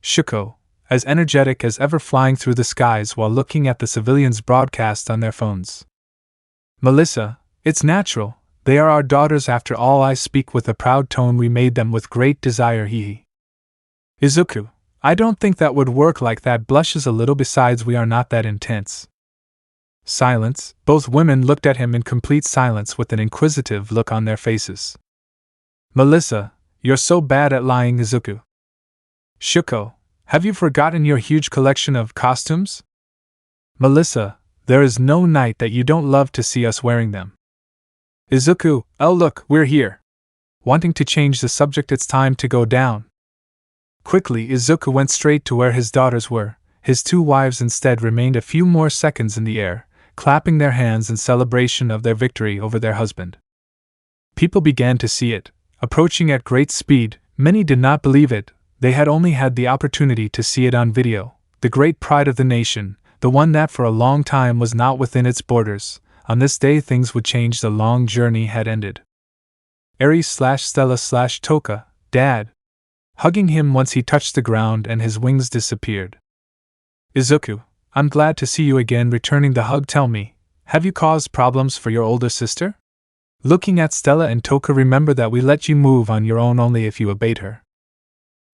Shuko, as energetic as ever, flying through the skies while looking at the civilians' broadcast on their phones. Melissa, it's natural, they are our daughters after all. I speak with a proud tone. We made them with great desire. Hee. Izuku, I don't think that would work like that. Blushes a little. Besides, we are not that intense. Silence. Both women looked at him in complete silence with an inquisitive look on their faces. Melissa, you're so bad at lying. Izuku. Shuko, have you forgotten your huge collection of costumes? Melissa, there is no night that you don't love to see us wearing them. Izuku, oh look, we're here. Wanting to change the subject, it's time to go down. Quickly, Izuku went straight to where his daughters were. His two wives instead remained a few more seconds in the air, clapping their hands in celebration of their victory over their husband. People began to see it, approaching at great speed. Many did not believe it. They had only had the opportunity to see it on video. The great pride of the nation, the one that for a long time was not within its borders. On this day things would change. The long journey had ended. Aries/Stella/Toka, Dad. Hugging him once he touched the ground and his wings disappeared. Izuku, I'm glad to see you again. Returning the hug. Tell me, have you caused problems for your older sister? Looking at Stella and Toka. Remember that we let you move on your own only if you obeyed her.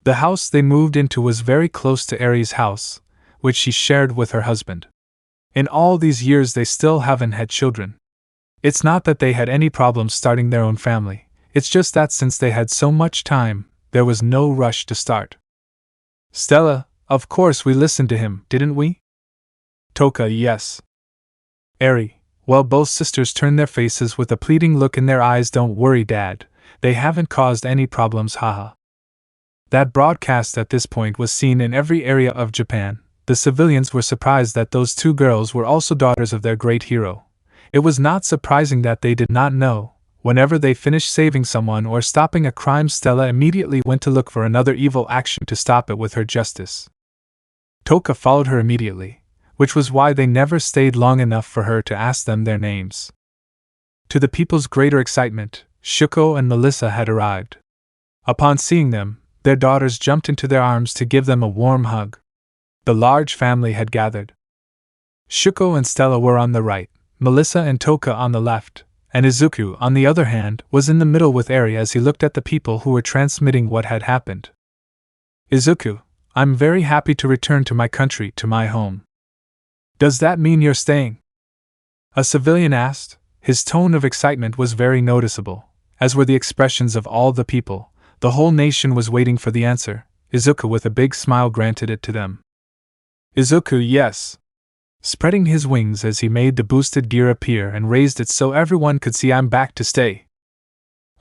The house they moved into was very close to Aries' house, which she shared with her husband. In all these years they still haven't had children. It's not that they had any problems starting their own family, it's just that since they had so much time, there was no rush to start. Stella, of course we listened to him, didn't we? Toka, yes. Ari, well, both sisters turned their faces with a pleading look in their eyes. Don't worry, Dad, they haven't caused any problems, haha. That broadcast at this point was seen in every area of Japan. The civilians were surprised that those two girls were also daughters of their great hero. It was not surprising that they did not know. Whenever they finished saving someone or stopping a crime, Stella immediately went to look for another evil action to stop it with her justice. Toka followed her immediately, which was why they never stayed long enough for her to ask them their names. To the people's greater excitement, Shuko and Melissa had arrived. Upon seeing them, their daughters jumped into their arms to give them a warm hug. The large family had gathered. Shuko and Stella were on the right, Melissa and Toka on the left, and Izuku, on the other hand, was in the middle with Eri as he looked at the people who were transmitting what had happened. Izuku, I'm very happy to return to my country, to my home. Does that mean you're staying? A civilian asked. His tone of excitement was very noticeable, as were the expressions of all the people. The whole nation was waiting for the answer. Izuku, with a big smile, granted it to them. Izuku, yes. Spreading his wings as he made the boosted gear appear and raised it so everyone could see. I'm back to stay.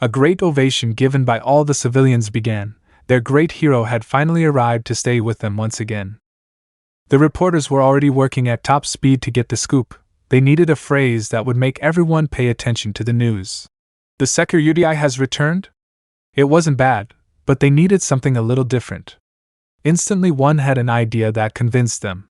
A great ovation given by all the civilians began. Their great hero had finally arrived to stay with them once again. The reporters were already working at top speed to get the scoop. They needed a phrase that would make everyone pay attention to the news. The sekiryuutei has returned? It wasn't bad, but they needed something a little different. Instantly one had an idea that convinced them.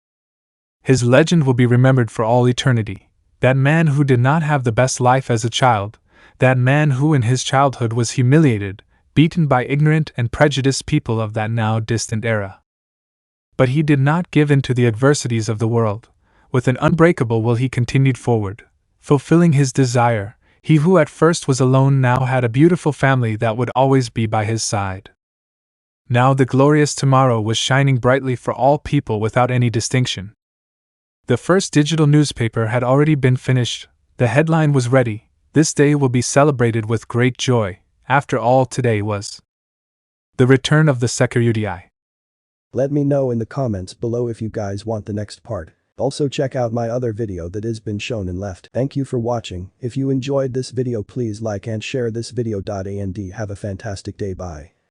His legend will be remembered for all eternity. That man who did not have the best life as a child, that man who in his childhood was humiliated, beaten by ignorant and prejudiced people of that now distant era. But he did not give in to the adversities of the world. With an unbreakable will he continued forward, fulfilling his desire. He who at first was alone now had a beautiful family that would always be by his side. Now the glorious tomorrow was shining brightly for all people without any distinction. The first digital newspaper had already been finished. The headline was ready. This day will be celebrated with great joy. After all, today was the return of the sekiryuutei. Let me know in the comments below if you guys want the next part. Also check out my other video that has been shown in left. Thank you for watching. If you enjoyed this video, please like and share this video. And have a fantastic day. Bye.